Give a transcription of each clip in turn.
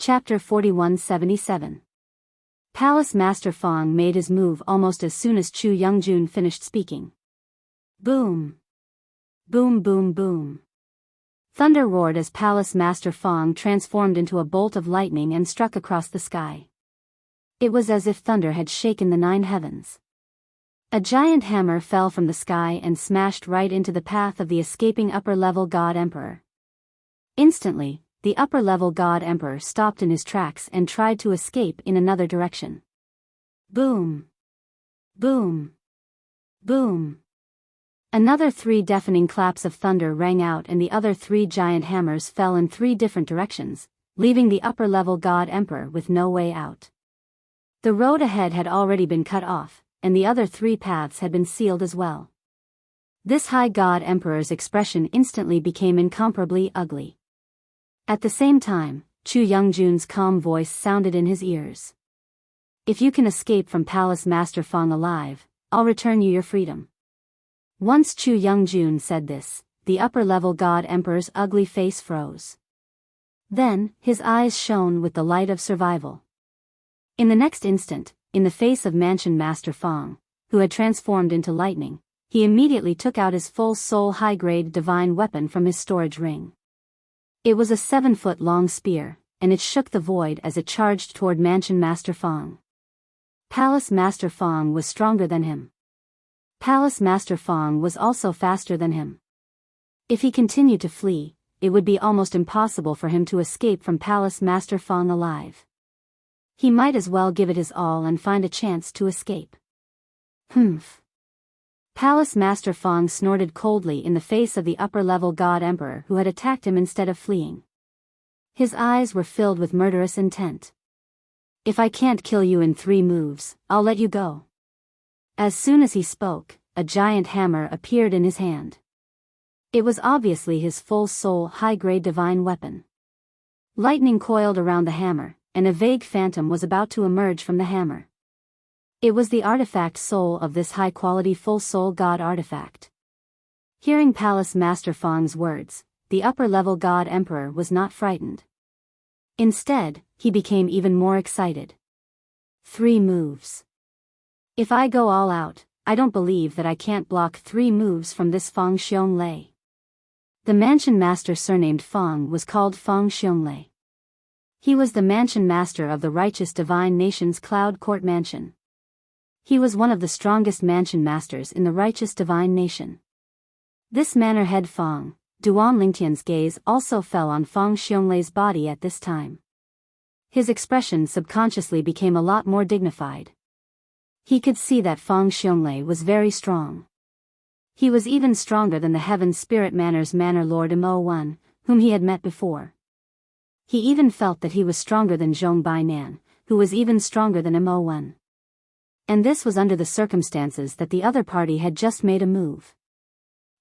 Chapter 4177. Palace Master Fong made his move almost as soon as Chu Youngjun finished speaking. Boom! Boom boom boom. Thunder roared as Palace Master Fong transformed into a bolt of lightning and struck across the sky. It was as if thunder had shaken the 9 heavens. A giant hammer fell from the sky and smashed right into the path of the escaping upper-level God Emperor. Instantly, the upper-level God Emperor stopped in his tracks and tried to escape in another direction. Boom! Boom! Boom! Another 3 deafening claps of thunder rang out and the other 3 giant hammers fell in 3 different directions, leaving the upper-level God Emperor with no way out. The road ahead had already been cut off, and the other 3 paths had been sealed as well. This High God Emperor's expression instantly became incomparably ugly. At the same time, Chu Youngjun's calm voice sounded in his ears. If you can escape from Palace Master Fong alive, I'll return you your freedom. Once Chu Youngjun said this, the upper-level God Emperor's ugly face froze. Then, his eyes shone with the light of survival. In the next instant, in the face of Mansion Master Fong, who had transformed into lightning, he immediately took out his full-soul high-grade divine weapon from his storage ring. It was a 7-foot-long spear, and it shook the void as it charged toward Mansion Master Fong. Palace Master Fong was stronger than him. Palace Master Fong was also faster than him. If he continued to flee, it would be almost impossible for him to escape from Palace Master Fong alive. He might as well give it his all and find a chance to escape. Humph. Palace Master Fong snorted coldly in the face of the upper-level God Emperor who had attacked him instead of fleeing. His eyes were filled with murderous intent. If I can't kill you in 3 moves, I'll let you go. As soon as he spoke, a giant hammer appeared in his hand. It was obviously his full-soul high-grade divine weapon. Lightning coiled around the hammer, and a vague phantom was about to emerge from the hammer. It was the artifact soul of this high-quality full-soul God artifact. Hearing Palace Master Fong's words, the upper-level God Emperor was not frightened. Instead, he became even more excited. 3 moves. If I go all out, I don't believe that I can't block 3 moves from this Fong Xiong-lei. The Mansion Master surnamed Fong was called Fong Xiong-lei. He was the Mansion Master of the righteous divine nation's Cloud Court Mansion. He was one of the strongest Mansion Masters in the righteous divine nation. This manor head Fong, Duan Lingtian's gaze also fell on Fong Xionglei's body at this time. His expression subconsciously became a lot more dignified. He could see that Fong Xionglie was very strong. He was even stronger than the Heaven Spirit Manor's Manor Lord Mo1, whom he had met before. He even felt that he was stronger than Zhong Bainan, who was even stronger than Mo1. And this was under the circumstances that the other party had just made a move.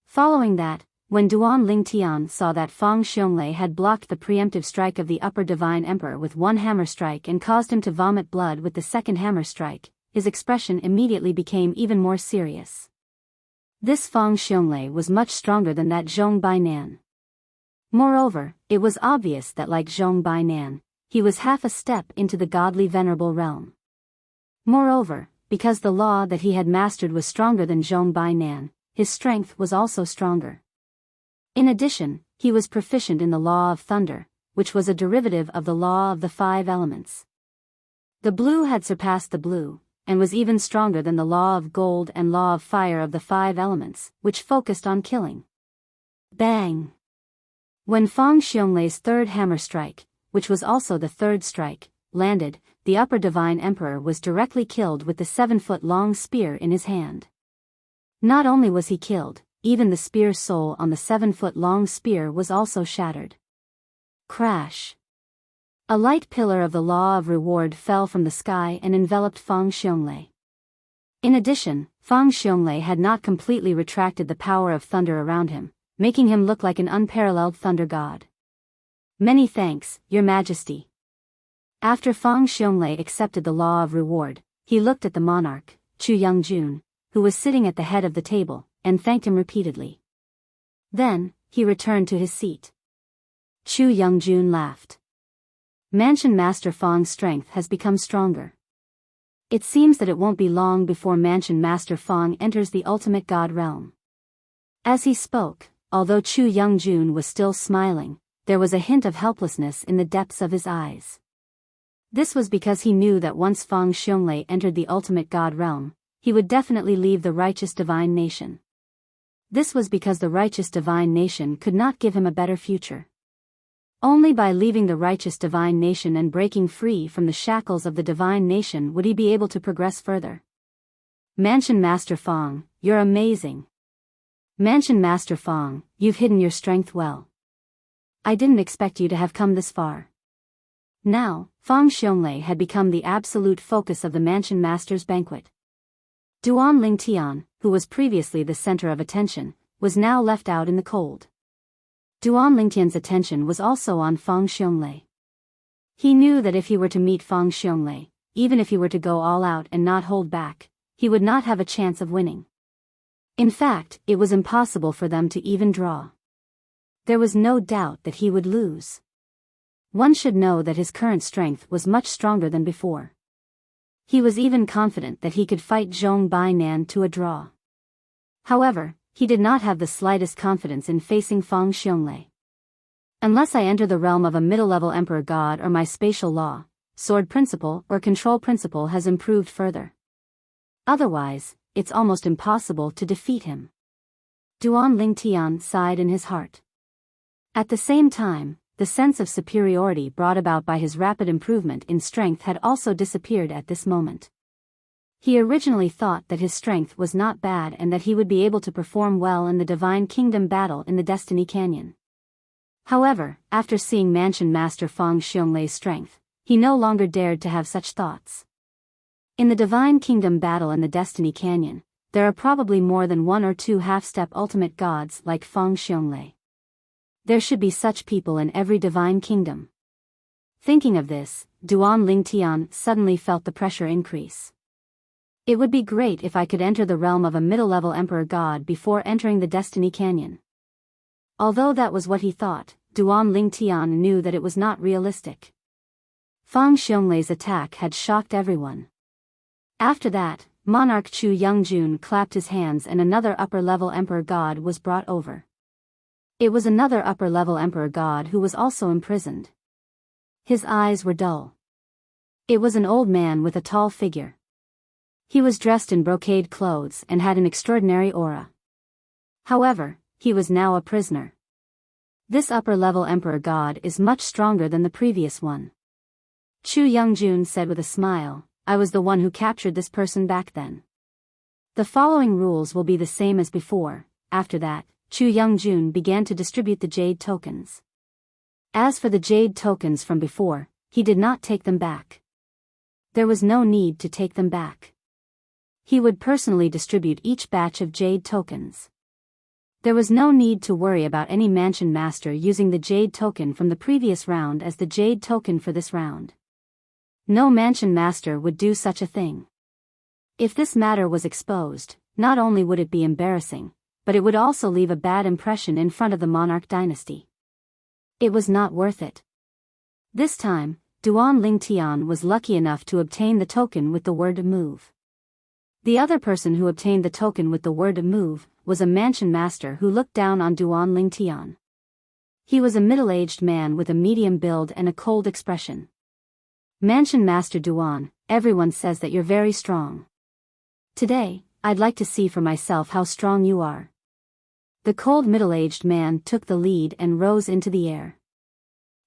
Following that, when Duan Lingtian saw that Fong Xionglie had blocked the preemptive strike of the upper divine emperor with 1 hammer strike and caused him to vomit blood with the 2nd hammer strike, his expression immediately became even more serious. This Fong Xionglie was much stronger than that Zhong Bainan. Moreover, it was obvious that like Zhong Bainan, he was half a step into the godly venerable realm. Moreover, because the law that he had mastered was stronger than Zhong Bainan, his strength was also stronger. In addition, he was proficient in the law of thunder, which was a derivative of the law of the 5 elements. The blue had surpassed the blue, and was even stronger than the law of gold and law of fire of the 5 elements, which focused on killing. Bang! When Fong Xionglei's 3rd hammer strike, which was also the 3rd strike, landed, the upper divine emperor was directly killed with the 7-foot-long spear in his hand. Not only was he killed, even the spear soul on the 7-foot-long spear was also shattered. Crash! A light pillar of the law of reward fell from the sky and enveloped Fong Xionglie. In addition, Fong Xionglie had not completely retracted the power of thunder around him, making him look like an unparalleled thunder god. Many thanks, Your Majesty. After Fong Xionglie accepted the law of reward, he looked at the monarch, Chu Youngjun, who was sitting at the head of the table, and thanked him repeatedly. Then, he returned to his seat. Chu Youngjun laughed. Mansion Master Fong's strength has become stronger. It seems that it won't be long before Mansion Master Fong enters the ultimate god realm. As he spoke, although Chu Youngjun was still smiling, there was a hint of helplessness in the depths of his eyes. This was because he knew that once Fong Xiongli entered the ultimate god realm, he would definitely leave the righteous divine nation. This was because the righteous divine nation could not give him a better future. Only by leaving the righteous divine nation and breaking free from the shackles of the divine nation would he be able to progress further. Mansion Master Fong, you're amazing. Mansion Master Fong, you've hidden your strength well. I didn't expect you to have come this far. Now, Fong Xiongli had become the absolute focus of the Mansion Master's banquet. Duan Lingtian, who was previously the center of attention, was now left out in the cold. Duan Lingtian's attention was also on Fong Xiongli. He knew that if he were to meet Fong Xiongli, even if he were to go all out and not hold back, he would not have a chance of winning. In fact, it was impossible for them to even draw. There was no doubt that he would lose. One should know that his current strength was much stronger than before. He was even confident that he could fight Zhong Bainan to a draw. However, he did not have the slightest confidence in facing Fong Xiongli. Unless I enter the realm of a middle-level emperor god or my spatial law, sword principle or control principle has improved further. Otherwise, it's almost impossible to defeat him. Duan Lingtian sighed in his heart. At the same time, the sense of superiority brought about by his rapid improvement in strength had also disappeared at this moment. He originally thought that his strength was not bad and that he would be able to perform well in the Divine Kingdom battle in the Destiny Canyon. However, after seeing Mansion Master Fong Xionglei's strength, he no longer dared to have such thoughts. In the Divine Kingdom battle in the Destiny Canyon, there are probably more than one or two half-step ultimate gods like Fong Xiongli. There should be such people in every Divine Kingdom. Thinking of this, Duan Lingtian suddenly felt the pressure increase. It would be great if I could enter the realm of a middle-level emperor god before entering the Destiny Canyon. Although that was what he thought, Duan Lingtian knew that it was not realistic. Fong Xionglei's attack had shocked everyone. After that, Monarch Chu Youngjun clapped his hands and another upper-level emperor god was brought over. It was another upper-level emperor god who was also imprisoned. His eyes were dull. It was an old man with a tall figure. He was dressed in brocade clothes and had an extraordinary aura. However, he was now a prisoner. This upper-level emperor god is much stronger than the previous one. Chu Youngjun said with a smile, I was the one who captured this person back then. The following rules will be the same as before. After that, Chu Youngjun began to distribute the jade tokens. As for the jade tokens from before, he did not take them back. There was no need to take them back. He would personally distribute each batch of jade tokens. There was no need to worry about any mansion master using the jade token from the previous round as the jade token for this round. No mansion master would do such a thing. If this matter was exposed, not only would it be embarrassing, but it would also leave a bad impression in front of the monarch dynasty. It was not worth it. This time, Duan Lingtian was lucky enough to obtain the token with the word move. The other person who obtained the token with the word move was a mansion master who looked down on Duan Lingtian. He was a middle-aged man with a medium build and a cold expression. Mansion Master Duan, everyone says that you're very strong. Today, I'd like to see for myself how strong you are. The cold middle-aged man took the lead and rose into the air.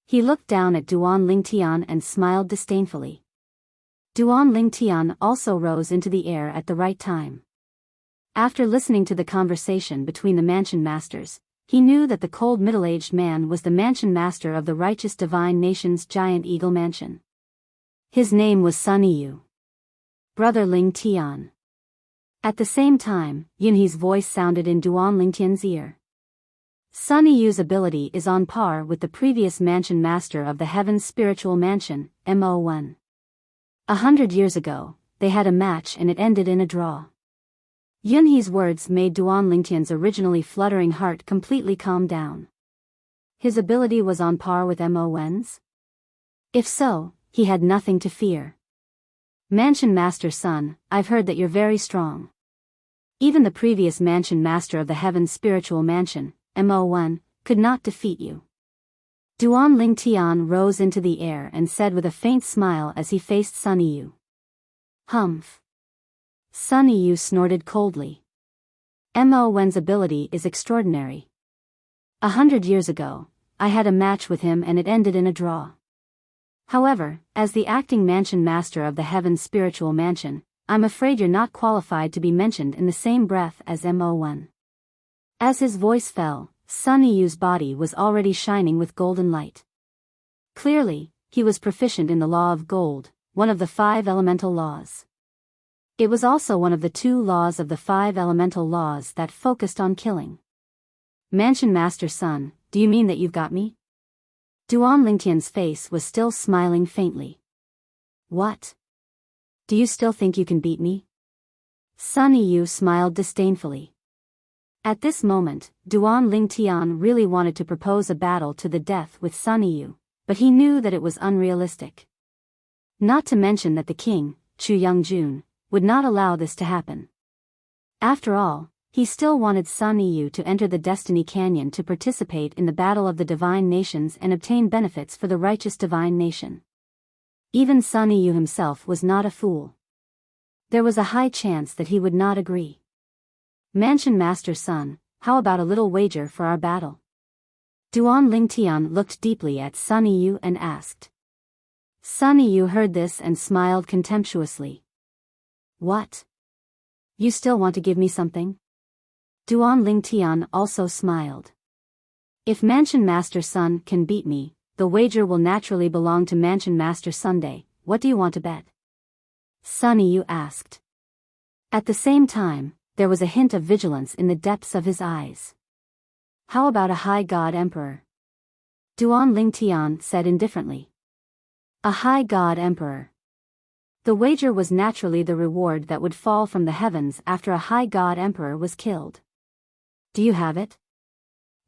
He looked down at Duan Lingtian and smiled disdainfully. Duan Lingtian also rose into the air at the right time. After listening to the conversation between the mansion masters, he knew that the cold middle-aged man was the mansion master of the righteous divine nation's giant eagle mansion. His name was Sun Yu. Brother Lingtian. At the same time, Yunhe's voice sounded in Duan Lingtian's ear. Sun Yu's ability is on par with the previous mansion master of the Heaven's spiritual mansion, Mon. 100 years ago, they had a match and it ended in a draw. Yunhe's words made Duan Lingtian's originally fluttering heart completely calm down. His ability was on par with Mon's? If so, he had nothing to fear. Mansion Master son, I've heard that you're very strong. Even the previous Mansion Master of the Heaven's spiritual mansion, Mo1, could not defeat you. Duan Lingtian rose into the air and said with a faint smile as he faced Sun Yu. Humph. Sun Yu snorted coldly. Mo1's ability is extraordinary. 100 years ago, I had a match with him and it ended in a draw. However, as the acting Mansion Master of the Heaven's spiritual mansion, I'm afraid you're not qualified to be mentioned in the same breath as Mo1. As his voice fell, Sun Yu's body was already shining with golden light. Clearly, he was proficient in the law of gold, one of the 5 elemental laws. It was also one of the 2 laws of the 5 elemental laws that focused on killing. Mansion Master son, do you mean that you've got me? Duan Lingtian's face was still smiling faintly. What? Do you still think you can beat me? Sun Yu smiled disdainfully. At this moment, Duan Lingtian really wanted to propose a battle to the death with Sun Yu, but he knew that it was unrealistic. Not to mention that the king, Chu Youngjun, would not allow this to happen. After all, he still wanted Sun Yu to enter the Destiny Canyon to participate in the battle of the divine nations and obtain benefits for the righteous divine nation. Even Sun Yu himself was not a fool. There was a high chance that he would not agree. Mansion Master son, how about a little wager for our battle? Duan Lingtian looked deeply at Sun Yu and asked. Sun Yu heard this and smiled contemptuously. What? You still want to give me something? Duan Lingtian also smiled. If Mansion Master son can beat me, the wager will naturally belong to Mansion Master Sunday. What do you want to bet? Sun Yu asked. At the same time, there was a hint of vigilance in the depths of his eyes. How about a High God Emperor? Duan Lingtian said indifferently. A High God Emperor. The wager was naturally the reward that would fall from the heavens after a High God Emperor was killed. Do you have it?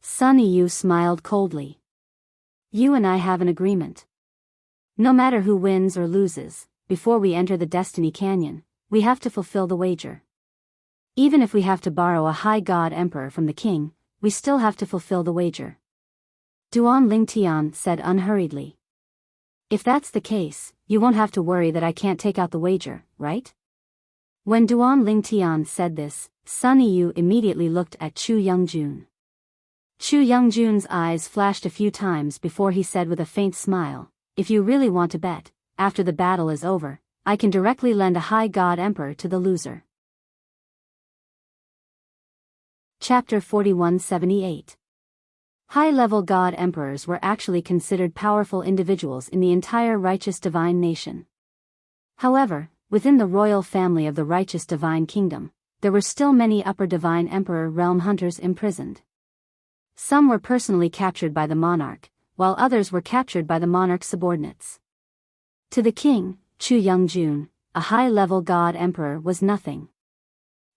Sun Yu smiled coldly. You and I have an agreement. No matter who wins or loses, before we enter the Destiny Canyon, we have to fulfill the wager. Even if we have to borrow a High God Emperor from the king, we still have to fulfill the wager. Duan Lingtian said unhurriedly. If that's the case, you won't have to worry that I can't take out the wager, right? When Duan Lingtian said this, Sun Yu immediately looked at Chu Youngjun. Chu Youngjun's eyes flashed a few times before he said with a faint smile, if you really want to bet, after the battle is over, I can directly lend a High God Emperor to the loser. Chapter 4178. High-level God Emperors were actually considered powerful individuals in the entire righteous divine nation. However, within the royal family of the righteous divine kingdom, there were still many upper divine emperor realm hunters imprisoned. Some were personally captured by the monarch, while others were captured by the monarch's subordinates. To the king, Chu Youngjun, a high-level God Emperor was nothing.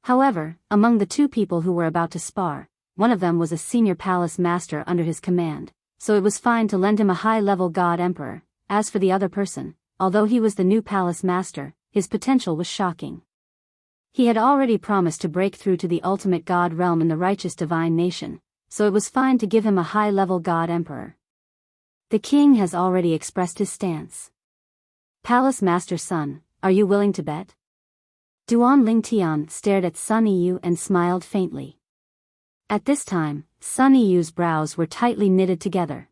However, among the 2 people who were about to spar, one of them was a senior palace master under his command, so it was fine to lend him a high-level God Emperor. As for the other person, although he was the new palace master, his potential was shocking. He had already promised to break through to the ultimate God realm in the righteous divine nation, so it was fine to give him a high-level God Emperor. The king has already expressed his stance. Palace Master son, are you willing to bet? Duan Lingtian stared at Sun Yu and smiled faintly. At this time, Sun Yu's brows were tightly knitted together.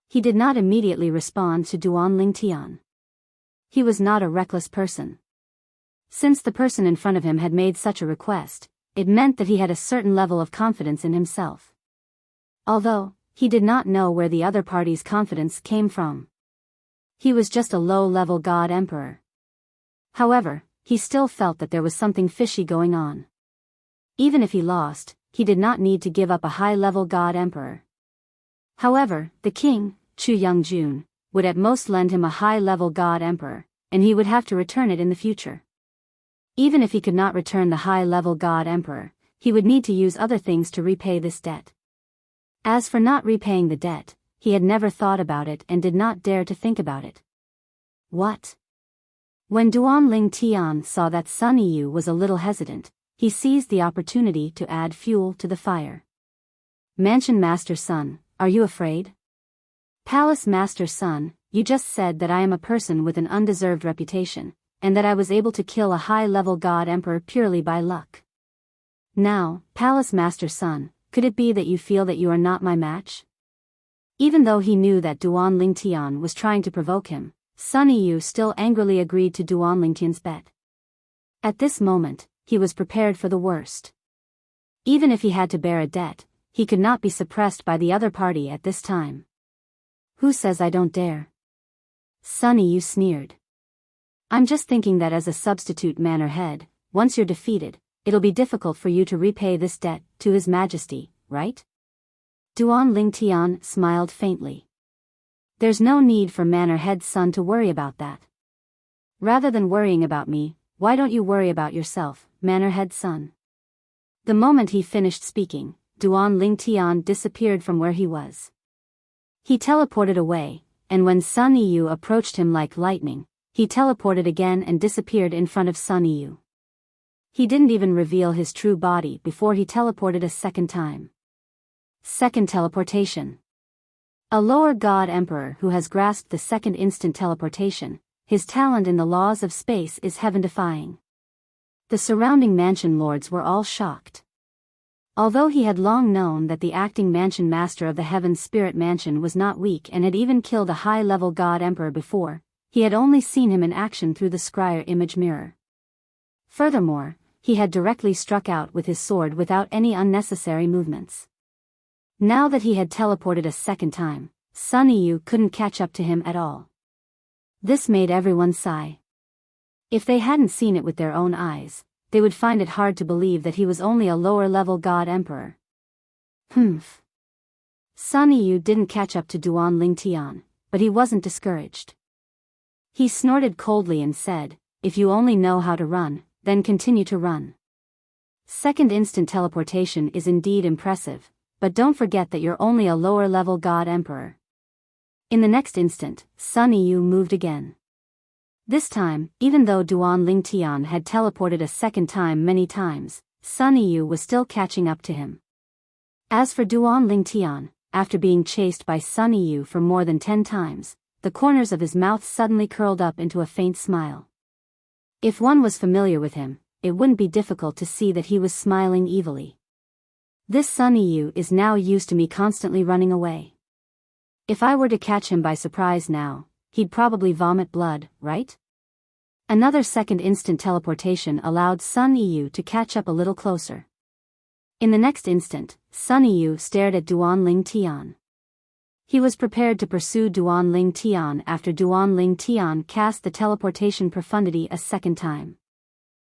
He did not immediately respond to Duan Lingtian. He was not a reckless person. Since the person in front of him had made such a request, it meant that he had a certain level of confidence in himself. Although, he did not know where the other party's confidence came from. He was just a low-level God Emperor. However, he still felt that there was something fishy going on. Even if he lost, he did not need to give up a high-level God Emperor. However, the king, Chu Youngjun, would at most lend him a high-level God Emperor, and he would have to return it in the future. Even if he could not return the high-level God Emperor, he would need to use other things to repay this debt. As for not repaying the debt, he had never thought about it and did not dare to think about it. What? When Duan Ling Tian saw that Sun Yu was a little hesitant, he seized the opportunity to add fuel to the fire. Mansion Master Sun, are you afraid? Palace Master Sun, you just said that I am a person with an undeserved reputation, and that I was able to kill a high-level god emperor purely by luck. Now, Palace Master Sun, could it be that you feel that you are not my match? Even though he knew that Duan Ling Tian was trying to provoke him, Sun Yu still angrily agreed to Duan Ling Tian's bet. At this moment, he was prepared for the worst. Even if he had to bear a debt, he could not be suppressed by the other party at this time. Who says I don't dare? Sun Yu sneered. I'm just thinking that as a substitute manor head, once you're defeated, it'll be difficult for you to repay this debt to His Majesty, right? Duan Ling Tian smiled faintly. There's no need for Manor Head Sun to worry about that. Rather than worrying about me, why don't you worry about yourself, Manor Head Sun? The moment he finished speaking, Duan Ling Tian disappeared from where he was. He teleported away, and when Sun Yu approached him like lightning, he teleported again and disappeared in front of Sun Yu. He didn't even reveal his true body before he teleported a second time. Second teleportation. A lower god emperor who has grasped the second instant teleportation, his talent in the laws of space is heaven-defying. The surrounding mansion lords were all shocked. Although he had long known that the acting mansion master of the Heaven Spirit Mansion was not weak and had even killed a high-level god emperor before, he had only seen him in action through the scryer image mirror. Furthermore, he had directly struck out with his sword without any unnecessary movements. Now that he had teleported a second time, Sun Yu couldn't catch up to him at all. This made everyone sigh. If they hadn't seen it with their own eyes, they would find it hard to believe that he was only a lower-level god emperor. Humph. Sun Yu didn't catch up to Duan Ling Tian, but he wasn't discouraged. He snorted coldly and said, if you only know how to run, then continue to run. Second instant teleportation is indeed impressive, but don't forget that you're only a lower-level god emperor. In the next instant, Sun Yu moved again. This time, even though Duan Ling Tian had teleported a second time many times, Sun Yu was still catching up to him. As for Duan Ling Tian, after being chased by Sun Yu for more than 10 times, the corners of his mouth suddenly curled up into a faint smile. If one was familiar with him, it wouldn't be difficult to see that he was smiling evilly. This Sun Yu is now used to me constantly running away. If I were to catch him by surprise now, he'd probably vomit blood, right? Another second instant teleportation allowed Sun Yu to catch up a little closer. In the next instant, Sun Yu stared at Duan Ling Tian. He was prepared to pursue Duan Ling Tian after Duan Ling Tian cast the teleportation profundity a second time.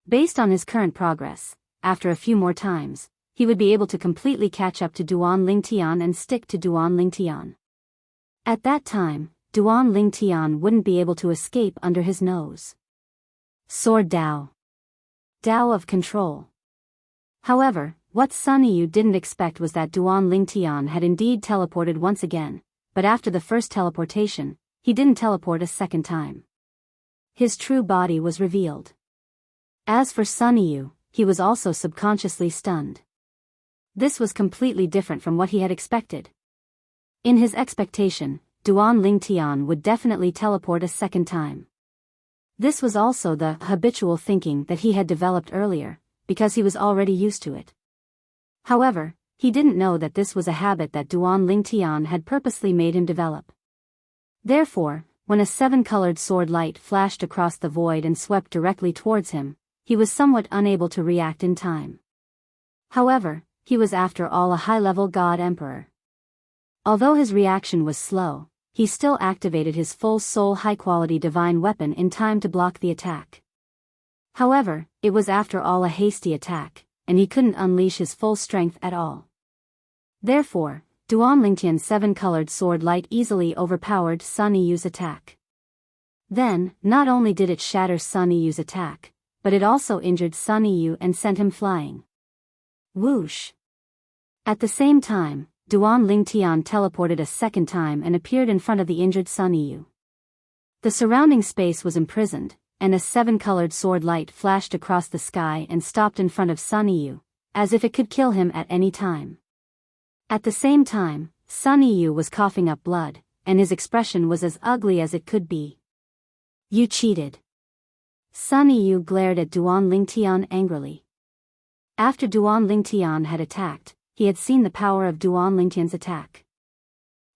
Based on his current progress, after a few more times, he would be able to completely catch up to Duan Ling Tian and stick to Duan Ling Tian. At that time, Duan Ling Tian wouldn't be able to escape under his nose. Sword Dao. Dao of control. However, what Sun Yu didn't expect was that Duan Ling Tian had indeed teleported once again, but after the first teleportation, he didn't teleport a second time. His true body was revealed. As for Sun Yu, he was also subconsciously stunned. This was completely different from what he had expected. In his expectation, Duan Ling Tian would definitely teleport a second time. This was also the habitual thinking that he had developed earlier, because he was already used to it. However, he didn't know that this was a habit that Duan Ling Tian had purposely made him develop. Therefore, when a 7-colored sword light flashed across the void and swept directly towards him, he was somewhat unable to react in time. However, he was after all a high-level god emperor. Although his reaction was slow, he still activated his full soul high-quality divine weapon in time to block the attack. However, it was after all a hasty attack, and he couldn't unleash his full strength at all. Therefore, Duan Lingtian's 7-colored sword light easily overpowered Sun Yu's attack. Then, not only did it shatter Sun Yu's attack, but it also injured Sun Yu and sent him flying. Whoosh! At the same time, Duan Lingtian teleported a second time and appeared in front of the injured Sun Yu. The surrounding space was imprisoned, and a seven-colored sword light flashed across the sky and stopped in front of Sun Yu, as if it could kill him at any time. At the same time, Sun Yu was coughing up blood, and his expression was as ugly as it could be. You cheated. Sun Yu glared at Duan Lingtian angrily. After Duan Lingtian had attacked, he had seen the power of Duan Lingtian's attack.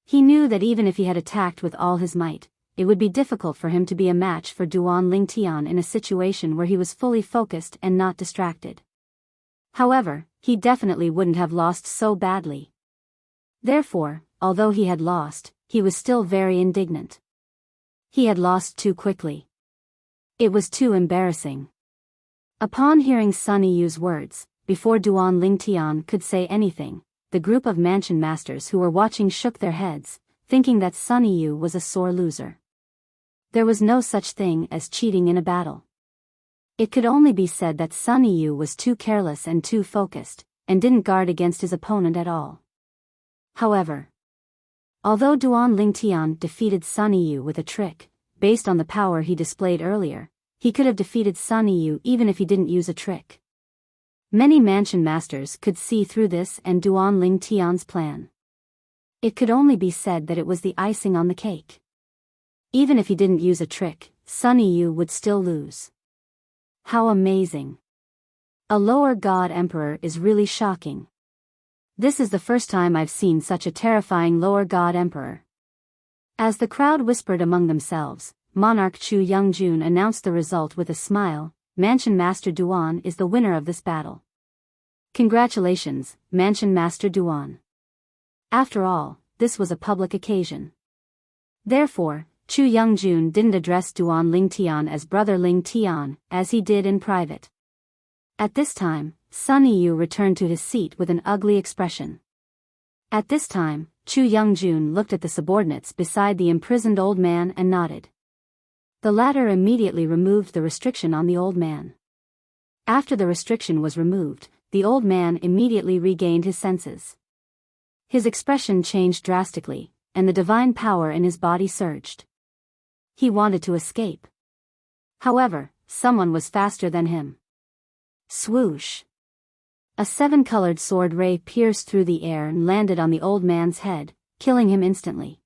He knew that even if he had attacked with all his might, it would be difficult for him to be a match for Duan Lingtian in a situation where he was fully focused and not distracted. However, he definitely wouldn't have lost so badly. Therefore, although he had lost, he was still very indignant. He had lost too quickly. It was too embarrassing. Upon hearing Sun Yu's words, before Duan Lingtian could say anything, the group of mansion masters who were watching shook their heads, thinking that Sun Yu was a sore loser. There was no such thing as cheating in a battle. It could only be said that Sun Yu was too careless and too focused, and didn't guard against his opponent at all. However, although Duan Lingtian defeated Sun Yu with a trick, based on the power he displayed earlier, he could have defeated Sun Yu even if he didn't use a trick. Many mansion masters could see through this and Duan Lingtian's plan. It could only be said that it was the icing on the cake. Even if he didn't use a trick, Sun Yu would still lose. How amazing! A lower god emperor is really shocking. This is the first time I've seen such a terrifying lower god emperor. As the crowd whispered among themselves, Monarch Chu Youngjun announced the result with a smile. Mansion Master Duan is the winner of this battle. Congratulations, Mansion Master Duan. After all, this was a public occasion. Therefore, Chu Youngjun didn't address Duan Lingtian as Brother Lingtian, as he did in private. At this time, Sun Yu returned to his seat with an ugly expression. At this time, Chu Youngjun looked at the subordinates beside the imprisoned old man and nodded. The latter immediately removed the restriction on the old man. After the restriction was removed, the old man immediately regained his senses. His expression changed drastically, and the divine power in his body surged. He wanted to escape. However, someone was faster than him. Swoosh! A seven-colored sword ray pierced through the air and landed on the old man's head, killing him instantly.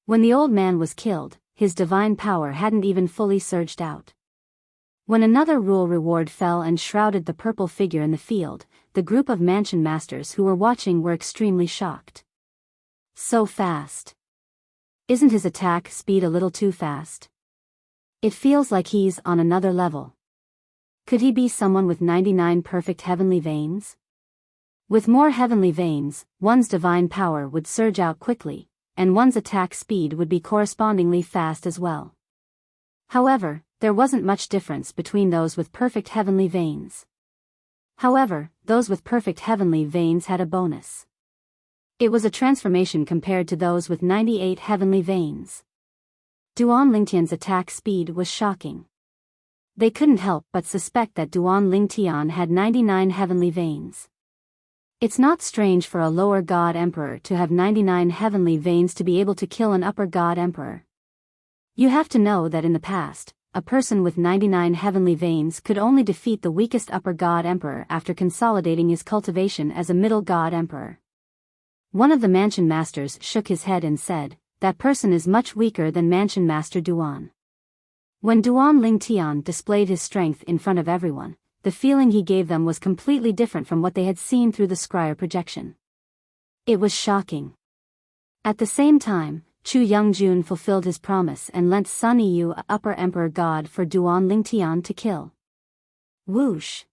When the old man was killed, his divine power hadn't even fully surged out. When another rule reward fell and shrouded the purple figure in the field, the group of mansion masters who were watching were extremely shocked. So fast. Isn't his attack speed a little too fast? It feels like he's on another level. Could he be someone with 99 perfect heavenly veins? With more heavenly veins, one's divine power would surge out quickly, and one's attack speed would be correspondingly fast as well. However, there wasn't much difference between those with perfect heavenly veins. However, those with perfect heavenly veins had a bonus. It was a transformation compared to those with 98 heavenly veins. Duan Lingtian's attack speed was shocking. They couldn't help but suspect that Duan Lingtian had 99 heavenly veins. It's not strange for a lower god emperor to have 99 heavenly veins to be able to kill an upper god emperor. You have to know that in the past, a person with 99 heavenly veins could only defeat the weakest upper god emperor after consolidating his cultivation as a middle god emperor. One of the mansion masters shook his head and said, "That person is much weaker than Mansion Master Duan." When Duan Lingtian displayed his strength in front of everyone, the feeling he gave them was completely different from what they had seen through the scryer projection. It was shocking. At the same time, Chu Youngjun fulfilled his promise and lent Sun Yu a upper emperor god for Duan Lingtian to kill. Whoosh!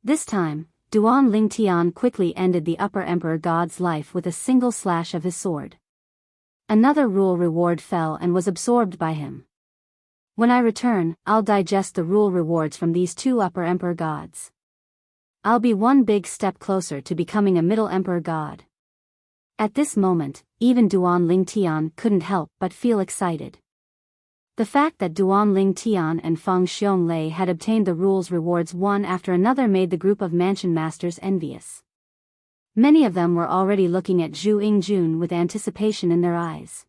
This time, Duan Lingtian quickly ended the upper emperor god's life with a single slash of his sword. Another rule reward fell and was absorbed by him. When I return, I'll digest the rule rewards from these two upper emperor gods. I'll be one big step closer to becoming a middle emperor god. At this moment, even Duan Lingtian couldn't help but feel excited. The fact that Duan Lingtian and Feng Xionglei had obtained the rules rewards one after another made the group of mansion masters envious. Many of them were already looking at Zhu Yingjun with anticipation in their eyes.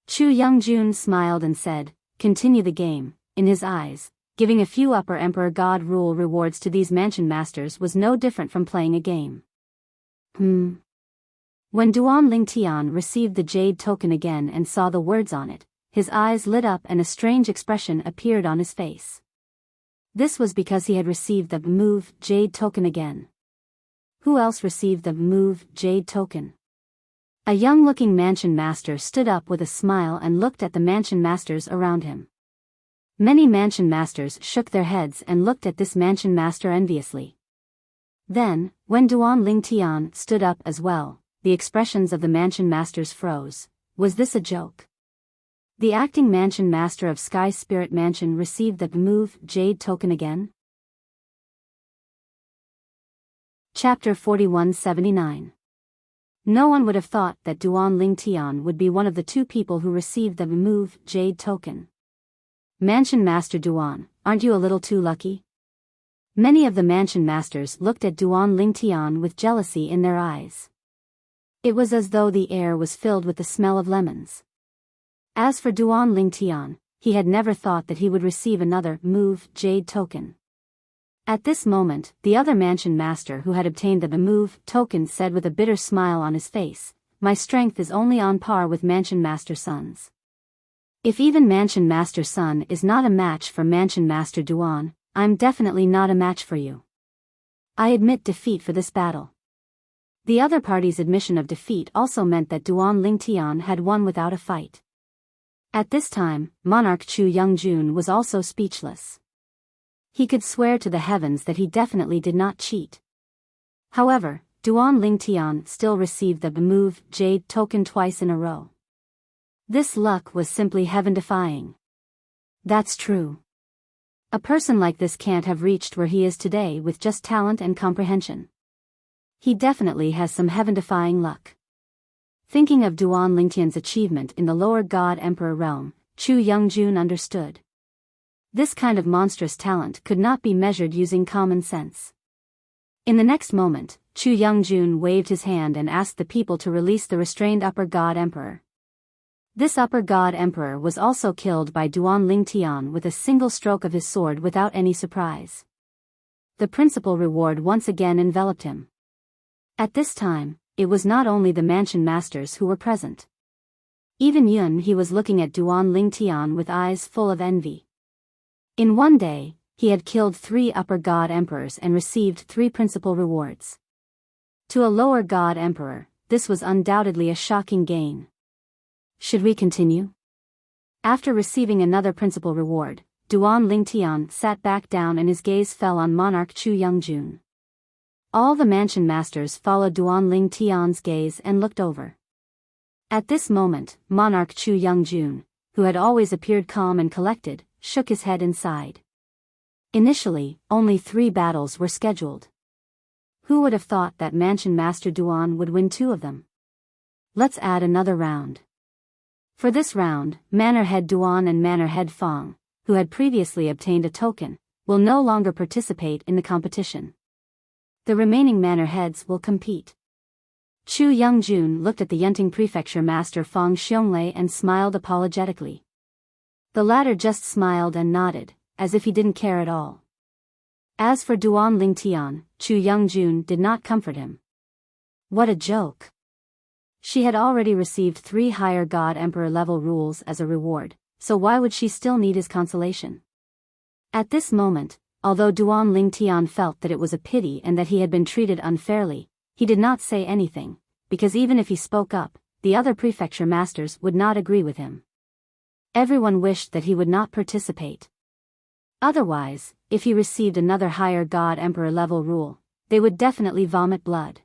Chu Youngjun smiled and said, "Continue the game." In his eyes, giving a few Upper Emperor God rule rewards to these mansion masters was no different from playing a game. When Duan Lingtian received the jade token again and saw the words on it, his eyes lit up and a strange expression appeared on his face. This was because he had received the move jade token again. Who else received the move jade token? A young-looking mansion master stood up with a smile and looked at the mansion masters around him. Many mansion masters shook their heads and looked at this mansion master enviously. Then, when Duan Lingtian stood up as well, the expressions of the mansion masters froze. Was this a joke? The acting mansion master of Sky Spirit Mansion received the move jade token again? Chapter 4179. No one would have thought that Duan Lingtian would be one of the two people who received the move jade token. Mansion Master Duan, aren't you a little too lucky? Many of the mansion masters looked at Duan Lingtian with jealousy in their eyes. It was as though the air was filled with the smell of lemons. As for Duan Lingtian, he had never thought that he would receive another move jade token. At this moment, the other mansion master who had obtained the move token said with a bitter smile on his face, "My strength is only on par with Mansion Master Sun's. If even Mansion Master Sun is not a match for Mansion Master Duan, I'm definitely not a match for you. I admit defeat for this battle." The other party's admission of defeat also meant that Duan Lingtian had won without a fight. At this time, Monarch Chu Youngjun was also speechless. He could swear to the heavens that he definitely did not cheat. However, Duan Lingtian still received the move jade token twice in a row. This luck was simply heaven-defying. That's true. A person like this can't have reached where he is today with just talent and comprehension. He definitely has some heaven-defying luck. Thinking of Duan Lingtian's achievement in the lower God Emperor realm, Chu Youngjun understood. This kind of monstrous talent could not be measured using common sense. In the next moment, Chu Youngjun waved his hand and asked the people to release the restrained Upper God Emperor. This Upper God Emperor was also killed by Duan Lingtian with a single stroke of his sword without any surprise. The principal reward once again enveloped him. At this time, it was not only the mansion masters who were present. Even Yun he was looking at Duan Lingtian with eyes full of envy. In one day, he had killed 3 Upper God Emperors and received 3 principal rewards. To a lower God Emperor, this was undoubtedly a shocking gain. Should we continue? After receiving another principal reward, Duan Lingtian sat back down and his gaze fell on Monarch Chu Youngjun. All the mansion masters followed Duan Lingtian's gaze and looked over. At this moment, Monarch Chu Youngjun, who had always appeared calm and collected, shook his head and sighed. Initially, only 3 battles were scheduled. Who would have thought that Mansion Master Duan would win 2 of them? Let's add another round. For this round, Manor Head Duan and Manor Head Fong, who had previously obtained a token, will no longer participate in the competition. The remaining Manor Heads will compete. Chu Youngjun looked at the Yunting Prefecture Master Fong Xiongli and smiled apologetically. The latter just smiled and nodded, as if he didn't care at all. As for Duan Lingtian, Chu Youngjun did not comfort him. What a joke! She had already received 3 higher God Emperor level rules as a reward, so why would she still need his consolation? At this moment, although Duan Lingtian felt that it was a pity and that he had been treated unfairly, he did not say anything, because even if he spoke up, the other prefecture masters would not agree with him. Everyone wished that he would not participate. Otherwise, if he received another higher God Emperor level rule, they would definitely vomit blood.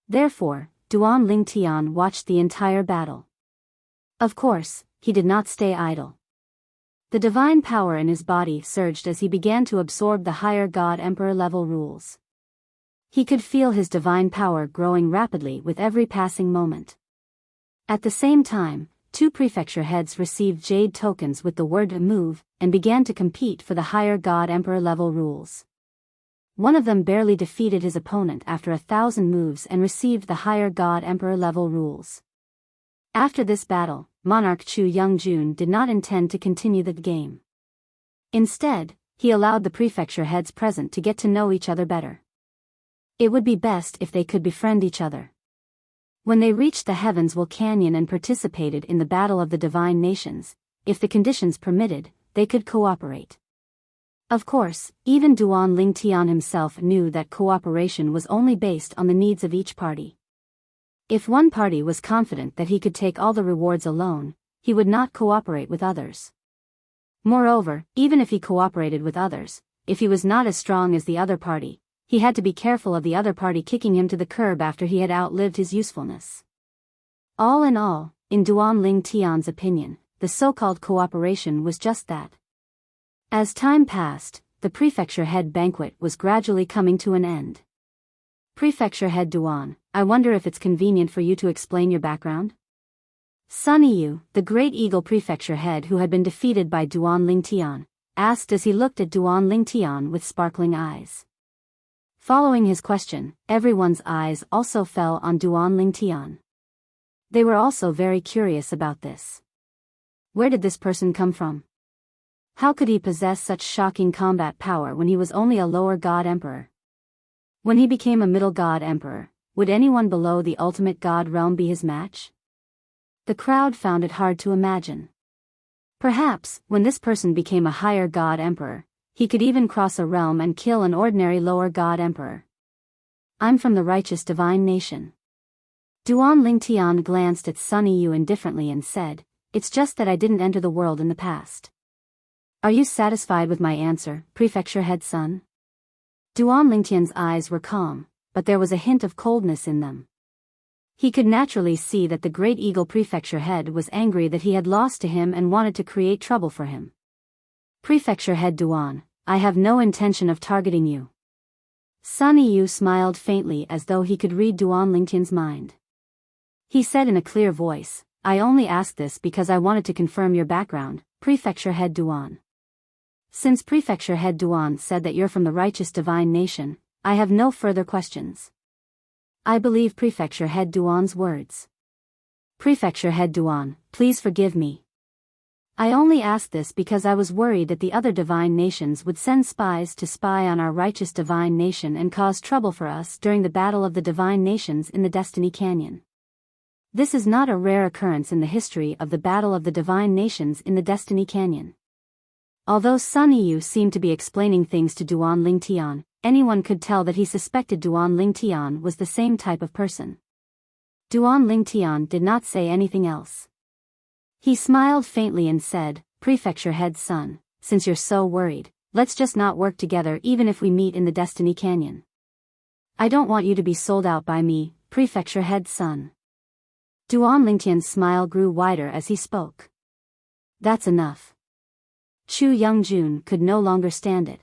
Therefore, Duan Lingtian watched the entire battle. Of course, he did not stay idle. The divine power in his body surged as he began to absorb the higher God Emperor level rules. He could feel his divine power growing rapidly with every passing moment. At the same time, 2 prefecture heads received jade tokens with the word move and began to compete for the higher God Emperor level rules. one of them barely defeated his opponent after 1,000 moves and received the higher God Emperor level rules. After this battle, Monarch Chu Youngjun did not intend to continue the game. Instead, he allowed the prefecture heads present to get to know each other better. It would be best if they could befriend each other. When they reached the Heavenswell Canyon and participated in the Battle of the Divine Nations, if the conditions permitted, they could cooperate. Of course, even Duan Lingtian himself knew that cooperation was only based on the needs of each party. If one party was confident that he could take all the rewards alone, he would not cooperate with others. Moreover, even if he cooperated with others, if he was not as strong as the other party, he had to be careful of the other party kicking him to the curb after he had outlived his usefulness. All in all, in Duan Lingtian's opinion, the so-called cooperation was just that. As time passed, the prefecture head banquet was gradually coming to an end. Prefecture head Duan, I wonder if it's convenient for you to explain your background? Sun Yu, the great eagle prefecture head who had been defeated by Duan Lingtian, asked as he looked at Duan Lingtian with sparkling eyes. Following his question, everyone's eyes also fell on Duan Lingtian. They were also very curious about this. Where did this person come from? How could he possess such shocking combat power when he was only a lower god emperor? When he became a middle god emperor, would anyone below the ultimate god realm be his match? The crowd found it hard to imagine. Perhaps, when this person became a higher god emperor, he could even cross a realm and kill an ordinary lower god emperor. I'm from the righteous divine nation. Duan Lingtian glanced at Sun Yu indifferently and said, it's just that I didn't enter the world in the past. Are you satisfied with my answer, prefecture head son? Duan Lingtian's eyes were calm, but there was a hint of coldness in them. He could naturally see that the great eagle prefecture head was angry that he had lost to him and wanted to create trouble for him. Prefecture head Duan, I have no intention of targeting you. Sun Yu smiled faintly as though he could read Duan Lingtian's mind. He said in a clear voice, I only asked this because I wanted to confirm your background, prefecture head Duan. Since prefecture head Duan said that you're from the righteous divine nation, I have no further questions. I believe prefecture head Duan's words. Prefecture head Duan, please forgive me. I only asked this because I was worried that the other divine nations would send spies to spy on our righteous divine nation and cause trouble for us during the battle of the divine nations in the Destiny Canyon. This is not a rare occurrence in the history of the battle of the divine nations in the Destiny Canyon. Although Sun Yu seemed to be explaining things to Duan Lingtian, anyone could tell that he suspected Duan Lingtian was the same type of person. Duan Lingtian did not say anything else. He smiled faintly and said, Prefecture head son, since you're so worried, let's just not work together even if we meet in the Destiny Canyon. I don't want you to be sold out by me, Prefecture head son. Duan Lingtian's smile grew wider as he spoke. That's enough. Chu Youngjun could no longer stand it.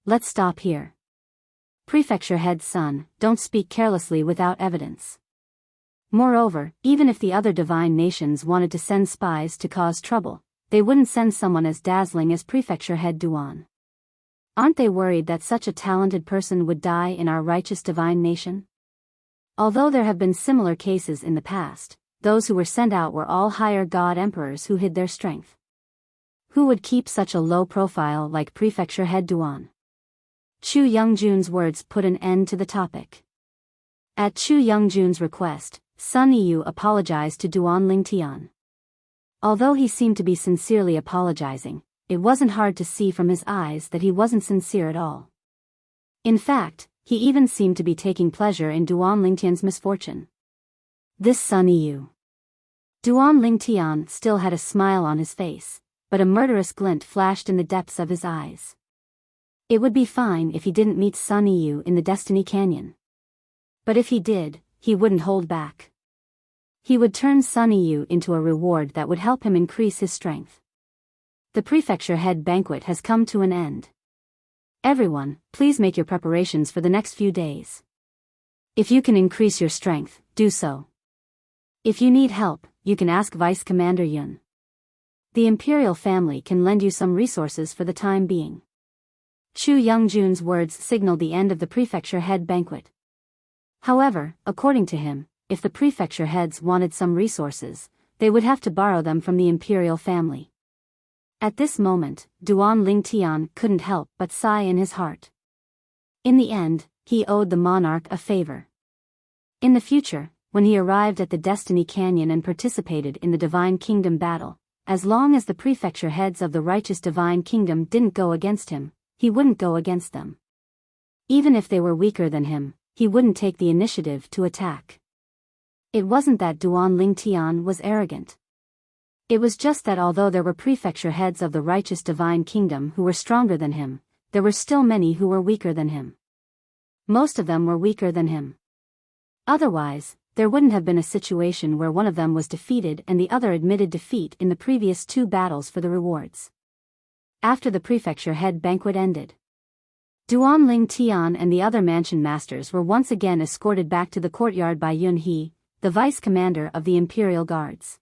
Let's stop here. Prefecture head son, don't speak carelessly without evidence. Moreover, even if the other divine nations wanted to send spies to cause trouble, they wouldn't send someone as dazzling as prefecture head Duan. Aren't they worried that such a talented person would die in our righteous divine nation? Although there have been similar cases in the past, those who were sent out were all higher god emperors who hid their strength. Who would keep such a low profile like prefecture head Duan? Chu Youngjun's words put an end to the topic. At Chu Youngjun's request, Sun Yu apologized to Duan Lingtian. Although he seemed to be sincerely apologizing, it wasn't hard to see from his eyes that he wasn't sincere at all. In fact, he even seemed to be taking pleasure in Duan Lingtian's misfortune. This Sun Yu. Duan Lingtian still had a smile on his face, but a murderous glint flashed in the depths of his eyes. It would be fine if he didn't meet Sun Yu in the Destiny Canyon. But if he did, he wouldn't hold back. He would turn Sun Yu into a reward that would help him increase his strength. The prefecture head banquet has come to an end. Everyone, please make your preparations for the next few days. If you can increase your strength, do so. If you need help, you can ask Vice Commander Yun. The Imperial family can lend you some resources for the time being. Chu Youngjun's words signaled the end of the prefecture head banquet. However, according to him, if the prefecture heads wanted some resources, they would have to borrow them from the imperial family. At this moment, Duan Lingtian couldn't help but sigh in his heart. In the end, he owed the monarch a favor. In the future, when he arrived at the Destiny Canyon and participated in the Divine Kingdom battle, as long as the prefecture heads of the righteous Divine Kingdom didn't go against him, he wouldn't go against them. Even if they were weaker than him, he wouldn't take the initiative to attack. It wasn't that Duan Lingtian was arrogant. It was just that although there were prefecture heads of the righteous Divine Kingdom who were stronger than him, there were still many who were weaker than him. Most of them were weaker than him. Otherwise, there wouldn't have been a situation where one of them was defeated and the other admitted defeat in the previous 2 battles for the rewards. After the prefecture head banquet ended, Duan Lingtian and the other mansion masters were once again escorted back to the courtyard by Yun He, the vice commander of the Imperial Guards.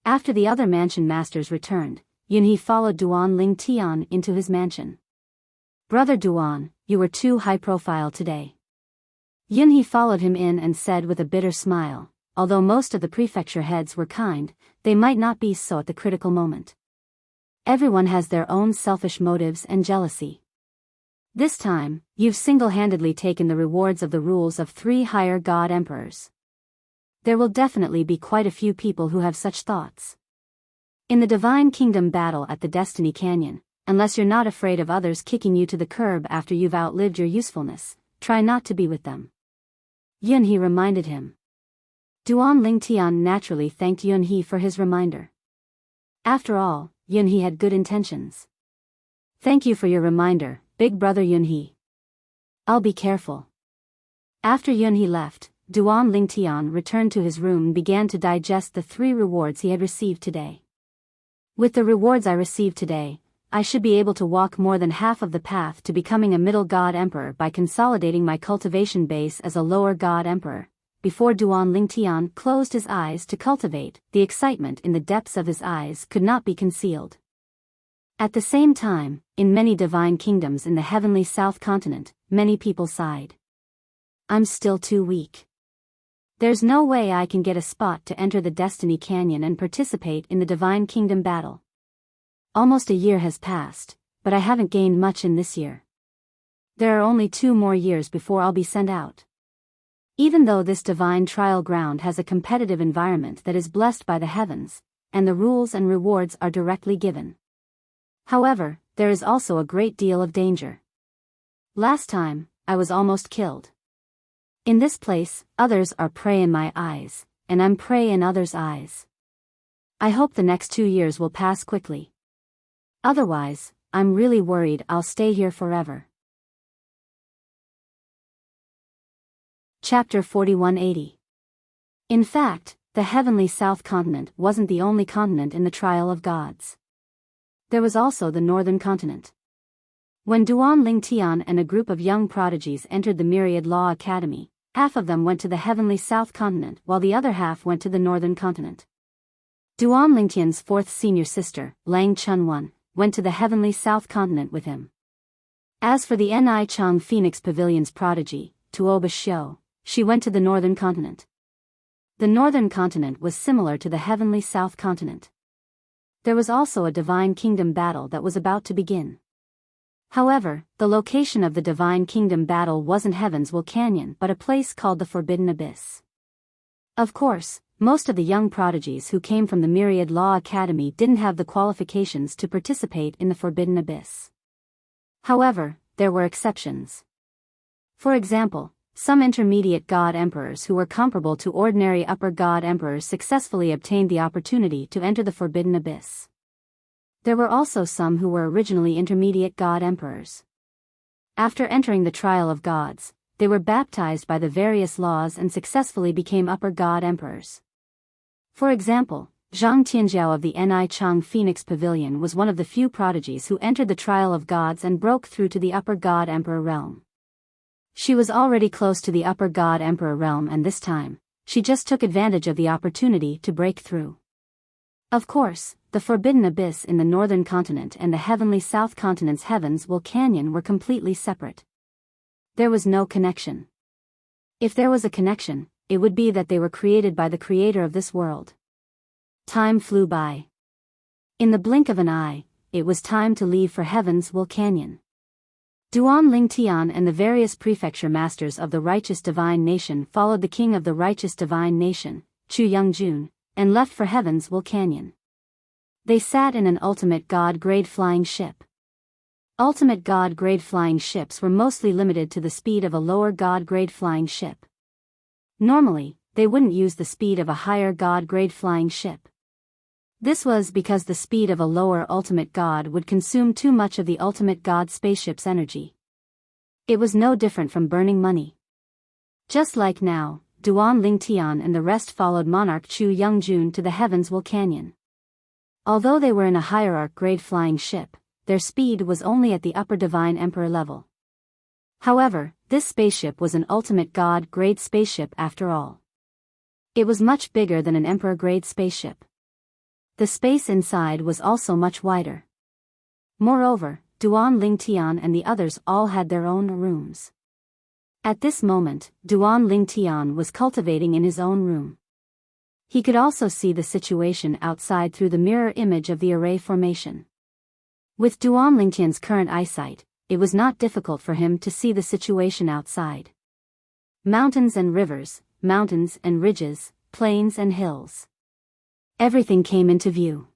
After the other mansion masters returned, Yun He followed Duan Lingtian into his mansion. "Brother Duan, you were too high-profile today." Yun He followed him in and said with a bitter smile, although most of the prefecture heads were kind, they might not be so at the critical moment. Everyone has their own selfish motives and jealousy. This time, you've single-handedly taken the rewards of the rules of 3 higher god emperors. There will definitely be quite a few people who have such thoughts. In the Divine Kingdom battle at the Destiny Canyon, unless you're not afraid of others kicking you to the curb after you've outlived your usefulness, try not to be with them. Yun He reminded him. Duan Lingtian naturally thanked Yun He for his reminder. After all, Yun He had good intentions. "Thank you for your reminder, big brother Yun He. I'll be careful." After Yun He left, Duan Lingtian returned to his room and began to digest the 3 rewards he had received today. "With the rewards I received today, I should be able to walk more than half of the path to becoming a middle god emperor by consolidating my cultivation base as a lower god emperor." Before Duan Lingtian closed his eyes to cultivate, the excitement in the depths of his eyes could not be concealed. At the same time, in many divine kingdoms in the heavenly South Continent, many people sighed. "I'm still too weak. There's no way I can get a spot to enter the Destiny Canyon and participate in the Divine Kingdom battle. Almost a year has passed, but I haven't gained much in this year. There are only 2 more years before I'll be sent out." Even though this divine trial ground has a competitive environment that is blessed by the heavens, and the rules and rewards are directly given. However, there is also a great deal of danger. Last time, I was almost killed. In this place, others are prey in my eyes, and I'm prey in others' eyes. I hope the next 2 years will pass quickly. Otherwise, I'm really worried I'll stay here forever. Chapter 4180. In fact, the heavenly South Continent wasn't the only continent in the trial of gods. There was also the Northern Continent. When Duan Lingtian and a group of young prodigies entered the Myriad Law Academy, half of them went to the heavenly South Continent while the other half went to the Northern Continent. Duan Lingtian's 4th senior sister, Lang Chunwan, went to the heavenly South Continent with him. As for the Ni Chang Phoenix Pavilion's prodigy, Tuoba Xiu, she went to the Northern Continent. The Northern Continent was similar to the heavenly South Continent. There was also a Divine Kingdom battle that was about to begin. However, the location of the Divine Kingdom battle wasn't Heaven's Will Canyon but a place called the Forbidden Abyss. Of course, most of the young prodigies who came from the Myriad Law Academy didn't have the qualifications to participate in the Forbidden Abyss. However, there were exceptions. For example, some intermediate god emperors who were comparable to ordinary upper god emperors successfully obtained the opportunity to enter the Forbidden Abyss. There were also some who were originally intermediate god emperors. After entering the trial of gods, they were baptized by the various laws and successfully became upper god emperors. For example, Zhang Tianjiao of the Ni Chang Phoenix Pavilion was one of the few prodigies who entered the trial of gods and broke through to the upper god emperor realm. She was already close to the upper god emperor realm and this time, she just took advantage of the opportunity to break through. Of course, the Forbidden Abyss in the northern continent and the heavenly south continent's heavens will canyon were completely separate. There was no connection. If there was a connection, it would be that they were created by the creator of this world. Time flew by. In the blink of an eye, it was time to leave for Heaven's Will Canyon. Duan Ling Tian and the various prefecture masters of the righteous divine nation followed the king of the righteous divine nation, Chu Youngjun, and left for Heaven's Will Canyon. They sat in an ultimate god-grade flying ship. Ultimate god-grade flying ships were mostly limited to the speed of a lower god-grade flying ship. Normally, they wouldn't use the speed of a higher god-grade flying ship. This was because the speed of a lower ultimate god would consume too much of the ultimate god spaceship's energy. It was no different from burning money. Just like now, Duan Ling Tian and the rest followed monarch Chu Youngjun to the Heaven's Will Canyon. Although they were in a hierarch-grade flying ship, their speed was only at the upper divine emperor level. However, this spaceship was an ultimate god-grade spaceship after all. It was much bigger than an emperor-grade spaceship. The space inside was also much wider. Moreover, Duan Ling Tian and the others all had their own rooms. At this moment, Duan Ling Tian was cultivating in his own room. He could also see the situation outside through the mirror image of the array formation. With Duan Ling Tian's current eyesight, it was not difficult for him to see the situation outside. Mountains and rivers, mountains and ridges, plains and hills. Everything came into view.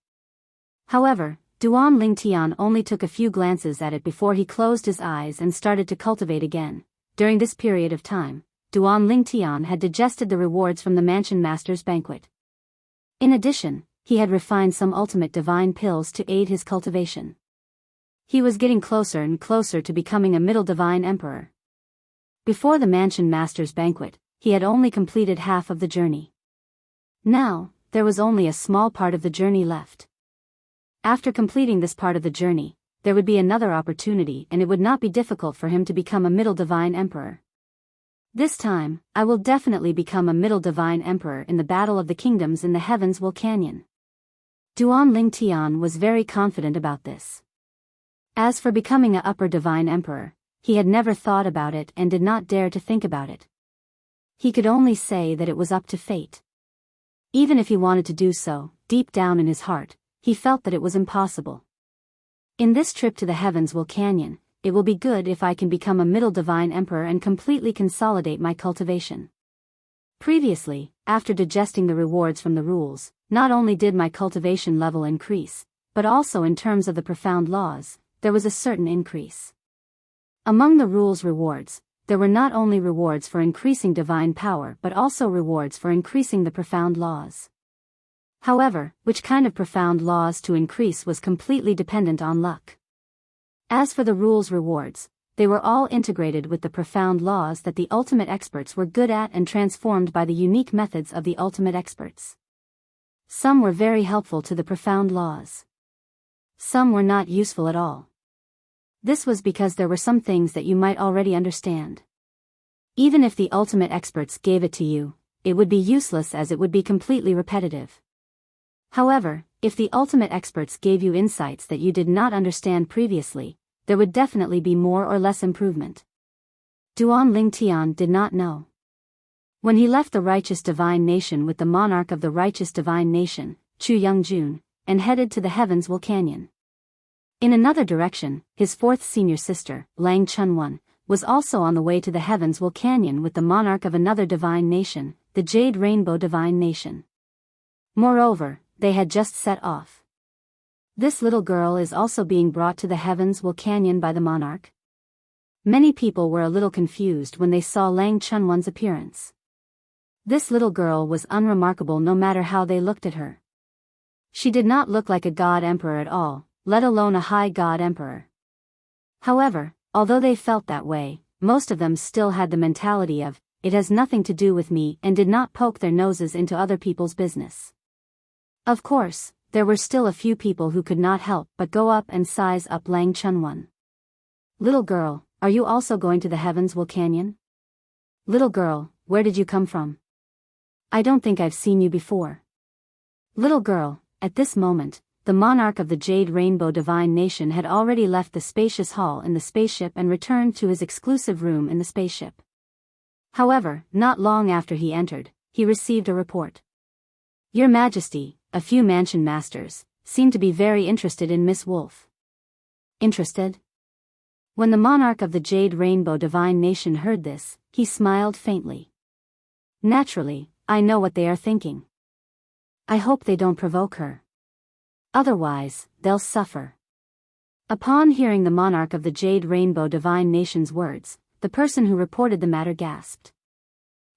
However, Duan Ling Tian only took a few glances at it before he closed his eyes and started to cultivate again. During this period of time, Duan Ling Tian had digested the rewards from the Mansion Master's banquet. In addition, he had refined some ultimate divine pills to aid his cultivation. He was getting closer and closer to becoming a middle divine emperor. Before the Mansion Master's banquet, he had only completed half of the journey. Now, there was only a small part of the journey left. After completing this part of the journey, there would be another opportunity and it would not be difficult for him to become a middle divine emperor. This time, I will definitely become a middle divine emperor in the Battle of the Kingdoms in the Heaven's Will Canyon. Duan Ling Tian was very confident about this. As for becoming a upper divine emperor, he had never thought about it and did not dare to think about it. He could only say that it was up to fate. Even if he wanted to do so, deep down in his heart, he felt that it was impossible. In this trip to the Heaven's Will Canyon, it will be good if I can become a middle divine emperor and completely consolidate my cultivation. Previously, after digesting the rewards from the rules, not only did my cultivation level increase, but also in terms of the profound laws, there was a certain increase. Among the rules rewards, there were not only rewards for increasing divine power but also rewards for increasing the profound laws. However, which kind of profound laws to increase was completely dependent on luck. As for the rules rewards, they were all integrated with the profound laws that the ultimate experts were good at and transformed by the unique methods of the ultimate experts. Some were very helpful to the profound laws. Some were not useful at all. This was because there were some things that you might already understand. Even if the ultimate experts gave it to you, it would be useless as it would be completely repetitive. However, if the ultimate experts gave you insights that you did not understand previously, there would definitely be more or less improvement. Duan Ling Tian did not know. When he left the righteous divine nation with the monarch of the righteous divine nation, Chu Youngjun, and headed to the Heaven's Will Canyon. In another direction, his fourth senior sister, Lang Chunwan, was also on the way to the Heaven's Will Canyon with the monarch of another divine nation, the Jade Rainbow Divine Nation. Moreover, they had just set off. This little girl is also being brought to the Heaven's Will Canyon by the monarch. Many people were a little confused when they saw Lang Chunwan's appearance. This little girl was unremarkable no matter how they looked at her. She did not look like a god emperor at all, let alone a high god emperor. However, although they felt that way, most of them still had the mentality of, it has nothing to do with me, and did not poke their noses into other people's business. Of course, there were still a few people who could not help but go up and size up Lang Chunwan. Little girl, are you also going to the Heaven's Will Canyon? Little girl, where did you come from? I don't think I've seen you before. Little girl, at this moment, the monarch of the Jade Rainbow Divine Nation had already left the spacious hall in the spaceship and returned to his exclusive room in the spaceship. However, not long after he entered, he received a report. Your Majesty, a few mansion masters seem to be very interested in Miss Wolf. Interested? When the monarch of the Jade Rainbow Divine Nation heard this, he smiled faintly. Naturally, I know what they are thinking. I hope they don't provoke her. Otherwise, they'll suffer. Upon hearing the monarch of the Jade Rainbow Divine Nation's words, the person who reported the matter gasped.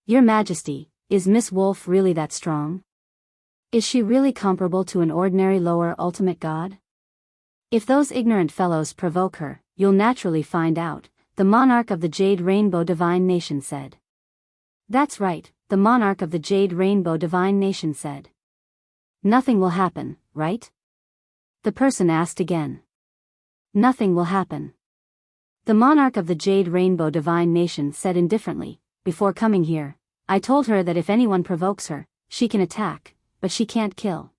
Your Majesty, is Miss Wolf really that strong? Is she really comparable to an ordinary lower ultimate god? If those ignorant fellows provoke her, you'll naturally find out, the monarch of the Jade Rainbow Divine Nation said. That's right, the monarch of the Jade Rainbow Divine Nation said. Nothing will happen, right? The person asked again. Nothing will happen. The monarch of the Jade Rainbow Divine Nation said indifferently, before coming here, I told her that if anyone provokes her, she can attack, but she can't kill.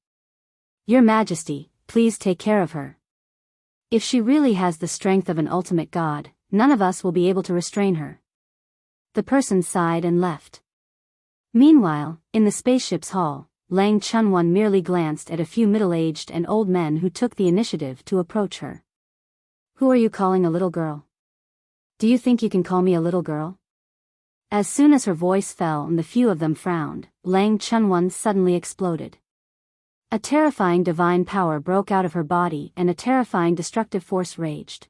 Your Majesty, please take care of her. If she really has the strength of an ultimate god, none of us will be able to restrain her. The person sighed and left. Meanwhile, in the spaceship's hall, Lang Chunwan merely glanced at a few middle-aged and old men who took the initiative to approach her. Who are you calling a little girl? Do you think you can call me a little girl? As soon as her voice fell and the few of them frowned, Lang Chunwan suddenly exploded. A terrifying divine power broke out of her body and a terrifying destructive force raged.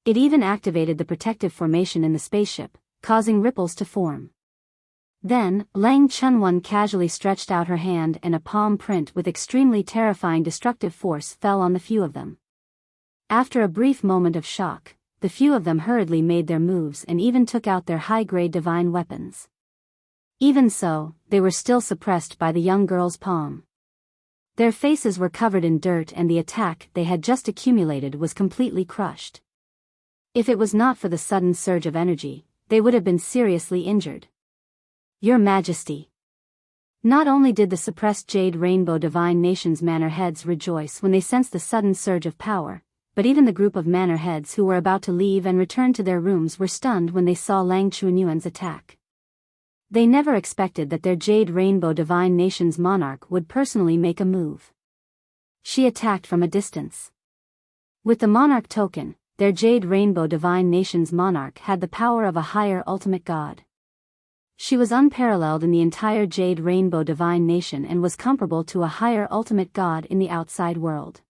It even activated the protective formation in the spaceship, causing ripples to form. Then, Lang Chunwan casually stretched out her hand and a palm print with extremely terrifying destructive force fell on the few of them. After a brief moment of shock, the few of them hurriedly made their moves and even took out their high-grade divine weapons. Even so, they were still suppressed by the young girl's palm. Their faces were covered in dirt and the attack they had just accumulated was completely crushed. If it was not for the sudden surge of energy, they would have been seriously injured. Your Majesty. Not only did the suppressed Jade Rainbow Divine Nation's manor heads rejoice when they sensed the sudden surge of power, but even the group of manor heads who were about to leave and return to their rooms were stunned when they saw Lang Chunyuan's attack. They never expected that their Jade Rainbow Divine Nation's monarch would personally make a move. She attacked from a distance. With the monarch token, their Jade Rainbow Divine Nation's monarch had the power of a higher ultimate god. She was unparalleled in the entire Jade Rainbow Divine Nation and was comparable to a higher ultimate god in the outside world.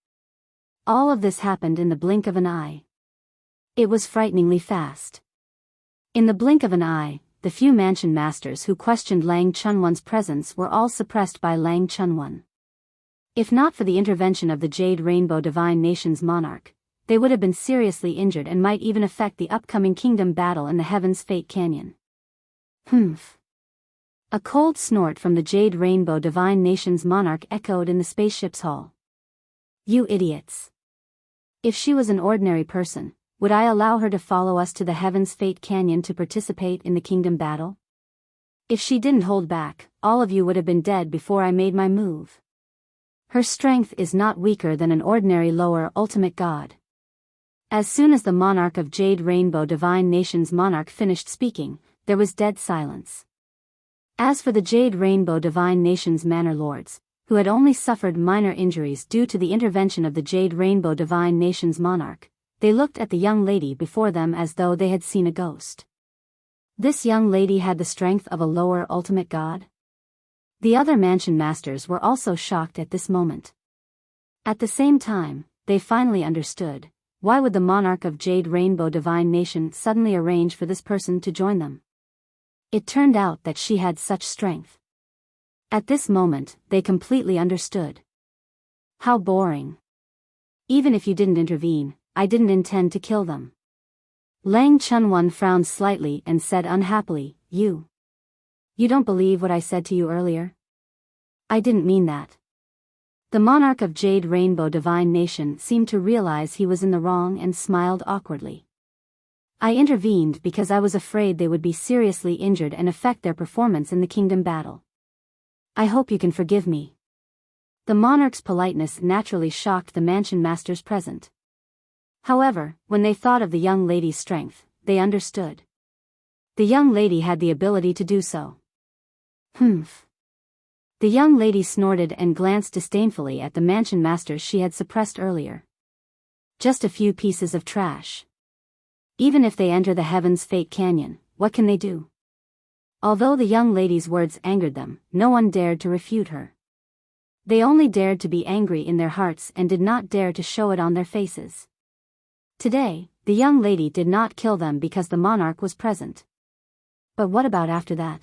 All of this happened in the blink of an eye. It was frighteningly fast. In the blink of an eye, the few mansion masters who questioned Lang Chunwan's presence were all suppressed by Lang Chunwan. If not for the intervention of the Jade Rainbow Divine Nation's monarch, they would have been seriously injured and might even affect the upcoming kingdom battle in the Heaven's Fate Canyon. Humph. A cold snort from the Jade Rainbow Divine Nation's monarch echoed in the spaceship's hall. You idiots. If she was an ordinary person, would I allow her to follow us to the Heaven's Fate Canyon to participate in the kingdom battle? If she didn't hold back, all of you would have been dead before I made my move. Her strength is not weaker than an ordinary lower ultimate god. As soon as the monarch of Jade Rainbow Divine Nation's monarch finished speaking, there was dead silence. As for the Jade Rainbow Divine Nation's manor lords, who had only suffered minor injuries due to the intervention of the Jade Rainbow Divine Nation's monarch, they looked at the young lady before them as though they had seen a ghost. This young lady had the strength of a lower ultimate god? The other mansion masters were also shocked at this moment. At the same time, they finally understood, why would the monarch of Jade Rainbow Divine Nation suddenly arrange for this person to join them? It turned out that she had such strength. At this moment, they completely understood. How boring. Even if you didn't intervene, I didn't intend to kill them. Lang Chunwan frowned slightly and said unhappily, You don't believe what I said to you earlier? I didn't mean that. The monarch of Jade Rainbow Divine Nation seemed to realize he was in the wrong and smiled awkwardly. I intervened because I was afraid they would be seriously injured and affect their performance in the kingdom battle. I hope you can forgive me. The monarch's politeness naturally shocked the mansion masters present. However, when they thought of the young lady's strength, they understood. The young lady had the ability to do so. Humph. The young lady snorted and glanced disdainfully at the mansion masters she had suppressed earlier. Just a few pieces of trash. Even if they enter the Heaven's Fate Canyon, what can they do? Although the young lady's words angered them, no one dared to refute her. They only dared to be angry in their hearts and did not dare to show it on their faces. Today, the young lady did not kill them because the monarch was present. But what about after that?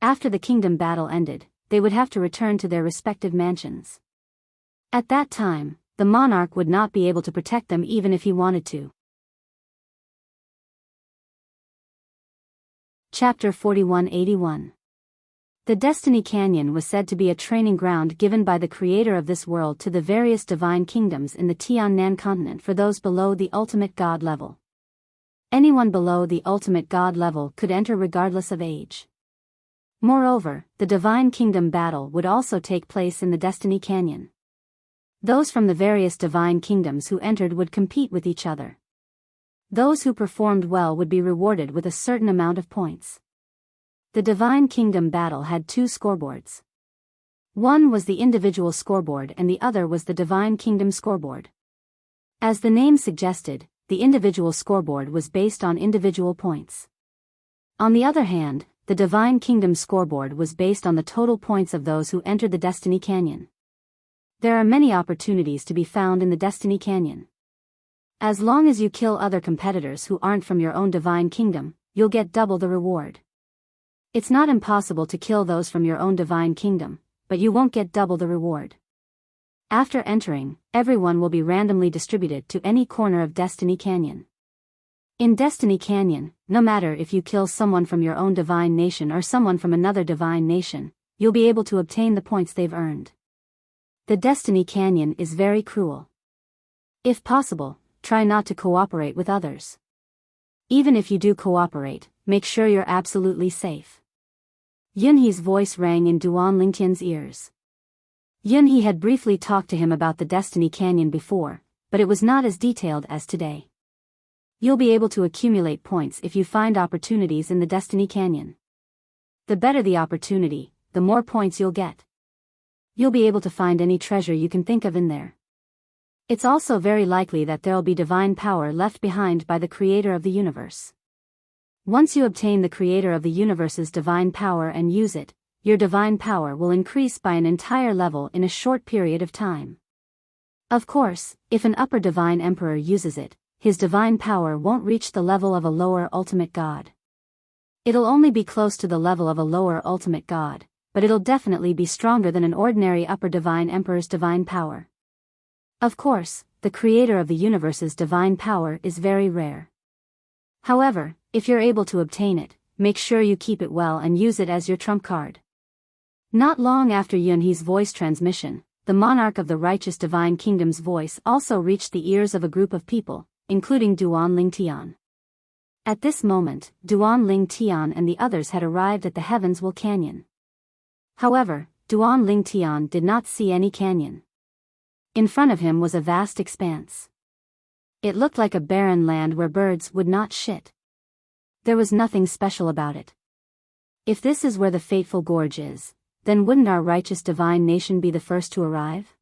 After the kingdom battle ended, they would have to return to their respective mansions. At that time, the monarch would not be able to protect them even if he wanted to. Chapter 4181. The Destiny Canyon was said to be a training ground given by the creator of this world to the various divine kingdoms in the Tiannan continent for those below the ultimate god level. Anyone below the ultimate god level could enter regardless of age. Moreover, the divine kingdom battle would also take place in the Destiny Canyon. Those from the various divine kingdoms who entered would compete with each other. Those who performed well would be rewarded with a certain amount of points. The divine kingdom battle had two scoreboards. One was the individual scoreboard and the other was the divine kingdom scoreboard. As the name suggested, the individual scoreboard was based on individual points. On the other hand, the divine kingdom scoreboard was based on the total points of those who entered the Destiny Canyon. There are many opportunities to be found in the Destiny Canyon. As long as you kill other competitors who aren't from your own divine kingdom, you'll get double the reward. It's not impossible to kill those from your own divine kingdom, but you won't get double the reward. After entering, everyone will be randomly distributed to any corner of Destiny Canyon. In Destiny Canyon, no matter if you kill someone from your own divine nation or someone from another divine nation, you'll be able to obtain the points they've earned. The Destiny Canyon is very cruel. If possible, try not to cooperate with others. Even if you do cooperate, make sure you're absolutely safe. Yunhe's voice rang in Duan Lingtian's ears. Yunhe had briefly talked to him about the Destiny Canyon before, but it was not as detailed as today. You'll be able to accumulate points if you find opportunities in the Destiny Canyon. The better the opportunity, the more points you'll get. You'll be able to find any treasure you can think of in there. It's also very likely that there'll be divine power left behind by the creator of the universe. Once you obtain the creator of the universe's divine power and use it, your divine power will increase by an entire level in a short period of time. Of course, if an upper divine emperor uses it, his divine power won't reach the level of a lower ultimate god. It'll only be close to the level of a lower ultimate god, but it'll definitely be stronger than an ordinary upper divine emperor's divine power. Of course, the creator of the universe's divine power is very rare. However, if you're able to obtain it, make sure you keep it well and use it as your trump card. Not long after Yunhe's voice transmission, the monarch of the righteous divine kingdom's voice also reached the ears of a group of people, including Duan Lingtian. At this moment, Duan Lingtian and the others had arrived at the Heavens Will Canyon. However, Duan Lingtian did not see any canyon. In front of him was a vast expanse. It looked like a barren land where birds would not shit. There was nothing special about it. If this is where the fateful gorge is, then wouldn't our righteous divine nation be the first to arrive?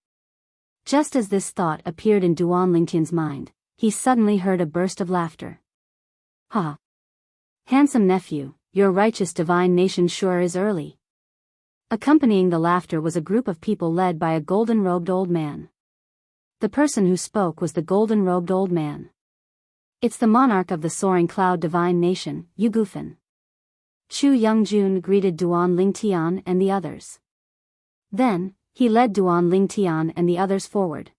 Just as this thought appeared in Duan Lingtian's mind, he suddenly heard a burst of laughter. Ha! Handsome nephew, your righteous divine nation sure is early. Accompanying the laughter was a group of people led by a golden-robed old man. The person who spoke was the golden-robed old man. It's the monarch of the Soaring Cloud divine nation, Yugufen. Chu Youngjun greeted Duan Lingtian and the others. Then, he led Duan Lingtian and the others forward.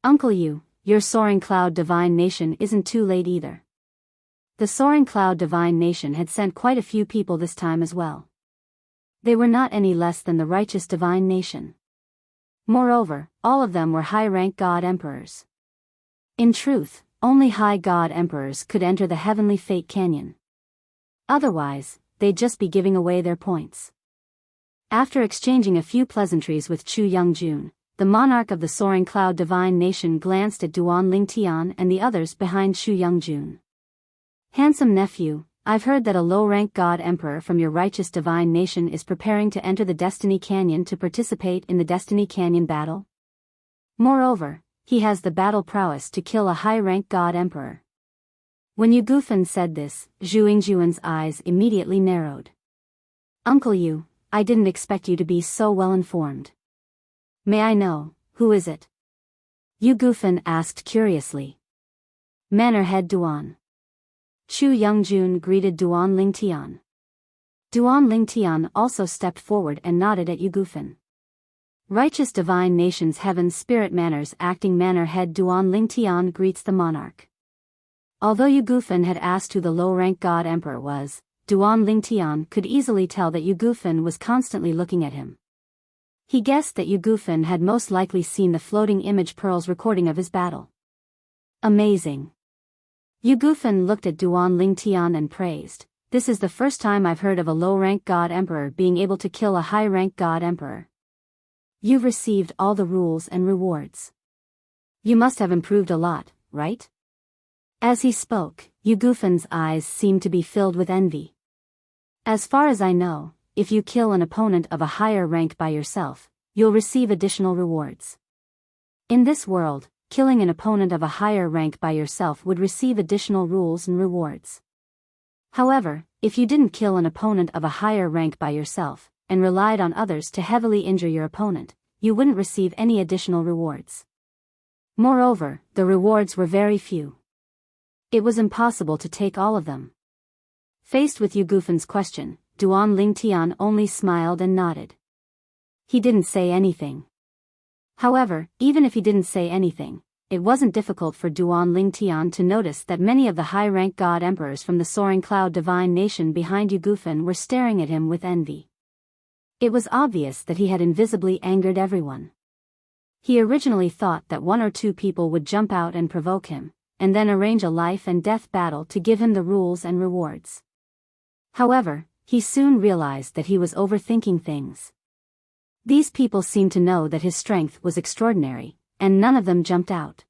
Uncle Yu, your Soaring Cloud divine nation isn't too late either. The Soaring Cloud divine nation had sent quite a few people this time as well. They were not any less than the righteous divine nation. Moreover, all of them were high-rank god emperors. In truth, only high god emperors could enter the Heavenly Fate Canyon. Otherwise, they'd just be giving away their points. After exchanging a few pleasantries with Chu Youngjun, the monarch of the Soaring Cloud Divine Nation glanced at Duan Lingtian and the others behind Chu Youngjun. Handsome nephew, I've heard that a low-rank god emperor from your righteous divine nation is preparing to enter the Destiny Canyon to participate in the Destiny Canyon battle. Moreover, he has the battle prowess to kill a high-rank god emperor. When Yu Gufan said this, Zhu Yingjuan's eyes immediately narrowed. Uncle Yu, I didn't expect you to be so well-informed. May I know, who is it? Yu Gufan asked curiously. Manor Head Duan. Chu Youngjun greeted Duan Lingtian. Duan Lingtian also stepped forward and nodded at Yu Gufan. Righteous Divine Nation's Heaven's Spirit Manners Acting Manor Head Duan Lingtian greets the monarch. Although Yu Gufan had asked who the low-rank god emperor was, Duan Lingtian could easily tell that Yu Gufan was constantly looking at him. He guessed that Yu Gufan had most likely seen the floating image pearls recording of his battle. Amazing. Yu Gufan looked at Duan Lingtian and praised, "This is the first time I've heard of a low-rank god emperor being able to kill a high-rank god emperor. You've received all the rules and rewards. You must have improved a lot, right?" As he spoke, Yu Gufan's eyes seemed to be filled with envy. "As far as I know, if you kill an opponent of a higher rank by yourself, you'll receive additional rewards. In this world, killing an opponent of a higher rank by yourself would receive additional rules and rewards. However, if you didn't kill an opponent of a higher rank by yourself, and relied on others to heavily injure your opponent, you wouldn't receive any additional rewards. Moreover, the rewards were very few. It was impossible to take all of them." Faced with Yu Gufan's question, Duan Lingtian only smiled and nodded. He didn't say anything. However, even if he didn't say anything, it wasn't difficult for Duan Lingtian to notice that many of the high-rank god emperors from the Soaring Cloud Divine Nation behind Yu Gufan were staring at him with envy. It was obvious that he had invisibly angered everyone. He originally thought that one or two people would jump out and provoke him, and then arrange a life and death battle to give him the rules and rewards. However, he soon realized that he was overthinking things. These people seemed to know that his strength was extraordinary, and none of them jumped out.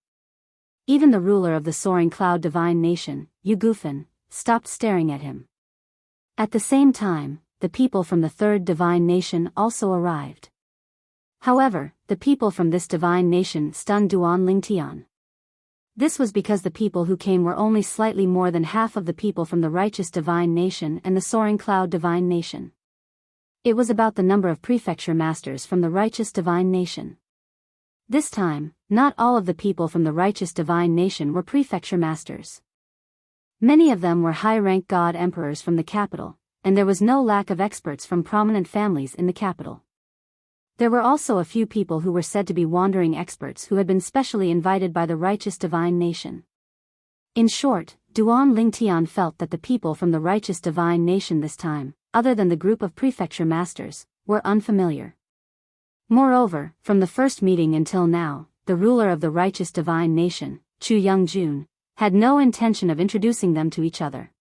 Even the ruler of the Soaring Cloud Divine Nation, Yu Gufan, stopped staring at him. At the same time, the people from the Third Divine Nation also arrived. However, the people from this divine nation stunned Duan Lingtian. This was because the people who came were only slightly more than half of the people from the Righteous Divine Nation and the Soaring Cloud Divine Nation. It was about the number of prefecture masters from the Righteous Divine Nation. This time, not all of the people from the Righteous Divine Nation were prefecture masters. Many of them were high-rank god emperors from the capital, and there was no lack of experts from prominent families in the capital. There were also a few people who were said to be wandering experts who had been specially invited by the Righteous Divine Nation. In short, Duan Lingtian felt that the people from the Righteous Divine Nation this time, other than the group of prefecture masters, were unfamiliar. Moreover, from the first meeting until now, the ruler of the Righteous Divine Nation, Chu Youngjun, had no intention of introducing them to each other.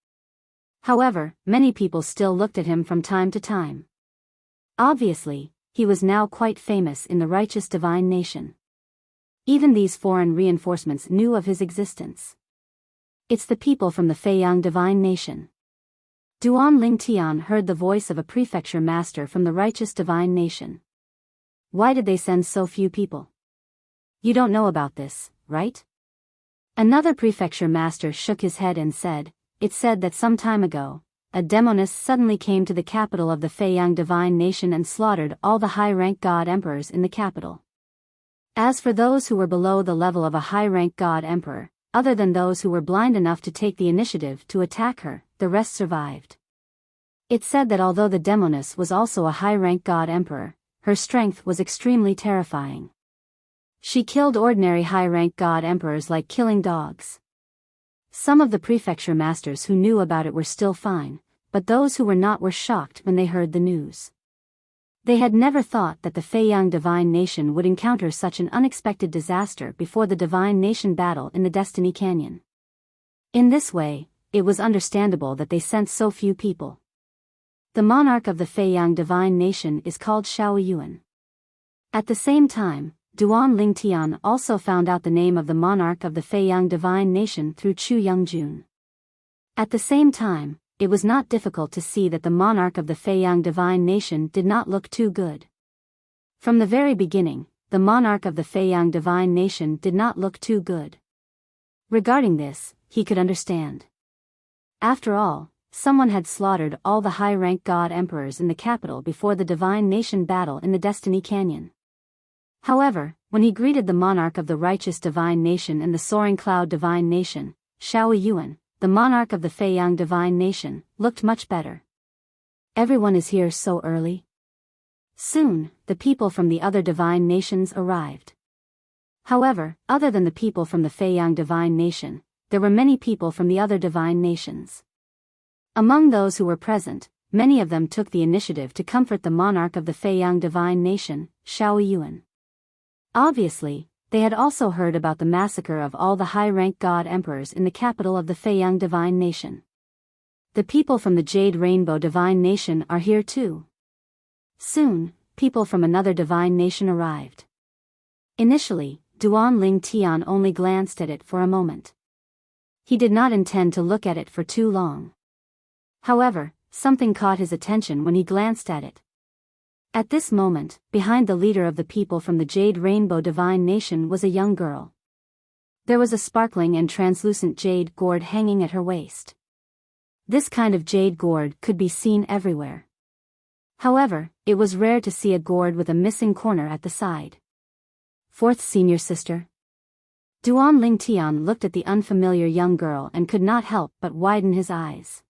However, many people still looked at him from time to time. Obviously, he was now quite famous in the Righteous Divine Nation. Even these foreign reinforcements knew of his existence. "It's the people from the Feiyang Divine Nation." Duan Lingtian heard the voice of a prefecture master from the Righteous Divine Nation. "Why did they send so few people? You don't know about this, right?" Another prefecture master shook his head and said, "It's said that some time ago, a demoness suddenly came to the capital of the Feiyang Divine Nation and slaughtered all the high-rank god emperors in the capital. As for those who were below the level of a high-rank god emperor, other than those who were blind enough to take the initiative to attack her, the rest survived. It said that although the demoness was also a high-rank god emperor, her strength was extremely terrifying. She killed ordinary high-rank god emperors like killing dogs. Some of the prefecture masters who knew about it were still fine, but those who were not were shocked when they heard the news. They had never thought that the Feiyang Divine Nation would encounter such an unexpected disaster before the Divine Nation battle in the Destiny Canyon. In this way, it was understandable that they sent so few people. The monarch of the Feiyang divine nation is called Shao Yuan. At the same time, Duan Lingtian also found out the name of the monarch of the Feiyang divine nation through Chu Youngjun. At the same time, it was not difficult to see that the monarch of the Feiyang divine nation did not look too good. From the very beginning, the monarch of the Feiyang divine nation did not look too good. Regarding this, he could understand. After all, someone had slaughtered all the high-rank god emperors in the capital before the divine nation battle in the Destiny Canyon. However, when he greeted the monarch of the righteous divine nation and the soaring cloud divine nation, Shao Yuan, the monarch of the Feiyang divine nation, looked much better. Everyone is here so early? Soon, the people from the other divine nations arrived. However, other than the people from the Feiyang divine nation, there were many people from the other divine nations. Among those who were present, many of them took the initiative to comfort the monarch of the Feiyang divine nation, Shao Yuan. Obviously, they had also heard about the massacre of all the high-rank god emperors in the capital of the Feiyang divine nation. The people from the Jade Rainbow divine nation are here too. Soon, people from another divine nation arrived. Initially, Duan Lingtian only glanced at it for a moment. He did not intend to look at it for too long. However, something caught his attention when he glanced at it. At this moment, behind the leader of the people from the Jade Rainbow divine nation was a young girl. There was a sparkling and translucent jade gourd hanging at her waist. This kind of jade gourd could be seen everywhere. However, it was rare to see a gourd with a missing corner at the side. Fourth senior sister. Duan Lingtian looked at the unfamiliar young girl and could not help but widen his eyes.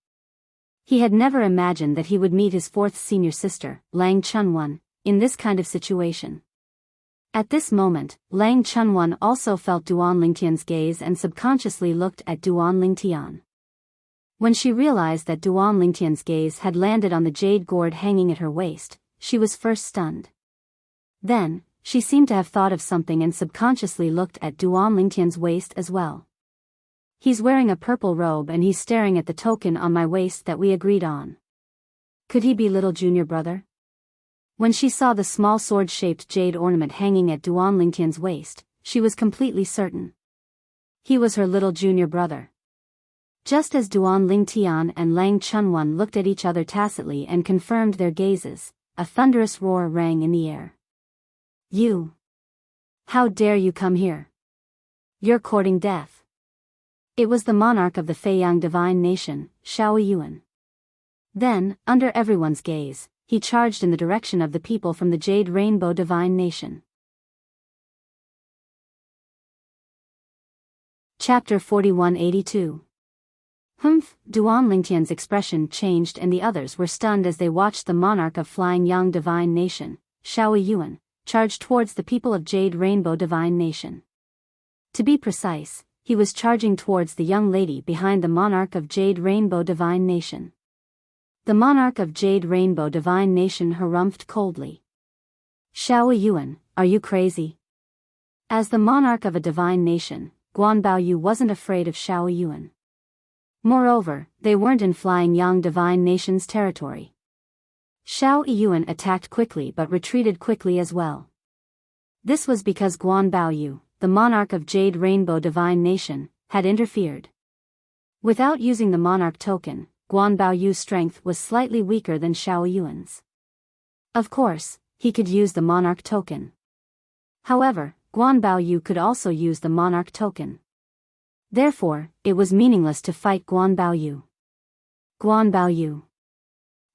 He had never imagined that he would meet his fourth senior sister, Lang Chunwan, in this kind of situation. At this moment, Lang Chunwan also felt Duan Lingtian's gaze and subconsciously looked at Duan Lingtian. When she realized that Duan Lingtian's gaze had landed on the jade gourd hanging at her waist, she was first stunned. Then, she seemed to have thought of something and subconsciously looked at Duan Lingtian's waist as well. He's wearing a purple robe and he's staring at the token on my waist that we agreed on. Could he be little junior brother? When she saw the small sword-shaped jade ornament hanging at Duan Lingtian's waist, she was completely certain. He was her little junior brother. Just as Duan Lingtian and Lang Chunwan looked at each other tacitly and confirmed their gazes, a thunderous roar rang in the air. You! How dare you come here? You're courting death. It was the monarch of the Feiyang divine nation, Shao Yuan. Then, under everyone's gaze, he charged in the direction of the people from the Jade Rainbow divine nation. Chapter 4182. Duan Lingtian's expression changed and the others were stunned as they watched the monarch of Flying Yang divine nation, Shao Yuan, charge towards the people of Jade Rainbow divine nation. To be precise, he was charging towards the young lady behind the monarch of Jade Rainbow divine nation. The monarch of Jade Rainbow divine nation harumphed coldly. Shao Yuan, are you crazy? As the monarch of a divine nation, Guanbao wasn't afraid of Shao Yuan. Moreover, they weren't in Flying Yang divine nation's territory. Shao Yuan attacked quickly but retreated quickly as well. This was because Guanbao, the monarch of Jade Rainbow divine nation, had interfered. Without using the monarch token, Guanbao's strength was slightly weaker than Shao Yuan's. Of course, he could use the monarch token. However, Guanbao could also use the monarch token. Therefore, it was meaningless to fight Guanbao. Guanbao.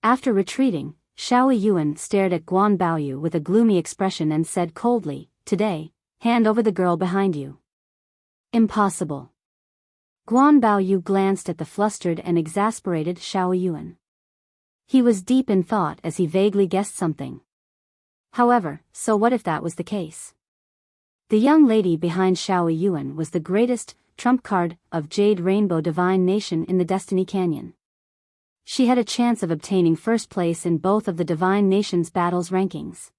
After retreating, Shao Yuan stared at Guanbao with a gloomy expression and said coldly, "Today, hand over the girl behind you." Impossible. Guanbao glanced at the flustered and exasperated Shao Yuan. He was deep in thought as he vaguely guessed something. However, so what if that was the case? The young lady behind Shao Yuan was the greatest trump card of Jade Rainbow divine nation in the Destiny Canyon. She had a chance of obtaining first place in both of the divine nation's battles rankings.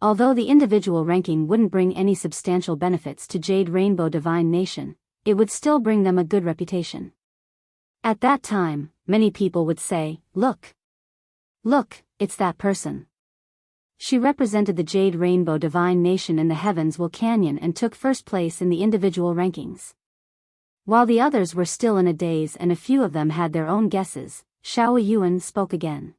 Although the individual ranking wouldn't bring any substantial benefits to Jade Rainbow divine nation, it would still bring them a good reputation. At that time, many people would say, "Look. Look, it's that person. She represented the Jade Rainbow Divine Nation in the Heavensville Canyon and took first place in the individual rankings. While the others were still in a daze and a few of them had their own guesses, Xiao Yuan spoke again.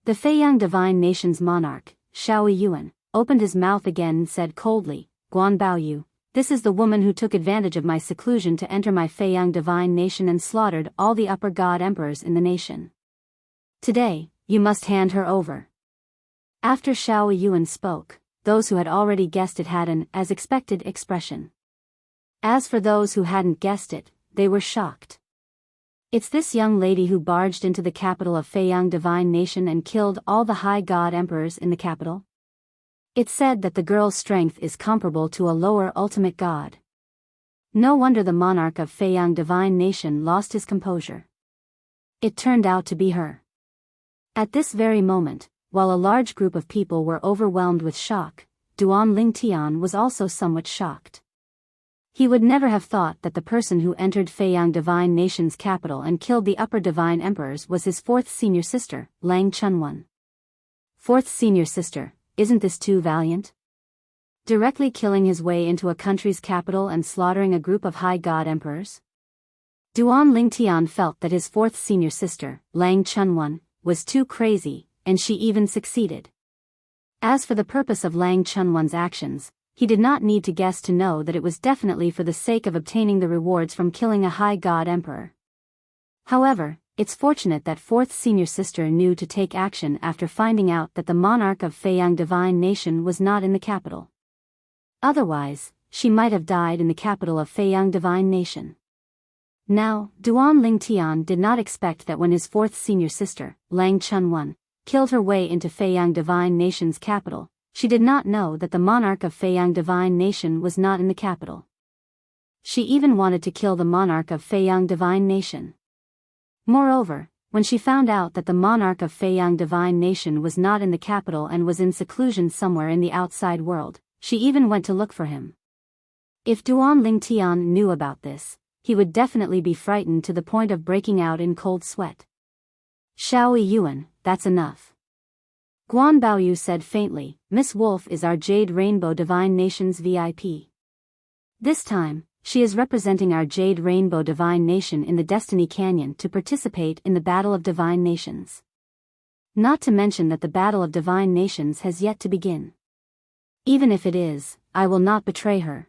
The Feiyang Divine Nation's monarch, Xiao Yuan, opened his mouth again and said coldly, Guan Baoyu, this is the woman who took advantage of my seclusion to enter my Feiyang Divine Nation and slaughtered all the upper god emperors in the nation. Today, you must hand her over. After Xiao Yuan spoke, those who had already guessed it had an as expected expression. As for those who hadn't guessed it, they were shocked. It's this young lady who barged into the capital of Feiyang Divine Nation and killed all the high god emperors in the capital? It's said that the girl's strength is comparable to a lower ultimate god. No wonder the monarch of Feiyang Divine Nation lost his composure. It turned out to be her. At this very moment, while a large group of people were overwhelmed with shock, Duan Lingtian was also somewhat shocked. He would never have thought that the person who entered Feiyang Divine Nation's capital and killed the upper divine emperors was his fourth senior sister, Lang Chunwan. Fourth senior sister, isn't this too valiant? Directly killing his way into a country's capital and slaughtering a group of high god emperors? Duan Lingtian felt that his fourth senior sister, Lang Chunwan, was too crazy, and she even succeeded. As for the purpose of Lang Chunwan's actions, he did not need to guess to know that it was definitely for the sake of obtaining the rewards from killing a high god emperor. However, it's fortunate that fourth senior sister knew to take action after finding out that the monarch of Feiyang Divine Nation was not in the capital. Otherwise, she might have died in the capital of Feiyang Divine Nation. Now, Duan Lingtian did not expect that when his fourth senior sister, Lang Chunwan, killed her way into Feiyang Divine Nation's capital, she did not know that the monarch of Feiyang Divine Nation was not in the capital. She even wanted to kill the monarch of Feiyang Divine Nation. Moreover, when she found out that the monarch of Feiyang Divine Nation was not in the capital and was in seclusion somewhere in the outside world, she even went to look for him. If Duan Lingtian knew about this, he would definitely be frightened to the point of breaking out in cold sweat. Xiao Yuan, that's enough. Guan Baoyu said faintly, Miss Wolf is our Jade Rainbow Divine Nation's VIP. This time, she is representing our Jade Rainbow Divine Nation in the Destiny Canyon to participate in the Battle of Divine Nations. Not to mention that the Battle of Divine Nations has yet to begin. Even if it is, I will not betray her.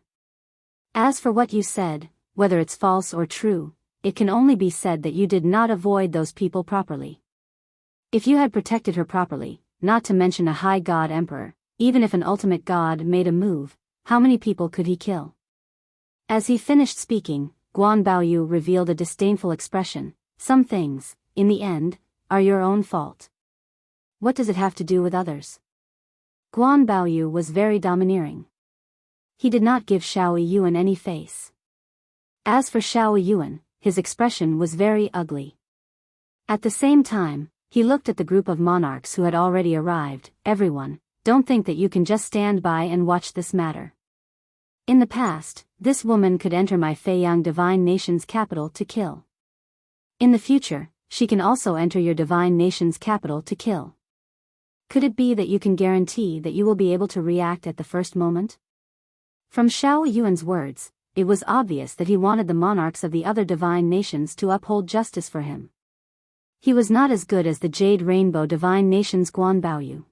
As for what you said, whether it's false or true, it can only be said that you did not avoid those people properly. If you had protected her properly, not to mention a high god emperor, even if an ultimate god made a move, how many people could he kill? As he finished speaking, Guan Baoyu revealed a disdainful expression. Some things, in the end, are your own fault. What does it have to do with others? Guan Baoyu was very domineering. He did not give Xiao Yuan any face. As for Xiao Yuan, his expression was very ugly. At the same time, he looked at the group of monarchs who had already arrived. Everyone, don't think that you can just stand by and watch this matter. In the past, this woman could enter my Feiyang Divine Nation's capital to kill. In the future, she can also enter your Divine Nation's capital to kill. Could it be that you can guarantee that you will be able to react at the first moment? From Xiao Yuan's words, it was obvious that he wanted the monarchs of the other Divine Nations to uphold justice for him. He was not as good as the Jade Rainbow Divine Nation's Guan Baoyu.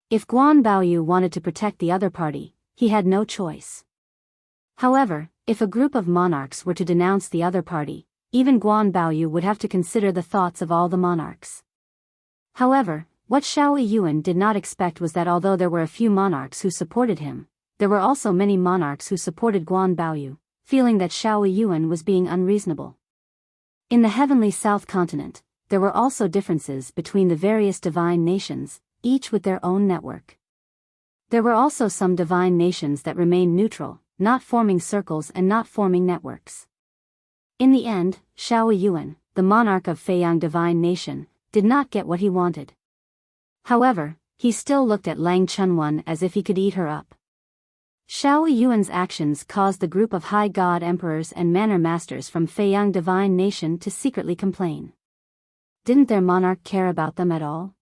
If Guan Baoyu wanted to protect the other party, he had no choice. However, if a group of monarchs were to denounce the other party, even Guan Baoyu would have to consider the thoughts of all the monarchs. However, what Xiao Yuan did not expect was that although there were a few monarchs who supported him, there were also many monarchs who supported Guan Baoyu, feeling that Xiao Yuan was being unreasonable. In the heavenly South Continent, there were also differences between the various divine nations, each with their own network. There were also some divine nations that remained neutral, not forming circles and not forming networks. In the end, Xiao Yuan, the monarch of Feiyang Divine Nation, did not get what he wanted. However, he still looked at Lang Chunwan as if he could eat her up. Xiao Yuan's actions caused the group of high god emperors and manor masters from Feiyang Divine Nation to secretly complain. Didn't their monarch care about them at all?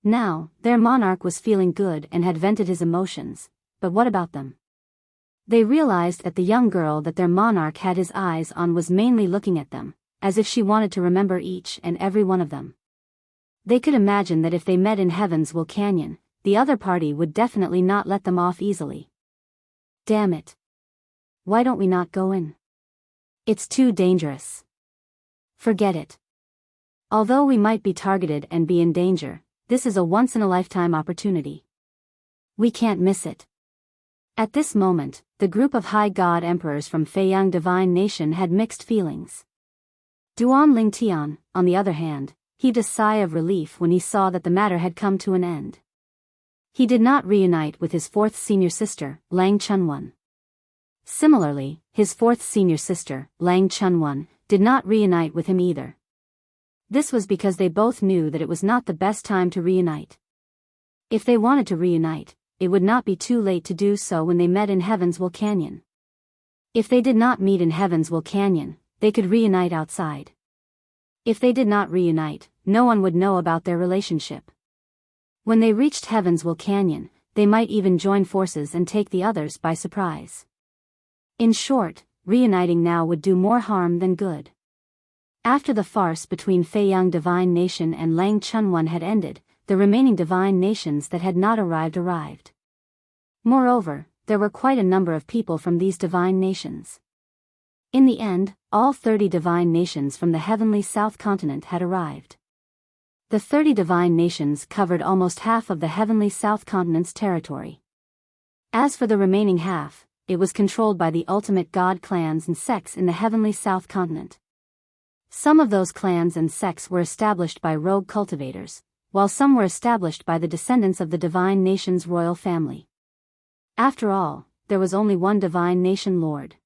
Now, their monarch was feeling good and had vented his emotions, but what about them? They realized that the young girl that their monarch had his eyes on was mainly looking at them, as if she wanted to remember each and every one of them. They could imagine that if they met in Heavensville Canyon, the other party would definitely not let them off easily. Damn it. Why don't we not go in? It's too dangerous. Forget it. Although we might be targeted and be in danger, this is a once-in-a-lifetime opportunity. We can't miss it. At this moment, the group of high god emperors from Feiyang Divine Nation had mixed feelings. Duan Lingtian, on the other hand, heaved a sigh of relief when he saw that the matter had come to an end. He did not reunite with his fourth senior sister, Lang Chunwan. Similarly, his fourth senior sister, Lang Chunwan, did not reunite with him either. This was because they both knew that it was not the best time to reunite. If they wanted to reunite, it would not be too late to do so when they met in Heavensville Canyon. If they did not meet in Heavensville Canyon, they could reunite outside. If they did not reunite, no one would know about their relationship. When they reached Heavensville Canyon, they might even join forces and take the others by surprise. In short, reuniting now would do more harm than good. After the farce between Feiyang Divine Nation and Lang Chunwan had ended, the remaining divine nations that had not arrived. Moreover, there were quite a number of people from these divine nations. In the end, all 30 divine nations from the heavenly South Continent had arrived. The 30 divine nations covered almost half of the heavenly South Continent's territory. As for the remaining half, it was controlled by the ultimate god clans and sects in the heavenly South Continent. Some of those clans and sects were established by rogue cultivators, while some were established by the descendants of the divine nation's royal family. After all, there was only one divine nation lord.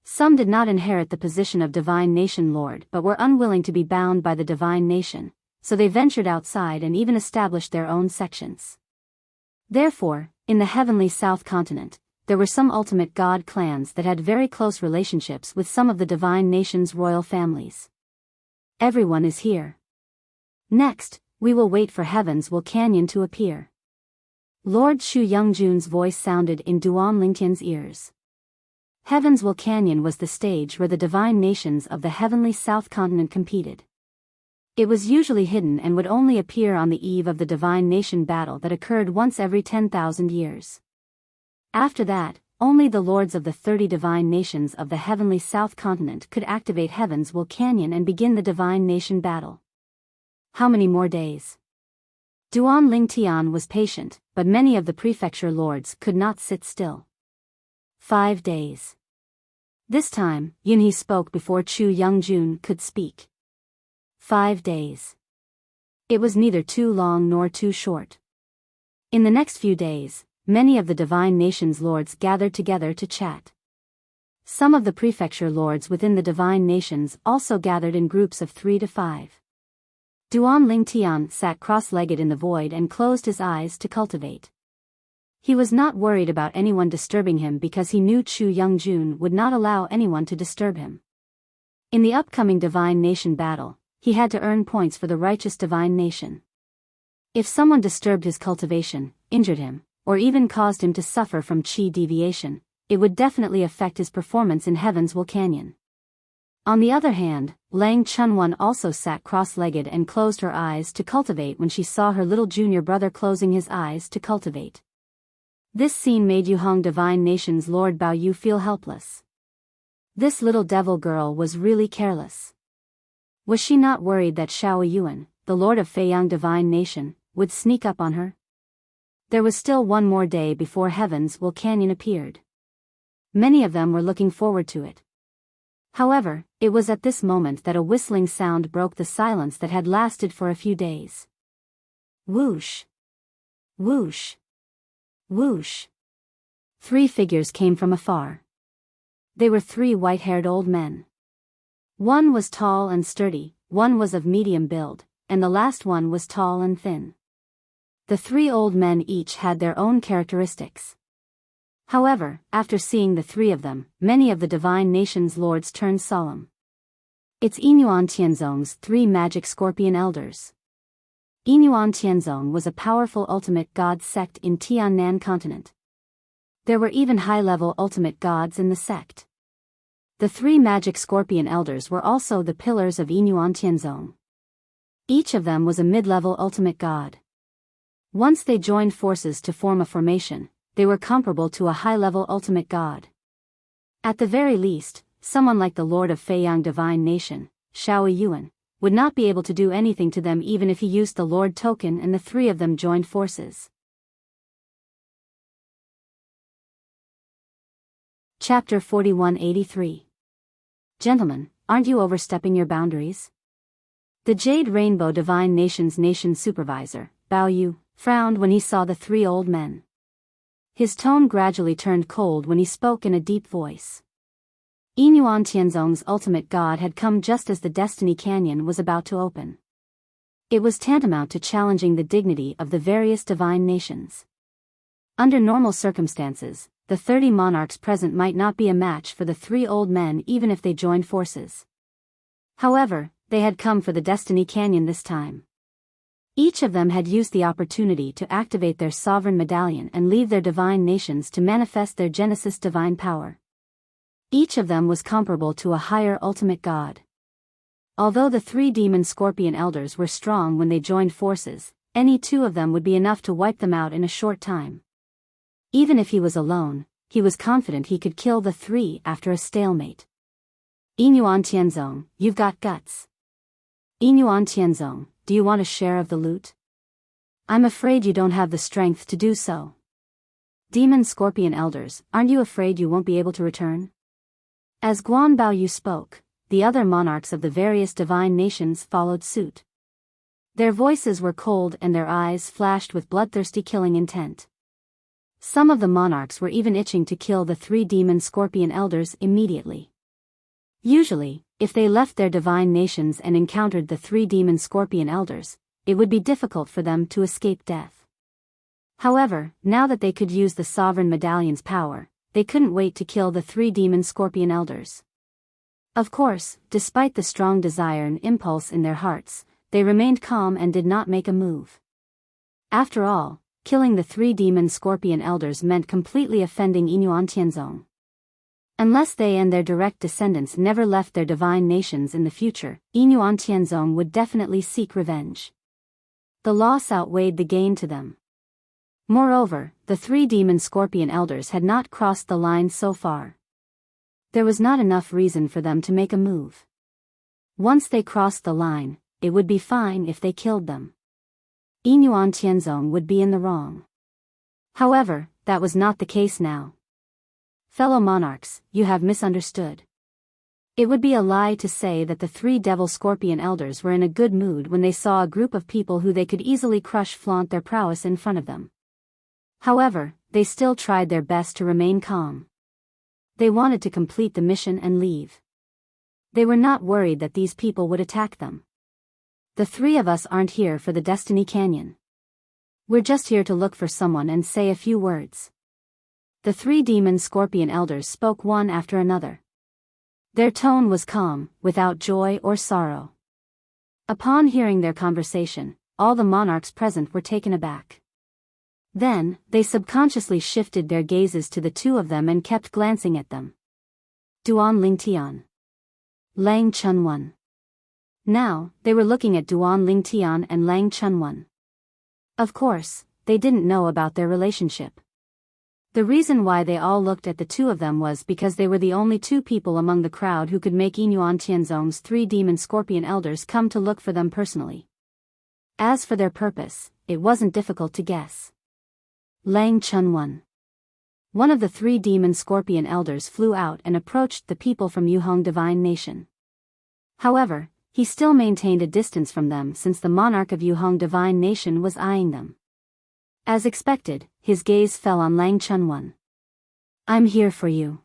Some did not inherit the position of divine nation lord but were unwilling to be bound by the divine nation, so they ventured outside and even established their own sections. Therefore, in the heavenly South Continent, there were some ultimate god clans that had very close relationships with some of the divine nation's royal families. Everyone is here. Next, we will wait for Heavensville Canyon to appear. Lord Shu Youngjun's voice sounded in Duan Lingtian's ears. Heavensville Canyon was the stage where the divine nations of the heavenly South Continent competed. It was usually hidden and would only appear on the eve of the divine nation battle that occurred once every 10,000 years. After that, only the lords of the 30 divine nations of the heavenly South Continent could activate Heavensville Canyon and begin the divine nation battle. How many more days? Duan Lingtian was patient, but many of the prefecture lords could not sit still. 5 days. This time, Yunhe spoke before Chu Youngjun could speak. 5 days. It was neither too long nor too short. In the next few days, many of the divine nations' lords gathered together to chat. Some of the prefecture lords within the divine nations also gathered in groups of 3 to 5. Duan Lingtian sat cross-legged in the void and closed his eyes to cultivate. He was not worried about anyone disturbing him because he knew Chu Youngjun would not allow anyone to disturb him. In the upcoming divine nation battle, he had to earn points for the righteous divine nation. If someone disturbed his cultivation, injured him, or even caused him to suffer from chi deviation, it would definitely affect his performance in Heavensville Canyon. On the other hand, Lang Chunwan also sat cross-legged and closed her eyes to cultivate when she saw her little junior brother closing his eyes to cultivate. This scene made Yuhong Divine Nation's Lord Bao Yu feel helpless. This little devil girl was really careless. Was she not worried that Xiao Yuan, the Lord of Feiyang Divine Nation, would sneak up on her? There was still one more day before Heavensville Canyon appeared. Many of them were looking forward to it. However, it was at this moment that a whistling sound broke the silence that had lasted for a few days. Whoosh! Whoosh! Whoosh! 3 figures came from afar. They were 3 white-haired old men. One was tall and sturdy, one was of medium build, and the last one was tall and thin. The 3 old men each had their own characteristics. However, after seeing the 3 of them, many of the divine nation's lords turned solemn. It's Yinyuan Tianzong's 3 magic scorpion elders. Yinyuan Tianzong was a powerful ultimate god sect in Tiannan continent. There were even high-level ultimate gods in the sect. The 3 magic scorpion elders were also the pillars of Yinyuan Tianzong. Each of them was a mid-level ultimate god. Once they joined forces to form a formation, they were comparable to a high-level ultimate god. At the very least, someone like the Lord of Feiyang Divine Nation, Shao Yuan, would not be able to do anything to them even if he used the Lord token and the 3 of them joined forces. Chapter 4183. Gentlemen, aren't you overstepping your boundaries? The Jade Rainbow Divine Nation's nation supervisor, Biyao, frowned when he saw the 3 old men. His tone gradually turned cold when he spoke in a deep voice. Yinyuan Tianzong's ultimate god had come just as the Destiny Canyon was about to open. It was tantamount to challenging the dignity of the various divine nations. Under normal circumstances, the 30 monarchs present might not be a match for the 3 old men even if they joined forces. However, they had come for the Destiny Canyon this time. Each of them had used the opportunity to activate their sovereign medallion and leave their divine nations to manifest their Genesis divine power. Each of them was comparable to a higher ultimate god. Although the 3 demon scorpion elders were strong when they joined forces, any 2 of them would be enough to wipe them out in a short time. Even if he was alone, he was confident he could kill the 3 after a stalemate. Yinyuan Tianzong, you've got guts. Yinyuan Tianzong, do you want a share of the loot? I'm afraid you don't have the strength to do so. Demon scorpion elders, aren't you afraid you won't be able to return? As Guan Baoyu spoke, the other monarchs of the various divine nations followed suit. Their voices were cold and their eyes flashed with bloodthirsty killing intent. Some of the monarchs were even itching to kill the 3 demon scorpion elders immediately. Usually, if they left their divine nations and encountered the 3 demon scorpion elders, it would be difficult for them to escape death. However, now that they could use the sovereign medallion's power, they couldn't wait to kill the 3 demon scorpion elders. Of course, despite the strong desire and impulse in their hearts, they remained calm and did not make a move. After all, killing the 3 demon scorpion elders meant completely offending Yinyuan Tianzong. Unless they and their direct descendants never left their divine nations in the future, Yinyuan Tianzong would definitely seek revenge. The loss outweighed the gain to them. Moreover, the 3 demon scorpion elders had not crossed the line so far. There was not enough reason for them to make a move. Once they crossed the line, it would be fine if they killed them. Yinyuan Tianzong would be in the wrong. However, that was not the case now. Fellow monarchs, you have misunderstood. It would be a lie to say that the 3 devil scorpion elders were in a good mood when they saw a group of people who they could easily crush flaunt their prowess in front of them. However, they still tried their best to remain calm. They wanted to complete the mission and leave. They were not worried that these people would attack them. The 3 of us aren't here for the Destiny Canyon. We're just here to look for someone and say a few words. The 3 demon scorpion elders spoke one after another. Their tone was calm, without joy or sorrow. Upon hearing their conversation, all the monarchs present were taken aback. Then, they subconsciously shifted their gazes to the 2 of them and kept glancing at them. Duan Lingtian. Lang Chunwan. Now, they were looking at Duan Lingtian and Lang Chunwan. Of course, they didn't know about their relationship. The reason why they all looked at the 2 of them was because they were the only 2 people among the crowd who could make Yinyuan Tianzong's 3 demon scorpion elders come to look for them personally. As for their purpose, it wasn't difficult to guess. Lang Chunwan. One of the 3 demon scorpion elders flew out and approached the people from Yuhong Divine Nation. However, he still maintained a distance from them since the monarch of Yuhong Divine Nation was eyeing them. As expected, his gaze fell on Lang Chunwan. I'm here for you.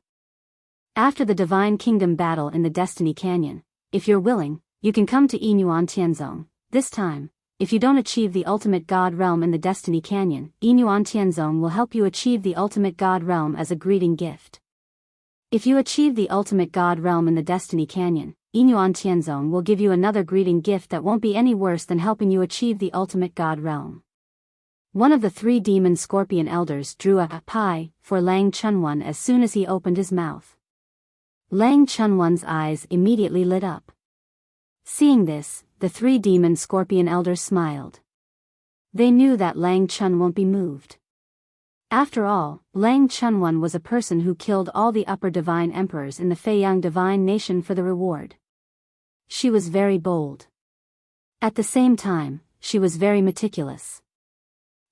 After the Divine Kingdom battle in the Destiny Canyon, if you're willing, you can come to Yinyuan Tianzong. This time, if you don't achieve the ultimate god realm in the Destiny Canyon, Yinyuan Tianzong will help you achieve the ultimate god realm as a greeting gift. If you achieve the ultimate god realm in the Destiny Canyon, Yinyuan Tianzong will give you another greeting gift that won't be any worse than helping you achieve the ultimate God realm. One of the 3 demon scorpion elders drew a pie for Lang Chunwan as soon as he opened his mouth. Lang Chunwan's eyes immediately lit up. Seeing this, the 3 demon scorpion elders smiled. They knew that Lang Chun won't be moved. After all, Lang Chunwan was a person who killed all the upper divine emperors in the Feiyang divine nation for the reward. She was very bold. At the same time, she was very meticulous.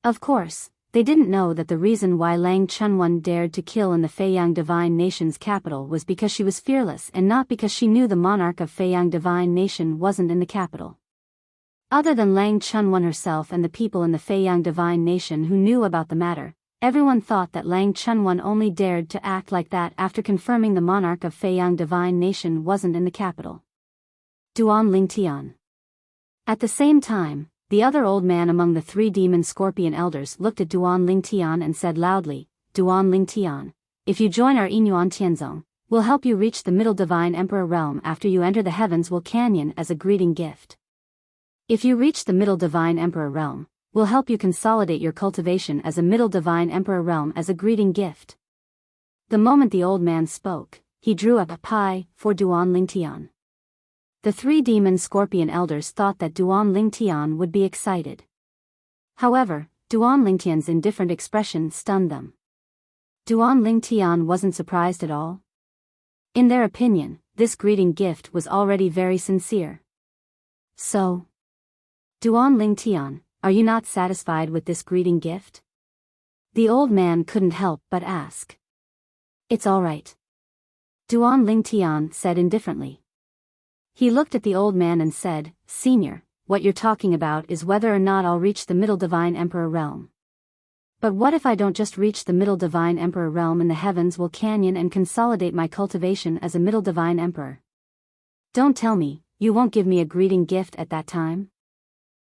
Of course, they didn't know that the reason why Lang Chunwan dared to kill in the Feiyang divine nation's capital was because she was fearless and not because she knew the monarch of Feiyang divine nation wasn't in the capital. Other than Lang Chunwan herself and the people in the Feiyang divine nation who knew about the matter, everyone thought that Lang Chunwan only dared to act like that after confirming the monarch of Feiyang divine nation wasn't in the capital. Duan Lingtian. At the same time, the other old man among the 3 demon scorpion elders looked at Duan Lingtian and said loudly, Duan Lingtian, if you join our Yinyuan Tianzong, we'll help you reach the middle divine emperor realm after you enter the heavens will canyon as a greeting gift. If you reach the middle divine emperor realm, we'll help you consolidate your cultivation as a middle divine emperor realm as a greeting gift. The moment the old man spoke, he drew up a pie for Duan Lingtian. The 3 demon scorpion elders thought that Duan Lingtian would be excited. However, Duan Lingtian's indifferent expression stunned them. Duan Lingtian wasn't surprised at all. In their opinion, this greeting gift was already very sincere. So, Duan Lingtian, are you not satisfied with this greeting gift? The old man couldn't help but ask. It's all right. Duan Lingtian said indifferently. He looked at the old man and said, Senior, what you're talking about is whether or not I'll reach the middle divine emperor realm. But what if I don't just reach the middle divine emperor realm in the heavens will canyon and consolidate my cultivation as a middle divine emperor? Don't tell me, you won't give me a greeting gift at that time?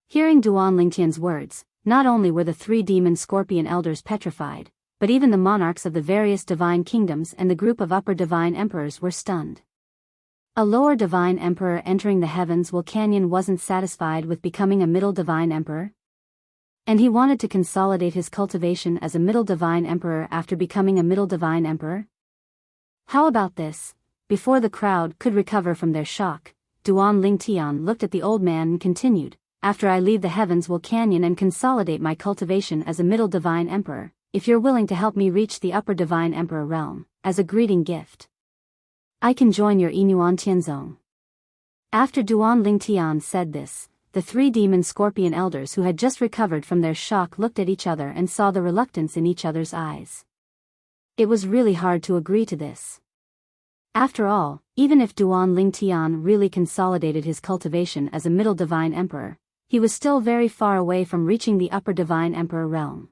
Hearing Duan Lingtian's words, not only were the 3 demon scorpion elders petrified, but even the monarchs of the various divine kingdoms and the group of upper divine emperors were stunned. A lower divine emperor entering the heavens will canyon wasn't satisfied with becoming a middle divine emperor? And he wanted to consolidate his cultivation as a middle divine emperor after becoming a middle divine emperor? How about this? Before the crowd could recover from their shock, Duan Lingtian looked at the old man and continued, After I leave the heavens will canyon and consolidate my cultivation as a middle divine emperor, if you're willing to help me reach the upper divine emperor realm, as a greeting gift, I can join your Yinyuan Tianzong. After Duan Lingtian said this, the 3 demon scorpion elders who had just recovered from their shock looked at each other and saw the reluctance in each other's eyes. It was really hard to agree to this. After all, even if Duan Lingtian really consolidated his cultivation as a middle divine emperor, he was still very far away from reaching the upper divine emperor realm.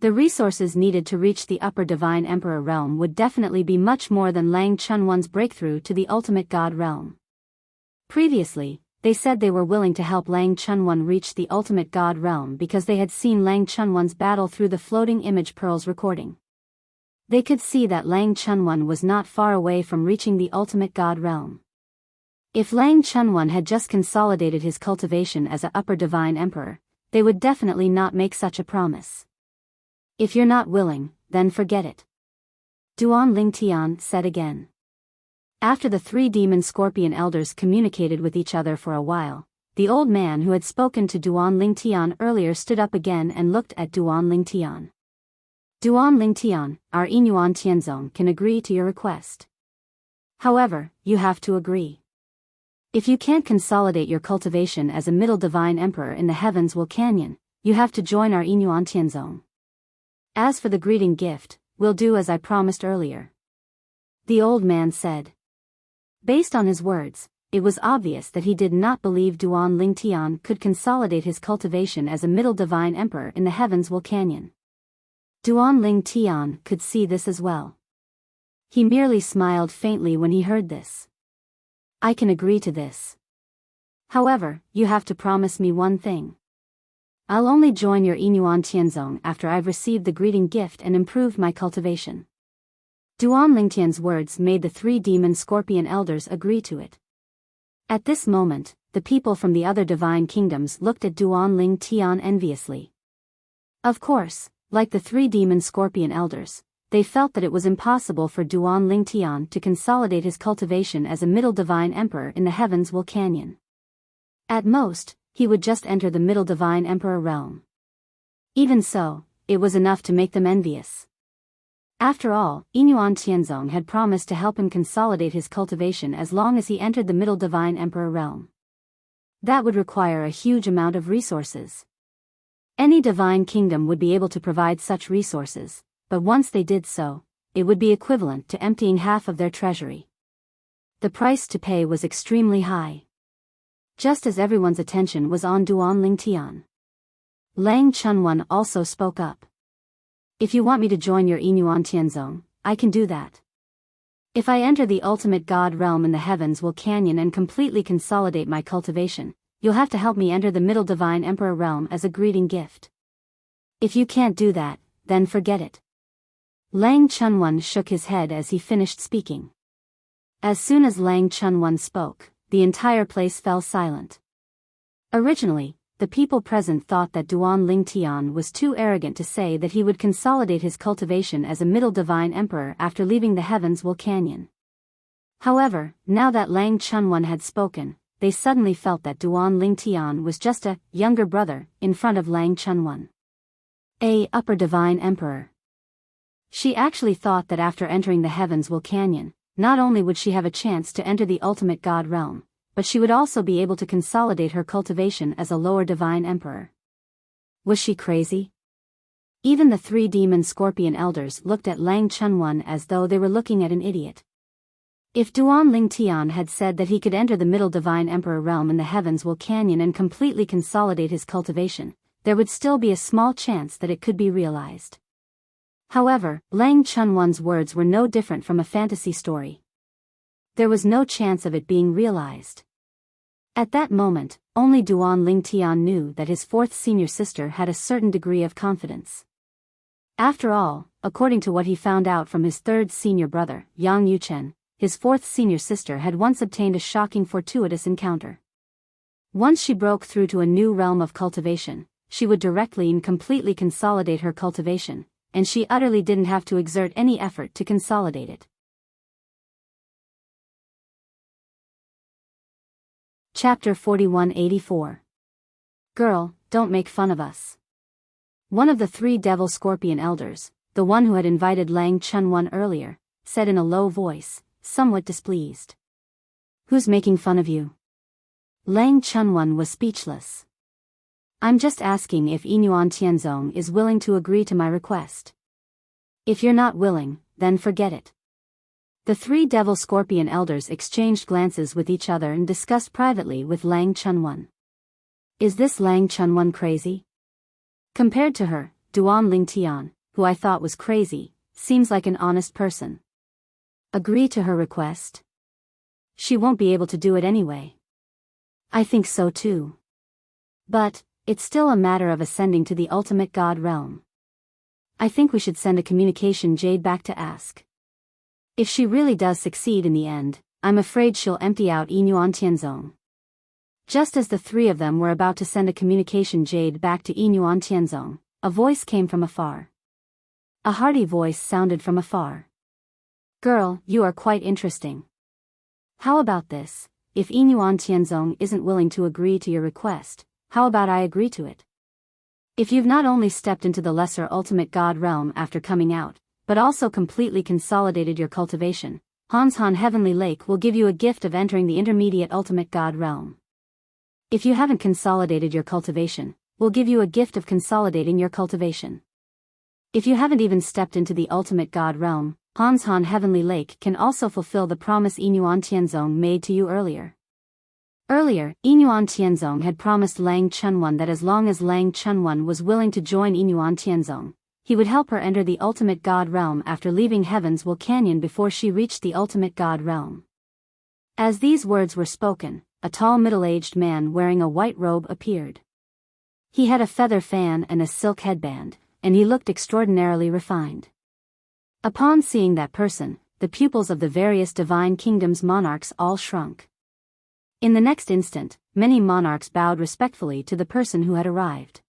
The resources needed to reach the upper divine emperor realm would definitely be much more than Lang Chunwan's breakthrough to the ultimate god realm. Previously, they said they were willing to help Lang Chunwan reach the ultimate god realm because they had seen Lang Chunwan's battle through the floating image pearls recording. They could see that Lang Chunwan was not far away from reaching the ultimate god realm. If Lang Chunwan had just consolidated his cultivation as an upper divine emperor, they would definitely not make such a promise. If you're not willing, then forget it. Duan Lingtian said again. After the 3 demon scorpion elders communicated with each other for a while, the old man who had spoken to Duan Lingtian earlier stood up again and looked at Duan Lingtian. Duan Lingtian, our Yinyuan Tianzong can agree to your request. However, you have to agree. If you can't consolidate your cultivation as a middle divine emperor in the heavens will canyon, you have to join our Yinyuan Tianzong. As for the greeting gift, we'll do as I promised earlier. The old man said. Based on his words, it was obvious that he did not believe Duan Lingtian could consolidate his cultivation as a middle divine emperor in the heavens will canyon. Duan Lingtian could see this as well. He merely smiled faintly when he heard this. I can agree to this. However, you have to promise me one thing. I'll only join your Yinyuan Tianzong after I've received the greeting gift and improved my cultivation. Duan Lingtian's words made the 3 demon scorpion elders agree to it. At this moment, the people from the other divine kingdoms looked at Duan Ling Tian enviously. Of course, like the three demon scorpion elders, they felt that it was impossible for Duan Ling Tian to consolidate his cultivation as a middle divine emperor in the heavens Will Canyon. At most, he would just enter the middle divine emperor realm. Even so, it was enough to make them envious. After all, Yinyuan Tianzong had promised to help him consolidate his cultivation as long as he entered the middle divine emperor realm. That would require a huge amount of resources. Any divine kingdom would be able to provide such resources, but once they did so, it would be equivalent to emptying half of their treasury. The price to pay was extremely high. Just as everyone's attention was on Duan Ling Tian, Lang Chunwan also spoke up. If you want me to join your Yinyuan Tianzong, I can do that. If I enter the ultimate god realm in the heavens Will Canyon and completely consolidate my cultivation, you'll have to help me enter the middle divine emperor realm as a greeting gift. If you can't do that, then forget it. Lang Chunwan shook his head as he finished speaking. As soon as Lang Chunwan spoke, the entire place fell silent. Originally, the people present thought that Duan Ling Tian was too arrogant to say that he would consolidate his cultivation as a middle divine emperor after leaving the heavens Will Canyon. However, now that Lang Chunwan had spoken, they suddenly felt that Duan Ling Tian was just a younger brother in front of Lang Chunwan. A upper divine emperor. She actually thought that after entering the heavens Will Canyon, not only would she have a chance to enter the ultimate god realm, but she would also be able to consolidate her cultivation as a lower divine emperor. Was she crazy? Even the three demon scorpion elders looked at Lang Chunwan as though they were looking at an idiot. If Duan Ling Tian had said that he could enter the middle divine emperor realm in the heavens Will Canyon and completely consolidate his cultivation, there would still be a small chance that it could be realized. However, Lang Chunwan's words were no different from a fantasy story. There was no chance of it being realized. At that moment, only Duan Ling Tian knew that his fourth senior sister had a certain degree of confidence. After all, according to what he found out from his third senior brother, Yang Yuchen, his fourth senior sister had once obtained a shocking fortuitous encounter. Once she broke through to a new realm of cultivation, she would directly and completely consolidate her cultivation, and she utterly didn't have to exert any effort to consolidate it. Chapter 4184. Girl, don't make fun of us. One of the three devil scorpion elders, the one who had invited Lang Chunwan earlier, said in a low voice, somewhat displeased. Who's making fun of you? Lang Chunwan was speechless. I'm just asking if Yinyuan Tianzong is willing to agree to my request. If you're not willing, then forget it. The three devil scorpion elders exchanged glances with each other and discussed privately with Lang Chunwan. Is this Lang Chunwan crazy? Compared to her, Duan Ling Tian, who I thought was crazy, seems like an honest person. Agree to her request? She won't be able to do it anyway. I think so too. But, it's still a matter of ascending to the ultimate god realm. I think we should send a communication jade back to ask. If she really does succeed in the end, I'm afraid she'll empty out Yinyuan Tianzong. Just as the three of them were about to send a communication jade back to Yinyuan Tianzong, a voice came from afar. A hearty voice sounded from afar. Girl, you are quite interesting. How about this? If Yinyuan Tianzong isn't willing to agree to your request, how about I agree to it? If you've not only stepped into the lesser ultimate god realm after coming out, but also completely consolidated your cultivation, Hanshan Heavenly Lake will give you a gift of entering the intermediate ultimate god realm. If you haven't consolidated your cultivation, we'll give you a gift of consolidating your cultivation. If you haven't even stepped into the ultimate god realm, Hanshan Heavenly Lake can also fulfill the promise Yinyuan Tianzong made to you earlier. Earlier, Yinyuan Tianzong had promised Lang Chunwan that as long as Lang Chunwan was willing to join Yinyuan Tianzong, he would help her enter the ultimate god realm after leaving Heaven's Will Canyon before she reached the ultimate god realm. As these words were spoken, a tall middle-aged man wearing a white robe appeared. He had a feather fan and a silk headband, and he looked extraordinarily refined. Upon seeing that person, the pupils of the various divine kingdoms' monarchs all shrunk. In the next instant, many monarchs bowed respectfully to the person who had arrived.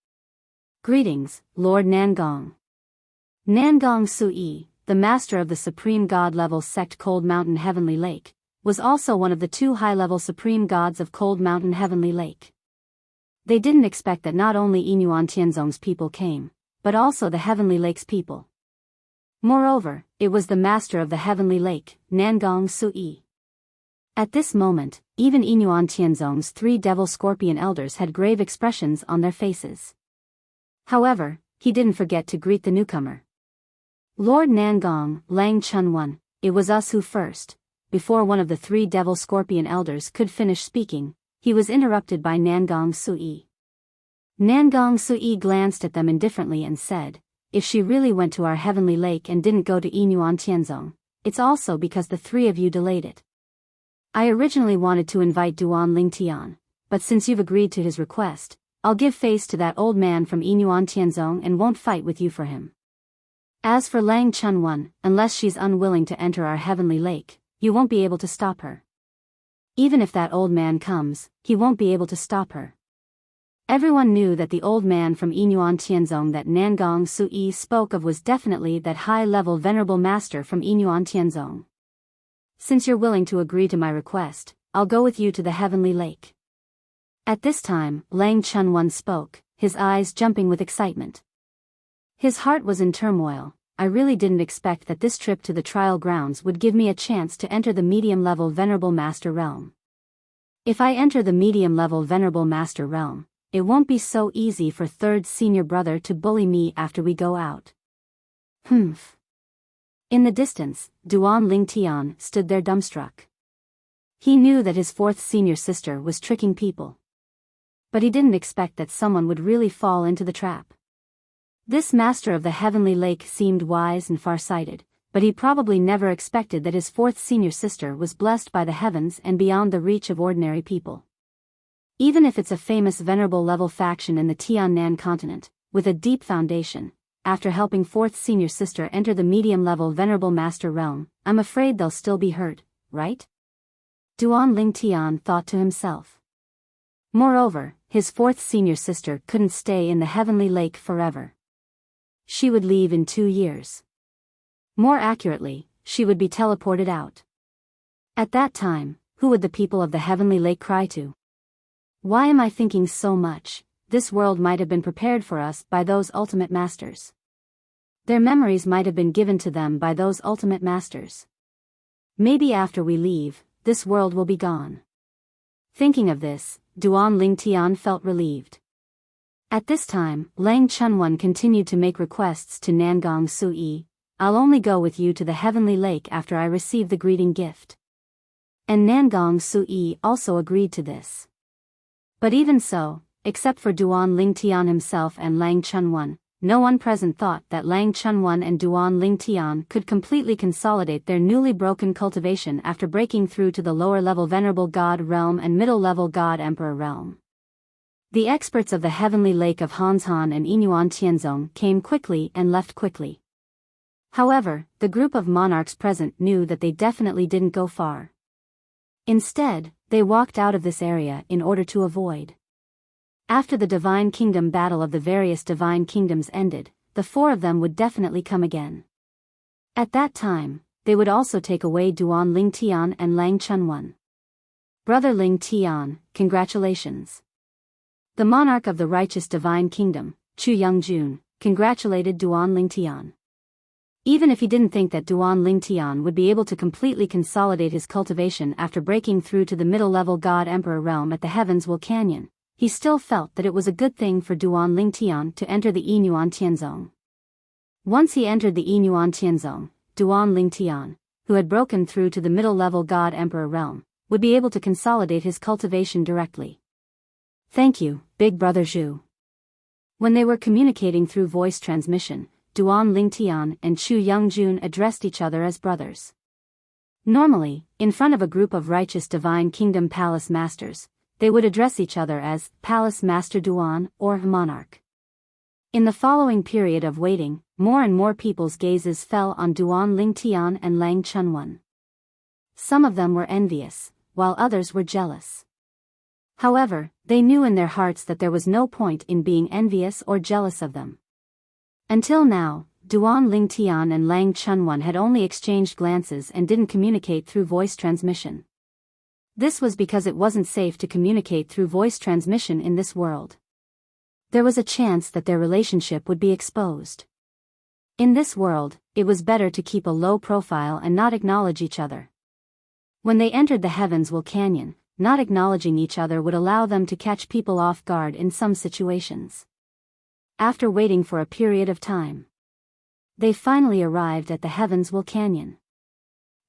Greetings, Lord Nangong. Nangong Sui, the master of the supreme god-level sect Cold Mountain Heavenly Lake, was also one of the 2 high-level supreme gods of Cold Mountain Heavenly Lake. They didn't expect that not only Inyuan Tianzong's people came, but also the Heavenly Lake's people. Moreover, it was the master of the Heavenly Lake, Nangong Sui. At this moment, even Inyuan Tianzong's 3 devil scorpion elders had grave expressions on their faces. However, he didn't forget to greet the newcomer. Lord Nangong, Lang Chunwan, it was us who first. Before one of the 3 devil scorpion elders could finish speaking, he was interrupted by Nangong Sui. Nangong Sui glanced at them indifferently and said, if she really went to our Heavenly Lake and didn't go to Inyuan Tianzong, it's also because the 3 of you delayed it. I originally wanted to invite Duan Lingtian, but since you've agreed to his request, I'll give face to that old man from Inyuan Tianzong and won't fight with you for him. As for Lang Chunwan, unless she's unwilling to enter our Heavenly Lake, you won't be able to stop her. Even if that old man comes, he won't be able to stop her. Everyone knew that the old man from Inyuan Tianzong that Nangong Sui spoke of was definitely that high-level venerable master from Inyuan Tianzong. Since you're willing to agree to my request, I'll go with you to the Heavenly Lake. At this time, Lang Chunwan spoke, his eyes jumping with excitement. His heart was in turmoil. I really didn't expect that this trip to the trial grounds would give me a chance to enter the medium-level Venerable Master realm. If I enter the medium-level Venerable Master realm, it won't be so easy for third senior brother to bully me after we go out. Humph. In the distance, Duan Lingtian stood there dumbstruck. He knew that his 4th senior sister was tricking people. But he didn't expect that someone would really fall into the trap. This master of the Heavenly Lake seemed wise and far-sighted, but he probably never expected that his 4th senior sister was blessed by the heavens and beyond the reach of ordinary people. Even if it's a famous venerable level faction in the Tiannan continent, with a deep foundation, after helping 4th senior sister enter the medium-level venerable master realm, I'm afraid they'll still be hurt, right? Duan Lingtian thought to himself. Moreover, his 4th senior sister couldn't stay in the Heavenly Lake forever. She would leave in 2 years. More accurately, she would be teleported out. At that time, who would the people of the Heavenly Lake cry to? Why am I thinking so much? This world might have been prepared for us by those ultimate masters. Their memories might have been given to them by those ultimate masters. Maybe after we leave, this world will be gone. Thinking of this, Duan Lingtian felt relieved. At this time, Lang Chunwan continued to make requests to Nangong Sui. I'll only go with you to the Heavenly Lake after I receive the greeting gift. And Nangong Sui also agreed to this. But even so, except for Duan Lingtian himself and Lang Chunwan, no one present thought that Lang Chunwan and Duan Lingtian could completely consolidate their newly broken cultivation after breaking through to the lower-level Venerable God realm and middle-level God Emperor realm. The experts of the Heavenly Lake of Hanshan and Inyuan Tianzong came quickly and left quickly. However, the group of monarchs present knew that they definitely didn't go far. Instead, they walked out of this area in order to avoid. After the Divine Kingdom battle of the various Divine Kingdoms ended, the 4 of them would definitely come again. At that time, they would also take away Duan Lingtian and Lang Chunwan. Brother Lingtian, congratulations. The monarch of the righteous Divine Kingdom, Chu Youngjun, congratulated Duan Lingtian. Even if he didn't think that Duan Lingtian would be able to completely consolidate his cultivation after breaking through to the middle-level God Emperor realm at the Heavens Will Canyon, he still felt that it was a good thing for Duan Lingtian to enter the Inyuan Tianzong. Once he entered the Inyuan Tianzong, Duan Lingtian, who had broken through to the middle-level God Emperor realm, would be able to consolidate his cultivation directly. Thank you, Big Brother Zhu. When they were communicating through voice transmission, Duan Lingtian and Chu Youngjun addressed each other as brothers. Normally, in front of a group of righteous Divine Kingdom Palace Masters, they would address each other as Palace Master Duan or Monarch. In the following period of waiting, more and more people's gazes fell on Duan Lingtian and Lang Chunwan. Some of them were envious, while others were jealous. However, they knew in their hearts that there was no point in being envious or jealous of them. Until now, Duan Lingtian and Lang Chunwan had only exchanged glances and didn't communicate through voice transmission. This was because it wasn't safe to communicate through voice transmission in this world. There was a chance that their relationship would be exposed. In this world, it was better to keep a low profile and not acknowledge each other. When they entered the Heavenswell Canyon, not acknowledging each other would allow them to catch people off guard in some situations. After waiting for a period of time, they finally arrived at the Heavenswell Canyon.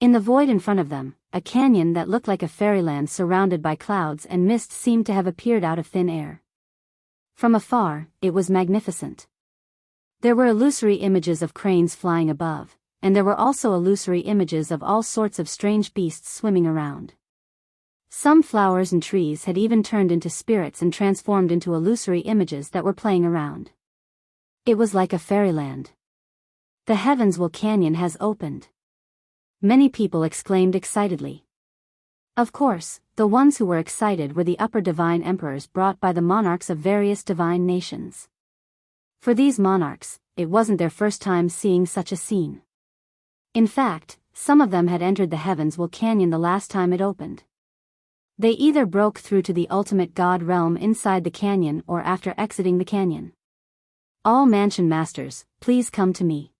In the void in front of them, a canyon that looked like a fairyland surrounded by clouds and mist seemed to have appeared out of thin air. From afar, it was magnificent. There were illusory images of cranes flying above, and there were also illusory images of all sorts of strange beasts swimming around. Some flowers and trees had even turned into spirits and transformed into illusory images that were playing around. It was like a fairyland. The Heavenswell Canyon has opened. Many people exclaimed excitedly. Of course, the ones who were excited were the upper divine emperors brought by the monarchs of various divine nations. For these monarchs, it wasn't their first time seeing such a scene. In fact, some of them had entered the Heavenswell Canyon the last time it opened. They either broke through to the ultimate god realm inside the canyon or after exiting the canyon. All mansion masters, please come to me.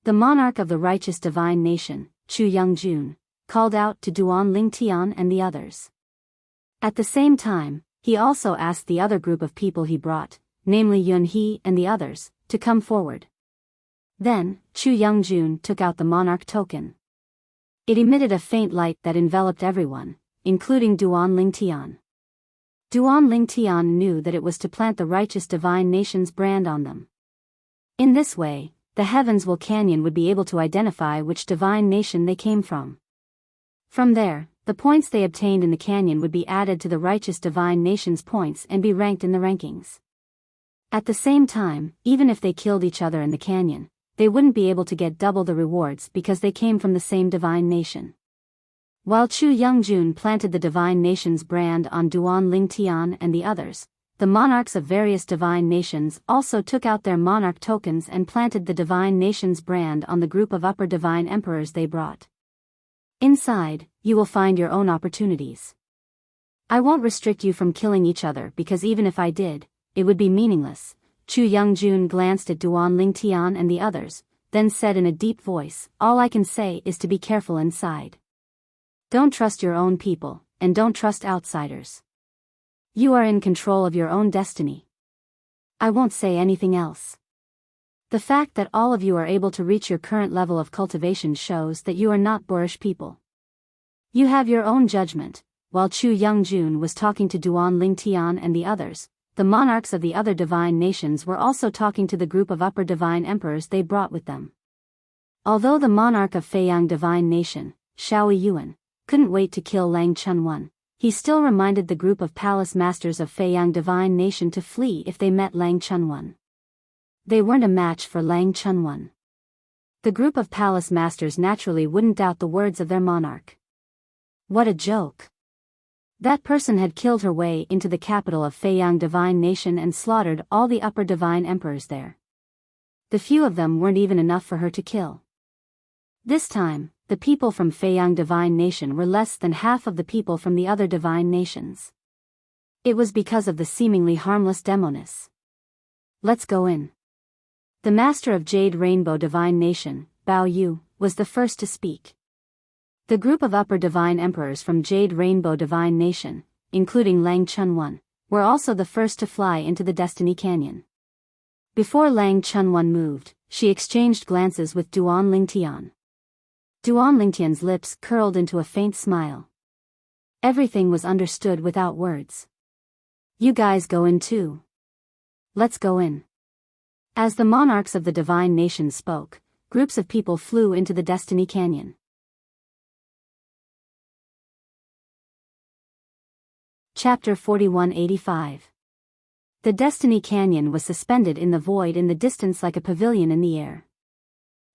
The monarch of the righteous divine nation, Chu Youngjun, called out to Duan Lingtian and the others. At the same time, he also asked the other group of people he brought, namely Yun He and the others, to come forward. Then, Chu Youngjun took out the monarch token. It emitted a faint light that enveloped everyone, including Duan Lingtian. Duan Lingtian knew that it was to plant the righteous divine nation's brand on them. In this way, the Heavenswell Canyon would be able to identify which divine nation they came from. From there, the points they obtained in the canyon would be added to the righteous divine nation's points and be ranked in the rankings. At the same time, even if they killed each other in the canyon, they wouldn't be able to get double the rewards because they came from the same divine nation. While Chu Youngjun planted the divine nation's brand on Duan Lingtian and the others, the monarchs of various divine nations also took out their monarch tokens and planted the divine nation's brand on the group of upper divine emperors they brought. Inside, you will find your own opportunities. I won't restrict you from killing each other because even if I did, it would be meaningless. Chu Youngjun glanced at Duan Lingtian and the others, then said in a deep voice, all I can say is to be careful inside. Don't trust your own people, and don't trust outsiders. You are in control of your own destiny. I won't say anything else. The fact that all of you are able to reach your current level of cultivation shows that you are not boorish people. You have your own judgment. While Chu Youngjun was talking to Duan Lingtian and the others, the monarchs of the other divine nations were also talking to the group of upper divine emperors they brought with them. Although the monarch of Feiyang divine nation, Shaoi Yuan, couldn't wait to kill Lang Chunwan, he still reminded the group of palace masters of Feiyang divine nation to flee if they met Lang Chunwan. They weren't a match for Lang Chunwan. The group of palace masters naturally wouldn't doubt the words of their monarch. What a joke. That person had killed her way into the capital of Feiyang divine nation and slaughtered all the upper divine emperors there. The few of them weren't even enough for her to kill. This time, the people from Feiyang divine nation were less than half of the people from the other divine nations. It was because of the seemingly harmless demoness. Let's go in. The master of Jade Rainbow divine nation, Biyao, was the first to speak. The group of upper divine emperors from Jade Rainbow divine nation, including Lang Chunwan, were also the first to fly into the Destiny Canyon. Before Lang Chunwan moved, she exchanged glances with Duan Lingtian. Duan Lingtian's lips curled into a faint smile. Everything was understood without words. You guys go in too. Let's go in. As the monarchs of the divine nation spoke, groups of people flew into the Destiny Canyon. Chapter 4185. The Destiny Canyon was suspended in the void in the distance like a pavilion in the air.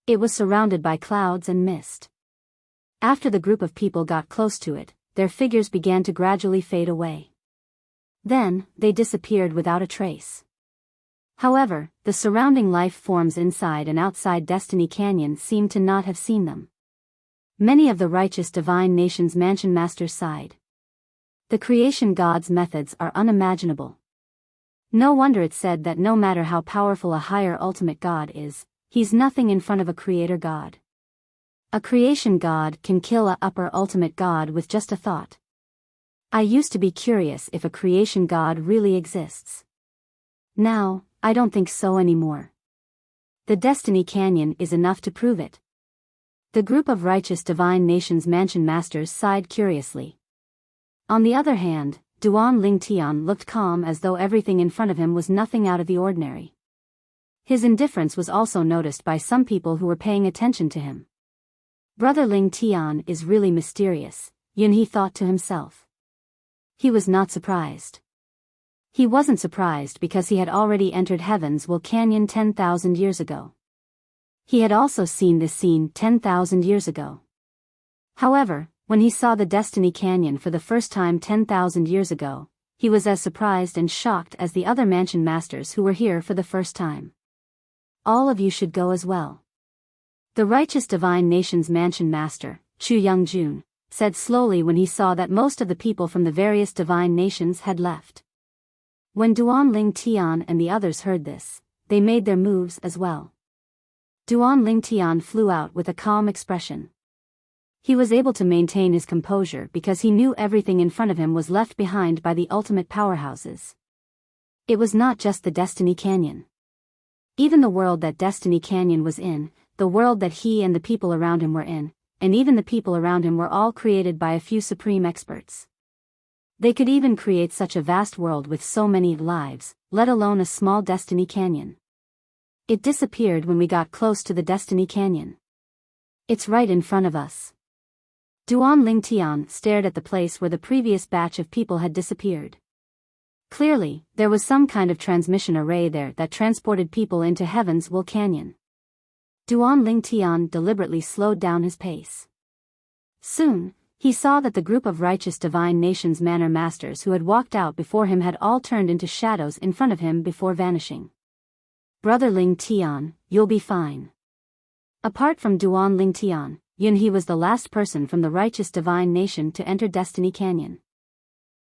It was surrounded by clouds and mist. After the group of people got close to it, their figures began to gradually fade away. Then, they disappeared without a trace. However, the surrounding life forms inside and outside Destiny Canyon seemed to not have seen them. Many of the righteous divine nations mansion masters sighed. The creation god's methods are unimaginable. No wonder it's said that no matter how powerful a higher ultimate god is, he's nothing in front of a creator god. A creation god can kill a upper ultimate god with just a thought. I used to be curious if a creation god really exists. Now, I don't think so anymore. The Destiny Canyon is enough to prove it. The group of righteous divine nations mansion masters sighed curiously. On the other hand, Duan Ling Tian looked calm as though everything in front of him was nothing out of the ordinary. His indifference was also noticed by some people who were paying attention to him. Brother Ling Tian is really mysterious, Yun He thought to himself. He was not surprised. He wasn't surprised because he had already entered Heaven's Will Canyon 10,000 years ago. He had also seen this scene 10,000 years ago. However, when he saw the Destiny Canyon for the first time 10,000 years ago, he was as surprised and shocked as the other mansion masters who were here for the first time. All of you should go as well. The righteous divine nation's mansion master, Chu Youngjun, said slowly when he saw that most of the people from the various divine nations had left. When Duan Ling Tian and the others heard this, they made their moves as well. Duan Ling Tian flew out with a calm expression. He was able to maintain his composure because he knew everything in front of him was left behind by the ultimate powerhouses. It was not just the Destiny Canyon. Even the world that Destiny Canyon was in, the world that he and the people around him were in, and even the people around him were all created by a few supreme experts. They could even create such a vast world with so many lives, let alone a small Destiny Canyon. It disappeared when we got close to the Destiny Canyon. It's right in front of us. Duan Ling Tian stared at the place where the previous batch of people had disappeared. Clearly, there was some kind of transmission array there that transported people into Heaven's Will Canyon. Duan Ling Tian deliberately slowed down his pace. Soon, he saw that the group of righteous divine nations manor masters who had walked out before him had all turned into shadows in front of him before vanishing. Brother Ling Tian, you'll be fine. Apart from Duan Ling Tian, Yun He was the last person from the righteous divine nation to enter Destiny Canyon.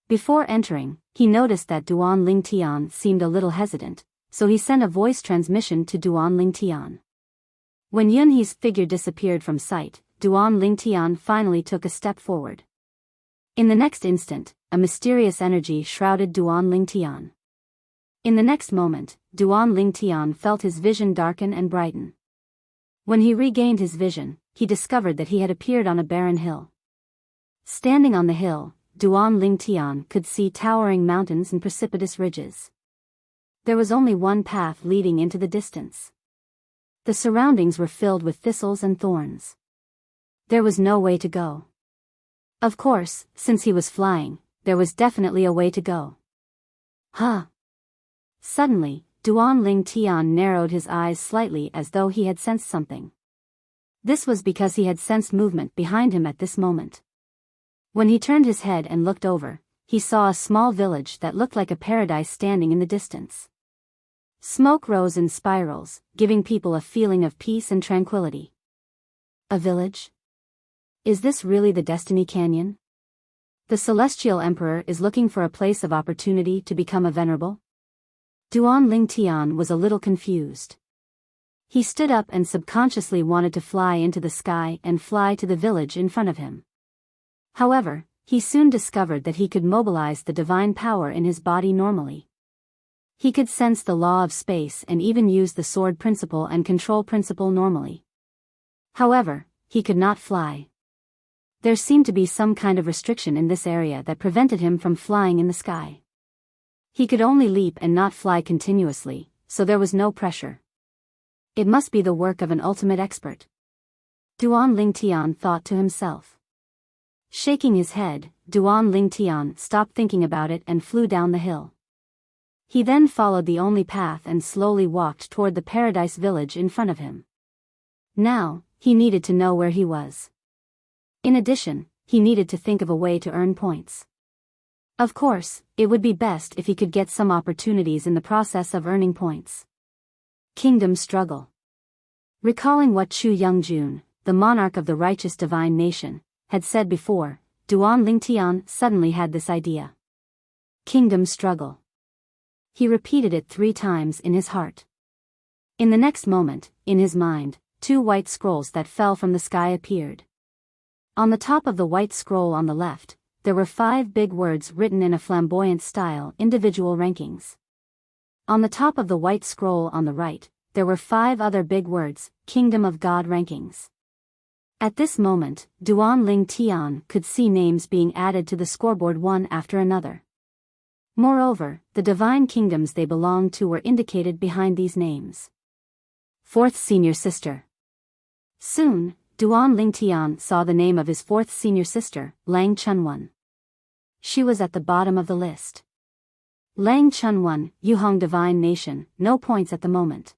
Before entering, he noticed that Duan Ling Tian seemed a little hesitant, so he sent a voice transmission to Duan Ling Tian. When Yun He's figure disappeared from sight, Duan Ling Tian finally took a step forward. In the next instant, a mysterious energy shrouded Duan Ling Tian. In the next moment, Duan Ling Tian felt his vision darken and brighten. When he regained his vision, he discovered that he had appeared on a barren hill. Standing on the hill, Duan Ling Tian could see towering mountains and precipitous ridges. There was only one path leading into the distance. The surroundings were filled with thistles and thorns. There was no way to go. Of course, since he was flying, there was definitely a way to go. Huh! Suddenly, Duan Ling Tian narrowed his eyes slightly as though he had sensed something. This was because he had sensed movement behind him at this moment. When he turned his head and looked over, he saw a small village that looked like a paradise standing in the distance. Smoke rose in spirals, giving people a feeling of peace and tranquility. A village? Is this really the Destiny Canyon? The Celestial Emperor is looking for a place of opportunity to become a venerable? Duan Ling Tian was a little confused. He stood up and subconsciously wanted to fly into the sky and fly to the village in front of him. However, he soon discovered that he could mobilize the divine power in his body normally. He could sense the law of space and even use the sword principle and control principle normally. However, he could not fly. There seemed to be some kind of restriction in this area that prevented him from flying in the sky. He could only leap and not fly continuously, so there was no pressure. It must be the work of an ultimate expert. Duan Ling Tian thought to himself. Shaking his head, Duan Ling Tian stopped thinking about it and flew down the hill. He then followed the only path and slowly walked toward the paradise village in front of him. Now, he needed to know where he was. In addition, he needed to think of a way to earn points. Of course, it would be best if he could get some opportunities in the process of earning points. Kingdom struggle. Recalling what Chu Youngjun, the monarch of the righteous divine nation, had said before, Duan Lingtian suddenly had this idea. Kingdom struggle. He repeated it 3 times in his heart. In the next moment, in his mind, 2 white scrolls that fell from the sky appeared. On the top of the white scroll on the left, there were 5 big words written in a flamboyant style, individual rankings. On the top of the white scroll on the right, there were 5 other big words, Kingdom of God rankings. At this moment, Duan Ling Tian could see names being added to the scoreboard one after another. Moreover, the divine kingdoms they belonged to were indicated behind these names. 4th Senior Sister. Soon, Duan Lingtian saw the name of his 4th senior sister, Lang Chunwan. She was at the bottom of the list. Lang Chunwan, Yuhong Divine Nation, no points at the moment.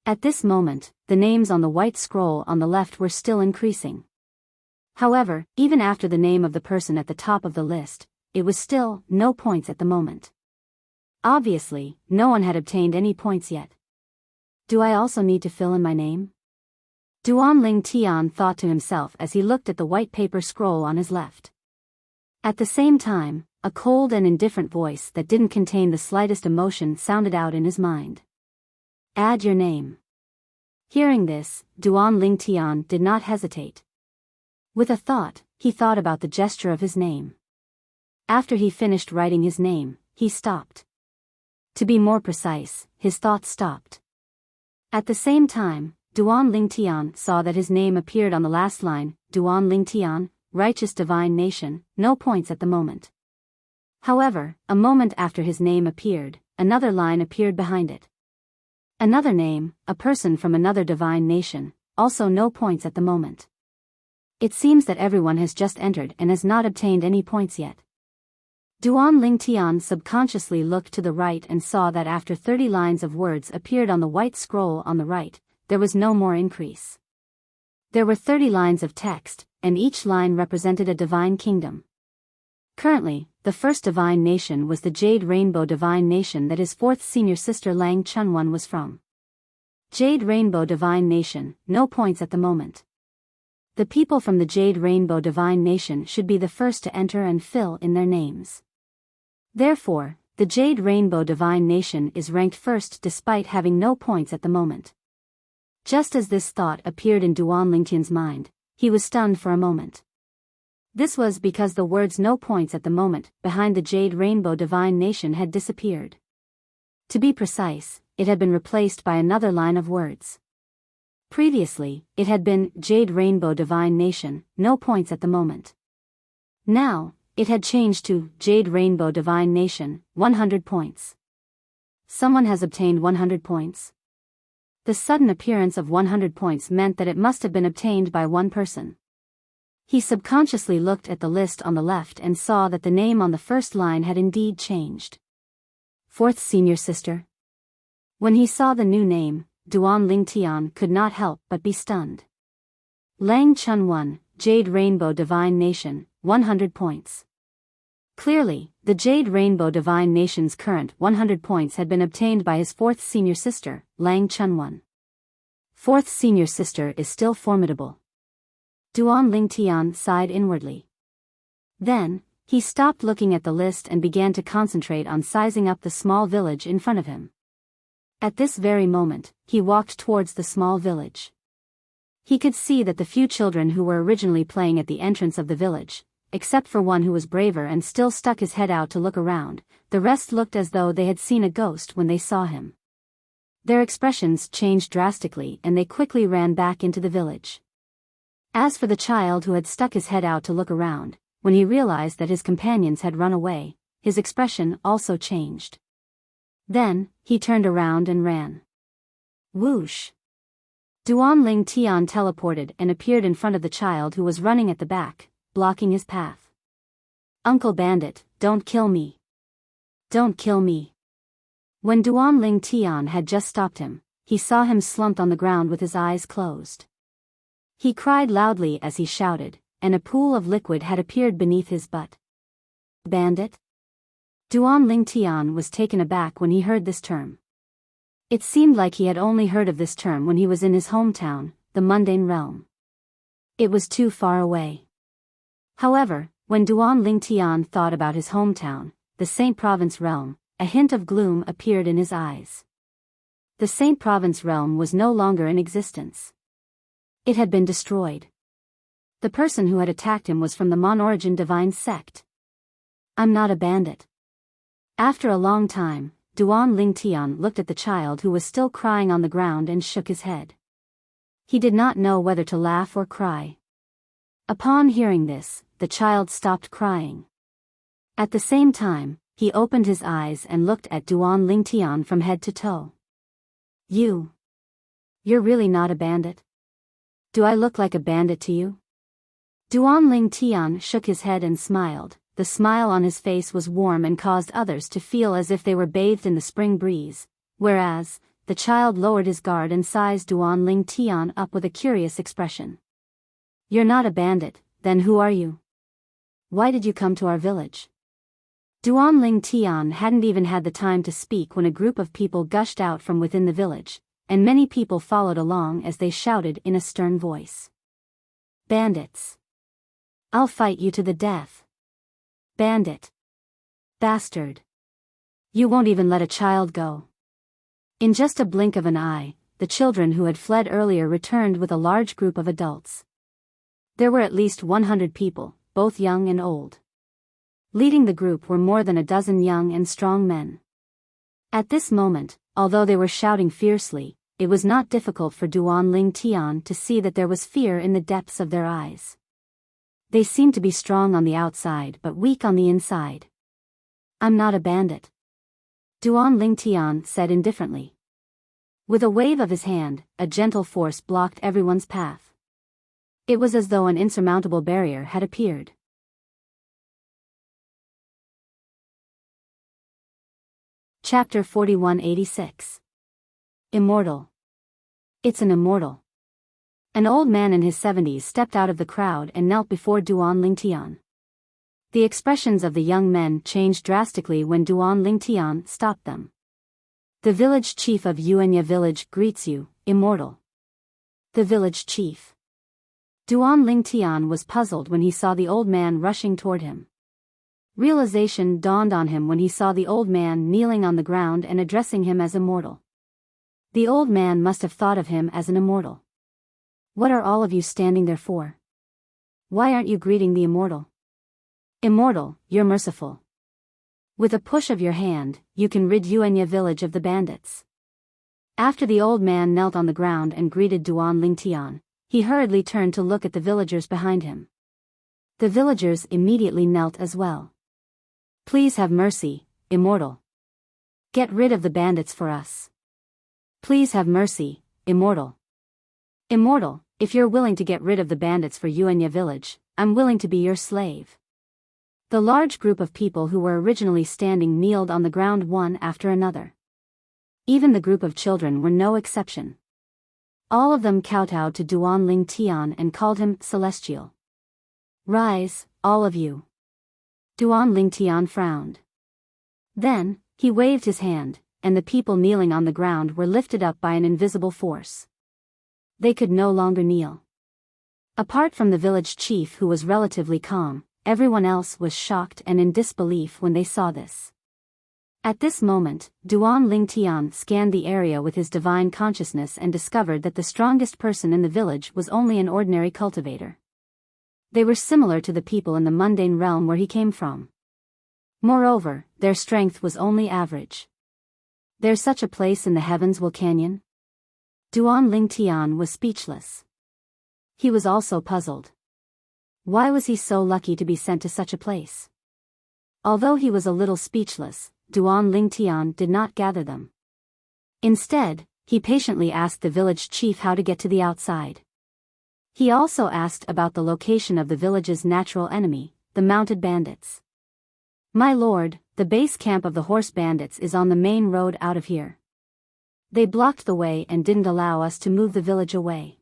At this moment, the names on the white scroll on the left were still increasing. However, even after the name of the person at the top of the list, it was still no points at the moment. Obviously, no one had obtained any points yet. Do I also need to fill in my name? Duan Ling Tian thought to himself as he looked at the white paper scroll on his left. At the same time, a cold and indifferent voice that didn't contain the slightest emotion sounded out in his mind. Add your name. Hearing this, Duan Ling Tian did not hesitate. With a thought, he thought about the gesture of his name. After he finished writing his name, he stopped. To be more precise, his thoughts stopped. At the same time, Duan Lingtian saw that his name appeared on the last line, Duan Lingtian, Righteous Divine Nation, no points at the moment. However, a moment after his name appeared, another line appeared behind it. Another name, a person from another divine nation, also no points at the moment. It seems that everyone has just entered and has not obtained any points yet. Duan Lingtian subconsciously looked to the right and saw that after 30 lines of words appeared on the white scroll on the right, there was no more increase. There were 30 lines of text, and each line represented a divine kingdom. Currently, the first divine nation was the Jade Rainbow Divine Nation that his 4th senior sister Lang Chunwan was from. Jade Rainbow Divine Nation, no points at the moment. The people from the Jade Rainbow Divine Nation should be the first to enter and fill in their names. Therefore, the Jade Rainbow Divine Nation is ranked first despite having no points at the moment. Just as this thought appeared in Duan Lingtian's mind, he was stunned for a moment. This was because the words no points at the moment behind the Jade Rainbow Divine Nation had disappeared. To be precise, it had been replaced by another line of words. Previously, it had been Jade Rainbow Divine Nation, no points at the moment. Now, it had changed to Jade Rainbow Divine Nation, 100 points. Someone has obtained 100 points. The sudden appearance of 100 points meant that it must have been obtained by one person. He subconsciously looked at the list on the left and saw that the name on the first line had indeed changed. 4th Senior Sister. When he saw the new name, Duan Lingtian could not help but be stunned. Lang Chunwan, Jade Rainbow Divine Nation, 100 points. Clearly, the Jade Rainbow Divine Nation's current 100 points had been obtained by his 4th senior sister, Lang Chunwan. 4th senior sister is still formidable. Duan Lingtian sighed inwardly. Then, he stopped looking at the list and began to concentrate on sizing up the small village in front of him. At this very moment, he walked towards the small village. He could see that the few children who were originally playing at the entrance of the village, except for one who was braver and still stuck his head out to look around, the rest looked as though they had seen a ghost when they saw him. Their expressions changed drastically and they quickly ran back into the village. As for the child who had stuck his head out to look around, when he realized that his companions had run away, his expression also changed. Then, he turned around and ran. Whoosh! Duan Lingtian teleported and appeared in front of the child who was running at the back, blocking his path. Uncle Bandit, don't kill me. Don't kill me. When Duan Lingtian had just stopped him, he saw him slumped on the ground with his eyes closed. He cried loudly as he shouted, and a pool of liquid had appeared beneath his butt. Bandit? Duan Ling Tian was taken aback when he heard this term. It seemed like he had only heard of this term when he was in his hometown, the mundane realm. It was too far away. However, when Duan Ling Tian thought about his hometown, the Saint Province realm, a hint of gloom appeared in his eyes. The Saint Province realm was no longer in existence. It had been destroyed. The person who had attacked him was from the Mon-origin divine sect. I'm not a bandit. After a long time, Duan Ling Tian looked at the child who was still crying on the ground and shook his head. He did not know whether to laugh or cry. Upon hearing this, the child stopped crying. At the same time, he opened his eyes and looked at Duan Ling Tian from head to toe. You're really not a bandit? Do I look like a bandit to you? Duan Ling Tian shook his head and smiled. The smile on his face was warm and caused others to feel as if they were bathed in the spring breeze, whereas, the child lowered his guard and sized Duan Ling Tian up with a curious expression. You're not a bandit, then who are you? Why did you come to our village? Duan Ling Tian hadn't even had the time to speak when a group of people gushed out from within the village, and many people followed along as they shouted in a stern voice. Bandits! I'll fight you to the death. Bandit! Bastard! You won't even let a child go. In just a blink of an eye, the children who had fled earlier returned with a large group of adults. There were at least 100 people, both young and old. Leading the group were more than a dozen young and strong men. At this moment, although they were shouting fiercely, it was not difficult for Duan Ling Tian to see that there was fear in the depths of their eyes. They seemed to be strong on the outside but weak on the inside. I'm not a bandit. Duan Ling Tian said indifferently. With a wave of his hand, a gentle force blocked everyone's path. It was as though an insurmountable barrier had appeared. Chapter 4186. Immortal. It's an immortal. An old man in his 70s stepped out of the crowd and knelt before Duan Ling Tian. The expressions of the young men changed drastically when Duan Ling Tian stopped them. The village chief of Yuanya village greets you, immortal. The village chief. Duan Ling Tian was puzzled when he saw the old man rushing toward him. Realization dawned on him when he saw the old man kneeling on the ground and addressing him as immortal. The old man must have thought of him as an immortal. What are all of you standing there for? Why aren't you greeting the immortal? Immortal, you're merciful. With a push of your hand, you can rid Yuanya village of the bandits. After the old man knelt on the ground and greeted Duan Ling Tian, he hurriedly turned to look at the villagers behind him. The villagers immediately knelt as well. Please have mercy, immortal. Get rid of the bandits for us. Please have mercy, immortal. Immortal, if you're willing to get rid of the bandits for Yuanya village, I'm willing to be your slave. The large group of people who were originally standing kneeled on the ground one after another. Even the group of children were no exception. All of them kowtowed to Duan Ling Tian and called him celestial. Rise, all of you. Duan Ling Tian frowned. Then, he waved his hand, and the people kneeling on the ground were lifted up by an invisible force. They could no longer kneel. Apart from the village chief who was relatively calm, everyone else was shocked and in disbelief when they saw this. At this moment, Duan Ling Tian scanned the area with his divine consciousness and discovered that the strongest person in the village was only an ordinary cultivator. They were similar to the people in the mundane realm where he came from. Moreover, their strength was only average. There's such a place in the heavens will canyon? Duan Ling Tian was speechless. He was also puzzled. Why was he so lucky to be sent to such a place? Although he was a little speechless, Duan Ling Tian did not gather them. Instead, he patiently asked the village chief how to get to the outside. He also asked about the location of the village's natural enemy, the mounted bandits. My lord, the base camp of the horse bandits is on the main road out of here. They blocked the way and didn't allow us to move the village away.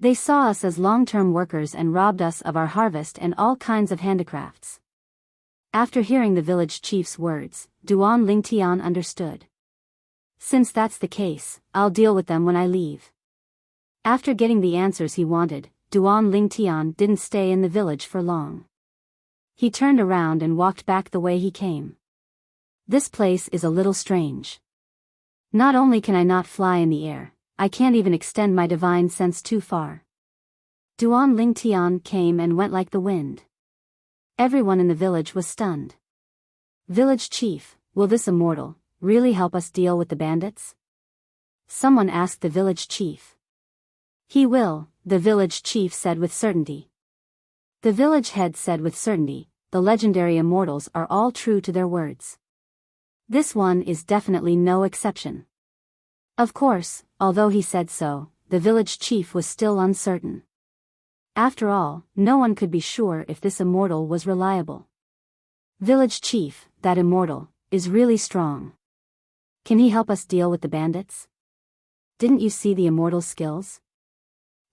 They saw us as long-term workers and robbed us of our harvest and all kinds of handicrafts. After hearing the village chief's words, Duan Lingtian understood. Since that's the case, I'll deal with them when I leave. After getting the answers he wanted, Duan Lingtian didn't stay in the village for long. He turned around and walked back the way he came. This place is a little strange. Not only can I not fly in the air, I can't even extend my divine sense too far. Duan Lingtian came and went like the wind. Everyone in the village was stunned. Village chief, will this immortal really help us deal with the bandits? Someone asked the village chief. He will, the village chief said with certainty. The village head said with certainty, the legendary immortals are all true to their words. This one is definitely no exception. Of course, although he said so, the village chief was still uncertain. After all, no one could be sure if this immortal was reliable. Village chief, that immortal, is really strong. Can he help us deal with the bandits? Didn't you see the immortal's skills?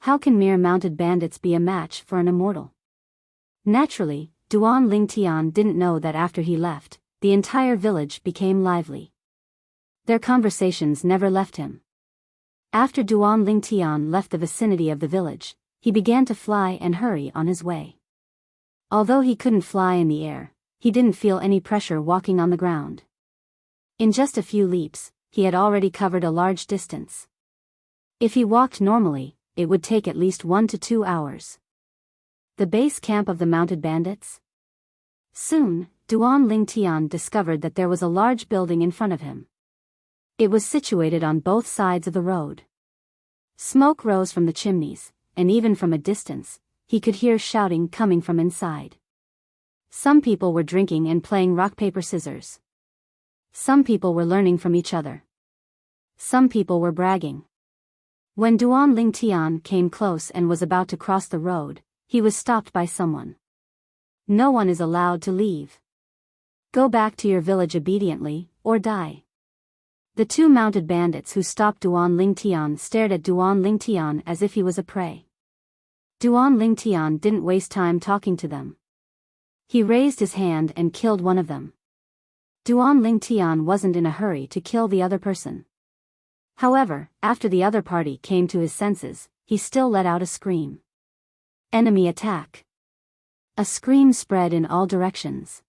How can mere mounted bandits be a match for an immortal? Naturally, Duan Lingtian didn't know that after he left, the entire village became lively. Their conversations never left him. After Duan Lingtian left the vicinity of the village, he began to fly and hurry on his way. Although he couldn't fly in the air, he didn't feel any pressure walking on the ground. In just a few leaps, he had already covered a large distance. If he walked normally, it would take at least 1 to 2 hours. The base camp of the mounted bandits? Soon, Duan Lingtian discovered that there was a large building in front of him. It was situated on both sides of the road. Smoke rose from the chimneys, and even from a distance, he could hear shouting coming from inside. Some people were drinking and playing rock paper scissors. Some people were learning from each other. Some people were bragging. When Duan Lingtian came close and was about to cross the road, he was stopped by someone. No one is allowed to leave. Go back to your village obediently, or die. The two mounted bandits who stopped Duan Lingtian stared at Duan Lingtian as if he was a prey. Duan Lingtian didn't waste time talking to them. He raised his hand and killed one of them. Duan Lingtian wasn't in a hurry to kill the other person. However, after the other party came to his senses, he still let out a scream. Enemy attack. A scream spread in all directions.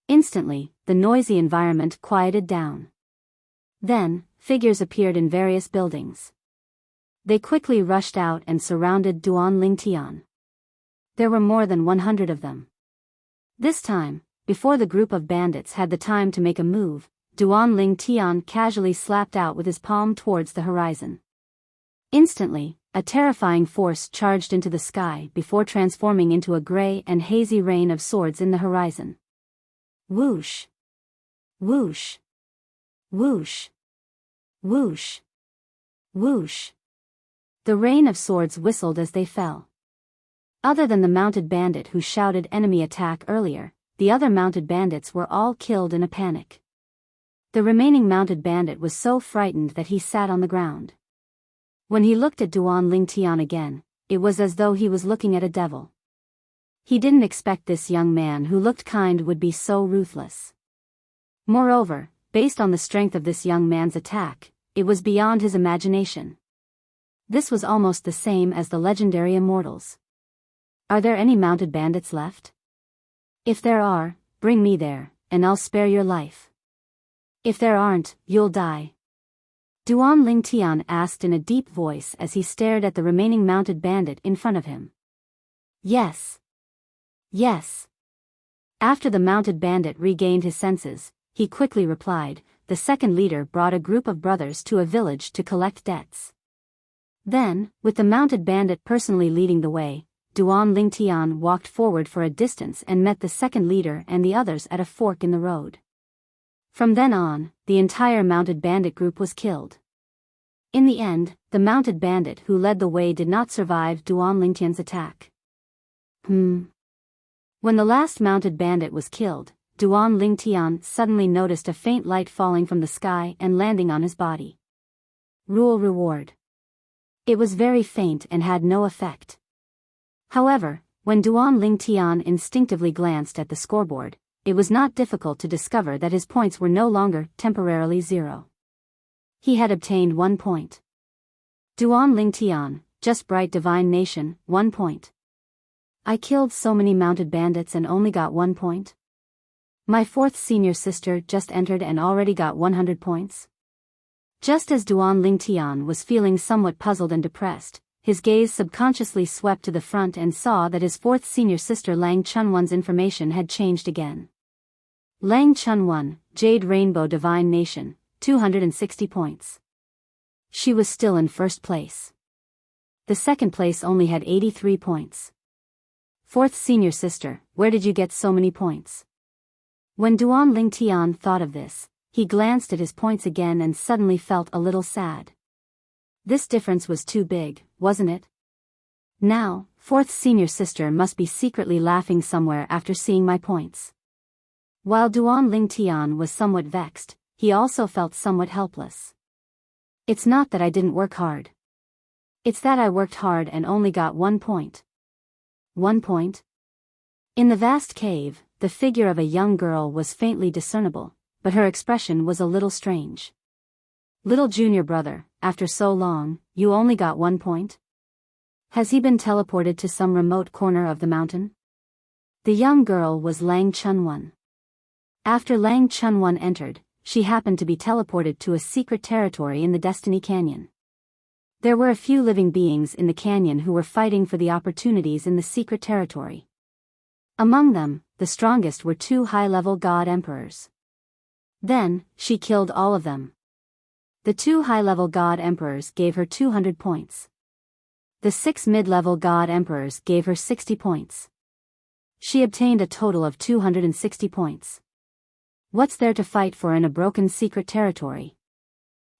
Instantly, the noisy environment quieted down. Then, figures appeared in various buildings. They quickly rushed out and surrounded Duan Lingtian. There were more than 100 of them. This time, before the group of bandits had the time to make a move, Duan Lingtian casually slapped out with his palm towards the horizon. Instantly, a terrifying force charged into the sky before transforming into a gray and hazy rain of swords in the horizon. Whoosh! Whoosh! Whoosh! Whoosh! Whoosh! The rain of swords whistled as they fell. Other than the mounted bandit who shouted enemy attack earlier, the other mounted bandits were all killed in a panic. The remaining mounted bandit was so frightened that he sat on the ground. When he looked at Duan Lingtian again, it was as though he was looking at a devil. He didn't expect this young man who looked kind would be so ruthless. Moreover, based on the strength of this young man's attack, it was beyond his imagination. This was almost the same as the legendary immortals. Are there any mounted bandits left? If there are, bring me there, and I'll spare your life. If there aren't, you'll die. Duan Lingtian asked in a deep voice as he stared at the remaining mounted bandit in front of him. Yes. Yes. After the mounted bandit regained his senses, he quickly replied, the second leader brought a group of brothers to a village to collect debts. Then, with the mounted bandit personally leading the way, Duan Lingtian walked forward for a distance and met the second leader and the others at a fork in the road. From then on, the entire mounted bandit group was killed. In the end, the mounted bandit who led the way did not survive Duan Lingtian's attack. When the last mounted bandit was killed, Duan Lingtian suddenly noticed a faint light falling from the sky and landing on his body. Rule reward. It was very faint and had no effect. However, when Duan Lingtian instinctively glanced at the scoreboard, it was not difficult to discover that his points were no longer temporarily 0. He had obtained 1 point. Duan Ling Tian, just bright divine nation, 1 point. I killed so many mounted bandits and only got 1 point. My 4th senior sister just entered and already got 100 points. Just as Duan Ling Tian was feeling somewhat puzzled and depressed, his gaze subconsciously swept to the front and saw that his 4th senior sister Lang Chunwan's information had changed again. Lang Chunwan, Jade Rainbow Divine Nation, 260 points. She was still in 1st place. The 2nd place only had 83 points. 4th senior sister, where did you get so many points? When Duan Ling Tian thought of this, he glanced at his points again and suddenly felt a little sad. This difference was too big, wasn't it? Now, 4th senior sister must be secretly laughing somewhere after seeing my points. While Duan Ling Tian was somewhat vexed, he also felt somewhat helpless. It's not that I didn't work hard. It's that I worked hard and only got 1 point. 1 point? In the vast cave, the figure of a young girl was faintly discernible, but her expression was a little strange. Little junior brother, after so long, you only got 1 point? Has he been teleported to some remote corner of the mountain? The young girl was Lang Chunwan. After Lang Chunwan entered, she happened to be teleported to a secret territory in the Destiny Canyon. There were a few living beings in the canyon who were fighting for the opportunities in the secret territory. Among them, the strongest were 2 high-level god emperors. Then, she killed all of them. The 2 high-level god emperors gave her 200 points. The 6 mid-level god emperors gave her 60 points. She obtained a total of 260 points. What's there to fight for in a broken secret territory?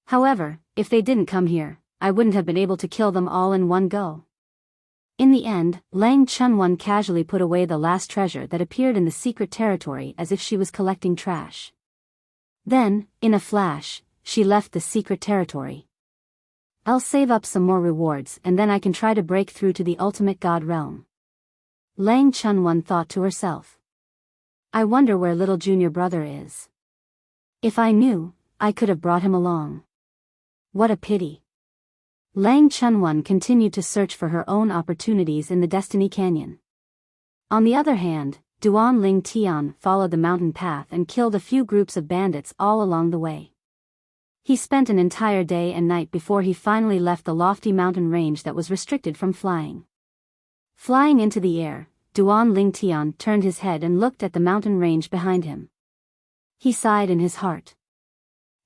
However, if they didn't come here, I wouldn't have been able to kill them all in one go. In the end, Lang Chunwan casually put away the last treasure that appeared in the secret territory as if she was collecting trash. Then, in a flash, she left the secret territory. I'll save up some more rewards and then I can try to break through to the ultimate god realm. Lang Chunwan thought to herself. I wonder where little junior brother is. If I knew, I could have brought him along. What a pity. Lang Chunwan continued to search for her own opportunities in the Destiny Canyon. On the other hand, Duan Ling Tian followed the mountain path and killed a few groups of bandits all along the way. He spent an entire day and night before he finally left the lofty mountain range that was restricted from flying. Flying into the air, Duan Ling Tian turned his head and looked at the mountain range behind him. He sighed in his heart.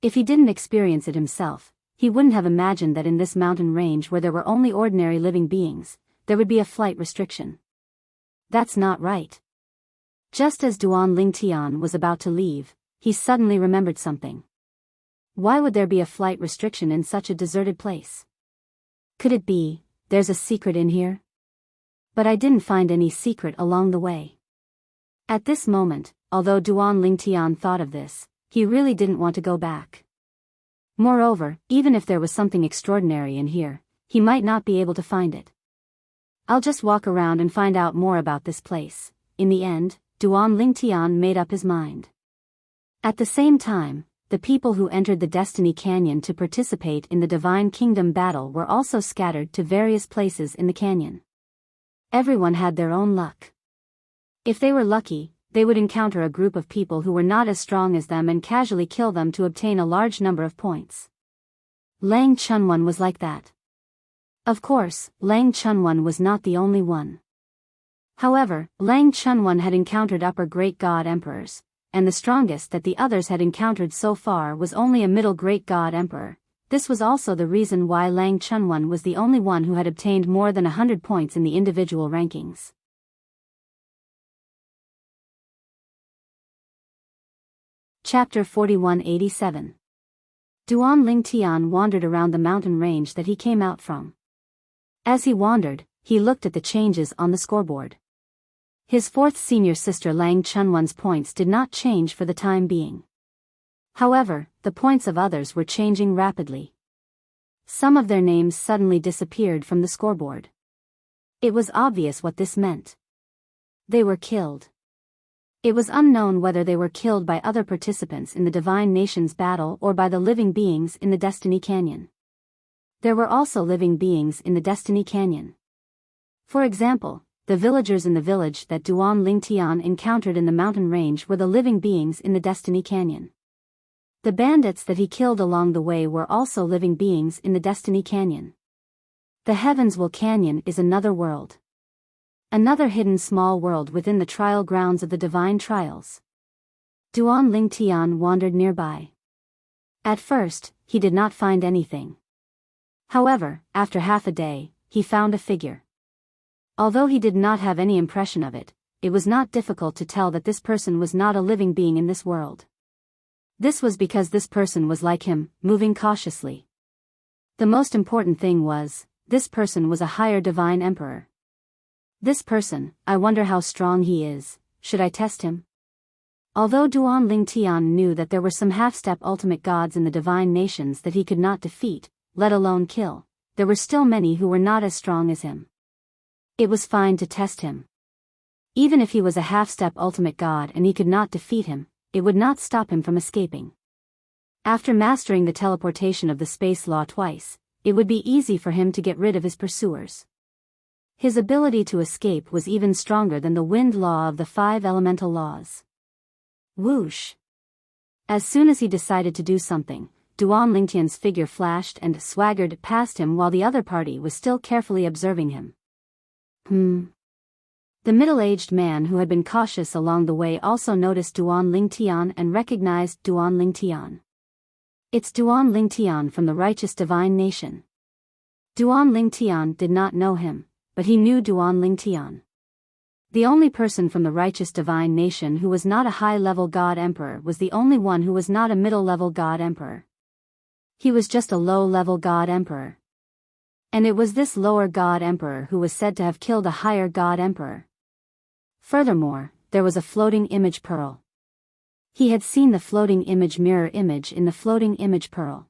If he didn't experience it himself, he wouldn't have imagined that in this mountain range where there were only ordinary living beings, there would be a flight restriction. That's not right. Just as Duan Ling Tian was about to leave, he suddenly remembered something. Why would there be a flight restriction in such a deserted place? Could it be, there's a secret in here? But I didn't find any secret along the way. At this moment, although Duan Ling Tian thought of this, he really didn't want to go back. Moreover, even if there was something extraordinary in here, he might not be able to find it. I'll just walk around and find out more about this place. In the end, Duan Ling Tian made up his mind. At the same time, the people who entered the Destiny Canyon to participate in the Divine Kingdom battle were also scattered to various places in the canyon. Everyone had their own luck. If they were lucky, they would encounter a group of people who were not as strong as them and casually kill them to obtain a large number of points. Lang Chunwan was like that. Of course, Lang Chunwan was not the only one. However, Lang Chunwan had encountered upper great god emperors, and the strongest that the others had encountered so far was only a middle great god emperor. This was also the reason why Lang Chunwan was the only one who had obtained more than 100 points in the individual rankings. Chapter 4187. Duan Ling Tian wandered around the mountain range that he came out from. As he wandered, he looked at the changes on the scoreboard. His 4th senior sister Lang Chunwan's points did not change for the time being. However, the points of others were changing rapidly. Some of their names suddenly disappeared from the scoreboard. It was obvious what this meant. They were killed. It was unknown whether they were killed by other participants in the Divine Nation's battle or by the living beings in the Destiny Canyon. There were also living beings in the Destiny Canyon. For example, the villagers in the village that Duan Lingtian encountered in the mountain range were the living beings in the Destiny Canyon. The bandits that he killed along the way were also living beings in the Destiny Canyon. The Heavenswell Canyon is another world. Another hidden small world within the trial grounds of the divine trials. Duan Lingtian wandered nearby. At first, he did not find anything. However, after half a day, he found a figure. Although he did not have any impression of it, it was not difficult to tell that this person was not a living being in this world. This was because this person was like him, moving cautiously. The most important thing was, this person was a higher divine emperor. This person, I wonder how strong he is, should I test him? Although Duan Lingtian knew that there were some half-step ultimate gods in the divine nations that he could not defeat, let alone kill, there were still many who were not as strong as him. It was fine to test him. Even if he was a half-step ultimate god and he could not defeat him, it would not stop him from escaping. After mastering the teleportation of the space law twice, it would be easy for him to get rid of his pursuers. His ability to escape was even stronger than the wind law of the 5 elemental laws. Whoosh! As soon as he decided to do something, Duan Lingtian's figure flashed and swaggered past him while the other party was still carefully observing him. The middle-aged man who had been cautious along the way also noticed Duan Lingtian and recognized Duan Lingtian. It's Duan Lingtian from the righteous divine nation. Duan Lingtian did not know him, but he knew Duan Lingtian. The only person from the righteous divine nation who was not a high-level god emperor was the only one who was not a middle-level god emperor. He was just a low-level god emperor. And it was this lower god emperor who was said to have killed a higher god emperor. Furthermore, there was a floating image pearl. He had seen the floating image mirror image in the floating image pearl.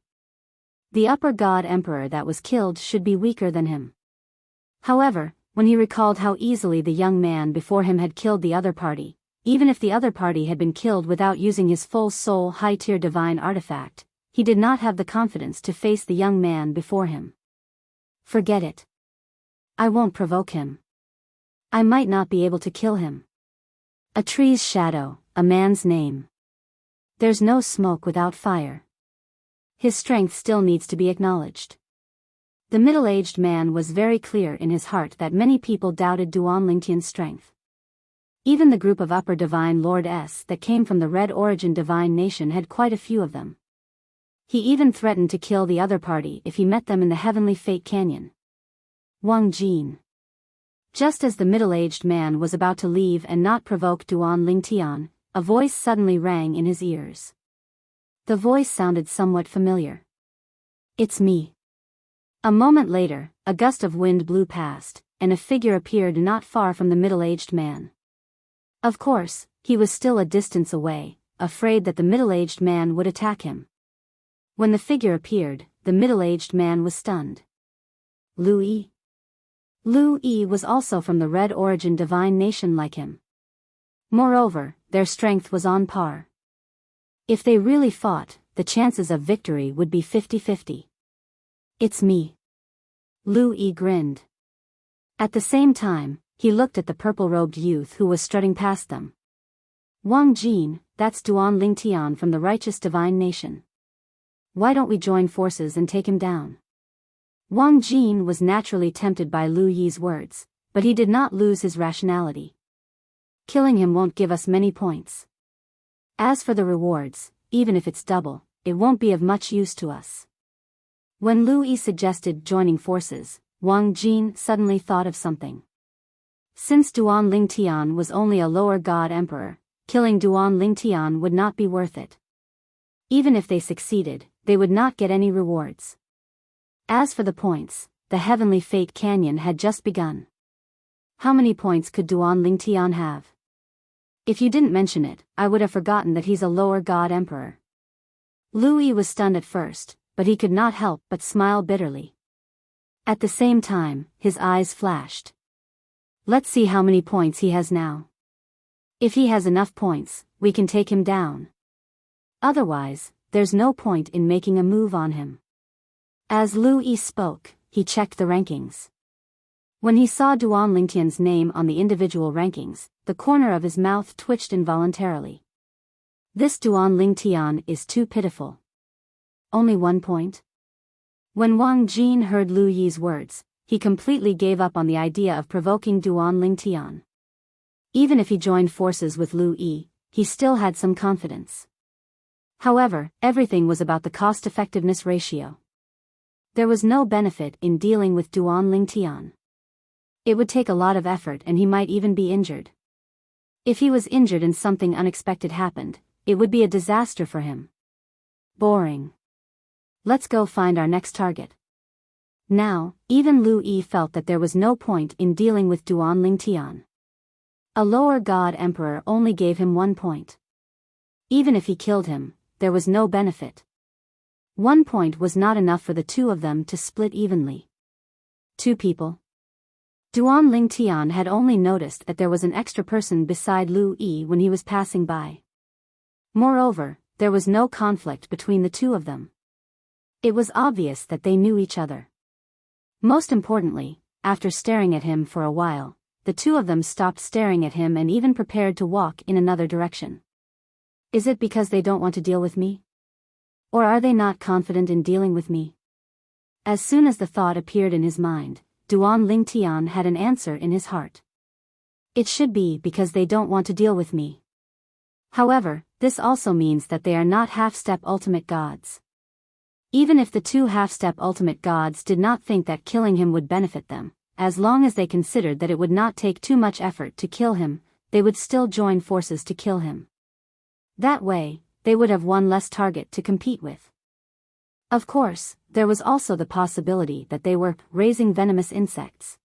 The upper god emperor that was killed should be weaker than him. However, when he recalled how easily the young man before him had killed the other party, even if the other party had been killed without using his full soul high-tier divine artifact, he did not have the confidence to face the young man before him. Forget it. I won't provoke him. I might not be able to kill him. A tree's shadow, a man's name. There's no smoke without fire. His strength still needs to be acknowledged. The middle-aged man was very clear in his heart that many people doubted Duan Lingtian's strength. Even the group of Upper Divine Lord S that came from the Red Origin Divine Nation had quite a few of them. He even threatened to kill the other party if he met them in the Heavenly Fate Canyon. Wang Jin. Just as the middle-aged man was about to leave and not provoke Duan Lingtian, a voice suddenly rang in his ears. The voice sounded somewhat familiar. It's me. A moment later, a gust of wind blew past, and a figure appeared not far from the middle-aged man. Of course, he was still a distance away, afraid that the middle-aged man would attack him. When the figure appeared, the middle-aged man was stunned. Lu Yi. Lu Yi was also from the Red Origin Divine Nation like him. Moreover, their strength was on par. If they really fought, the chances of victory would be 50-50. It's me. Lu Yi grinned. At the same time, he looked at the purple-robed youth who was strutting past them. Wang Jin, that's Duan Lingtian from the righteous divine nation. Why don't we join forces and take him down? Wang Jin was naturally tempted by Lu Yi's words, but he did not lose his rationality. Killing him won't give us many points. As for the rewards, even if it's double, it won't be of much use to us. When Lu Yi suggested joining forces, Wang Jin suddenly thought of something. Since Duan Lingtian was only a lower god emperor, killing Duan Lingtian would not be worth it. Even if they succeeded, they would not get any rewards. As for the points, the Heavenly Fate Canyon had just begun. How many points could Duan Lingtian have? If you didn't mention it, I would have forgotten that he's a lower god emperor. Lu Yi was stunned at first, but he could not help but smile bitterly. At the same time, his eyes flashed. Let's see how many points he has now. If he has enough points, we can take him down. Otherwise, there's no point in making a move on him. As Lu Yi spoke, he checked the rankings. When he saw Duan Lingtian's name on the individual rankings, the corner of his mouth twitched involuntarily. This Duan Lingtian is too pitiful. Only 1 point? When Wang Jin heard Lu Yi's words, he completely gave up on the idea of provoking Duan Lingtian. Even if he joined forces with Lu Yi, he still had some confidence. However, everything was about the cost-effectiveness ratio. There was no benefit in dealing with Duan Lingtian. It would take a lot of effort and he might even be injured. If he was injured and something unexpected happened, it would be a disaster for him. Boring. Let's go find our next target. Now, even Lu Yi felt that there was no point in dealing with Duan Lingtian. A lower god emperor only gave him 1 point. Even if he killed him, there was no benefit. 1 point was not enough for the two of them to split evenly. 2 people. Duan Lingtian had only noticed that there was an extra person beside Lu Yi when he was passing by. Moreover, there was no conflict between the two of them. It was obvious that they knew each other. Most importantly, after staring at him for a while, the two of them stopped staring at him and even prepared to walk in another direction. Is it because they don't want to deal with me? Or are they not confident in dealing with me? As soon as the thought appeared in his mind, Duan Lingtian had an answer in his heart. It should be because they don't want to deal with me. However, this also means that they are not half-step ultimate gods. Even if the 2 half-step ultimate gods did not think that killing him would benefit them, as long as they considered that it would not take too much effort to kill him, they would still join forces to kill him. That way, they would have one less target to compete with. Of course, there was also the possibility that they were raising venomous insects.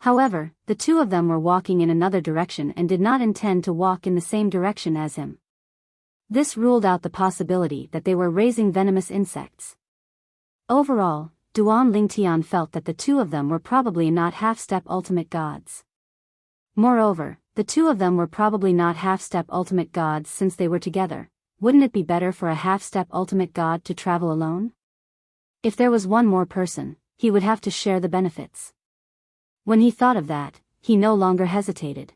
However, the two of them were walking in another direction and did not intend to walk in the same direction as him. This ruled out the possibility that they were raising venomous insects. Overall, Duan Lingtian felt that the two of them were probably not half-step ultimate gods. Moreover, the two of them were probably not half-step ultimate gods since they were together. Wouldn't it be better for a half-step ultimate god to travel alone? If there was one more person, he would have to share the benefits. When he thought of that, he no longer hesitated.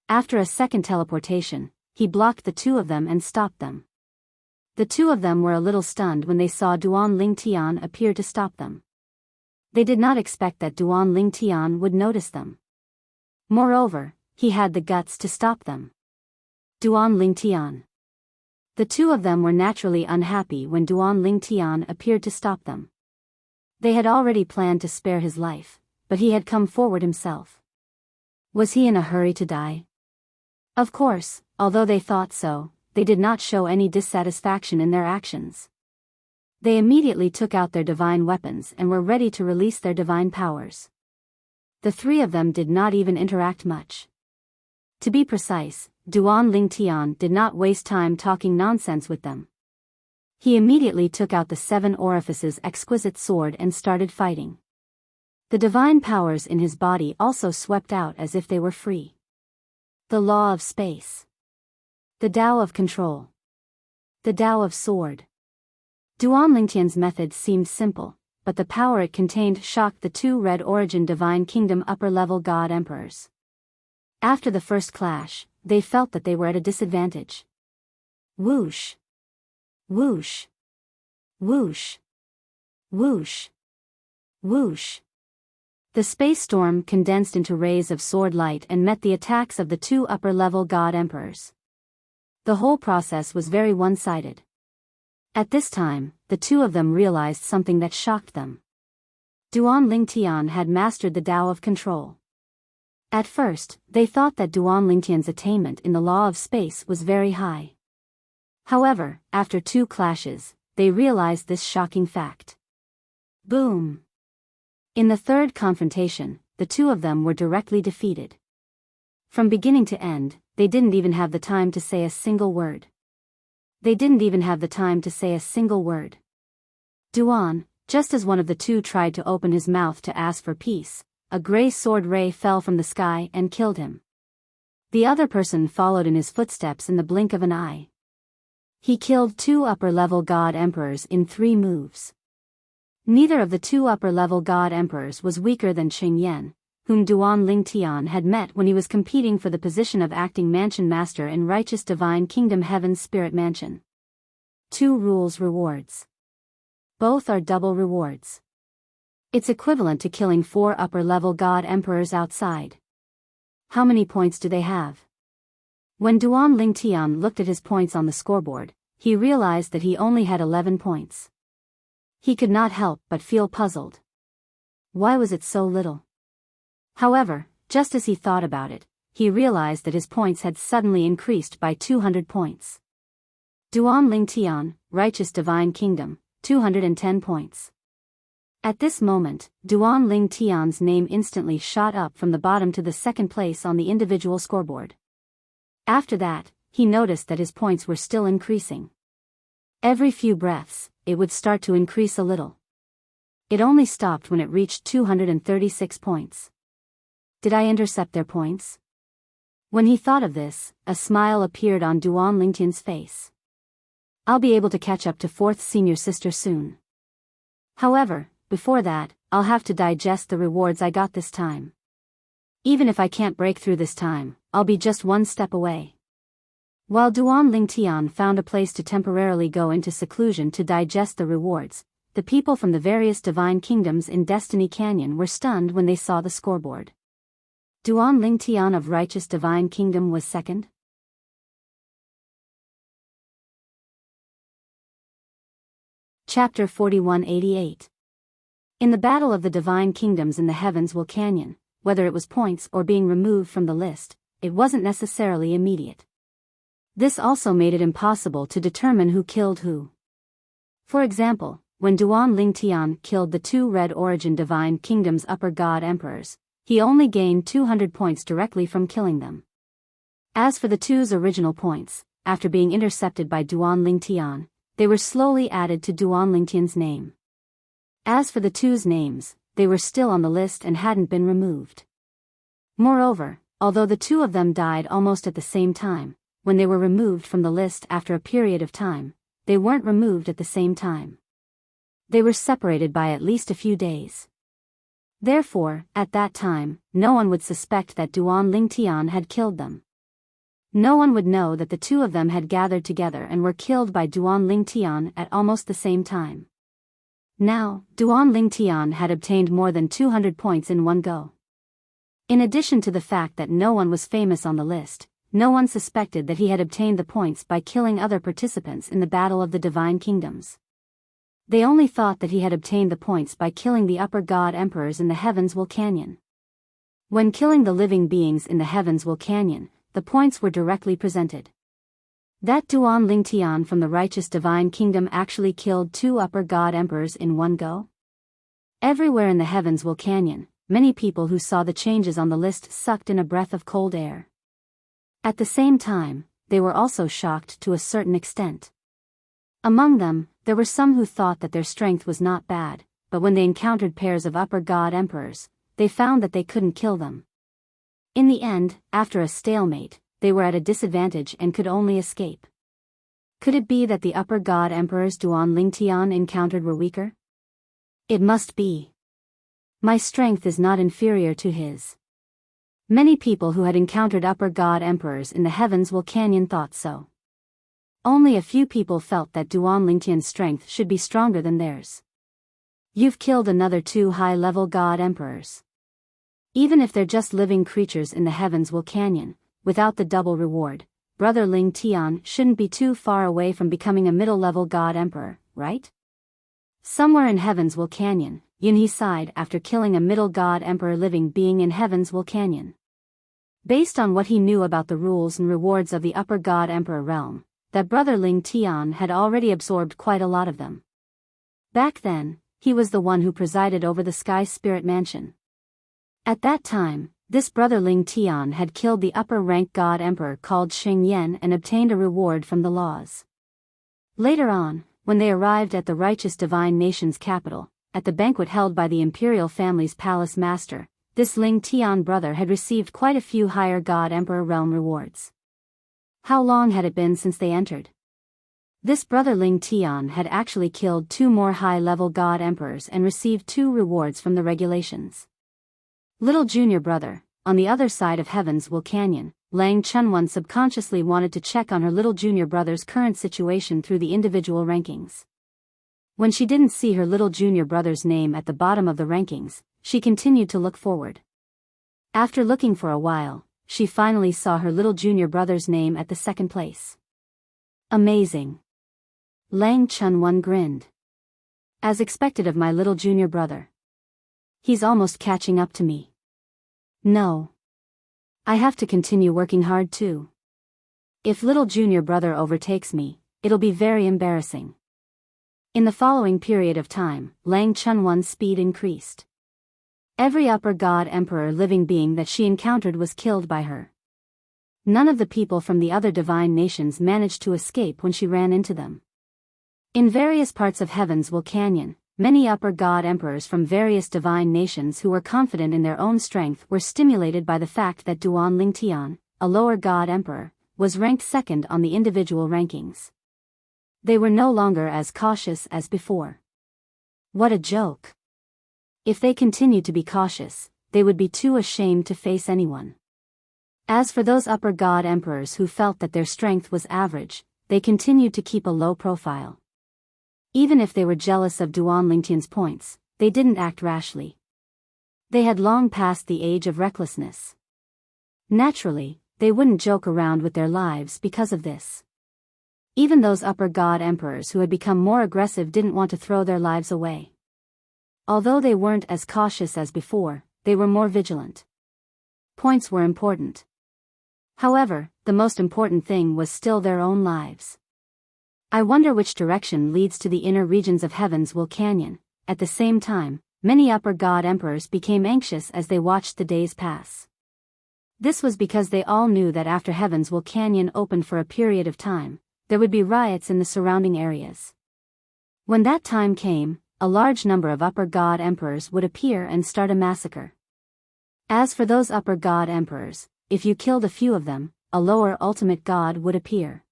After a second teleportation, he blocked the two of them and stopped them. The two of them were a little stunned when they saw Duan Lingtian appear to stop them. They did not expect that Duan Lingtian would notice them. Moreover, he had the guts to stop them. Duan Lingtian. The two of them were naturally unhappy when Duan Lingtian appeared to stop them. They had already planned to spare his life, but he had come forward himself. Was he in a hurry to die? Of course, although they thought so, they did not show any dissatisfaction in their actions. They immediately took out their divine weapons and were ready to release their divine powers. The 3 of them did not even interact much. To be precise, Duan Lingtian did not waste time talking nonsense with them. He immediately took out the 7 orifices exquisite sword and started fighting. The divine powers in his body also swept out as if they were free. The law of space. The Tao of control. The Tao of sword. Duan Lingtian's method seemed simple, but the power it contained shocked the 2 Red Origin Divine Kingdom upper-level god emperors. After the first clash, they felt that they were at a disadvantage. Whoosh. Whoosh. Whoosh. Whoosh. Whoosh. The space storm condensed into rays of sword light and met the attacks of the 2 upper-level god emperors. The whole process was very one-sided. At this time, the 2 of them realized something that shocked them. Duan Lingtian had mastered the Tao of control. At first, they thought that Duan Lingtian's attainment in the law of space was very high. However, after 2 clashes, they realized this shocking fact. Boom! In the 3rd confrontation, the 2 of them were directly defeated. From beginning to end, they didn't even have the time to say a single word. They didn't even have the time to say a single word. Duan, just as one of the 2 tried to open his mouth to ask for peace, a gray sword ray fell from the sky and killed him. The other person followed in his footsteps in the blink of an eye. He killed 2 upper-level god emperors in 3 moves. Neither of the 2 upper-level god emperors was weaker than Qing Yan, whom Duan Lingtian had met when he was competing for the position of acting mansion master in Righteous Divine Kingdom Heaven's Spirit Mansion. 2 rules rewards. Both are double rewards. It's equivalent to killing 4 upper-level god emperors outside. How many points do they have? When Duan Lingtian looked at his points on the scoreboard, he realized that he only had 11 points. He could not help but feel puzzled. Why was it so little? However, just as he thought about it, he realized that his points had suddenly increased by 200 points. Duan Lingtian, Righteous Divine Kingdom, 210 points. At this moment, Duan Lingtian's name instantly shot up from the bottom to the second place on the individual scoreboard. After that, he noticed that his points were still increasing. Every few breaths, it would start to increase a little. It only stopped when it reached 236 points. Did I intercept their points? When he thought of this, a smile appeared on Duan Lingtian's face. I'll be able to catch up to 4th senior sister soon. However, before that, I'll have to digest the rewards I got this time. Even if I can't break through this time, I'll be just 1 step away. While Duan Lingtian found a place to temporarily go into seclusion to digest the rewards, the people from the various divine kingdoms in Destiny Canyon were stunned when they saw the scoreboard. Duan Lingtian of Righteous Divine Kingdom was second. Chapter 4188. In the battle of the divine kingdoms in the heavens Wuxia Canyon, whether it was points or being removed from the list, it wasn't necessarily immediate. This also made it impossible to determine who killed who. For example, when Duan Lingtian killed the 2 Red Origin Divine Kingdom's upper god emperors, he only gained 200 points directly from killing them. As for the 2's original points, after being intercepted by Duan Lingtian, they were slowly added to Duan Lingtian's name. As for the 2's names, they were still on the list and hadn't been removed. Moreover, although the 2 of them died almost at the same time, when they were removed from the list after a period of time, they weren't removed at the same time. They were separated by at least a few days. Therefore, at that time, no one would suspect that Duan Lingtian had killed them. No one would know that the 2 of them had gathered together and were killed by Duan Lingtian at almost the same time. Now, Duan Lingtian had obtained more than 200 points in one go. In addition to the fact that no one was famous on the list, no one suspected that he had obtained the points by killing other participants in the Battle of the Divine Kingdoms. They only thought that he had obtained the points by killing the upper god emperors in the heavens Wuxia Canyon. When killing the living beings in the heavens Wuxia Canyon, the points were directly presented. That Duan Lingtian from the Righteous Divine Kingdom actually killed 2 upper god emperors in one go? Everywhere in the heavens Wuxia Canyon, many people who saw the changes on the list sucked in a breath of cold air. At the same time, they were also shocked to a certain extent. Among them, there were some who thought that their strength was not bad, but when they encountered pairs of upper god emperors, they found that they couldn't kill them. In the end, after a stalemate, they were at a disadvantage and could only escape. Could it be that the upper god emperors Duan Lingtian encountered were weaker? It must be. My strength is not inferior to his. Many people who had encountered upper god emperors in the heavens Wuxia Canyon thought so. Only a few people felt that Duan Lingtian's strength should be stronger than theirs. You've killed another 2 high-level god emperors. Even if they're just living creatures in the heavens Wuxia Canyon, without the double reward, Brother Lingtian shouldn't be too far away from becoming a middle-level god emperor, right? Somewhere in heavens Wuxia Canyon, Yunhe sighed after killing a middle god emperor living being in heavens Wuxia Canyon. Based on what he knew about the rules and rewards of the upper god emperor realm, that Brother Lingtian had already absorbed quite a lot of them. Back then, he was the one who presided over the Sky Spirit Mansion. At that time, this Brother Lingtian had killed the upper-rank god emperor called Xing Yan and obtained a reward from the laws. Later on, when they arrived at the Righteous Divine Nation's capital, at the banquet held by the imperial family's palace master, this Ling Tian brother had received quite a few higher God Emperor realm rewards. How long had it been since they entered? This brother Ling Tian had actually killed 2 more high-level God Emperors and received 2 rewards from the regulations. Little junior brother, on the other side of Heaven's Will Canyon, Lang Chunwan subconsciously wanted to check on her little junior brother's current situation through the individual rankings. When she didn't see her little junior brother's name at the bottom of the rankings, she continued to look forward. After looking for a while, she finally saw her little junior brother's name at the 2nd place. Amazing. Lang Chunwan grinned. As expected of my little junior brother. He's almost catching up to me. No. I have to continue working hard too. If little junior brother overtakes me, it'll be very embarrassing. In the following period of time, Lang Chunwan's speed increased. Every upper God Emperor living being that she encountered was killed by her. None of the people from the other divine nations managed to escape when she ran into them. In various parts of Heaven's Will Canyon, many upper God Emperors from various divine nations who were confident in their own strength were stimulated by the fact that Duan Lingtian, a lower God Emperor, was ranked 2nd on the individual rankings. They were no longer as cautious as before. What a joke. If they continued to be cautious, they would be too ashamed to face anyone. As for those upper God Emperors who felt that their strength was average, they continued to keep a low profile. Even if they were jealous of Duan Lingtian's points, they didn't act rashly. They had long passed the age of recklessness. Naturally, they wouldn't joke around with their lives because of this. Even those upper God Emperors who had become more aggressive didn't want to throw their lives away. Although they weren't as cautious as before, they were more vigilant. Points were important. However, the most important thing was still their own lives. I wonder which direction leads to the inner regions of Heaven's Will Canyon. At the same time, many upper God Emperors became anxious as they watched the days pass. This was because they all knew that after Heaven's Will Canyon opened for a period of time, there would be riots in the surrounding areas. When that time came, a large number of upper God Emperors would appear and start a massacre. As for those upper God Emperors, if you killed a few of them, a lower ultimate God would appear.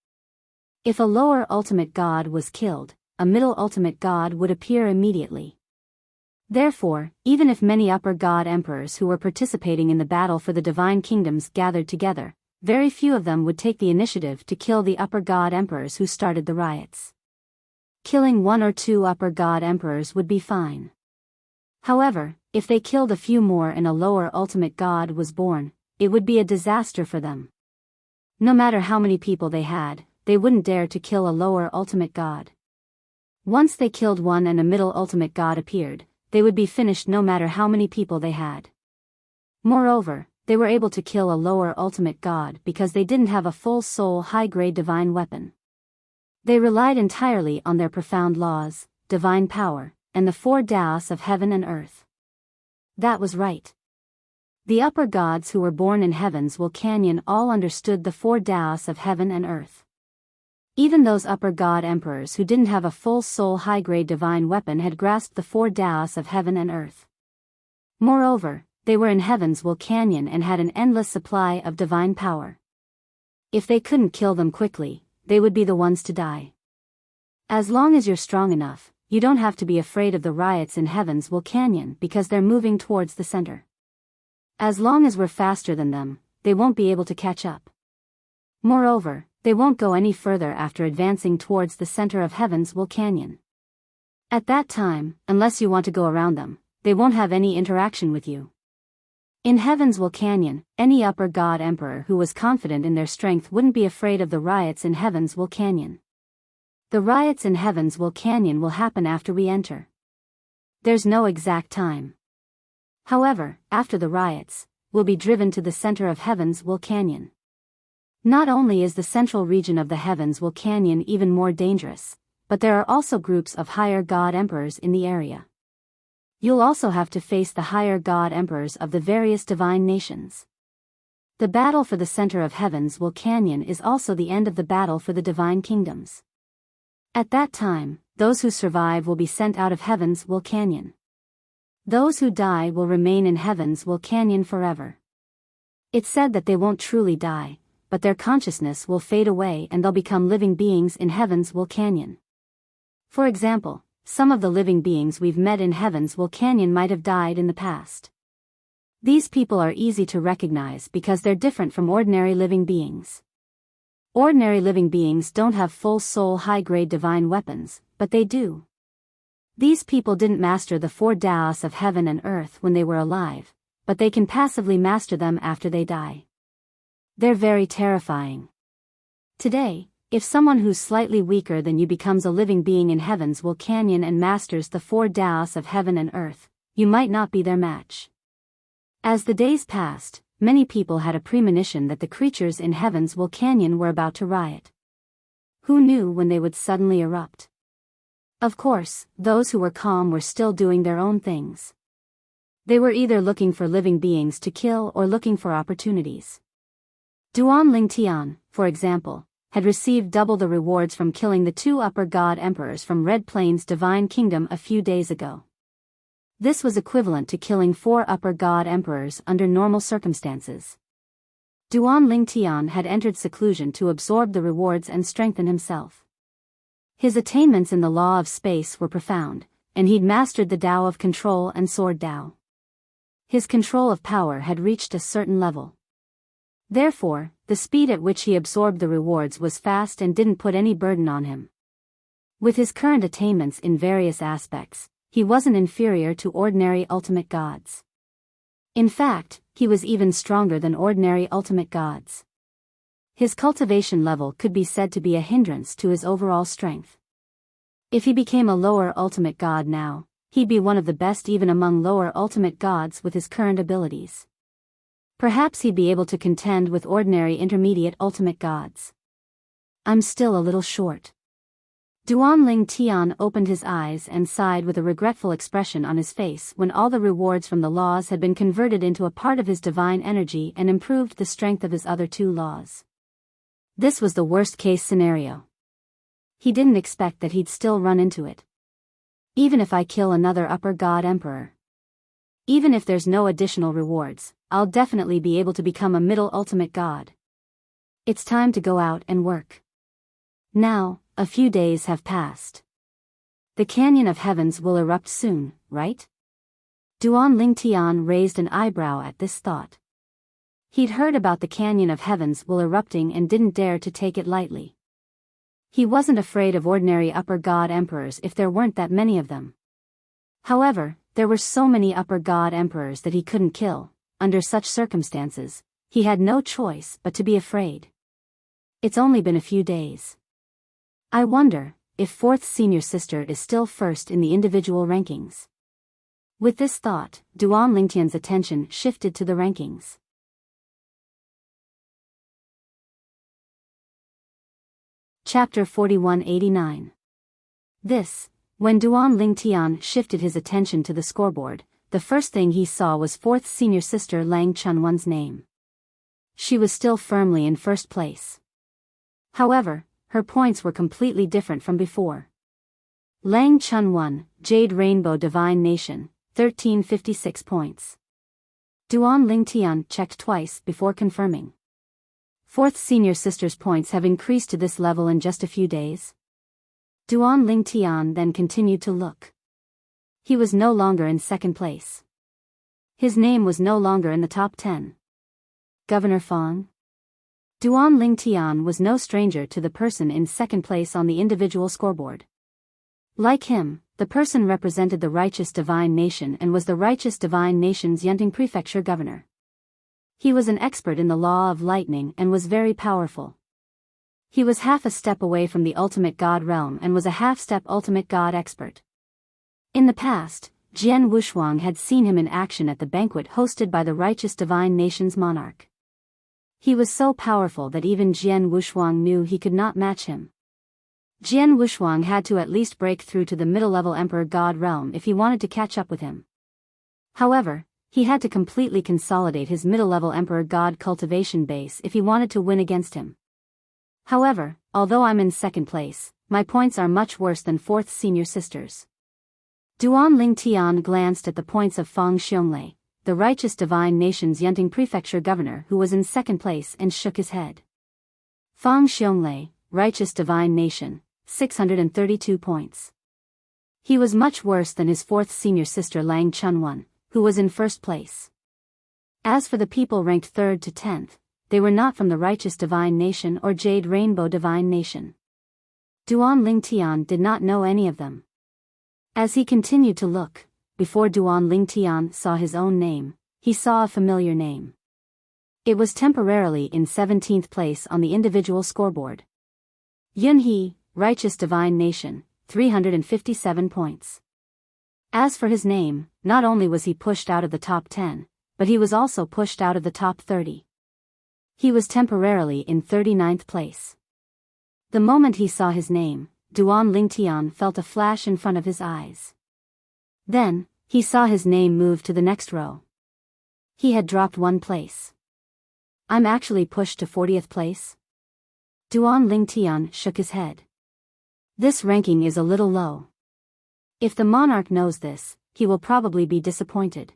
If a lower ultimate God was killed, a middle ultimate God would appear immediately. Therefore, even if many upper God Emperors who were participating in the battle for the divine kingdoms gathered together, very few of them would take the initiative to kill the upper God Emperors who started the riots. Killing 1 or 2 upper God Emperors would be fine. However, if they killed a few more and a lower ultimate God was born, it would be a disaster for them. No matter how many people they had, they wouldn't dare to kill a lower ultimate God. Once they killed one and a middle ultimate God appeared, they would be finished no matter how many people they had. Moreover, they were able to kill a lower ultimate God because they didn't have a full soul high-grade divine weapon. They relied entirely on their profound laws, divine power, and the 4 Daos of heaven and earth. That was right. The upper gods who were born in Heaven's Will Canyon all understood the 4 Daos of heaven and earth. Even those upper God Emperors who didn't have a full soul high-grade divine weapon had grasped the 4 Daos of heaven and earth. Moreover, they were in Heaven's Will Canyon and had an endless supply of divine power. If they couldn't kill them quickly, they would be the ones to die. As long as you're strong enough, you don't have to be afraid of the riots in Heaven's Will Canyon because they're moving towards the center. As long as we're faster than them, they won't be able to catch up. Moreover, they won't go any further after advancing towards the center of Heaven's Will Canyon. At that time, unless you want to go around them, they won't have any interaction with you. In Heaven's Will Canyon, any upper God Emperor who was confident in their strength wouldn't be afraid of the riots in Heaven's Will Canyon. The riots in Heaven's Will Canyon will happen after we enter. There's no exact time. However, after the riots, we'll be driven to the center of Heaven's Will Canyon. Not only is the central region of the Heaven's Will Canyon even more dangerous, but there are also groups of higher God Emperors in the area. You'll also have to face the higher God Emperors of the various divine nations. The battle for the center of Heaven's Will Canyon is also the end of the battle for the divine kingdoms. At that time, those who survive will be sent out of Heaven's Will Canyon. Those who die will remain in heavens will canyon forever. It's said that they won't truly die, but their consciousness will fade away and they'll become living beings in heavens will canyon. For example, some of the living beings we've met in heavens will canyon might have died in the past. These people are easy to recognize because they're different from ordinary living beings. Ordinary living beings don't have full soul high-grade divine weapons, but they do. These people didn't master the 4 Taoists of heaven and earth when they were alive, but they can passively master them after they die. They're very terrifying. Today, if someone who's slightly weaker than you becomes a living being in heavens will canyon and masters the 4 Taoists of heaven and earth, you might not be their match. As the days passed, many people had a premonition that the creatures in heavens will canyon were about to riot. Who knew when they would suddenly erupt? Of course, those who were calm were still doing their own things. They were either looking for living beings to kill or looking for opportunities. Duan Lingtian, for example, had received double the rewards from killing the 2 upper god emperors from Red Plains Divine Kingdom a few days ago. This was equivalent to killing 4 upper god emperors under normal circumstances. Duan Lingtian had entered seclusion to absorb the rewards and strengthen himself. His attainments in the law of space were profound, and he'd mastered the Tao of control and sword Tao. His control of power had reached a certain level. Therefore, the speed at which he absorbed the rewards was fast and didn't put any burden on him. With his current attainments in various aspects, he wasn't inferior to ordinary ultimate gods. In fact, he was even stronger than ordinary ultimate gods. His cultivation level could be said to be a hindrance to his overall strength. If he became a lower ultimate god now, he'd be one of the best even among lower ultimate gods with his current abilities. Perhaps he'd be able to contend with ordinary intermediate ultimate gods. I'm still a little short. Duan Lingtian opened his eyes and sighed with a regretful expression on his face when all the rewards from the laws had been converted into a part of his divine energy and improved the strength of his other 2 laws. This was the worst-case scenario. He didn't expect that he'd still run into it. Even if I kill another upper god emperor. Even if there's no additional rewards, I'll definitely be able to become a middle ultimate god. It's time to go out and work. Now, a few days have passed. The canyon of heavens will erupt soon, right? Duan Lingtian raised an eyebrow at this thought. He'd heard about the canyon of heavens will erupting and didn't dare to take it lightly. He wasn't afraid of ordinary upper god emperors if there weren't that many of them. However, there were so many upper god emperors that he couldn't kill. Under such circumstances, he had no choice but to be afraid. It's only been a few days. I wonder if 4th senior sister is still first in the individual rankings. With this thought, Duan Lingtian's attention shifted to the rankings. Chapter 4189. When Duan Lingtian shifted his attention to the scoreboard, the first thing he saw was 4th senior sister Lang Chunwan's name. She was still firmly in first place. However, her points were completely different from before. Lang Chunwan, Jade Rainbow Divine Nation, 1356 points. Duan Lingtian checked twice before confirming. 4th senior sister's points have increased to this level in just a few days. Duan Lingtian then continued to look. He was no longer in second place. His name was no longer in the top 10. Governor Fong? Duan Lingtian was no stranger to the person in second place on the individual scoreboard. Like him, the person represented the Righteous Divine Nation and was the Righteous Divine Nation's Yunting Prefecture governor. He was an expert in the law of lightning and was very powerful. He was half a step away from the ultimate god realm and was a half-step ultimate god expert. In the past, Jian Wushuang had seen him in action at the banquet hosted by the Righteous Divine Nation's monarch. He was so powerful that even Jian Wushuang knew he could not match him. Jian Wushuang had to at least break through to the middle-level Emperor God realm if he wanted to catch up with him. However, he had to completely consolidate his middle-level Emperor God cultivation base if he wanted to win against him. However, although I'm in second place, my points are much worse than 4th senior sisters. Duan Ling Tian glanced at the points of Fang Xiongli, the righteous divine nation's Yunting prefecture governor who was in second place, and shook his head. Fang Xiongli, righteous divine nation, 632 points. He was much worse than his fourth senior sister Lang Chunwan, who was in first place. As for the people ranked 3rd to 10th, they were not from the righteous divine nation or Jade Rainbow divine nation. Duan Ling Tian did not know any of them. As he continued to look, before Duan Ling Tian saw his own name, he saw a familiar name. It was temporarily in 17th place on the individual scoreboard. Yun He, righteous divine nation, 357 points. As for his name, not only was he pushed out of the top 10, but he was also pushed out of the top 30. He was temporarily in 39th place. The moment he saw his name, Duan Ling Tian felt a flash in front of his eyes. Then, he saw his name move to the next row. He had dropped 1 place. I'm actually pushed to 40th place? Duan Ling Tian shook his head. This ranking is a little low. If the monarch knows this, he will probably be disappointed.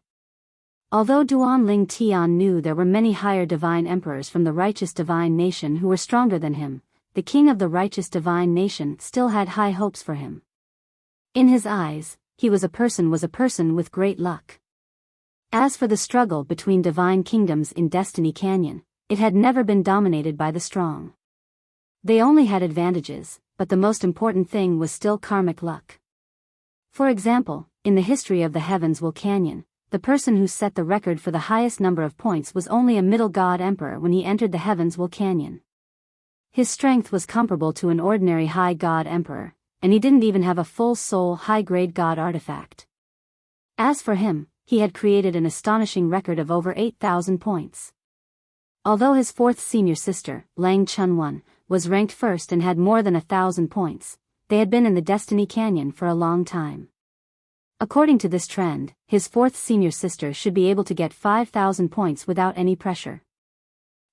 Although Duan Ling Tian knew there were many higher divine emperors from the righteous divine nation who were stronger than him, the king of the righteous divine nation still had high hopes for him. In his eyes, he was a person with great luck. As for the struggle between divine kingdoms in Destiny Canyon, it had never been dominated by the strong. They only had advantages, but the most important thing was still karmic luck. For example, in the history of the Heavenswell Canyon, the person who set the record for the highest number of points was only a middle god emperor when he entered the Heavenswell Canyon. His strength was comparable to an ordinary high god emperor, and he didn't even have a full soul high-grade god artifact. As for him, he had created an astonishing record of over 8,000 points. Although his fourth senior sister, Lang Chunwan, was ranked first and had more than 1,000 points, they had been in the Destiny Canyon for a long time. According to this trend, his fourth senior sister should be able to get 5,000 points without any pressure.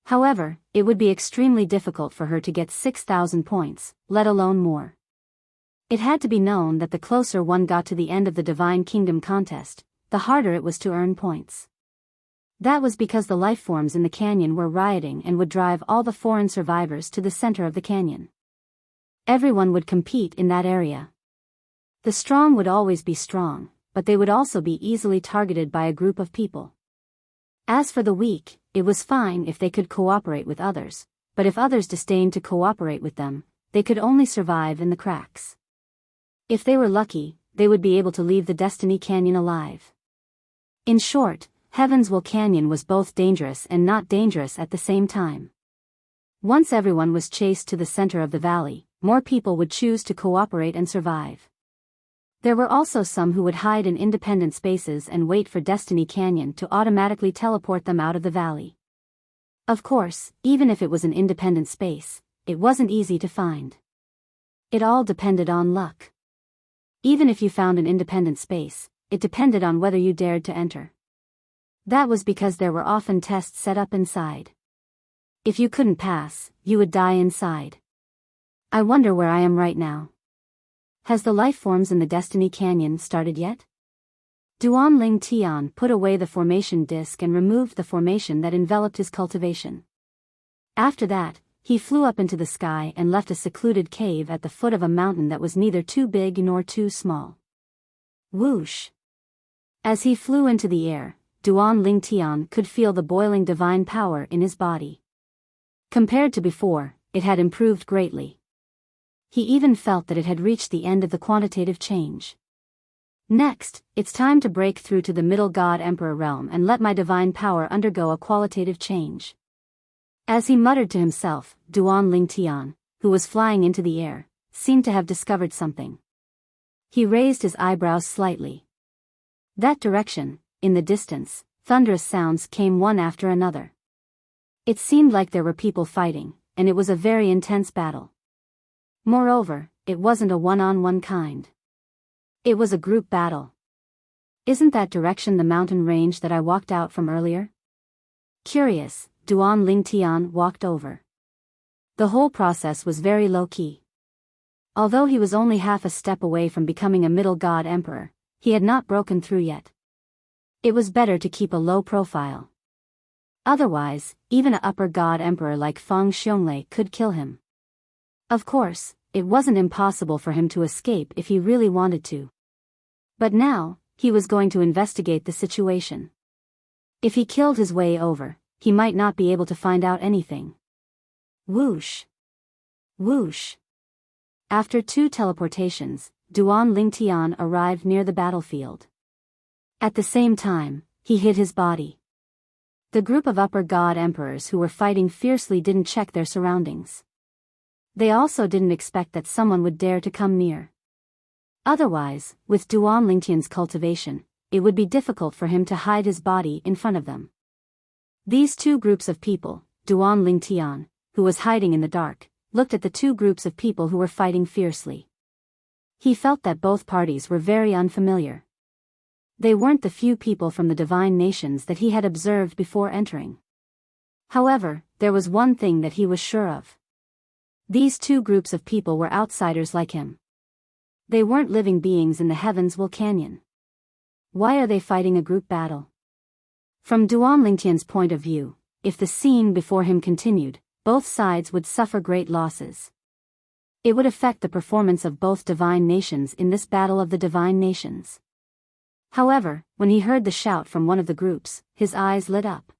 However, it would be extremely difficult for her to get 6,000 points, let alone more. It had to be known that the closer one got to the end of the Divine Kingdom contest, the harder it was to earn points. That was because the life forms in the canyon were rioting and would drive all the foreign survivors to the center of the canyon. Everyone would compete in that area. The strong would always be strong, but they would also be easily targeted by a group of people. As for the weak, it was fine if they could cooperate with others, but if others disdained to cooperate with them, they could only survive in the cracks. If they were lucky, they would be able to leave the Destiny Canyon alive. In short, Heavenswell Canyon was both dangerous and not dangerous at the same time. Once everyone was chased to the center of the valley, more people would choose to cooperate and survive. There were also some who would hide in independent spaces and wait for Destiny Canyon to automatically teleport them out of the valley. Of course, even if it was an independent space, it wasn't easy to find. It all depended on luck. Even if you found an independent space, it depended on whether you dared to enter. That was because there were often tests set up inside. If you couldn't pass, you would die inside. I wonder where I am right now. Has the life forms in the Destiny Canyon started yet? Duan Ling Tian put away the formation disc and removed the formation that enveloped his cultivation. After that, he flew up into the sky and left a secluded cave at the foot of a mountain that was neither too big nor too small. Whoosh! As he flew into the air, Duan Ling Tian could feel the boiling divine power in his body. Compared to before, it had improved greatly. He even felt that it had reached the end of the quantitative change. Next, it's time to break through to the middle god emperor realm and let my divine power undergo a qualitative change. As he muttered to himself, Duan Ling Tian, who was flying into the air, seemed to have discovered something. He raised his eyebrows slightly. That direction, in the distance, thunderous sounds came one after another. It seemed like there were people fighting, and it was a very intense battle. Moreover, it wasn't a one-on-one kind. It was a group battle. Isn't that direction the mountain range that I walked out from earlier? Curious, Duan Ling Tian walked over. The whole process was very low-key. Although he was only half a step away from becoming a middle god emperor, he had not broken through yet. It was better to keep a low profile. Otherwise, even a upper god emperor like Feng Xiongli could kill him. Of course, it wasn't impossible for him to escape if he really wanted to. But now, he was going to investigate the situation. If he killed his way over, he might not be able to find out anything. Whoosh! Whoosh! After 2 teleportations, Duan Lingtian arrived near the battlefield. At the same time, he hid his body. The group of upper god emperors who were fighting fiercely didn't check their surroundings. They also didn't expect that someone would dare to come near. Otherwise, with Duan Lingtian's cultivation, it would be difficult for him to hide his body in front of them. These 2 groups of people, Duan Lingtian, who was hiding in the dark, looked at the 2 groups of people who were fighting fiercely. He felt that both parties were very unfamiliar. They weren't the few people from the divine nations that he had observed before entering. However, there was one thing that he was sure of. These 2 groups of people were outsiders like him. They weren't living beings in the heavens Canyon. Why are they fighting a group battle? From Duan Lingtian's point of view, if the scene before him continued, both sides would suffer great losses. It would affect the performance of both divine nations in this battle of the divine nations. However, when he heard the shout from one of the groups, his eyes lit up.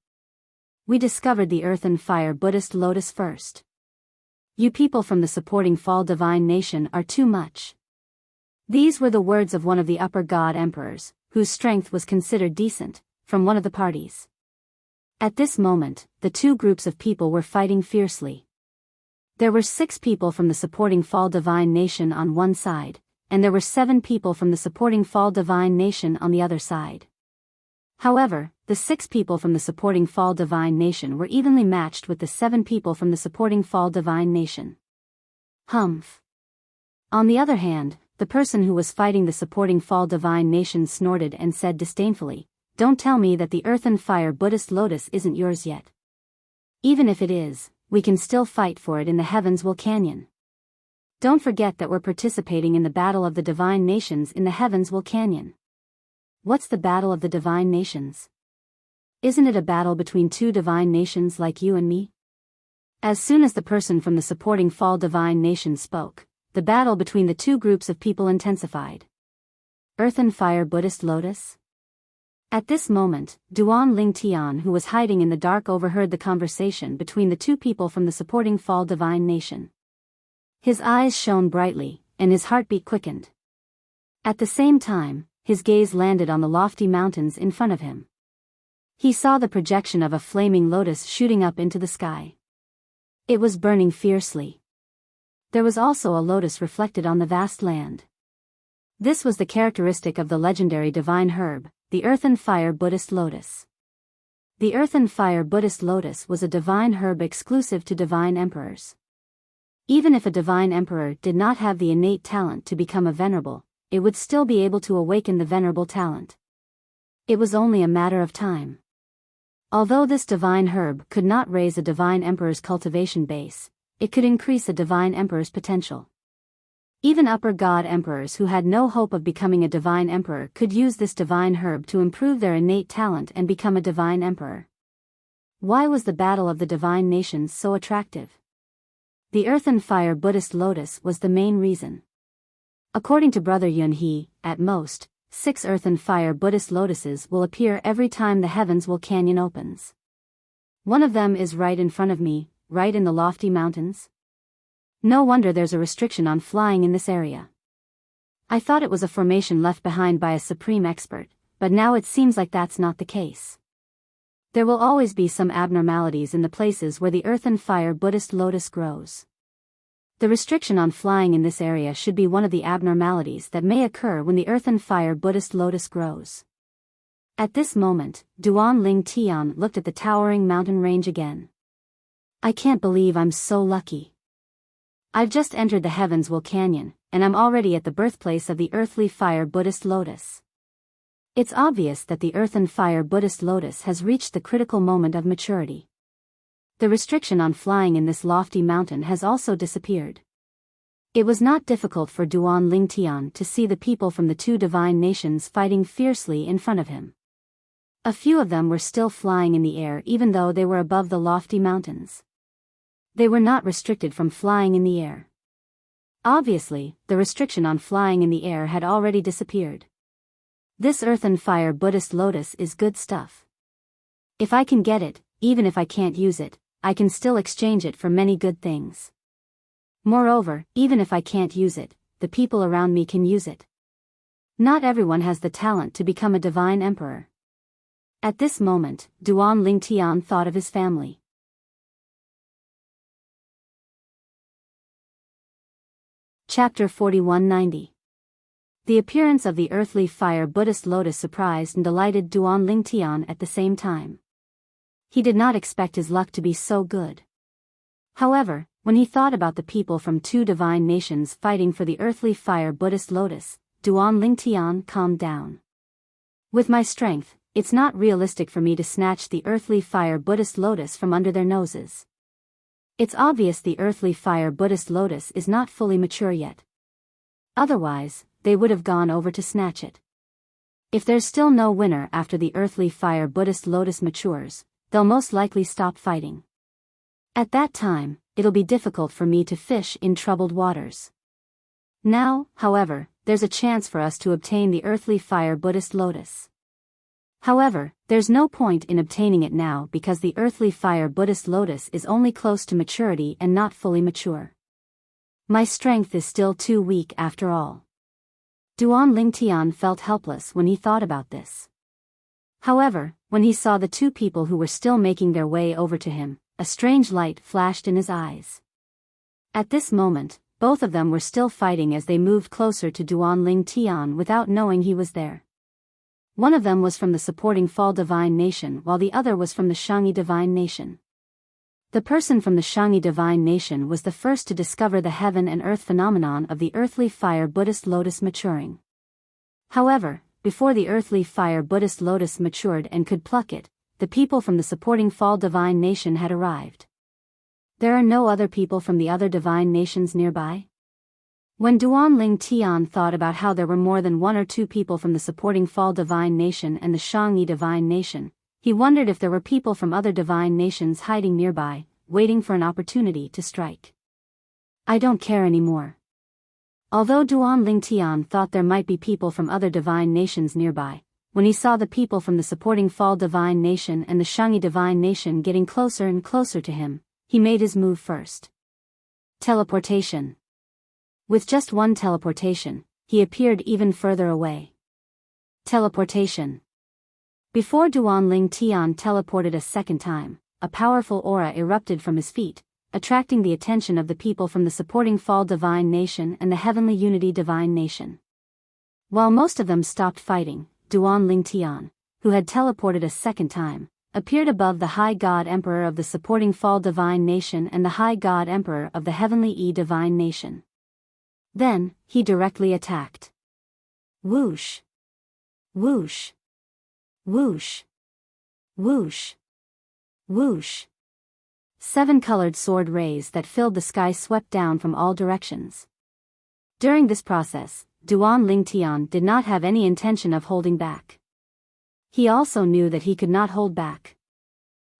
We discovered the Earth and Fire Buddhist Lotus first. You people from the supporting Fall Divine Nation are too much. These were the words of one of the upper god emperors, whose strength was considered decent, from one of the parties. At this moment, the 2 groups of people were fighting fiercely. There were 6 people from the supporting Fall Divine Nation on one side, and there were 7 people from the supporting Fall Divine Nation on the other side. However, the 6 people from the supporting Fall Divine Nation were evenly matched with the 7 people from the supporting Fall Divine Nation. Humph. On the other hand, the person who was fighting the supporting Fall Divine Nation snorted and said disdainfully, "Don't tell me that the Earth and Fire Buddhist Lotus isn't yours yet. Even if it is, we can still fight for it in the heavens Canyon. Don't forget that we're participating in the Battle of the Divine Nations in the heavens Canyon." What's the Battle of the Divine Nations? Isn't it a battle between 2 divine nations like you and me? As soon as the person from the supporting Fall Divine Nation spoke, the battle between the 2 groups of people intensified. Earth and Fire Buddhist Lotus? At this moment, Duan Lingtian, who was hiding in the dark, overheard the conversation between the 2 people from the supporting Fall Divine Nation. His eyes shone brightly, and his heartbeat quickened. At the same time, his gaze landed on the lofty mountains in front of him. He saw the projection of a flaming lotus shooting up into the sky. It was burning fiercely. There was also a lotus reflected on the vast land. This was the characteristic of the legendary divine herb, the Earth and Fire Buddhist Lotus. The Earth and Fire Buddhist Lotus was a divine herb exclusive to divine emperors. Even if a divine emperor did not have the innate talent to become a venerable, it would still be able to awaken the venerable talent. It was only a matter of time. Although this divine herb could not raise a divine emperor's cultivation base, it could increase a divine emperor's potential. Even upper god emperors who had no hope of becoming a divine emperor could use this divine herb to improve their innate talent and become a divine emperor. Why was the Battle of the Divine Nations so attractive? The Earth and Fire Buddhist Lotus was the main reason. According to Brother Yunhee, at most, 6 Earth and Fire Buddhist lotuses will appear every time the heavens Canyon opens. One of them is right in front of me, right in the lofty mountains. No wonder there's a restriction on flying in this area. I thought it was a formation left behind by a supreme expert, but now it seems like that's not the case. There will always be some abnormalities in the places where the Earth and Fire Buddhist Lotus grows. The restriction on flying in this area should be one of the abnormalities that may occur when the Earth and Fire Buddhist Lotus grows. At this moment, Duan Lingtian looked at the towering mountain range again. I can't believe I'm so lucky. I've just entered the heavens Canyon, and I'm already at the birthplace of the Earthly Fire Buddhist Lotus. It's obvious that the Earth and Fire Buddhist Lotus has reached the critical moment of maturity. The restriction on flying in this lofty mountain has also disappeared. It was not difficult for Duan Lingtian to see the people from the two divine nations fighting fiercely in front of him. A few of them were still flying in the air even though they were above the lofty mountains. They were not restricted from flying in the air. Obviously, the restriction on flying in the air had already disappeared. This earth and fire Buddhist lotus is good stuff. If I can get it, even if I can't use it, I can still exchange it for many good things. Moreover, even if I can't use it, the people around me can use it. Not everyone has the talent to become a divine emperor. At this moment, Duan Lingtian thought of his family. Chapter 4190. The appearance of the earthly fire Buddhist lotus surprised and delighted Duan Lingtian at the same time. He did not expect his luck to be so good. However, when he thought about the people from two divine nations fighting for the earthly fire Buddhist lotus, Duan Lingtian calmed down. With my strength, it's not realistic for me to snatch the earthly fire Buddhist lotus from under their noses. It's obvious the earthly fire Buddhist lotus is not fully mature yet. Otherwise, they would have gone over to snatch it. If there's still no winner after the earthly fire Buddhist lotus matures, they'll most likely stop fighting. At that time, it'll be difficult for me to fish in troubled waters. Now, however, there's a chance for us to obtain the earthly fire Buddhist lotus. However, there's no point in obtaining it now because the earthly fire Buddhist lotus is only close to maturity and not fully mature. My strength is still too weak after all. Duan Lingtian felt helpless when he thought about this. However, when he saw the two people who were still making their way over to him, a strange light flashed in his eyes. At this moment, both of them were still fighting as they moved closer to Duan Lingtian without knowing he was there. One of them was from the supporting Fall Divine Nation while the other was from the Shangi Divine Nation. The person from the Shangi Divine Nation was the first to discover the heaven and earth phenomenon of the earthly fire Buddhist lotus maturing. However, before the earthly fire Buddhist lotus matured and could pluck it, the people from the supporting Fall Divine Nation had arrived. There are no other people from the other divine nations nearby? When Duan Lingtian thought about how there were more than one or two people from the supporting Fall Divine Nation and the Shangi Divine Nation, he wondered if there were people from other divine nations hiding nearby, waiting for an opportunity to strike. I don't care anymore. Although Duan Lingtian thought there might be people from other divine nations nearby, when he saw the people from the supporting Fall Divine Nation and the Shangi Divine Nation getting closer and closer to him, he made his move first. Teleportation. With just one teleportation, he appeared even further away. Teleportation. Before Duan Lingtian teleported a second time, a powerful aura erupted from his feet, attracting the attention of the people from the supporting Fall Divine Nation and the Heavenly Unity Divine Nation. While most of them stopped fighting, Duan Lingtian, who had teleported a second time, appeared above the High God Emperor of the supporting Fall Divine Nation and the High God Emperor of the Heavenly E Divine Nation. Then, he directly attacked. Whoosh! Whoosh! Whoosh! Whoosh! Whoosh! 7 colored sword rays that filled the sky swept down from all directions. During this process, Duan Lingtian did not have any intention of holding back. He also knew that he could not hold back.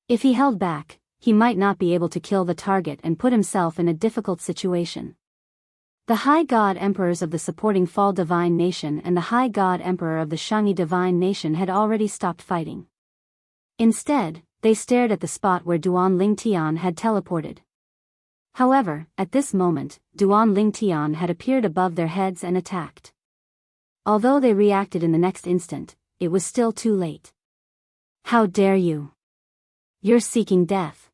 If he held back, he might not be able to kill the target and put himself in a difficult situation. The High God Emperors of the supporting Fall Divine Nation and the High God Emperor of the Shangi Divine Nation had already stopped fighting. Instead, they stared at the spot where Duan Lingtian had teleported. However, at this moment, Duan Lingtian had appeared above their heads and attacked. Although they reacted in the next instant, it was still too late. How dare you! You're seeking death.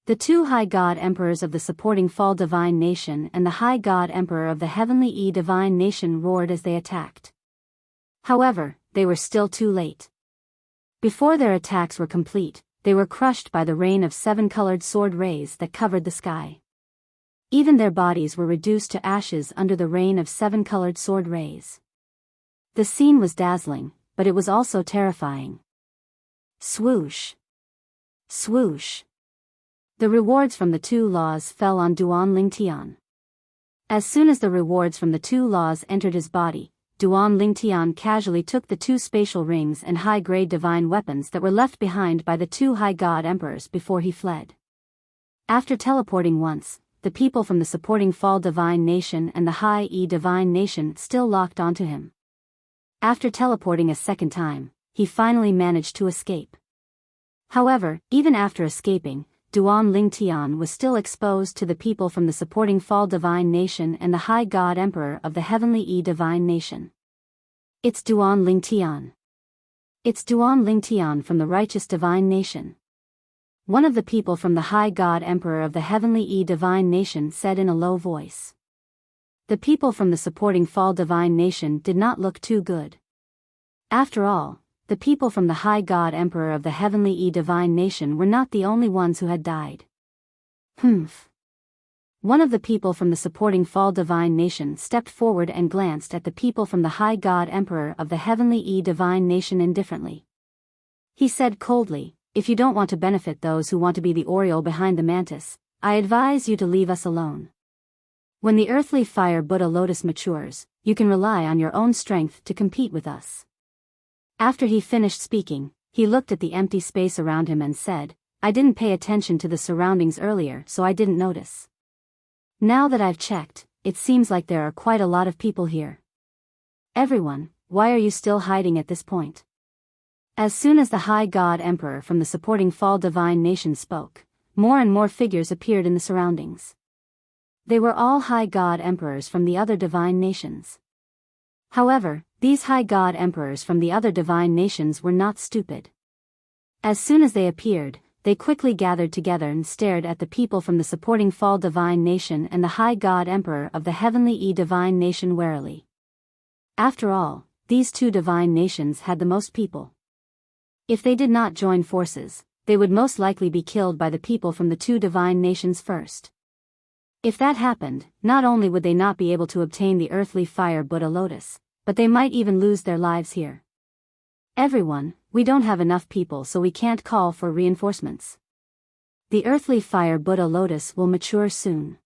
The two High God Emperors of the supporting Fall Divine Nation and the High God Emperor of the Heavenly E Divine Nation roared as they attacked. However, they were still too late. Before their attacks were complete, they were crushed by the rain of 7 colored sword rays that covered the sky. Even their bodies were reduced to ashes under the rain of 7 colored sword rays. The scene was dazzling, but it was also terrifying. Swoosh! Swoosh! The rewards from the two laws fell on Duan Lingtian. As soon as the rewards from the two laws entered his body, Duan Lingtian casually took the two spatial rings and high-grade divine weapons that were left behind by the two high god emperors before he fled. After teleporting once, the people from the supporting Fall Divine Nation and the High E Divine Nation still locked onto him. After teleporting a second time, he finally managed to escape. However, even after escaping, Duan Lingtian was still exposed to the people from the supporting Fall Divine Nation and the High God Emperor of the Heavenly E Divine Nation. It's Duan Lingtian. It's Duan Lingtian from the Righteous Divine Nation. One of the people from the High God Emperor of the Heavenly E Divine Nation said in a low voice. The people from the supporting Fall Divine Nation did not look too good. After all, the people from the High God Emperor of the Heavenly E Divine Nation were not the only ones who had died. Humph. One of the people from the supporting Fall Divine Nation stepped forward and glanced at the people from the High God Emperor of the Heavenly E Divine Nation indifferently. He said coldly, "If you don't want to benefit those who want to be the Oriole behind the mantis, I advise you to leave us alone. When the earthly fire Buddha lotus matures, you can rely on your own strength to compete with us." After he finished speaking, he looked at the empty space around him and said, "I didn't pay attention to the surroundings earlier, so I didn't notice. Now that I've checked, it seems like there are quite a lot of people here. Everyone, why are you still hiding at this point?" As soon as the High God Emperor from the supporting Fall Divine Nation spoke, more and more figures appeared in the surroundings. They were all High God Emperors from the other divine nations. However, these High God Emperors from the other divine nations were not stupid. As soon as they appeared, they quickly gathered together and stared at the people from the supporting Fall Divine Nation and the High God Emperor of the Heavenly E Divine Nation warily. After all, these two divine nations had the most people. If they did not join forces, they would most likely be killed by the people from the two divine nations first. If that happened, not only would they not be able to obtain the earthly fire Buddha lotus, but they might even lose their lives here. "Everyone, we don't have enough people, so we can't call for reinforcements. The earthly fire Buddha lotus will mature soon.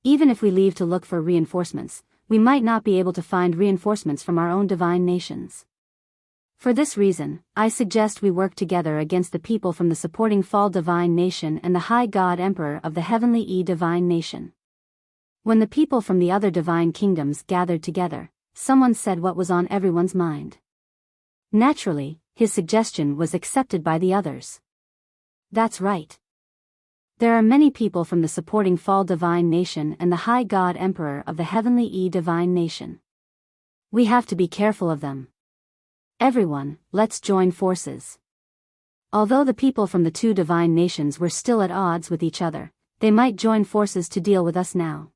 Even if we leave to look for reinforcements, we might not be able to find reinforcements from our own divine nations. For this reason, I suggest we work together against the people from the supporting Fall Divine Nation and the High God Emperor of the Heavenly E Divine Nation." When the people from the other divine kingdoms gathered together, someone said what was on everyone's mind. Naturally, his suggestion was accepted by the others. That's right. There are many people from the supporting Fall Divine Nation and the High God Emperor of the Heavenly E Divine Nation. We have to be careful of them. Everyone, let's join forces. Although the people from the two divine nations were still at odds with each other, they might join forces to deal with us now.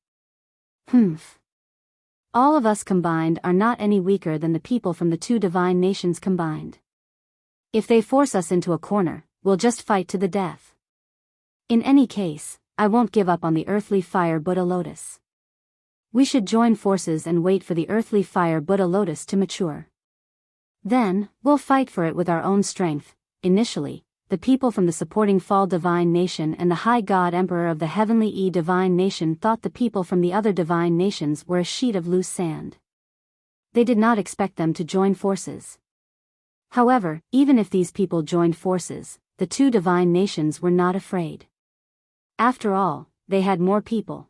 Humph. All of us combined are not any weaker than the people from the two divine nations combined. If they force us into a corner, we'll just fight to the death. In any case, I won't give up on the earthly fire Buddha lotus. We should join forces and wait for the earthly fire Buddha lotus to mature. Then, we'll fight for it with our own strength. Initially, the people from the supporting Fall Divine Nation and the High God Emperor of the Heavenly E Divine Nation thought the people from the other divine nations were a sheet of loose sand. They did not expect them to join forces. However, even if these people joined forces, the two divine nations were not afraid. After all, they had more people.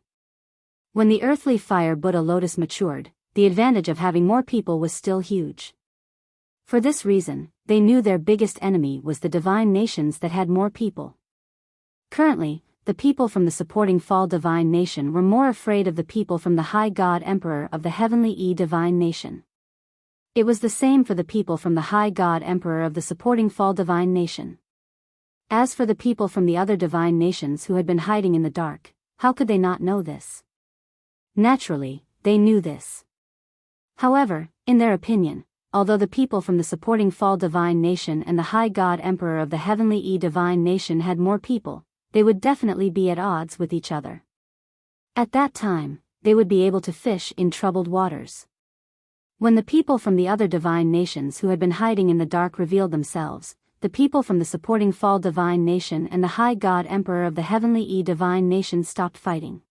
When the earthly fire Buddha lotus matured, the advantage of having more people was still huge. For this reason, they knew their biggest enemy was the divine nations that had more people. Currently, the people from the supporting Fall Divine Nation were more afraid of the people from the High God Emperor of the Heavenly E Divine Nation. It was the same for the people from the High God Emperor of the supporting Fall Divine Nation. As for the people from the other divine nations who had been hiding in the dark, how could they not know this? Naturally, they knew this. However, in their opinion, although the people from the supporting Fall Divine Nation and the High God Emperor of the Heavenly E Divine Nation had more people, they would definitely be at odds with each other. At that time, they would be able to fish in troubled waters. When the people from the other divine nations who had been hiding in the dark revealed themselves, the people from the supporting Fall Divine Nation and the High God Emperor of the Heavenly E Divine Nation stopped fighting.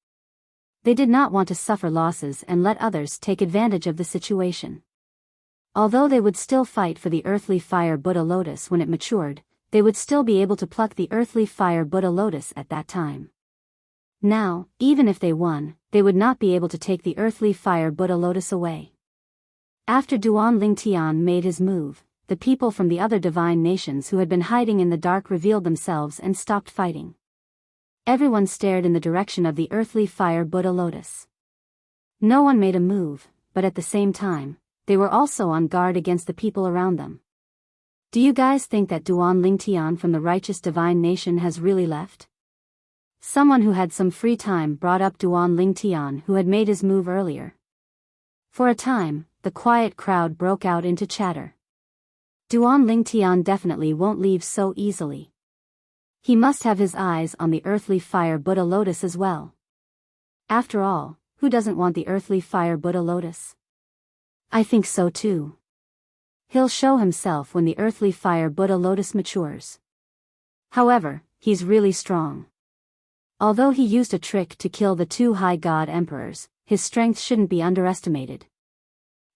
They did not want to suffer losses and let others take advantage of the situation. Although they would still fight for the earthly fire Buddha lotus when it matured, they would still be able to pluck the earthly fire Buddha lotus at that time. Now, even if they won, they would not be able to take the earthly fire Buddha lotus away. After Duan Lingtian made his move, the people from the other divine nations who had been hiding in the dark revealed themselves and stopped fighting. Everyone stared in the direction of the earthly fire Buddha lotus. No one made a move, but at the same time, they were also on guard against the people around them. Do you guys think that Duan Lingtian from the righteous divine nation has really left? Someone who had some free time brought up Duan Lingtian who had made his move earlier. For a time, the quiet crowd broke out into chatter. Duan Lingtian definitely won't leave so easily. He must have his eyes on the earthly fire Buddha lotus as well. After all, who doesn't want the earthly fire Buddha lotus? I think so too. He'll show himself when the earthly fire Buddha lotus matures. However, he's really strong. Although he used a trick to kill the two high god emperors, his strength shouldn't be underestimated.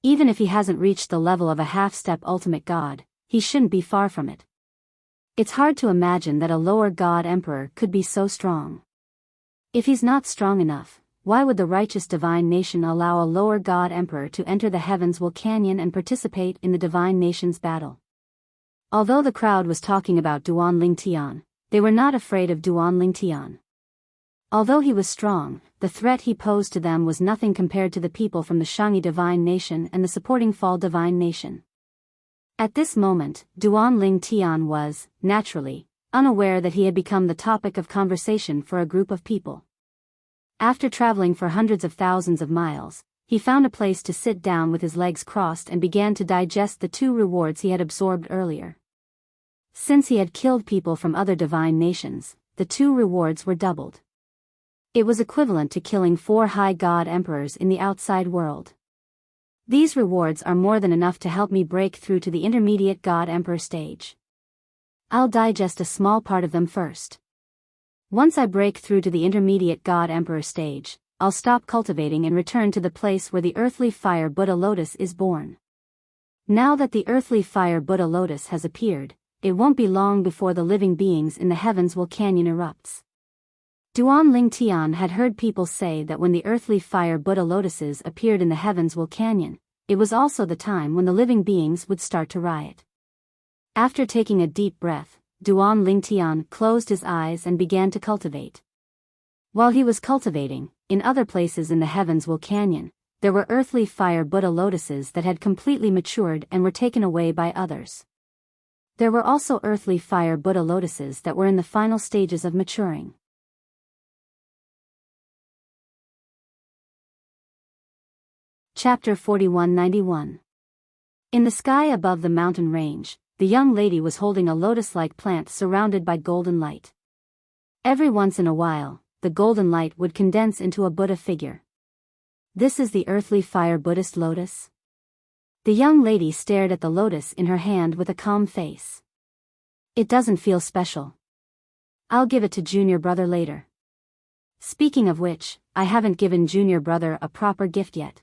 Even if he hasn't reached the level of a half-step ultimate god, he shouldn't be far from it. It's hard to imagine that a lower god emperor could be so strong. If he's not strong enough, why would the righteous divine nation allow a lower god emperor to enter the heavens Canyon and participate in the divine nation's battle? Although the crowd was talking about Duan Lingtian, they were not afraid of Duan Lingtian. Although he was strong, the threat he posed to them was nothing compared to the people from the Shangyi divine nation and the supporting Fall divine nation. At this moment, Duan Lingtian was, naturally, unaware that he had become the topic of conversation for a group of people. After traveling for hundreds of thousands of miles, he found a place to sit down with his legs crossed and began to digest the 2 rewards he had absorbed earlier. Since he had killed people from other divine nations, the 2 rewards were doubled. It was equivalent to killing 4 high god emperors in the outside world. These rewards are more than enough to help me break through to the intermediate god emperor stage. I'll digest a small part of them first. Once I break through to the intermediate god emperor stage, I'll stop cultivating and return to the place where the earthly fire Buddha lotus is born. Now that the earthly fire Buddha lotus has appeared, it won't be long before the living beings in the heavens Canyon erupts. Duan Lingtian had heard people say that when the earthly fire Buddha lotuses appeared in the heavens Canyon, it was also the time when the living beings would start to riot. After taking a deep breath, Duan Lingtian closed his eyes and began to cultivate. While he was cultivating, in other places in the heavens Canyon, there were earthly fire Buddha lotuses that had completely matured and were taken away by others. There were also earthly fire Buddha lotuses that were in the final stages of maturing. Chapter 4191. In the sky above the mountain range, the young lady was holding a lotus-like plant surrounded by golden light. Every once in a while, the golden light would condense into a Buddha figure. This is the earthly fire Buddhist lotus? The young lady stared at the lotus in her hand with a calm face. It doesn't feel special. I'll give it to junior brother later. Speaking of which, I haven't given junior brother a proper gift yet.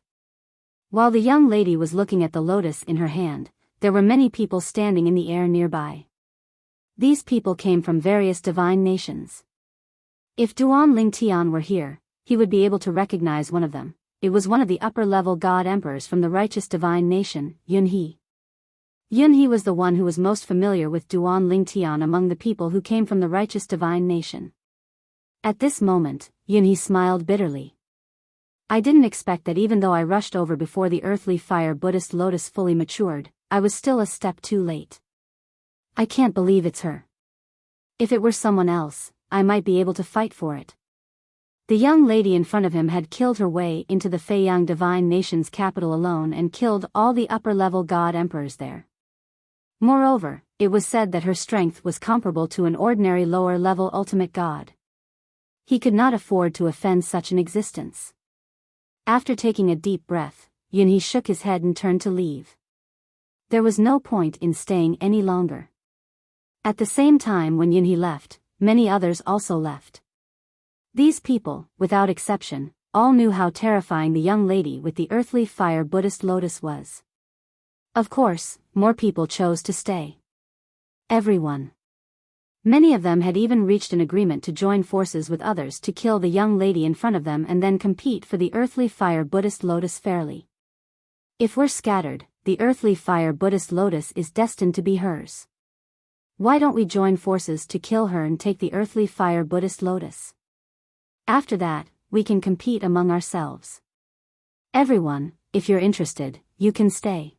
While the young lady was looking at the lotus in her hand, there were many people standing in the air nearby. These people came from various divine nations. If Duan Lingtian were here, he would be able to recognize one of them. It was one of the upper-level god emperors from the righteous divine nation, Yunhe. Yunhe was the one who was most familiar with Duan Lingtian among the people who came from the righteous divine nation. At this moment, Yunhe smiled bitterly. I didn't expect that even though I rushed over before the earthly fire Buddhist lotus fully matured, I was still a step too late. I can't believe it's her. If it were someone else, I might be able to fight for it. The young lady in front of him had killed her way into the Feiyang divine nation's capital alone and killed all the upper-level god emperors there. Moreover, it was said that her strength was comparable to an ordinary lower-level ultimate god. He could not afford to offend such an existence. After taking a deep breath, Yunhe shook his head and turned to leave. There was no point in staying any longer. At the same time when Yunhe left, many others also left. These people, without exception, all knew how terrifying the young lady with the earthly fire Buddhist lotus was. Of course, more people chose to stay. Everyone. Many of them had even reached an agreement to join forces with others to kill the young lady in front of them and then compete for the earthly fire Buddhist lotus fairly. If we're scattered, the earthly fire Buddhist lotus is destined to be hers. Why don't we join forces to kill her and take the earthly fire Buddhist lotus? After that, we can compete among ourselves. Everyone, if you're interested, you can stay.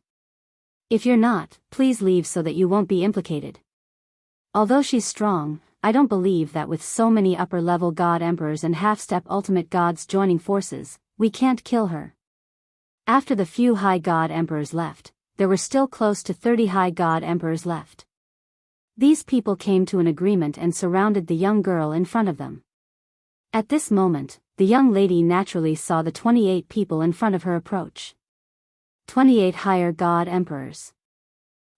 If you're not, please leave so that you won't be implicated. Although she's strong, I don't believe that with so many upper-level god emperors and half-step ultimate gods joining forces, we can't kill her. After the few high god emperors left, there were still close to 30 high god emperors left. These people came to an agreement and surrounded the young girl in front of them. At this moment, the young lady naturally saw the 28 people in front of her approach. 28 higher god emperors.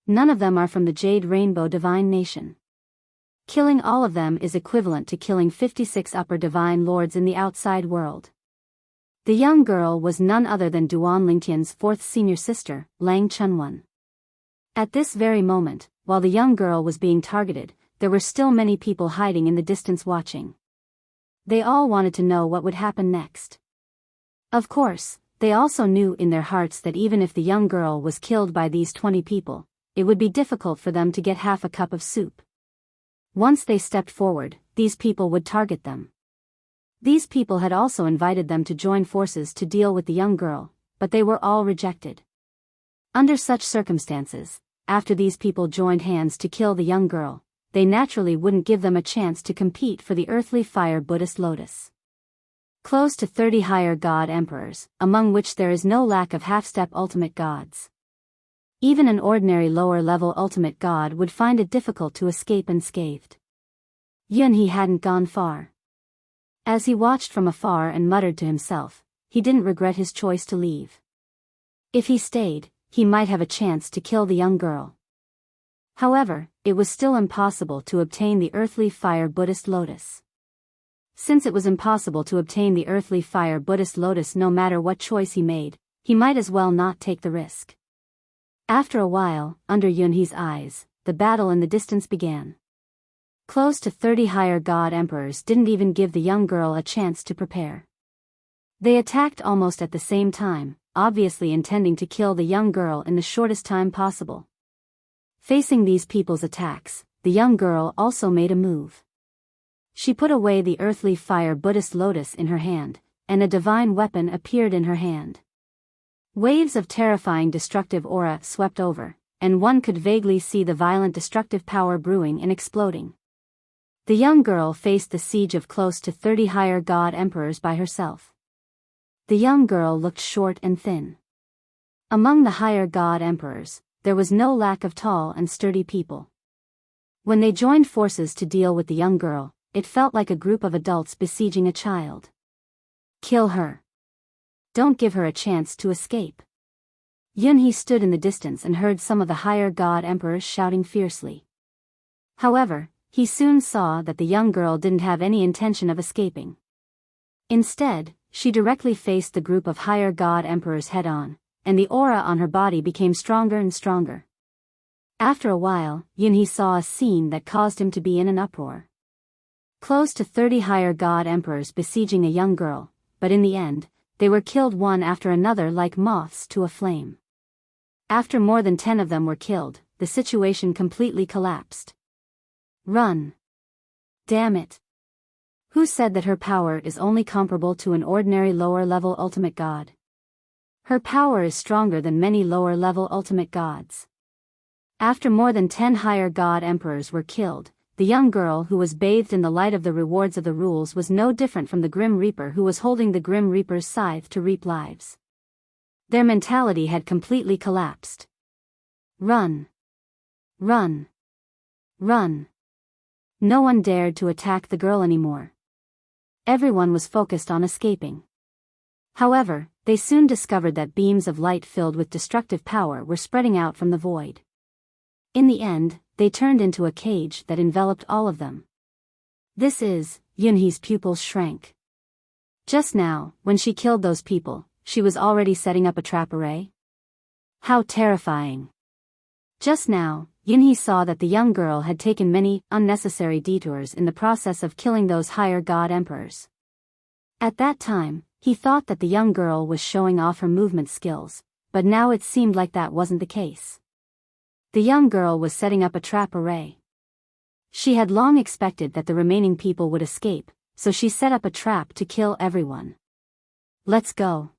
None of them are from the Jade Rainbow Divine Nation. Killing all of them is equivalent to killing 56 upper divine lords in the outside world. The young girl was none other than Duan Lingtian's fourth senior sister, Lang Chunwan. At this very moment, while the young girl was being targeted, there were still many people hiding in the distance watching. They all wanted to know what would happen next. Of course, they also knew in their hearts that even if the young girl was killed by these 20 people, it would be difficult for them to get half a cup of soup. Once they stepped forward, these people would target them. These people had also invited them to join forces to deal with the young girl, but they were all rejected. Under such circumstances, after these people joined hands to kill the young girl, they naturally wouldn't give them a chance to compete for the earthly fire Buddhist lotus. Close to 30 higher god emperors, among which there is no lack of half-step ultimate gods. Even an ordinary lower-level ultimate god would find it difficult to escape unscathed. Yunhe hadn't gone far. As he watched from afar and muttered to himself, he didn't regret his choice to leave. If he stayed, he might have a chance to kill the young girl. However, it was still impossible to obtain the earthly fire Buddhist lotus. Since it was impossible to obtain the earthly fire Buddhist lotus no matter what choice he made, he might as well not take the risk. After a while, under Yunhe's eyes, the battle in the distance began. Close to 30 higher god emperors didn't even give the young girl a chance to prepare. They attacked almost at the same time, obviously intending to kill the young girl in the shortest time possible. Facing these people's attacks, the young girl also made a move. She put away the earthly fire Buddhist lotus in her hand, and a divine weapon appeared in her hand. Waves of terrifying destructive aura swept over, and one could vaguely see the violent destructive power brewing and exploding. The young girl faced the siege of close to 30 higher god emperors by herself. The young girl looked short and thin. Among the higher god emperors, there was no lack of tall and sturdy people. When they joined forces to deal with the young girl, it felt like a group of adults besieging a child. Kill her. Don't give her a chance to escape. Yunhe stood in the distance and heard some of the higher god emperors shouting fiercely. However, he soon saw that the young girl didn't have any intention of escaping. Instead, she directly faced the group of higher god emperors head-on, and the aura on her body became stronger and stronger. After a while, Yunhe saw a scene that caused him to be in an uproar. Close to 30 higher god emperors besieging a young girl, but in the end, they were killed one after another like moths to a flame. After more than 10 of them were killed, the situation completely collapsed. Run. Damn it. Who said that her power is only comparable to an ordinary lower-level ultimate god? Her power is stronger than many lower-level ultimate gods. After more than 10 higher god emperors were killed, the young girl who was bathed in the light of the rewards of the rules was no different from the Grim Reaper who was holding the Grim Reaper's scythe to reap lives. Their mentality had completely collapsed. Run. Run. Run. No one dared to attack the girl anymore. Everyone was focused on escaping. However, they soon discovered that beams of light filled with destructive power were spreading out from the void. In the end, they turned into a cage that enveloped all of them. Yunhe's pupils shrank. Just now, when she killed those people, she was already setting up a trap array? How terrifying. Just now, Yunhee saw that the young girl had taken many unnecessary detours in the process of killing those higher god emperors. At that time, he thought that the young girl was showing off her movement skills, but now it seemed like that wasn't the case. The young girl was setting up a trap array. She had long expected that the remaining people would escape, so she set up a trap to kill everyone. Let's go.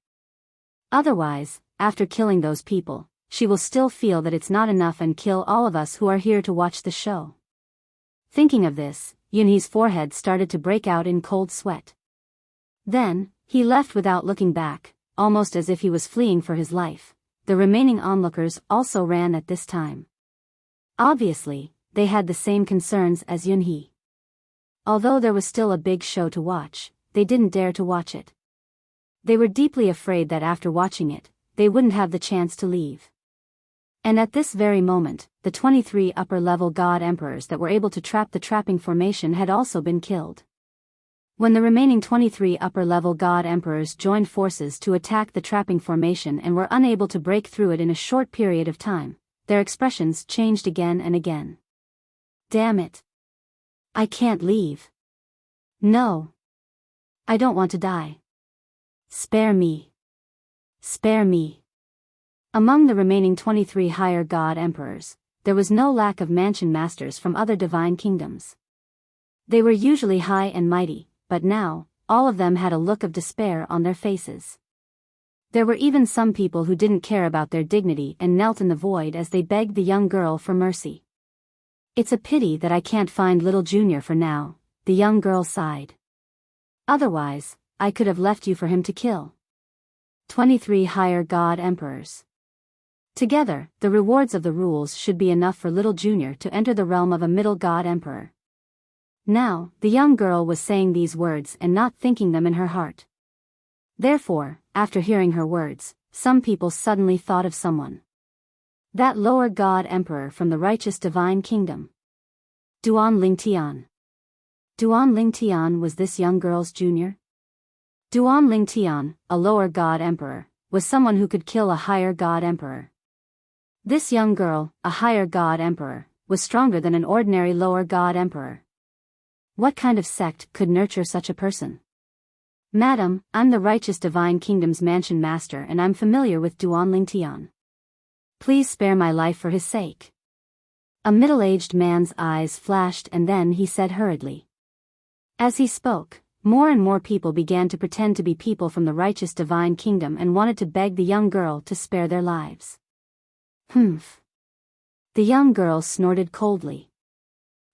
Otherwise, after killing those people, she will still feel that it's not enough and kill all of us who are here to watch the show. Thinking of this, Yunhee's forehead started to break out in cold sweat. Then, he left without looking back, almost as if he was fleeing for his life. The remaining onlookers also ran at this time. Obviously, they had the same concerns as Yunhee. Although there was still a big show to watch, they didn't dare to watch it. They were deeply afraid that after watching it, they wouldn't have the chance to leave. And at this very moment, the 23 upper-level god emperors that were able to trap the trapping formation had also been killed. When the remaining 23 upper-level god emperors joined forces to attack the trapping formation and were unable to break through it in a short period of time, their expressions changed again and again. Damn it. I can't leave. No. I don't want to die. Spare me. Spare me. Among the remaining 23 higher god emperors, there was no lack of mansion masters from other divine kingdoms. They were usually high and mighty, but now, all of them had a look of despair on their faces. There were even some people who didn't care about their dignity and knelt in the void as they begged the young girl for mercy. It's a pity that I can't find little Junior for now, the young girl sighed. Otherwise, I could have left you for him to kill. 23 higher god emperors. Together, the rewards of the rules should be enough for little Junior to enter the realm of a middle god emperor. Now, the young girl was saying these words and not thinking them in her heart. Therefore, after hearing her words, some people suddenly thought of someone. That lower god emperor from the righteous divine kingdom. Duan Lingtian. Duan Lingtian was this young girl's junior? Duan Lingtian, a lower god emperor, was someone who could kill a higher god emperor. This young girl, a higher god emperor, was stronger than an ordinary lower god emperor. What kind of sect could nurture such a person? Madam, I'm the righteous divine kingdom's mansion master and I'm familiar with Duan Lingtian. Please spare my life for his sake. A middle-aged man's eyes flashed and then he said hurriedly. As he spoke, more and more people began to pretend to be people from the righteous divine kingdom and wanted to beg the young girl to spare their lives. Humph. The young girl snorted coldly.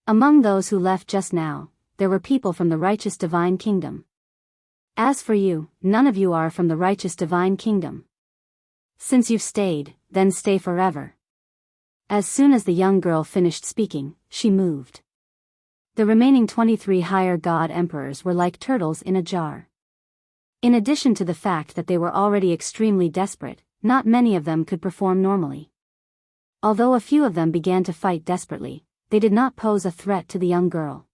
Among those who left just now, there were people from the righteous divine kingdom. As for you, none of you are from the righteous divine kingdom. Since you've stayed, then stay forever. As soon as the young girl finished speaking, she moved. The remaining 23 higher god emperors were like turtles in a jar. In addition to the fact that they were already extremely desperate, not many of them could perform normally. Although a few of them began to fight desperately, they did not pose a threat to the young girl.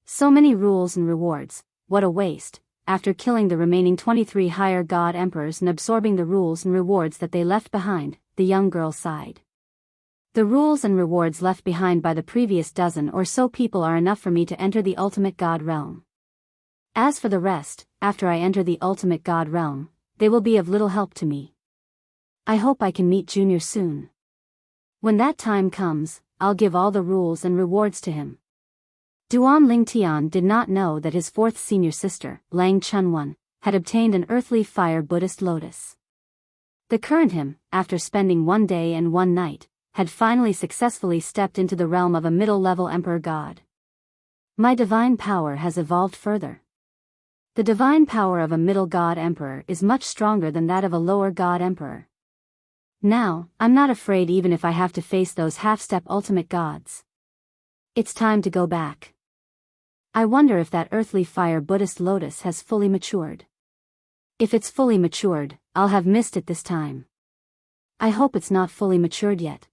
So many rules and rewards, what a waste. After killing the remaining 23 higher god emperors and absorbing the rules and rewards that they left behind, the young girl sighed. The rules and rewards left behind by the previous dozen or so people are enough for me to enter the ultimate god realm. As for the rest, after I enter the ultimate god realm, they will be of little help to me. I hope I can meet Junior soon. When that time comes, I'll give all the rules and rewards to him. Duan Lingtian did not know that his fourth senior sister, Lang Chunwan, had obtained an earthly fire Buddhist lotus. The current him, after spending 1 day and 1 night, had finally successfully stepped into the realm of a middle-level emperor god. My divine power has evolved further. The divine power of a middle god emperor is much stronger than that of a lower god emperor. Now, I'm not afraid even if I have to face those half-step ultimate gods. It's time to go back. I wonder if that earthly fire Buddhist lotus has fully matured. If it's fully matured, I'll have missed it this time. I hope it's not fully matured yet.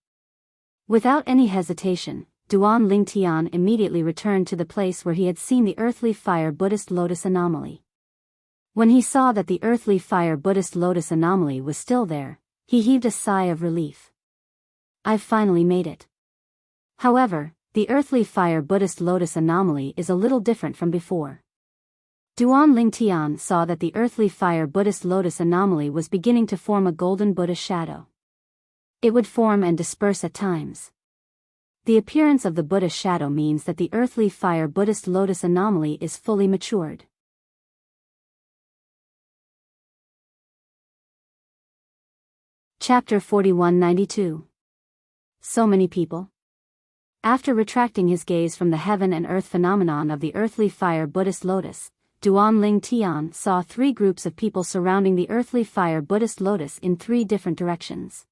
Without any hesitation, Duan Lingtian immediately returned to the place where he had seen the earthly fire Buddhist lotus anomaly. When he saw that the earthly fire Buddhist lotus anomaly was still there, he heaved a sigh of relief. I've finally made it. However, the earthly fire Buddhist lotus anomaly is a little different from before. Duan Lingtian saw that the earthly fire Buddhist lotus anomaly was beginning to form a golden Buddha shadow. It would form and disperse at times. The appearance of the Buddha shadow means that the earthly fire Buddhist lotus anomaly is fully matured. Chapter 4192. So many people. After retracting his gaze from the heaven and earth phenomenon of the earthly fire Buddhist lotus, Duan Ling Tian saw 3 groups of people surrounding the earthly fire Buddhist lotus in 3 different directions.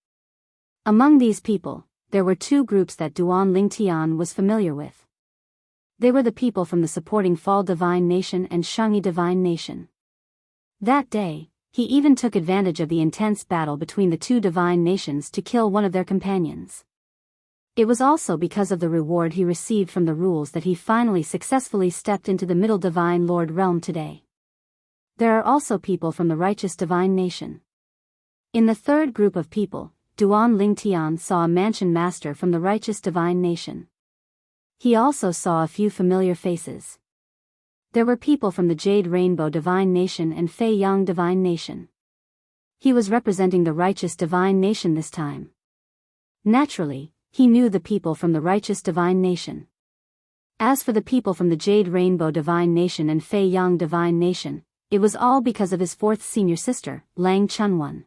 Among these people, there were 2 groups that Duan Ling Tian was familiar with. They were the people from the supporting Fall Divine Nation and Shangyi Divine Nation. That day, he even took advantage of the intense battle between the 2 divine nations to kill one of their companions. It was also because of the reward he received from the rules that he finally successfully stepped into the Middle Divine Lord realm today. There are also people from the Righteous Divine Nation. In the 3rd group of people, Duan Lingtian saw a mansion master from the Righteous Divine Nation. He also saw a few familiar faces. There were people from the Jade Rainbow Divine Nation and Fei Yang Divine Nation. He was representing the Righteous Divine Nation this time. Naturally, he knew the people from the Righteous Divine Nation. As for the people from the Jade Rainbow Divine Nation and Fei Yang Divine Nation, it was all because of his 4th senior sister, Lang Chunwan.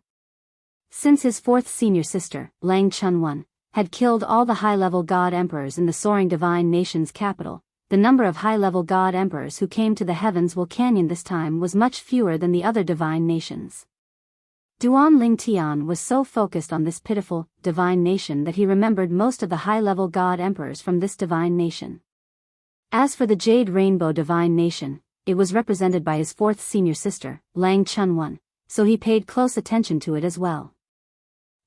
Since his 4th senior sister, Lang Chunwan, had killed all the high-level God Emperors in the Soaring Divine Nation's capital, the number of high-level God Emperors who came to the Heavens Will Canyon this time was much fewer than the other divine nations. Duan Lingtian was so focused on this pitiful, divine nation that he remembered most of the high-level God Emperors from this divine nation. As for the Jade Rainbow Divine Nation, it was represented by his 4th senior sister, Lang Chunwan, so he paid close attention to it as well.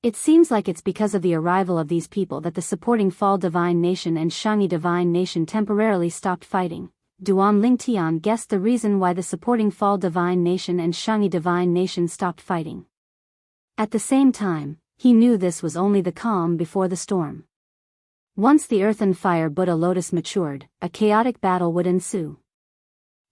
It seems like it's because of the arrival of these people that the supporting Fall Divine Nation and Shangyi Divine Nation temporarily stopped fighting. Duan Lingtian guessed the reason why the supporting Fall Divine Nation and Shangyi Divine Nation stopped fighting. At the same time, he knew this was only the calm before the storm. Once the earth and fire Buddha lotus matured, a chaotic battle would ensue.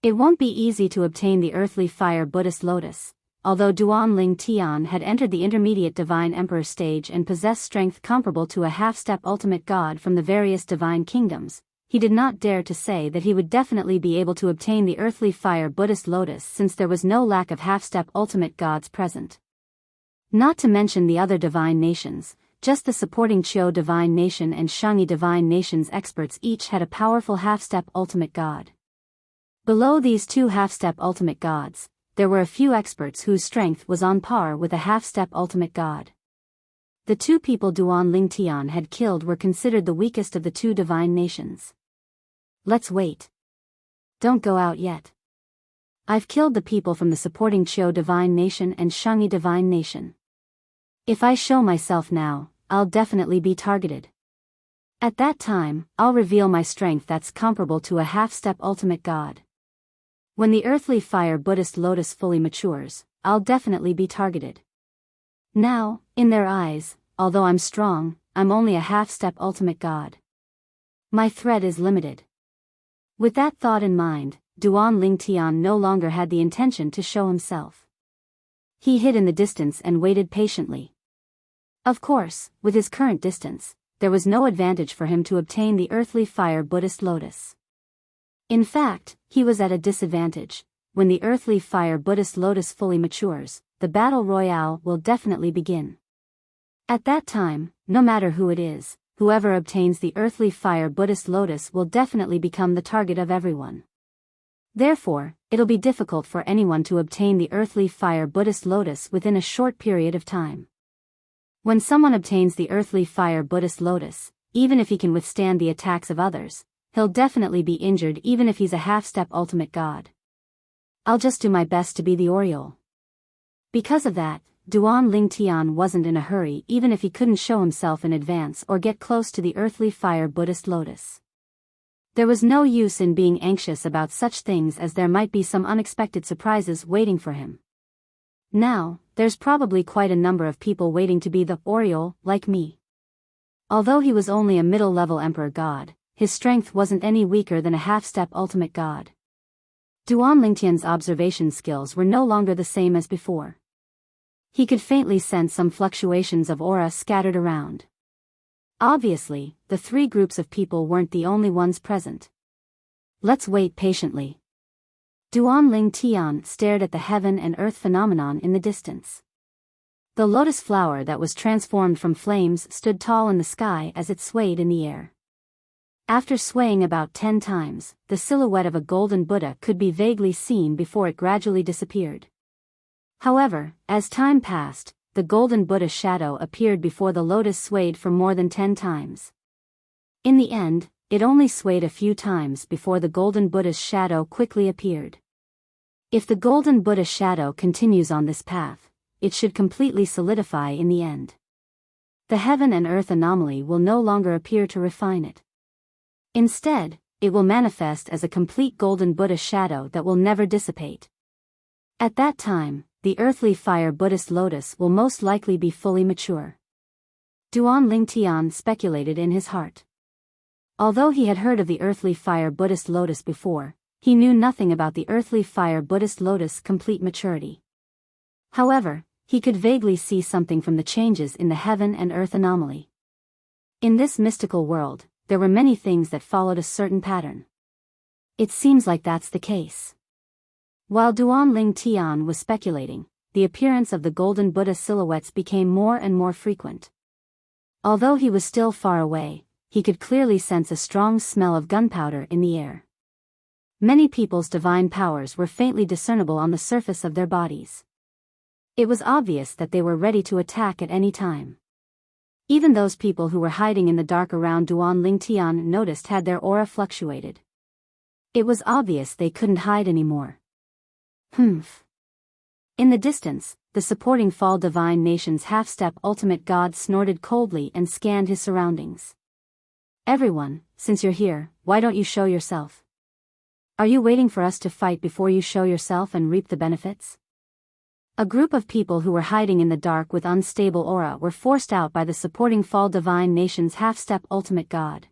It won't be easy to obtain the earthly fire Buddhist lotus. Although Duan Ling Tian had entered the intermediate divine emperor stage and possessed strength comparable to a half-step ultimate god from the various divine kingdoms, he did not dare to say that he would definitely be able to obtain the earthly fire Buddhist lotus since there was no lack of half-step ultimate gods present. Not to mention the other divine nations, just the supporting Chiu Divine Nation and Shangyi Divine Nation's experts each had a powerful half-step ultimate god. Below these 2 half-step ultimate gods, there were a few experts whose strength was on par with a half-step ultimate god. The 2 people Duan Lingtian had killed were considered the weakest of the 2 divine nations. Let's wait. Don't go out yet. I've killed the people from the supporting Chiu Divine Nation and Shangyi Divine Nation. If I show myself now, I'll definitely be targeted. At that time, I'll reveal my strength that's comparable to a half-step ultimate god. When the earthly fire Buddhist lotus fully matures, I'll definitely be targeted. Now, in their eyes, although I'm strong, I'm only a half-step ultimate god. My threat is limited. With that thought in mind, Duan Lingtian no longer had the intention to show himself. He hid in the distance and waited patiently. Of course, with his current distance, there was no advantage for him to obtain the earthly fire Buddhist lotus. In fact, he was at a disadvantage. When the earthly fire Buddhist lotus fully matures, the battle royale will definitely begin. At that time, no matter who it is, whoever obtains the earthly fire Buddhist lotus will definitely become the target of everyone. Therefore, it'll be difficult for anyone to obtain the earthly fire Buddhist lotus within a short period of time. When someone obtains the earthly fire Buddhist lotus, even if he can withstand the attacks of others, he'll definitely be injured even if he's a half-step ultimate god. I'll just do my best to be the Oriole. Because of that, Duan Lingtian wasn't in a hurry even if he couldn't show himself in advance or get close to the earthly fire Buddhist lotus. There was no use in being anxious about such things as there might be some unexpected surprises waiting for him. Now, there's probably quite a number of people waiting to be the Oriole, like me. Although he was only a middle-level emperor god, his strength wasn't any weaker than a half-step ultimate god. Duan Lingtian's observation skills were no longer the same as before. He could faintly sense some fluctuations of aura scattered around. Obviously, the three groups of people weren't the only ones present. Let's wait patiently. Duan Lingtian stared at the heaven and earth phenomenon in the distance. The lotus flower that was transformed from flames stood tall in the sky as it swayed in the air. After swaying about 10 times, the silhouette of a golden Buddha could be vaguely seen before it gradually disappeared. However, as time passed, the golden Buddha's shadow appeared before the lotus swayed for more than 10 times. In the end, it only swayed a few times before the golden Buddha's shadow quickly appeared. If the golden Buddha's shadow continues on this path, it should completely solidify in the end. The heaven and earth anomaly will no longer appear to refine it. Instead, it will manifest as a complete golden Buddha shadow that will never dissipate. At that time, the earthly fire Buddhist lotus will most likely be fully mature. Duan Lingtian speculated in his heart. Although he had heard of the earthly fire Buddhist lotus before, he knew nothing about the earthly fire Buddhist lotus complete maturity. However, he could vaguely see something from the changes in the heaven and earth anomaly. In this mystical world, there were many things that followed a certain pattern. It seems like that's the case. While Duan Lingtian was speculating, the appearance of the golden Buddha silhouettes became more and more frequent. Although he was still far away, he could clearly sense a strong smell of gunpowder in the air. Many people's divine powers were faintly discernible on the surface of their bodies. It was obvious that they were ready to attack at any time. Even those people who were hiding in the dark around Duan Lingtian noticed had their aura fluctuated. It was obvious they couldn't hide anymore. Humph. In the distance, the supporting Fall Divine Nation's half-step ultimate god snorted coldly and scanned his surroundings. Everyone, since you're here, why don't you show yourself? Are you waiting for us to fight before you show yourself and reap the benefits? A group of people who were hiding in the dark with unstable aura were forced out by the supporting Fall Divine Nation's half-step ultimate god.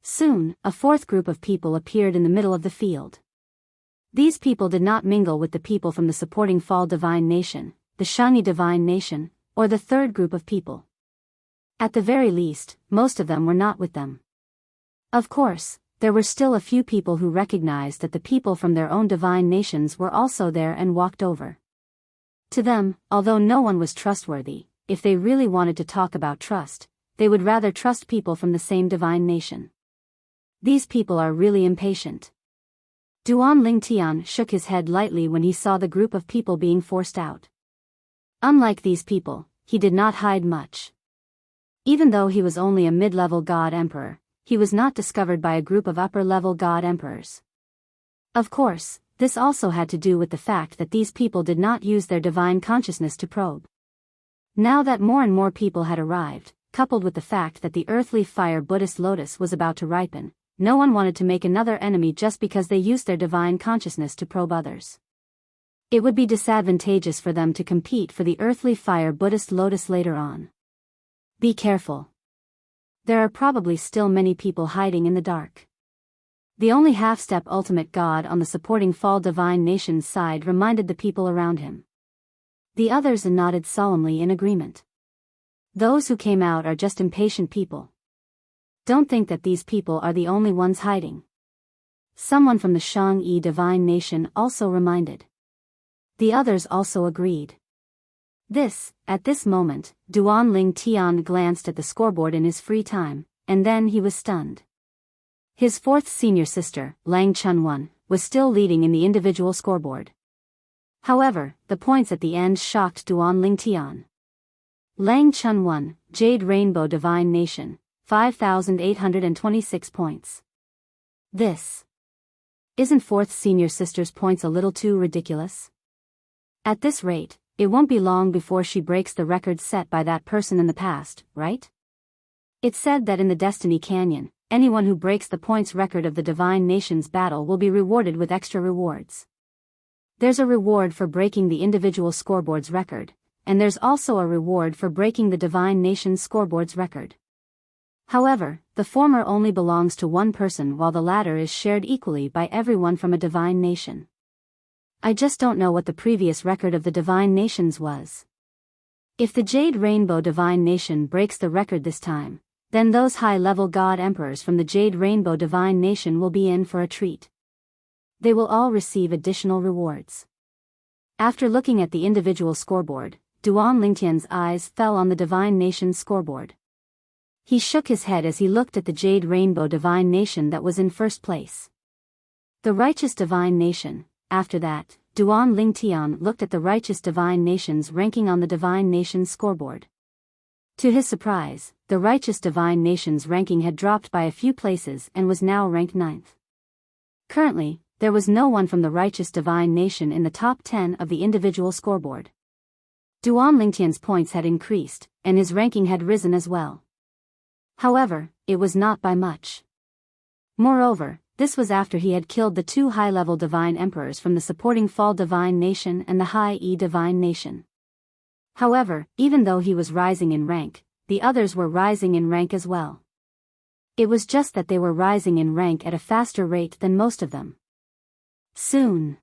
Soon, a fourth group of people appeared in the middle of the field. These people did not mingle with the people from the supporting Fall Divine Nation, the Shani Divine Nation, or the third group of people. At the very least, most of them were not with them. Of course, there were still a few people who recognized that the people from their own divine nations were also there and walked over. To them, although no one was trustworthy, if they really wanted to talk about trust, they would rather trust people from the same divine nation. These people are really impatient. Duan Lingtian shook his head lightly when he saw the group of people being forced out. Unlike these people, he did not hide much. Even though he was only a mid-level god emperor, he was not discovered by a group of upper-level god emperors. Of course, this also had to do with the fact that these people did not use their divine consciousness to probe. Now that more and more people had arrived, coupled with the fact that the earthly fire Buddhist lotus was about to ripen, no one wanted to make another enemy just because they used their divine consciousness to probe others. It would be disadvantageous for them to compete for the earthly fire Buddhist lotus later on. Be careful. There are probably still many people hiding in the dark. The only half-step ultimate god on the supporting Fall Divine Nation's side reminded the people around him. The others nodded solemnly in agreement. Those who came out are just impatient people. Don't think that these people are the only ones hiding. Someone from the Shang-Yi Divine Nation also reminded. The others also agreed. At this moment, Duan Lingtian glanced at the scoreboard in his free time, and then he was stunned. His fourth senior sister, Lang Chunwan, was still leading in the individual scoreboard. However, the points at the end shocked Duan Lingtian. Lang Chunwan, Jade Rainbow Divine Nation, 5,826 points. Isn't fourth senior sister's points a little too ridiculous? At this rate, it won't be long before she breaks the record set by that person in the past, right? It's said that in the Destiny Canyon, anyone who breaks the points record of the Divine Nations battle will be rewarded with extra rewards. There's a reward for breaking the individual scoreboard's record, and there's also a reward for breaking the Divine Nations scoreboard's record. However, the former only belongs to one person while the latter is shared equally by everyone from a Divine Nation. I just don't know what the previous record of the Divine Nations was. If the Jade Rainbow Divine Nation breaks the record this time, then those high-level God Emperors from the Jade Rainbow Divine Nation will be in for a treat. They will all receive additional rewards. After looking at the individual scoreboard, Duan Lingtian's eyes fell on the Divine Nation scoreboard. He shook his head as he looked at the Jade Rainbow Divine Nation that was in first place. The Righteous Divine Nation. After that, Duan Lingtian looked at the Righteous Divine Nation's ranking on the Divine Nations scoreboard. To his surprise, the Righteous Divine Nation's ranking had dropped by a few places and was now ranked 9th. Currently, there was no one from the Righteous Divine Nation in the top 10 of the individual scoreboard. Duan Lingtian's points had increased, and his ranking had risen as well. However, it was not by much. Moreover, this was after he had killed the 2 high-level Divine Emperors from the supporting Fall Divine Nation and the High E Divine Nation. However, even though he was rising in rank, the others were rising in rank as well. It was just that they were rising in rank at a faster rate than most of them. Soon.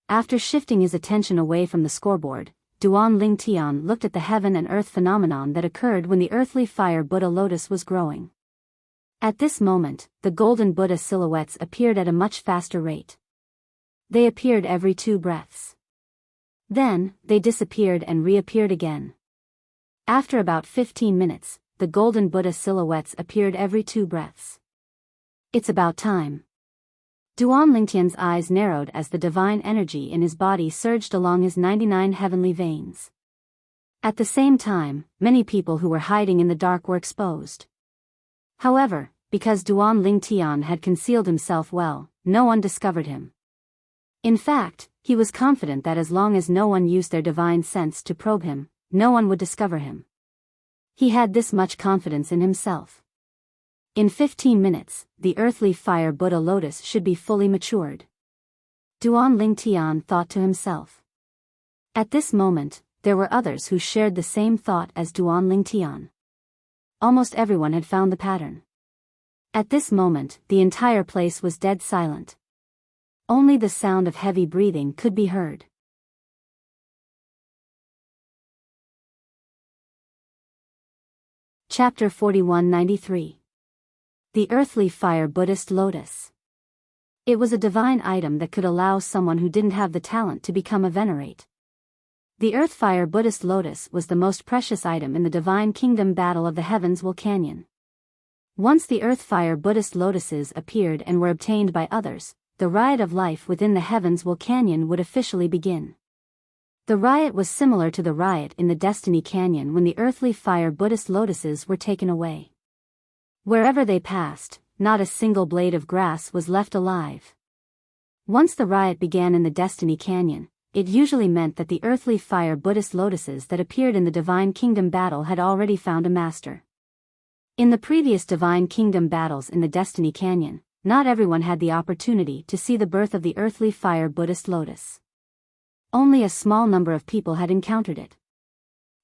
After shifting his attention away from the scoreboard, Duan Lingtian looked at the heaven and earth phenomenon that occurred when the earthly fire Buddha lotus was growing. At this moment, the golden Buddha silhouettes appeared at a much faster rate. They appeared every 2 breaths. Then, they disappeared and reappeared again. After about 15 minutes, the golden Buddha silhouettes appeared every 2 breaths. It's about time. Duan Lingtian's eyes narrowed as the divine energy in his body surged along his 99 heavenly veins. At the same time, many people who were hiding in the dark were exposed. However, because Duan Lingtian had concealed himself well, no one discovered him. In fact, he was confident that as long as no one used their divine sense to probe him, no one would discover him. He had this much confidence in himself. In 15 minutes, the earthly fire Buddha lotus should be fully matured. Duan Lingtian thought to himself. At this moment, there were others who shared the same thought as Duan Lingtian. Almost everyone had found the pattern. At this moment, the entire place was dead silent. Only the sound of heavy breathing could be heard. Chapter 4193. The Earthly Fire Buddhist Lotus. It was a divine item that could allow someone who didn't have the talent to become a venerate. The Earth Fire Buddhist Lotus was the most precious item in the Divine Kingdom Battle of the Heavens Canyon. Once the Earth Fire Buddhist Lotuses appeared and were obtained by others, the riot of life within the Heavens Canyon would officially begin. The riot was similar to the riot in the Destiny Canyon when the Earthly Fire Buddhist Lotuses were taken away. Wherever they passed, not a single blade of grass was left alive. Once the riot began in the Destiny Canyon, it usually meant that the Earthly Fire Buddhist Lotuses that appeared in the Divine Kingdom battle had already found a master. In the previous Divine Kingdom battles in the Destiny Canyon, not everyone had the opportunity to see the birth of the Earthly Fire Buddhist Lotus. Only a small number of people had encountered it.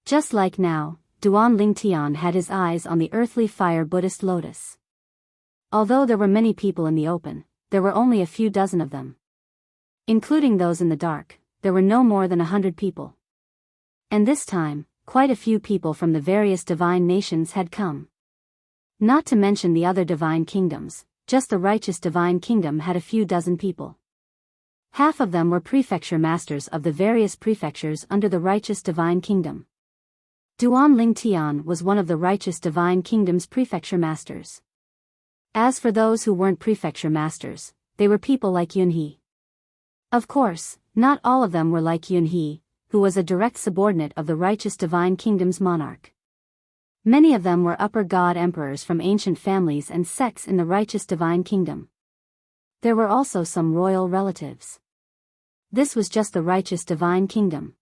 Just like now, Duan Lingtian had his eyes on the Earthly Fire Buddhist Lotus. Although there were many people in the open, there were only a few dozen of them. Including those in the dark, there were no more than 100 people. And this time, quite a few people from the various divine nations had come. Not to mention the other divine kingdoms, just the Righteous Divine Kingdom had a few dozen people. Half of them were prefecture masters of the various prefectures under the Righteous Divine Kingdom. Duan Lingtian was one of the Righteous Divine Kingdom's prefecture masters. As for those who weren't prefecture masters, they were people like Yunhe. Of course, not all of them were like Yunhe, who was a direct subordinate of the Righteous Divine Kingdom's monarch. Many of them were upper god emperors from ancient families and sects in the Righteous Divine Kingdom. There were also some royal relatives. This was just the Righteous Divine Kingdom.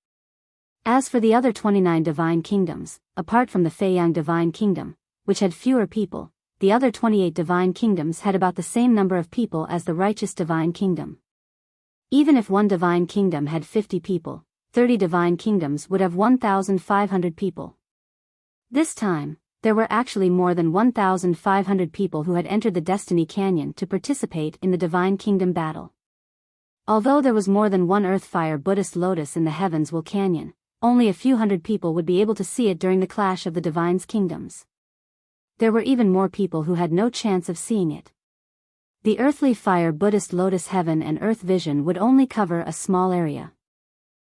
As for the other 29 divine kingdoms, apart from the Feiyang Divine Kingdom, which had fewer people, the other 28 divine kingdoms had about the same number of people as the righteous divine kingdom. Even if one divine kingdom had 50 people, 30 divine kingdoms would have 1,500 people. This time, there were actually more than 1,500 people who had entered the Destiny Canyon to participate in the Divine Kingdom battle. Although there was more than one Earthfire Buddhist lotus in the Heavenswell Canyon, only a few hundred people would be able to see it during the clash of the Divine's kingdoms. There were even more people who had no chance of seeing it. The Earthly Fire Buddhist Lotus Heaven and Earth Vision would only cover a small area.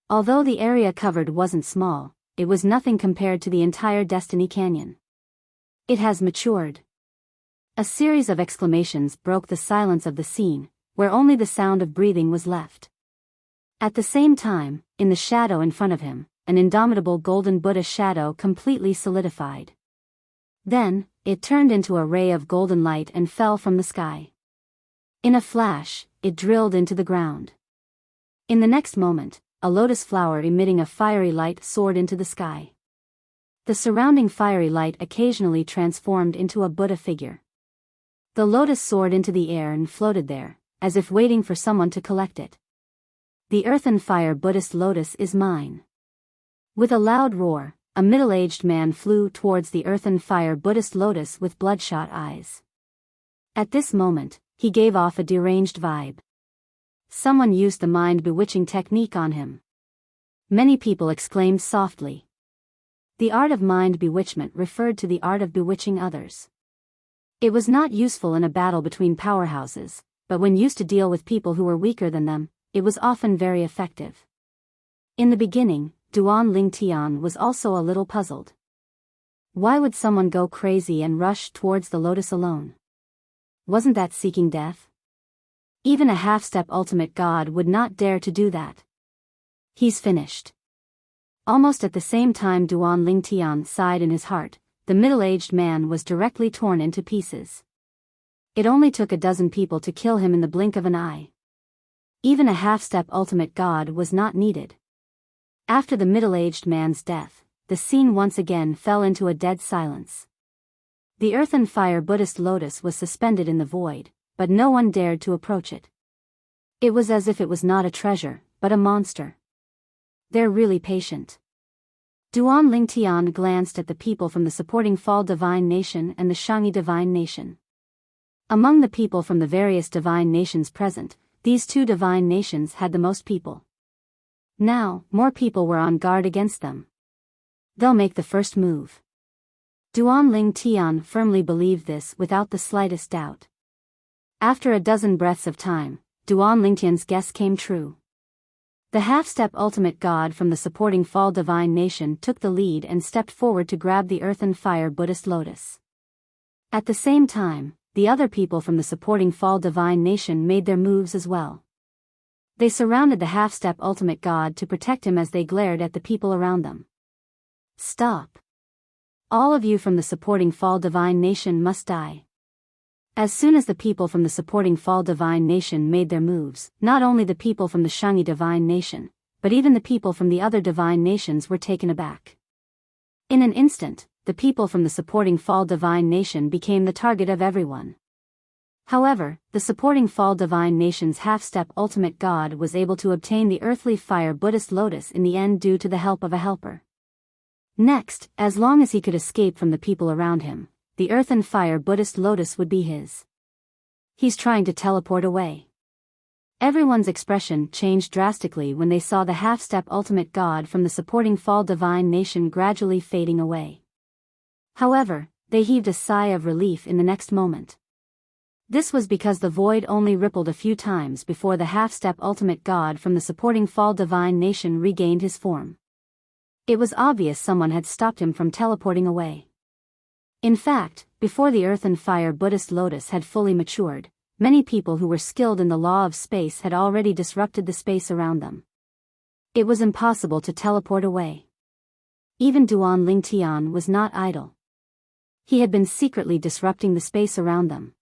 Although the area covered wasn't small, it was nothing compared to the entire Destiny Canyon. It has matured. A series of exclamations broke the silence of the scene, where only the sound of breathing was left. At the same time, in the shadow in front of him, an indomitable golden Buddha shadow completely solidified. Then, it turned into a ray of golden light and fell from the sky. In a flash, it drilled into the ground. In the next moment, a lotus flower emitting a fiery light soared into the sky. The surrounding fiery light occasionally transformed into a Buddha figure. The lotus soared into the air and floated there, as if waiting for someone to collect it. The Earth and Fire Buddhist lotus is mine. With a loud roar, a middle-aged man flew towards the Earth and Fire Buddhist lotus with bloodshot eyes. At this moment, he gave off a deranged vibe. Someone used the mind-bewitching technique on him. Many people exclaimed softly. The art of mind bewitchment referred to the art of bewitching others. It was not useful in a battle between powerhouses, but when used to deal with people who were weaker than them, it was often very effective. In the beginning, Duan Ling Tian was also a little puzzled. Why would someone go crazy and rush towards the lotus alone? Wasn't that seeking death? Even a half-step ultimate god would not dare to do that. He's finished. Almost at the same time Duan Ling Tian sighed in his heart, the middle-aged man was directly torn into pieces. It only took a dozen people to kill him in the blink of an eye. Even a half-step ultimate god was not needed. After the middle-aged man's death, the scene once again fell into a dead silence. The Earth and Fire Buddhist lotus was suspended in the void, but no one dared to approach it. It was as if it was not a treasure, but a monster. They're really patient. Duan Ling Tian glanced at the people from the supporting Fall Divine Nation and the Shangyi Divine Nation. Among the people from the various divine nations present, these two divine nations had the most people. Now, more people were on guard against them. They'll make the first move. Duan Ling Tian firmly believed this without the slightest doubt. After a dozen breaths of time, Duan Ling Tian's guess came true. The half-step ultimate god from the supporting Fall Divine Nation took the lead and stepped forward to grab the Earth and Fire Buddhist lotus. At the same time, the other people from the supporting Fall Divine Nation made their moves as well. They surrounded the half-step ultimate god to protect him as they glared at the people around them. Stop. All of you from the supporting Fall Divine Nation must die. As soon as the people from the supporting Fall Divine Nation made their moves, not only the people from the Shangyi Divine Nation, but even the people from the other divine nations were taken aback. In an instant, the people from the supporting Fall Divine Nation became the target of everyone. However, the supporting Fall Divine Nation's half-step ultimate god was able to obtain the Earthly Fire Buddhist lotus in the end due to the help of a helper. Next, as long as he could escape from the people around him, the Earth and Fire Buddhist lotus would be his. He's trying to teleport away. Everyone's expression changed drastically when they saw the half-step ultimate god from the supporting Fall Divine Nation gradually fading away. However, they heaved a sigh of relief in the next moment. This was because the void only rippled a few times before the half-step ultimate god from the supporting Fall Divine Nation regained his form. It was obvious someone had stopped him from teleporting away. In fact, before the Earth and Fire Buddhist lotus had fully matured, many people who were skilled in the law of space had already disrupted the space around them. It was impossible to teleport away. Even Duan Ling Tian was not idle. He had been secretly disrupting the space around them.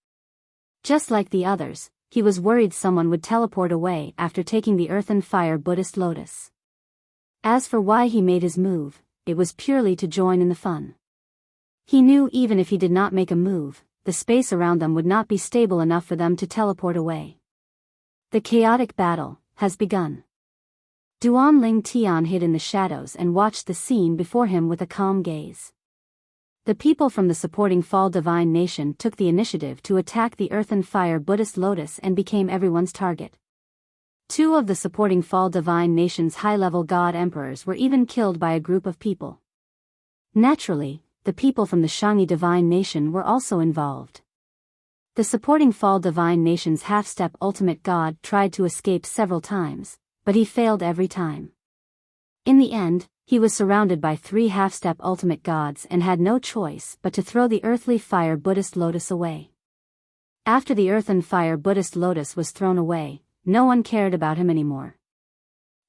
Just like the others, he was worried someone would teleport away after taking the Earth and Fire Buddhist lotus. As for why he made his move, it was purely to join in the fun. He knew even if he did not make a move, the space around them would not be stable enough for them to teleport away. The chaotic battle has begun. Duan Ling Tian hid in the shadows and watched the scene before him with a calm gaze. The people from the supporting Fall Divine Nation took the initiative to attack the Earth and Fire Buddhist Lotus and became everyone's target. 2 of the supporting Fall Divine Nation's high-level god emperors were even killed by a group of people. Naturally, the people from the Shangyi Divine Nation were also involved. The supporting Fall Divine Nation's half-step ultimate god tried to escape several times, but he failed every time. In the end, he was surrounded by 3 half-step ultimate gods and had no choice but to throw the earthly fire Buddhist lotus away. After the earth and fire Buddhist lotus was thrown away, no one cared about him anymore.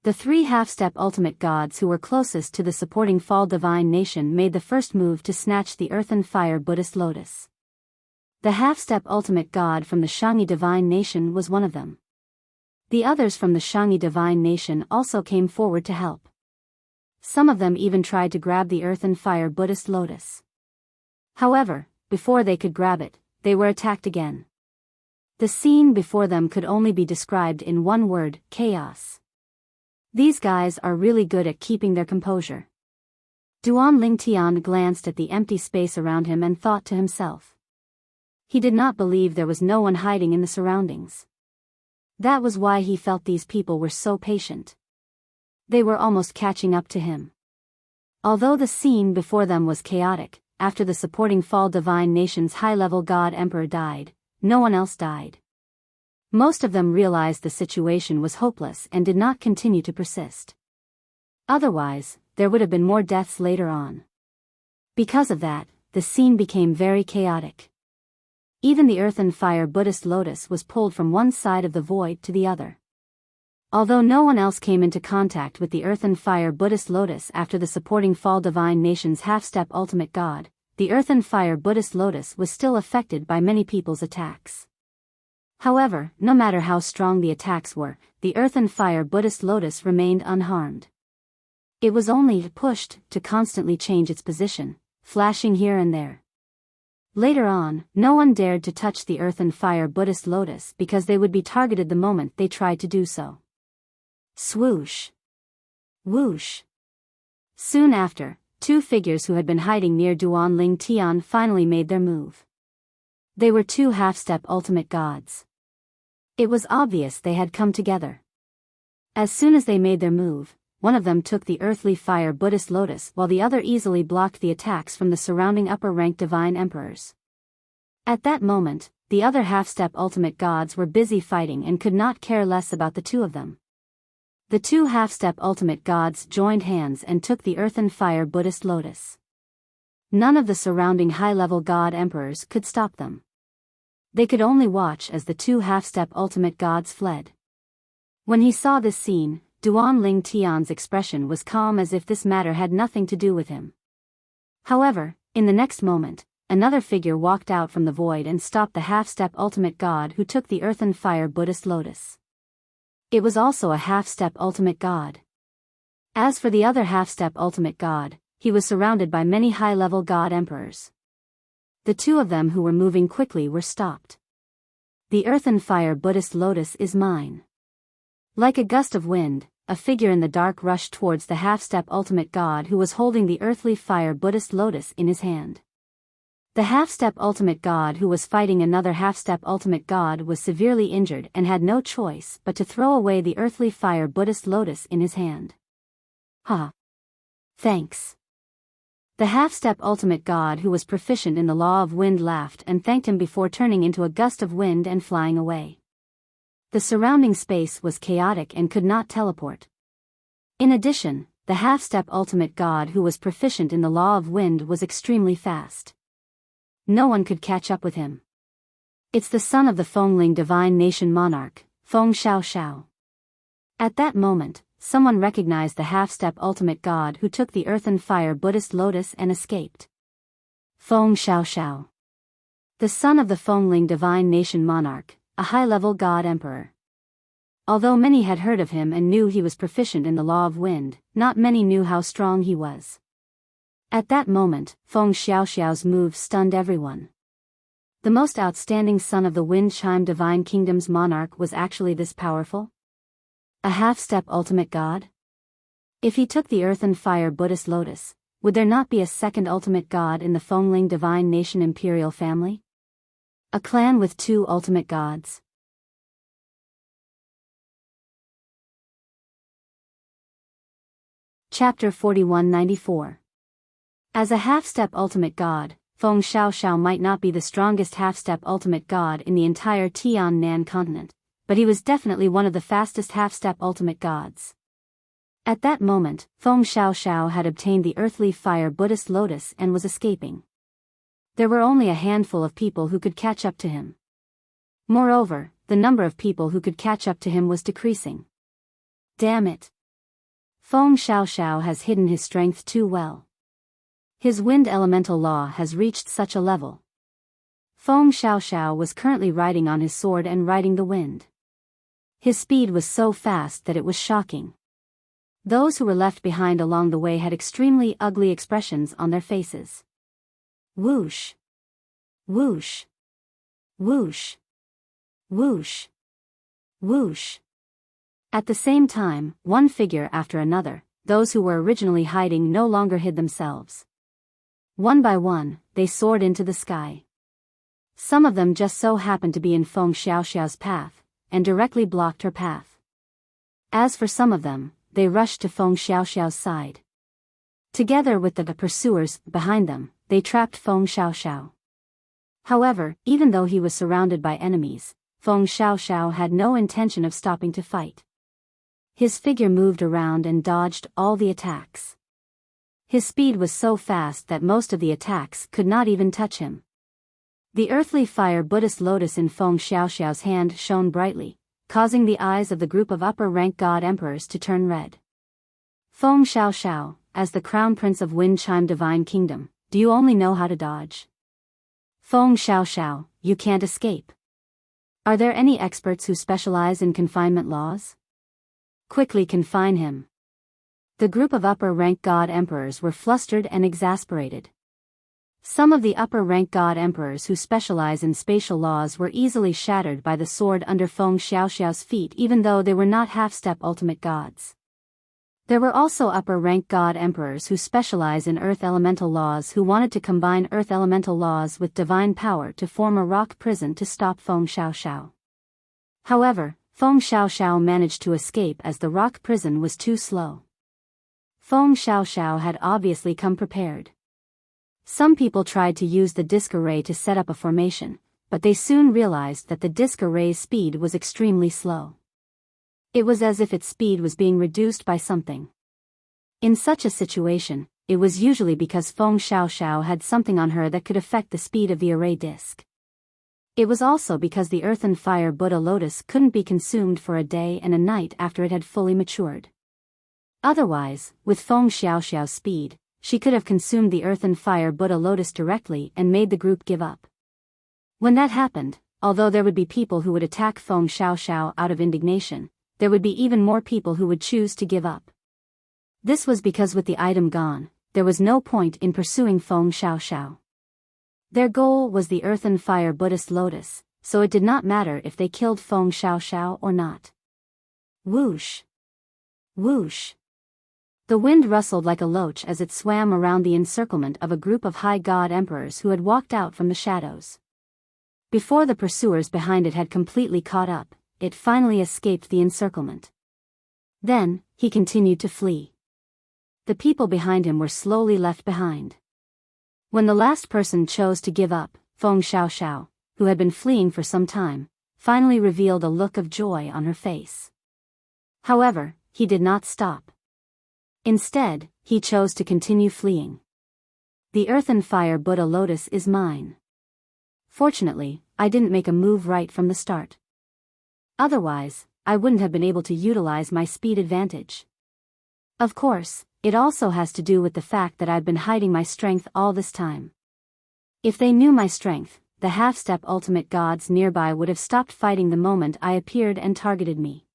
The 3 half-step ultimate gods who were closest to the supporting Fall Divine Nation made the first move to snatch the earth and fire Buddhist lotus. The half-step ultimate god from the Shangyi Divine Nation was one of them. The others from the Shangyi Divine Nation also came forward to help. Some of them even tried to grab the earth and fire Buddhist lotus. However, before they could grab it, they were attacked again. The scene before them could only be described in one word: chaos. These guys are really good at keeping their composure. Duan Ling Tian glanced at the empty space around him and thought to himself. He did not believe there was no one hiding in the surroundings. That was why he felt these people were so patient. They were almost catching up to him. Although the scene before them was chaotic, after the supporting Fall Divine Nation's high-level god emperor died, no one else died. Most of them realized the situation was hopeless and did not continue to persist. Otherwise, there would have been more deaths later on. Because of that, the scene became very chaotic. Even the earth and fire Buddhist lotus was pulled from one side of the void to the other. Although no one else came into contact with the earth and fire Buddhist lotus after the supporting Fall Divine Nation's half-step ultimate god, the earth and fire Buddhist lotus was still affected by many people's attacks. However, no matter how strong the attacks were, the earth and fire Buddhist lotus remained unharmed. It was only pushed to constantly change its position, flashing here and there. Later on, no one dared to touch the earth and fire Buddhist lotus because they would be targeted the moment they tried to do so. Swoosh! Whoosh! Soon after, 2 figures who had been hiding near Duan Ling Tian finally made their move. They were 2 half-step ultimate gods. It was obvious they had come together. As soon as they made their move, one of them took the earthly fire Buddhist lotus while the other easily blocked the attacks from the surrounding upper-ranked divine emperors. At that moment, the other half-step ultimate gods were busy fighting and could not care less about the 2 of them. The 2 half-step ultimate gods joined hands and took the earth and fire Buddhist lotus. None of the surrounding high-level god emperors could stop them. They could only watch as the 2 half-step ultimate gods fled. When he saw this scene, Duan Ling Tian's expression was calm as if this matter had nothing to do with him. However, in the next moment, another figure walked out from the void and stopped the half-step ultimate god who took the earth and fire Buddhist lotus. It was also a half-step ultimate god. As for the other half-step ultimate god, he was surrounded by many high-level god emperors. The 2 of them who were moving quickly were stopped. The earth and fire Buddhist lotus is mine. Like a gust of wind, a figure in the dark rushed towards the half-step ultimate god who was holding the earthly fire Buddhist lotus in his hand. The half-step ultimate god who was fighting another half-step ultimate god was severely injured and had no choice but to throw away the earthly fire Buddhist lotus in his hand. Ha! Thanks. The half-step ultimate god who was proficient in the law of wind laughed and thanked him before turning into a gust of wind and flying away. The surrounding space was chaotic and could not teleport. In addition, the half-step ultimate god who was proficient in the law of wind was extremely fast. No one could catch up with him. It's the son of the Fengling Divine Nation monarch, Feng Xiaoxiao. At that moment, someone recognized the half-step ultimate god who took the earth and fire Buddhist lotus and escaped. Feng Xiaoxiao. The son of the Fengling Divine Nation monarch, a high-level god emperor. Although many had heard of him and knew he was proficient in the law of wind, not many knew how strong he was. At that moment, Feng Xiaoxiao's move stunned everyone. The most outstanding son of the Wind Chime Divine Kingdom's monarch was actually this powerful? A half-step ultimate god? If he took the Earth and Fire Buddhist Lotus, would there not be a second ultimate god in the Fengling Divine Nation Imperial family? A clan with two ultimate gods. Chapter 4194. As a half-step ultimate god, Feng Xiaoxiao might not be the strongest half-step ultimate god in the entire Tian-Nan continent, but he was definitely one of the fastest half-step ultimate gods. At that moment, Feng Xiaoxiao had obtained the earthly fire Buddhist lotus and was escaping. There were only a handful of people who could catch up to him. Moreover, the number of people who could catch up to him was decreasing. Damn it. Feng Xiaoxiao has hidden his strength too well. His wind elemental law has reached such a level. Feng Xiaoxiao was currently riding on his sword and riding the wind. His speed was so fast that it was shocking. Those who were left behind along the way had extremely ugly expressions on their faces. Whoosh. Whoosh. Whoosh. Whoosh. Whoosh. At the same time, one figure after another, those who were originally hiding no longer hid themselves. One by one, they soared into the sky. Some of them just so happened to be in Feng Xiaoxiao's path, and directly blocked her path. As for some of them, they rushed to Feng Xiaoxiao's side. Together with the pursuers behind them, they trapped Feng Xiaoxiao. However, even though he was surrounded by enemies, Feng Xiaoxiao had no intention of stopping to fight. His figure moved around and dodged all the attacks. His speed was so fast that most of the attacks could not even touch him. The earthly fire Buddhist lotus in Feng Xiaoxiao's hand shone brightly, causing the eyes of the group of upper-rank god emperors to turn red. Feng Xiaoxiao, as the crown prince of Wind Chime Divine Kingdom, do you only know how to dodge? Feng Xiaoxiao, you can't escape. Are there any experts who specialize in confinement laws? Quickly confine him. The group of upper-rank god emperors were flustered and exasperated. Some of the upper-rank god emperors who specialize in spatial laws were easily shattered by the sword under Feng Xiaoxiao's feet even though they were not half-step ultimate gods. There were also upper-rank god emperors who specialize in earth elemental laws who wanted to combine earth elemental laws with divine power to form a rock prison to stop Feng Xiaoxiao. However, Feng Xiaoxiao managed to escape as the rock prison was too slow. Feng Xiaoxiao had obviously come prepared. Some people tried to use the disc array to set up a formation, but they soon realized that the disc array's speed was extremely slow. It was as if its speed was being reduced by something. In such a situation, it was usually because Feng Xiaoxiao had something on her that could affect the speed of the array disc. It was also because the Earth and Fire Buddha Lotus couldn't be consumed for a day and a night after it had fully matured. Otherwise, with Feng Xiaoxiao's speed, she could have consumed the Earth and Fire Buddha Lotus directly and made the group give up. When that happened, although there would be people who would attack Feng Xiaoxiao out of indignation, there would be even more people who would choose to give up. This was because with the item gone, there was no point in pursuing Feng Xiaoxiao. Their goal was the Earth and Fire Buddhist Lotus, so it did not matter if they killed Feng Xiaoxiao or not. Whoosh! Whoosh! The wind rustled like a loach as it swam around the encirclement of a group of high god emperors who had walked out from the shadows. Before the pursuers behind it had completely caught up, it finally escaped the encirclement. Then, he continued to flee. The people behind him were slowly left behind. When the last person chose to give up, Feng Xiaoxiao, who had been fleeing for some time, finally revealed a look of joy on her face. However, he did not stop. Instead, he chose to continue fleeing. The Earth and Fire Buddha Lotus is mine. Fortunately, I didn't make a move right from the start. Otherwise, I wouldn't have been able to utilize my speed advantage. Of course, it also has to do with the fact that I've been hiding my strength all this time. If they knew my strength, the half-step ultimate gods nearby would have stopped fighting the moment I appeared and targeted me.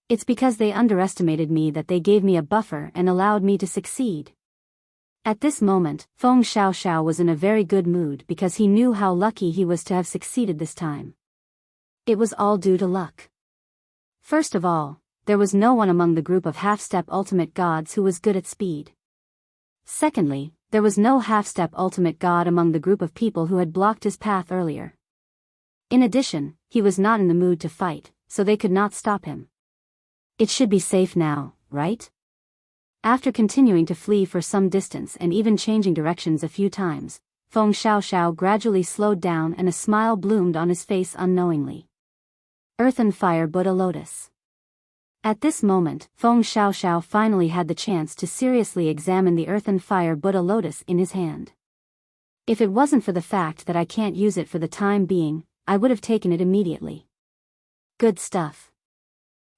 It's because they underestimated me that they gave me a buffer and allowed me to succeed. At this moment, Feng Xiaoxiao was in a very good mood because he knew how lucky he was to have succeeded this time. It was all due to luck. First of all, there was no one among the group of half-step ultimate gods who was good at speed. Secondly, there was no half-step ultimate god among the group of people who had blocked his path earlier. In addition, he was not in the mood to fight, so they could not stop him. It should be safe now, right? After continuing to flee for some distance and even changing directions a few times, Feng Xiaoxiao gradually slowed down and a smile bloomed on his face unknowingly. Earth and Fire Buddha Lotus. At this moment, Feng Xiaoxiao finally had the chance to seriously examine the Earth and Fire Buddha Lotus in his hand. If it wasn't for the fact that I can't use it for the time being, I would have taken it immediately. Good stuff.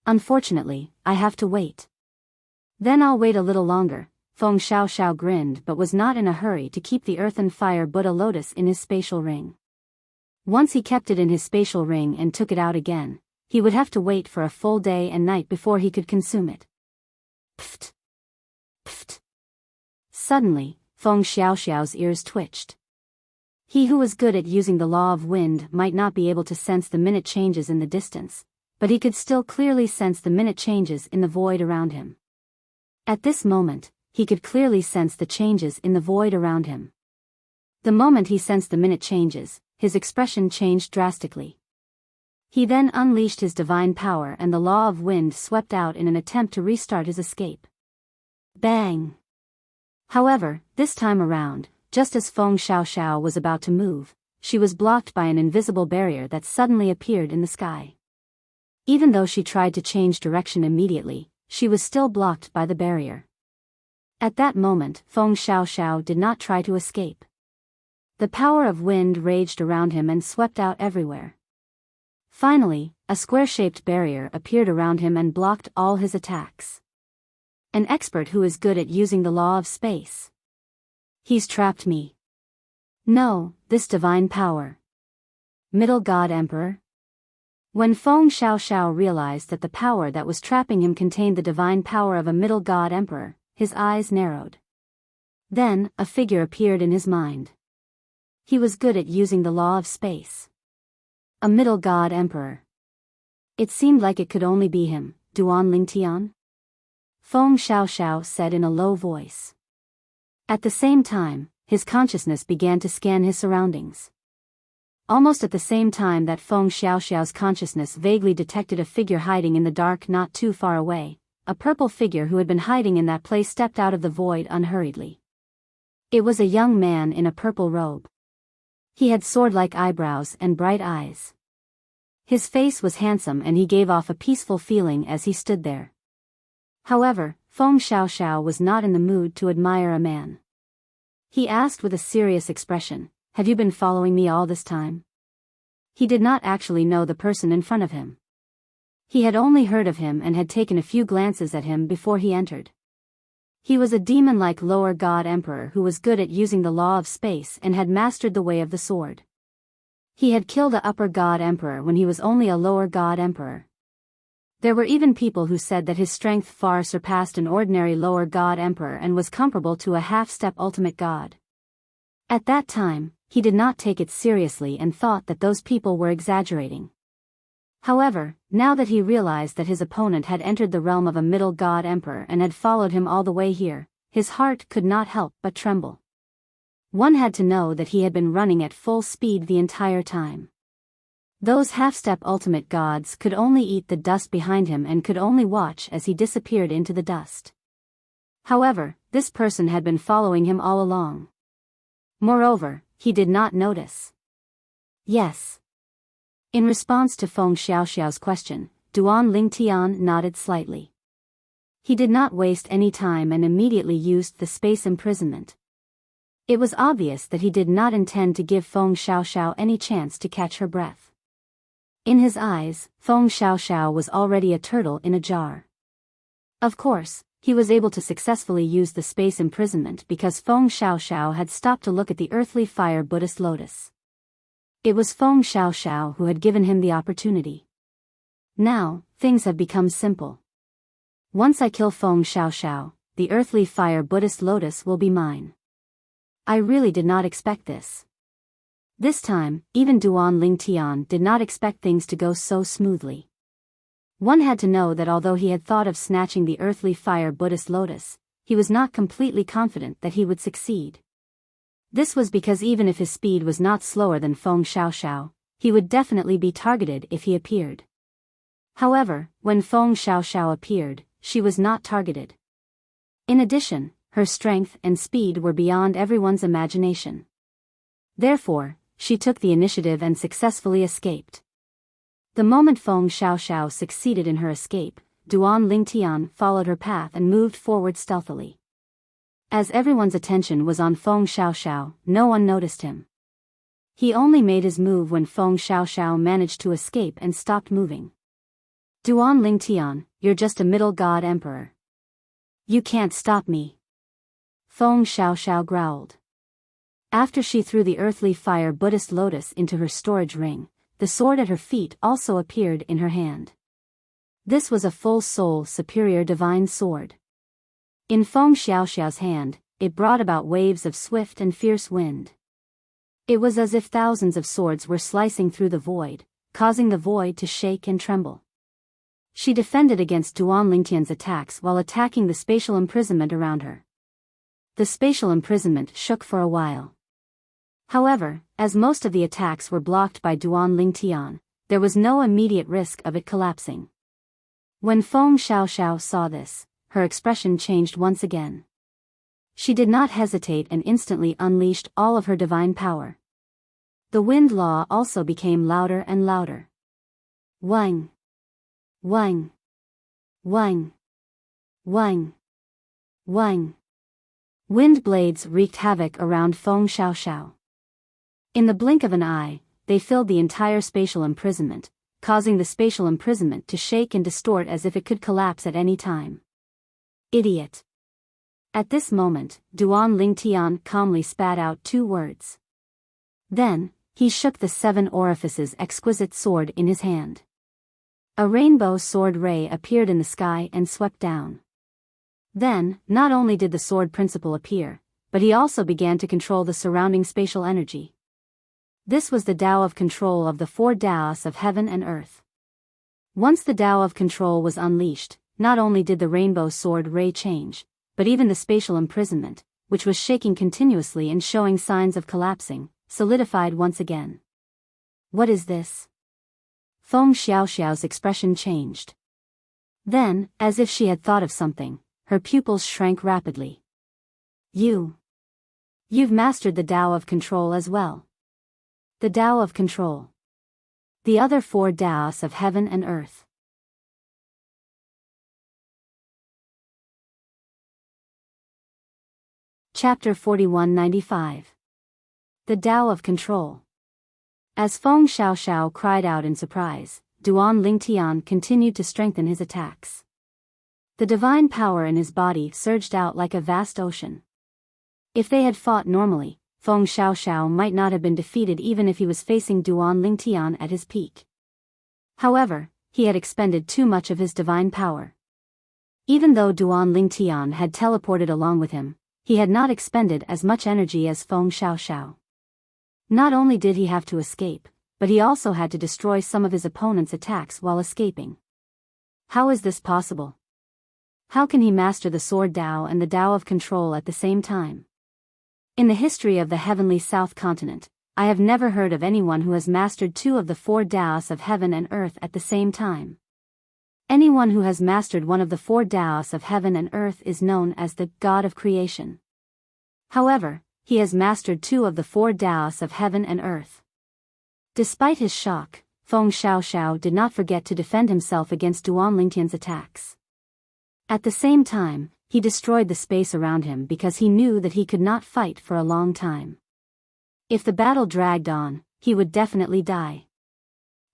Unfortunately, I have to wait. Then I'll wait a little longer. Feng Xiaoxiao grinned but was not in a hurry to keep the Earth and Fire Buddha Lotus in his spatial ring. Once he kept it in his spatial ring and took it out again, he would have to wait for a full day and night before he could consume it. Pfft! Pfft! Suddenly, Feng Xiaoxiao's ears twitched. He who was good at using the law of wind might not be able to sense the minute changes in the distance, but he could still clearly sense the minute changes in the void around him. At this moment, he could clearly sense the changes in the void around him. The moment he sensed the minute changes, his expression changed drastically. He then unleashed his divine power and the law of wind swept out in an attempt to restart his escape. Bang! However, this time around, just as Feng Xiaoxiao was about to move, she was blocked by an invisible barrier that suddenly appeared in the sky. Even though she tried to change direction immediately, she was still blocked by the barrier. At that moment, Feng Xiaoxiao did not try to escape. The power of wind raged around him and swept out everywhere. Finally, a square-shaped barrier appeared around him and blocked all his attacks. An expert who is good at using the law of space. He's trapped me. No, this divine power. Middle God Emperor? When Feng Xiaoxiao realized that the power that was trapping him contained the divine power of a middle God Emperor, his eyes narrowed. Then, a figure appeared in his mind. He was good at using the law of space. A middle God Emperor. It seemed like it could only be him, Duan Lingtian? Feng Xiaoxiao said in a low voice. At the same time, his consciousness began to scan his surroundings. Almost at the same time that Feng Xiaoxiao's consciousness vaguely detected a figure hiding in the dark not too far away, a purple figure who had been hiding in that place stepped out of the void unhurriedly. It was a young man in a purple robe. He had sword-like eyebrows and bright eyes. His face was handsome and he gave off a peaceful feeling as he stood there. However, Feng Xiaoxiao was not in the mood to admire a man. He asked with a serious expression, "Have you been following me all this time?" He did not actually know the person in front of him. He had only heard of him and had taken a few glances at him before he entered. He was a demon-like lower god emperor who was good at using the law of space and had mastered the way of the sword. He had killed a upper god emperor when he was only a lower god emperor. There were even people who said that his strength far surpassed an ordinary lower god emperor and was comparable to a half-step ultimate god. At that time, he did not take it seriously and thought that those people were exaggerating. However, now that he realized that his opponent had entered the realm of a middle god emperor and had followed him all the way here, his heart could not help but tremble. One had to know that he had been running at full speed the entire time. Those half-step ultimate gods could only eat the dust behind him and could only watch as he disappeared into the dust. However, this person had been following him all along. Moreover, he did not notice. Yes. In response to Feng Xiaoxiao's question, Duan Lingtian nodded slightly. He did not waste any time and immediately used the space imprisonment. It was obvious that he did not intend to give Feng Xiaoxiao any chance to catch her breath. In his eyes, Feng Xiaoxiao was already a turtle in a jar. Of course, he was able to successfully use the space imprisonment because Feng Xiaoxiao had stopped to look at the earthly fire Buddhist lotus. It was Feng Xiaoxiao who had given him the opportunity. Now, things have become simple. Once I kill Feng Xiaoxiao, the earthly fire Buddhist lotus will be mine. I really did not expect this. This time, even Duan Lingtian did not expect things to go so smoothly. One had to know that although he had thought of snatching the earthly fire Buddhist lotus, he was not completely confident that he would succeed. This was because even if his speed was not slower than Feng Xiaoxiao, he would definitely be targeted if he appeared. However, when Feng Xiaoxiao appeared, she was not targeted. In addition, her strength and speed were beyond everyone's imagination. Therefore, she took the initiative and successfully escaped. The moment Feng Xiaoxiao succeeded in her escape, Duan Lingtian followed her path and moved forward stealthily. As everyone's attention was on Feng Xiaoxiao, no one noticed him. He only made his move when Feng Xiaoxiao managed to escape and stopped moving. Duan Lingtian, you're just a middle god emperor. You can't stop me. Feng Xiaoxiao growled. After she threw the earthly fire Buddhist lotus into her storage ring, the sword at her feet also appeared in her hand. This was a full soul superior divine sword. In Feng Xiaoxiao's hand, it brought about waves of swift and fierce wind. It was as if thousands of swords were slicing through the void, causing the void to shake and tremble. She defended against Duan Lingtian's attacks while attacking the spatial imprisonment around her. The spatial imprisonment shook for a while. However, as most of the attacks were blocked by Duan Lingtian, there was no immediate risk of it collapsing. When Feng Xiaoxiao saw this, her expression changed once again. She did not hesitate and instantly unleashed all of her divine power. The wind law also became louder and louder. Wang! Wang! Wang! Wang! Wang! Wind blades wreaked havoc around Feng Xiaoxiao. In the blink of an eye, they filled the entire spatial imprisonment, causing the spatial imprisonment to shake and distort as if it could collapse at any time. Idiot! At this moment, Duan Lingtian calmly spat out 2 words. Then, he shook the 7 orifices exquisite sword in his hand. A rainbow sword ray appeared in the sky and swept down. Then, not only did the sword principle appear, but he also began to control the surrounding spatial energy. This was the Tao of control of the 4 Taos of heaven and earth. Once the Tao of control was unleashed, not only did the rainbow sword ray change, but even the spatial imprisonment, which was shaking continuously and showing signs of collapsing, solidified once again. What is this? Feng Xiaoxiao's expression changed. Then, as if she had thought of something, her pupils shrank rapidly. You've mastered the Tao of control as well. The Tao of control. The other 4 Taos of heaven and earth. Chapter 4195. The Tao of Control. As Feng Xiaoxiao cried out in surprise, Duan Lingtian continued to strengthen his attacks. The divine power in his body surged out like a vast ocean. If they had fought normally, Feng Xiaoxiao might not have been defeated even if he was facing Duan Lingtian at his peak. However, he had expended too much of his divine power. Even though Duan Lingtian had teleported along with him, he had not expended as much energy as Feng Xiaoxiao. Not only did he have to escape, but he also had to destroy some of his opponent's attacks while escaping. How is this possible? How can he master the Sword Tao and the Tao of Control at the same time? In the history of the heavenly South Continent, I have never heard of anyone who has mastered 2 of the 4 Taos of heaven and earth at the same time. Anyone who has mastered one of the 4 Taos of heaven and earth is known as the God of Creation. However, he has mastered 2 of the 4 Taos of heaven and earth. Despite his shock, Feng Xiaoxiao did not forget to defend himself against Duan Lingtian's attacks. At the same time, he destroyed the space around him because he knew that he could not fight for a long time. If the battle dragged on, he would definitely die.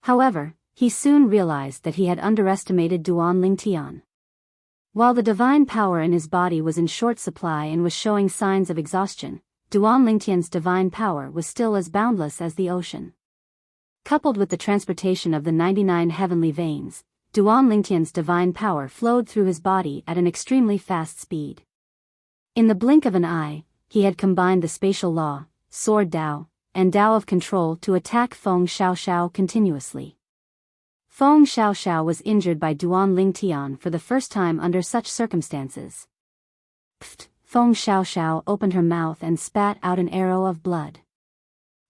However, he soon realized that he had underestimated Duan Lingtian. While the divine power in his body was in short supply and was showing signs of exhaustion, Duan Lingtian's divine power was still as boundless as the ocean. Coupled with the transportation of the 99 heavenly veins, Duan Lingtian's divine power flowed through his body at an extremely fast speed. In the blink of an eye, he had combined the spatial law, sword Dao, and Dao of control to attack Feng Xiaoxiao continuously. Feng Xiaoxiao was injured by Duan Lingtian for the first time under such circumstances. Pfft! Feng Xiaoxiao opened her mouth and spat out an arrow of blood.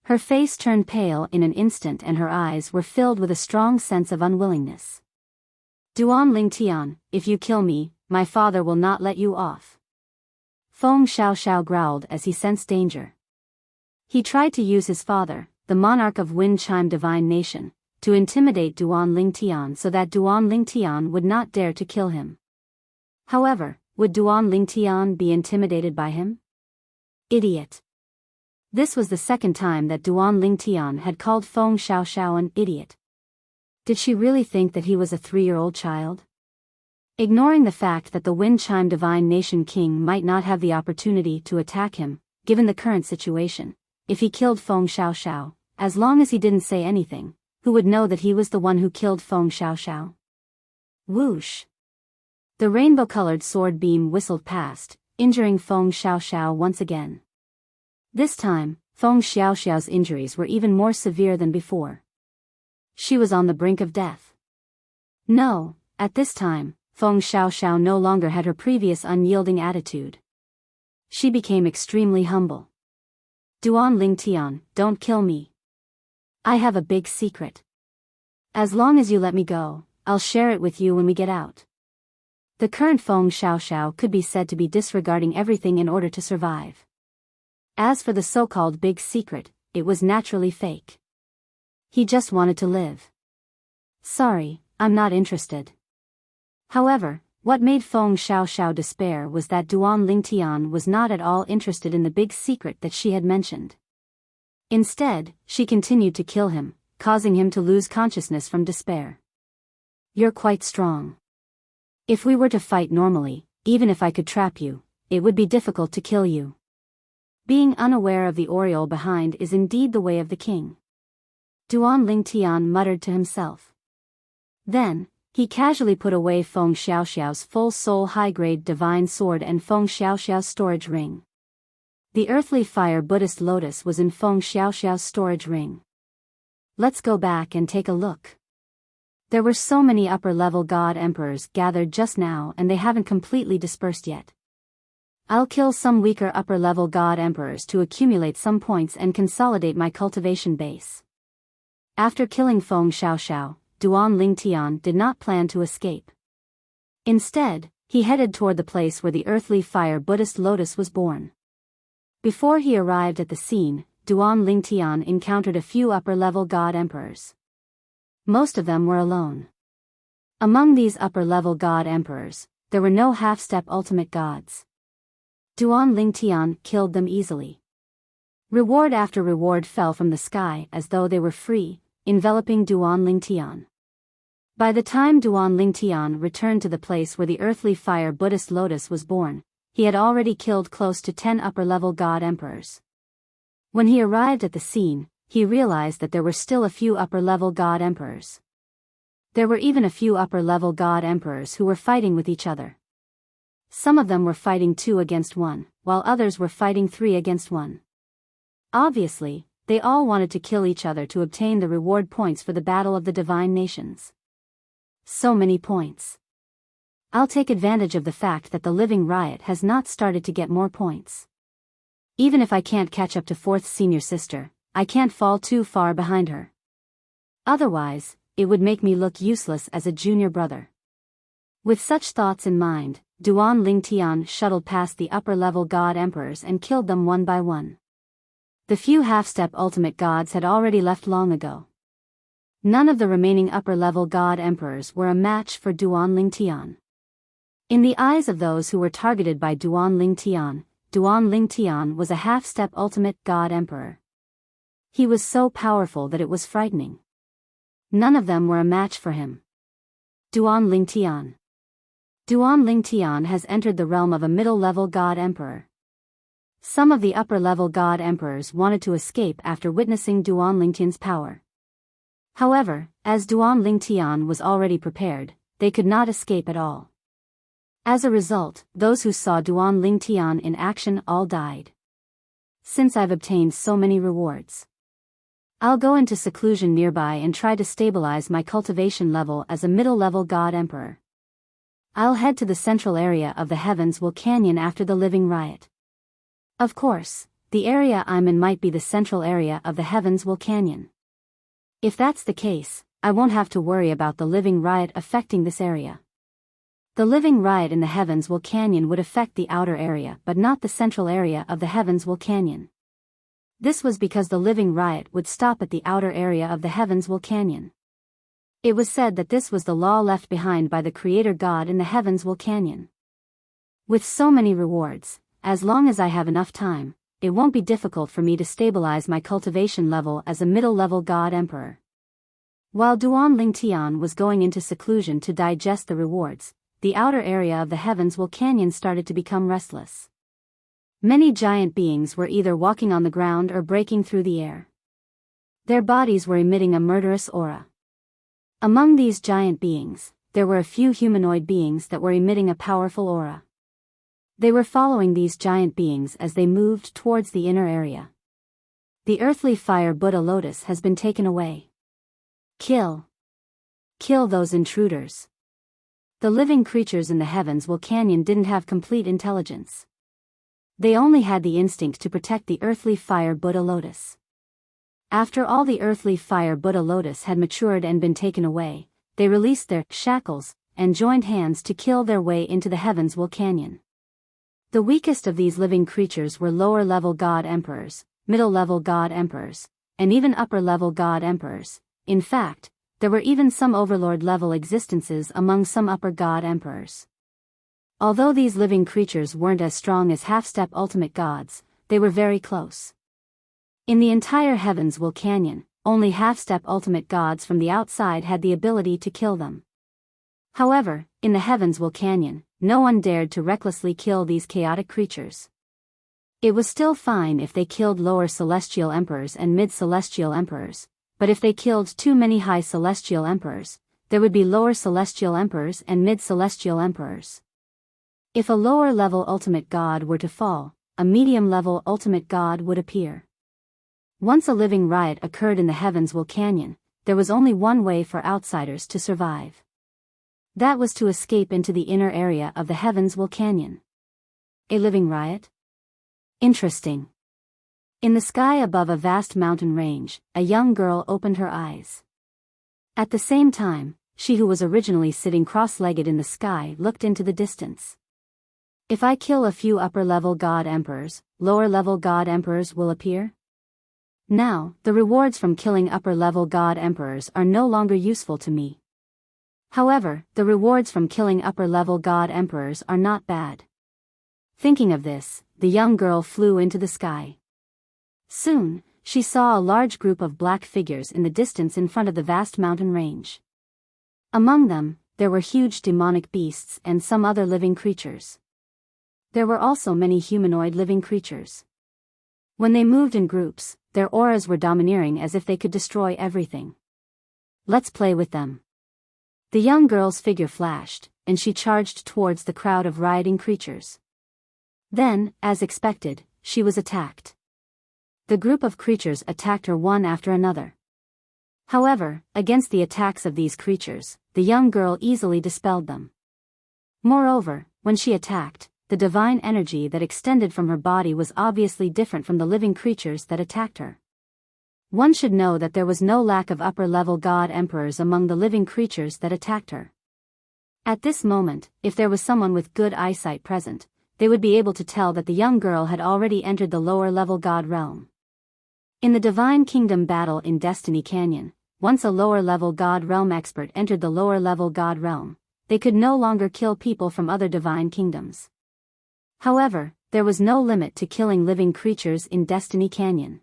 Her face turned pale in an instant and her eyes were filled with a strong sense of unwillingness. Duan Lingtian, if you kill me, my father will not let you off. Feng Xiaoxiao growled as he sensed danger. He tried to use his father, the monarch of Wind Chime Divine Nation, to intimidate Duan Lingtian so that Duan Lingtian would not dare to kill him. However, would Duan Lingtian be intimidated by him? Idiot. This was the second time that Duan Lingtian had called Feng Xiaoxiao an idiot. Did she really think that he was a 3-year-old child? Ignoring the fact that the Wind Chime Divine Nation King might not have the opportunity to attack him, given the current situation, if he killed Feng Xiaoxiao, as long as he didn't say anything, who would know that he was the one who killed Feng Xiaoxiao? Whoosh! The rainbow-colored sword beam whistled past, injuring Feng Xiaoxiao once again. This time, Feng Xiaoxiao's injuries were even more severe than before. She was on the brink of death. No, at this time, Feng Xiaoxiao no longer had her previous unyielding attitude. She became extremely humble. Duan Lingtian, don't kill me. I have a big secret. As long as you let me go, I'll share it with you when we get out. The current Feng Xiaoxiao could be said to be disregarding everything in order to survive. As for the so-called big secret, it was naturally fake. He just wanted to live. Sorry, I'm not interested. However, what made Feng Xiaoxiao despair was that Duan Lingtian was not at all interested in the big secret that she had mentioned. Instead, she continued to kill him, causing him to lose consciousness from despair. You're quite strong. If we were to fight normally, even if I could trap you, it would be difficult to kill you. Being unaware of the aureole behind is indeed the way of the king. Duan Lingtian muttered to himself. Then, he casually put away Feng Xiaoxiao's full soul high-grade divine sword and Feng Xiaoxiao's storage ring. The earthly fire Buddhist lotus was in Feng Xiaoxiao's storage ring. Let's go back and take a look. There were so many upper-level god emperors gathered just now and they haven't completely dispersed yet. I'll kill some weaker upper-level god emperors to accumulate some points and consolidate my cultivation base. After killing Feng Xiaoxiao, Duan Lingtian did not plan to escape. Instead, he headed toward the place where the earthly fire Buddhist lotus was born. Before he arrived at the scene, Duan Lingtian encountered a few upper-level god emperors. Most of them were alone. Among these upper-level god emperors, there were no half-step ultimate gods. Duan Lingtian killed them easily. Reward after reward fell from the sky as though they were free, enveloping Duan Lingtian. By the time Duan Lingtian returned to the place where the earthly fire Buddhist lotus was born, he had already killed close to 10 upper-level god emperors. When he arrived at the scene, he realized that there were still a few upper-level god emperors. There were even a few upper-level god emperors who were fighting with each other. Some of them were fighting 2 against 1, while others were fighting 3 against 1. Obviously, they all wanted to kill each other to obtain the reward points for the Battle of the Divine Nations. So many points. I'll take advantage of the fact that the living riot has not started to get more points. Even if I can't catch up to 4th senior sister, I can't fall too far behind her. Otherwise, it would make me look useless as a junior brother. With such thoughts in mind, Duan Lingtian shuttled past the upper-level god emperors and killed them one by one. The few half-step ultimate gods had already left long ago. None of the remaining upper-level god emperors were a match for Duan Lingtian. In the eyes of those who were targeted by Duan Lingtian was a half-step ultimate god emperor. He was so powerful that it was frightening. None of them were a match for him. Duan Lingtian has entered the realm of a middle-level god emperor. Some of the upper-level god emperors wanted to escape after witnessing Duan Lingtian's power. However, as Duan Lingtian was already prepared, they could not escape at all. As a result, those who saw Duan Lingtian in action all died. since I've obtained so many rewards. I'll go into seclusion nearby and try to stabilize my cultivation level as a middle-level God Emperor. I'll head to the central area of the Heavens Will Canyon after the living riot. Of course, the area I'm in might be the central area of the Heavens Will Canyon. If that's the case, I won't have to worry about the living riot affecting this area. The living riot in the Heavens Will Canyon would affect the outer area but not the central area of the Heavens Will Canyon. This was because the living riot would stop at the outer area of the Heavens Will Canyon. It was said that this was the law left behind by the Creator God in the Heavens Will Canyon. With so many rewards, as long as I have enough time, it won't be difficult for me to stabilize my cultivation level as a middle-level God Emperor. While Duan Lingtian was going into seclusion to digest the rewards, the outer area of the Heavens Will Canyon started to become restless. Many giant beings were either walking on the ground or breaking through the air. Their bodies were emitting a murderous aura. Among these giant beings, there were a few humanoid beings that were emitting a powerful aura. They were following these giant beings as they moved towards the inner area. The earthly fire Buddha lotus has been taken away. Kill. Kill those intruders. The living creatures in the Heavens Will Canyon didn't have complete intelligence. They only had the instinct to protect the earthly fire Buddha lotus. After all the earthly fire Buddha lotus had matured and been taken away, they released their shackles and joined hands to kill their way into the Heavens Will Canyon. The weakest of these living creatures were lower-level God Emperors, middle-level God Emperors, and even upper-level God Emperors. In fact, there were even some overlord-level existences among some upper God Emperors. Although these living creatures weren't as strong as half-step ultimate gods, they were very close. In the entire Heavens Will Canyon, only half-step ultimate gods from the outside had the ability to kill them. However, in the Heavens Will Canyon, no one dared to recklessly kill these chaotic creatures. It was still fine if they killed lower celestial emperors and mid-celestial emperors, but if they killed too many high celestial emperors, there would be lower celestial emperors and mid-celestial emperors. If a lower-level ultimate god were to fall, a medium-level ultimate god would appear. Once a living riot occurred in the Heavens Will Canyon, there was only one way for outsiders to survive. That was to escape into the inner area of the Heavens Will Canyon. A living riot? Interesting. In the sky above a vast mountain range, a young girl opened her eyes. At the same time, she who was originally sitting cross-legged in the sky looked into the distance. If I kill a few upper-level God Emperors, lower-level God Emperors will appear? Now, the rewards from killing upper-level God Emperors are no longer useful to me. However, the rewards from killing upper-level God Emperors are not bad. Thinking of this, the young girl flew into the sky. Soon, she saw a large group of black figures in the distance in front of the vast mountain range. Among them, there were huge demonic beasts and some other living creatures. There were also many humanoid living creatures. When they moved in groups, their auras were domineering as if they could destroy everything. Let's play with them. The young girl's figure flashed, and she charged towards the crowd of rioting creatures. Then, as expected, she was attacked. The group of creatures attacked her one after another. However, against the attacks of these creatures, the young girl easily dispelled them. Moreover, when she attacked, the divine energy that extended from her body was obviously different from the living creatures that attacked her. One should know that there was no lack of upper-level God Emperors among the living creatures that attacked her. At this moment, if there was someone with good eyesight present, they would be able to tell that the young girl had already entered the lower-level God realm. In the Divine Kingdom battle in Destiny Canyon, once a lower-level God realm expert entered the lower-level God realm, they could no longer kill people from other divine kingdoms. However, there was no limit to killing living creatures in Destiny Canyon.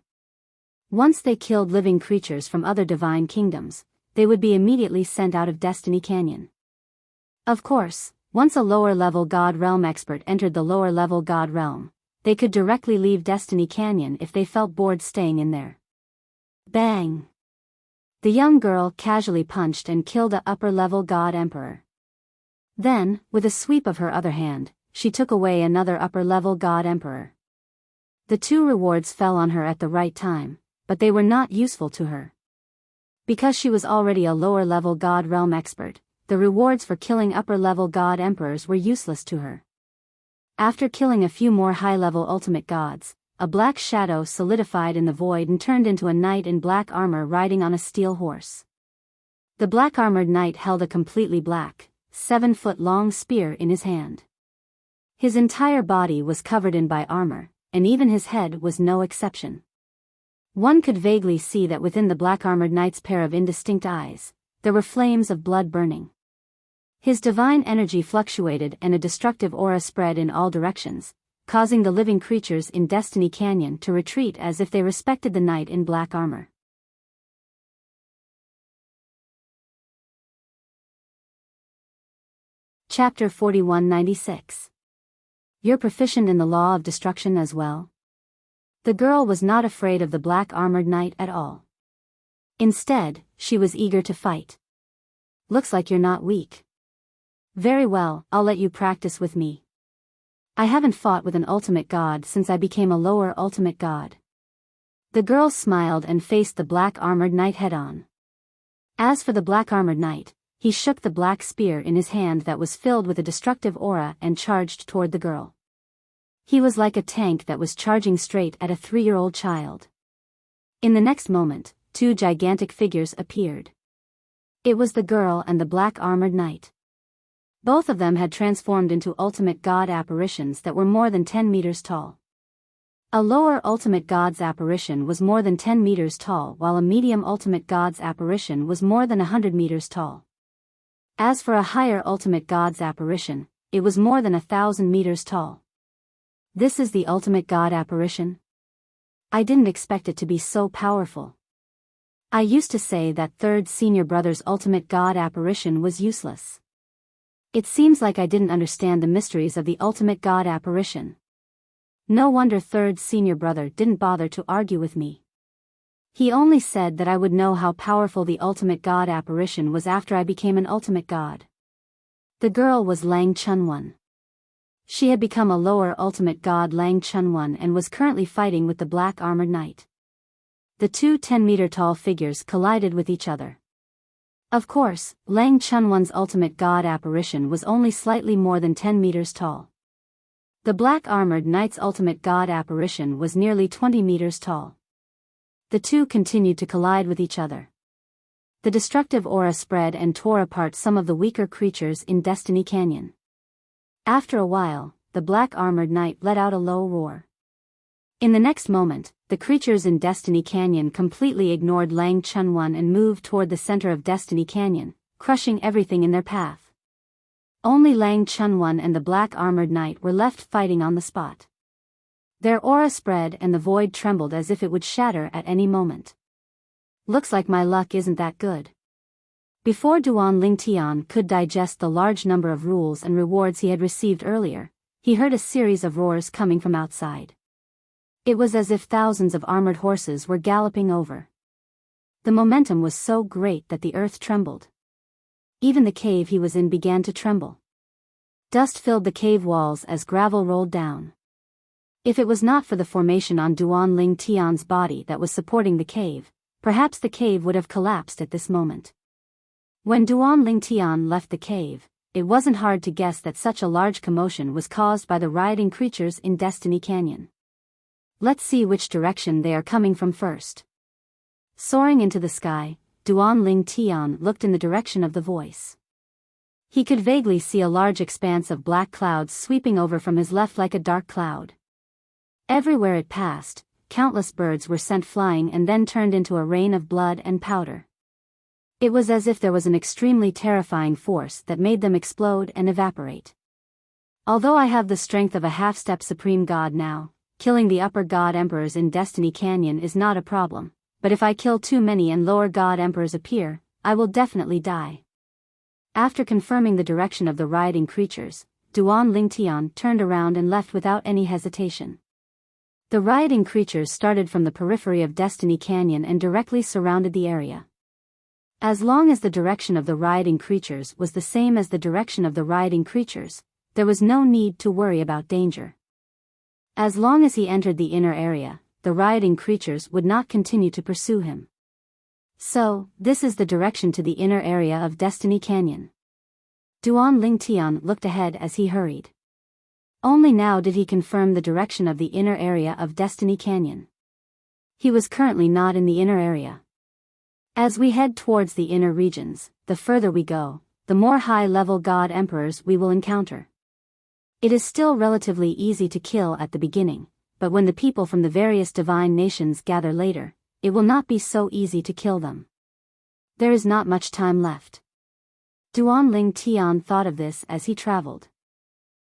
Once they killed living creatures from other divine kingdoms, they would be immediately sent out of Destiny Canyon. Of course, once a lower-level God realm expert entered the lower-level God realm, they could directly leave Destiny Canyon if they felt bored staying in there. Bang! The young girl casually punched and killed a upper-level God Emperor. Then, with a sweep of her other hand, she took away another upper-level God Emperor. The two rewards fell on her at the right time, but they were not useful to her. Because she was already a lower-level God realm expert, the rewards for killing upper-level God emperors were useless to her. After killing a few more high-level ultimate gods, a black shadow solidified in the void and turned into a knight in black armor riding on a steel horse. The black-armored knight held a completely black, 7-foot-long spear in his hand. His entire body was covered in by armor, and even his head was no exception. One could vaguely see that within the black-armored knight's pair of indistinct eyes, there were flames of blood burning. His divine energy fluctuated and a destructive aura spread in all directions, causing the living creatures in Destiny Canyon to retreat as if they respected the knight in black armor. Chapter 4196. You're proficient in the law of destruction as well? The girl was not afraid of the black-armored knight at all. Instead, she was eager to fight. Looks like you're not weak. Very well, I'll let you practice with me. I haven't fought with an ultimate god since I became a lower ultimate god. The girl smiled and faced the black-armored knight head-on. As for the black-armored knight, he shook the black spear in his hand that was filled with a destructive aura and charged toward the girl. He was like a tank that was charging straight at a 3-year-old child. In the next moment, two gigantic figures appeared. It was the girl and the black-armored knight. Both of them had transformed into ultimate god apparitions that were more than 10 meters tall. A lower ultimate god's apparition was more than 10 meters tall while a medium ultimate god's apparition was more than 100 meters tall. As for a higher ultimate god's apparition, it was more than 1,000 meters tall. This is the ultimate god apparition? I didn't expect it to be so powerful. I used to say that third senior brother's ultimate god apparition was useless. It seems like I didn't understand the mysteries of the ultimate god apparition. No wonder third senior brother didn't bother to argue with me. He only said that I would know how powerful the ultimate god apparition was after I became an ultimate god. The girl was Lang Chunwon. She had become a lower ultimate god Lang Chunwon and was currently fighting with the black-armored knight. The two 10-meter-tall figures collided with each other. Of course, Lang Chunwon's ultimate god apparition was only slightly more than 10 meters tall. The black-armored knight's ultimate god apparition was nearly 20 meters tall. The two continued to collide with each other. The destructive aura spread and tore apart some of the weaker creatures in Destiny Canyon. After a while, the black-armored knight let out a low roar. In the next moment, the creatures in Destiny Canyon completely ignored Lang Chunwon and moved toward the center of Destiny Canyon, crushing everything in their path. Only Lang Chunwon and the black-armored knight were left fighting on the spot. Their aura spread and the void trembled as if it would shatter at any moment. Looks like my luck isn't that good. Before Duan Lingtian could digest the large number of rules and rewards he had received earlier, he heard a series of roars coming from outside. It was as if thousands of armored horses were galloping over. The momentum was so great that the earth trembled. Even the cave he was in began to tremble. Dust filled the cave walls as gravel rolled down. If it was not for the formation on Duan Lingtian's body that was supporting the cave, perhaps the cave would have collapsed at this moment. When Duan Lingtian left the cave, it wasn't hard to guess that such a large commotion was caused by the rioting creatures in Destiny Canyon. Let's see which direction they are coming from first. Soaring into the sky, Duan Lingtian looked in the direction of the voice. He could vaguely see a large expanse of black clouds sweeping over from his left like a dark cloud. Everywhere it passed, countless birds were sent flying and then turned into a rain of blood and powder. It was as if there was an extremely terrifying force that made them explode and evaporate. Although I have the strength of a half-step supreme god now, killing the upper god emperors in Destiny Canyon is not a problem, but if I kill too many and lower god emperors appear, I will definitely die. After confirming the direction of the rioting creatures, Duan Lingtian turned around and left without any hesitation. The rioting creatures started from the periphery of Destiny Canyon and directly surrounded the area. As long as the direction of the rioting creatures was the same as the direction of the rioting creatures, there was no need to worry about danger. As long as he entered the inner area, the rioting creatures would not continue to pursue him. So, this is the direction to the inner area of Destiny Canyon. Duan Lingtian looked ahead as he hurried. Only now did he confirm the direction of the inner area of Destiny Canyon. He was currently not in the inner area. As we head towards the inner regions, the further we go, the more high-level God Emperors we will encounter. It is still relatively easy to kill at the beginning, but when the people from the various divine nations gather later, it will not be so easy to kill them. There is not much time left. Duan Lingtian thought of this as he traveled.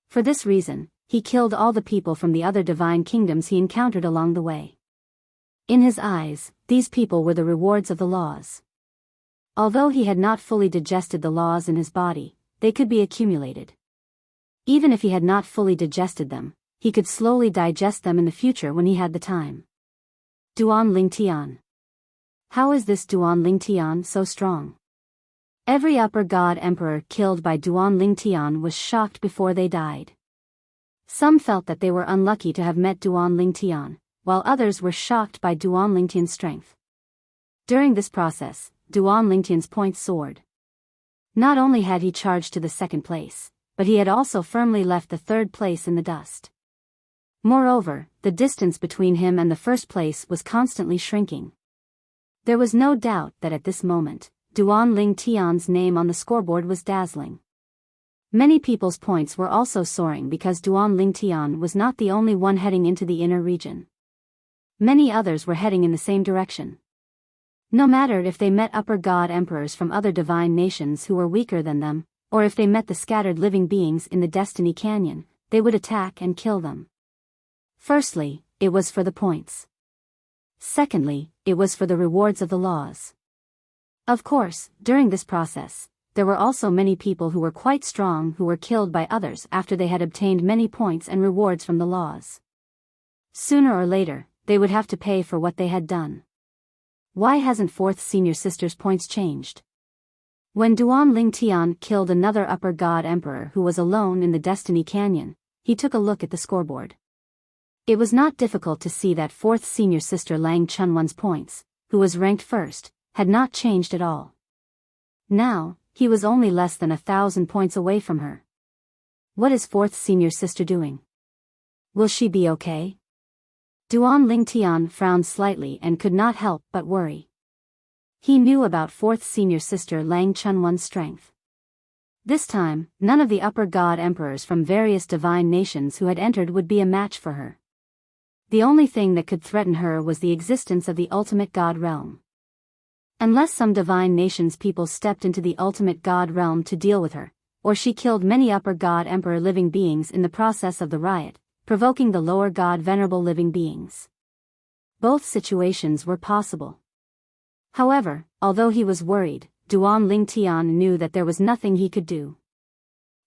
For this reason, he killed all the people from the other divine kingdoms he encountered along the way. In his eyes, these people were the rewards of the laws. Although he had not fully digested the laws in his body, they could be accumulated. Even if he had not fully digested them, he could slowly digest them in the future when he had the time. Duan Lingtian. How is this Duan Lingtian so strong? Every upper god emperor killed by Duan Lingtian was shocked before they died. Some felt that they were unlucky to have met Duan Lingtian, while others were shocked by Duan Lingtian's strength. During this process, Duan Lingtian's points soared. Not only had he charged to the second place, but he had also firmly left the third place in the dust. Moreover, the distance between him and the first place was constantly shrinking. There was no doubt that at this moment, Duan Lingtian's name on the scoreboard was dazzling. Many people's points were also soaring because Duan Lingtian was not the only one heading into the inner region. Many others were heading in the same direction. No matter if they met upper god emperors from other divine nations who were weaker than them, or if they met the scattered living beings in the Destiny Canyon, they would attack and kill them. Firstly, it was for the points. Secondly, it was for the rewards of the laws. Of course, during this process, there were also many people who were quite strong who were killed by others after they had obtained many points and rewards from the laws. Sooner or later, they would have to pay for what they had done. Why hasn't fourth senior sister's points changed? When Duan Lingtian killed another upper god emperor who was alone in the Destiny Canyon, he took a look at the scoreboard. It was not difficult to see that fourth senior sister Lang Chunwan's points, who was ranked first, had not changed at all. Now, he was only less than 1,000 points away from her. What is fourth senior sister doing? Will she be okay? Duan Lingtian frowned slightly and could not help but worry. He knew about fourth senior sister Lang Chunwan's strength. This time, none of the upper god emperors from various divine nations who had entered would be a match for her. The only thing that could threaten her was the existence of the ultimate god realm. Unless some divine nation's people stepped into the ultimate god realm to deal with her, or she killed many upper god emperor living beings in the process of the riot, provoking the lower god venerable living beings. Both situations were possible. However, although he was worried, Duan Lingtian knew that there was nothing he could do.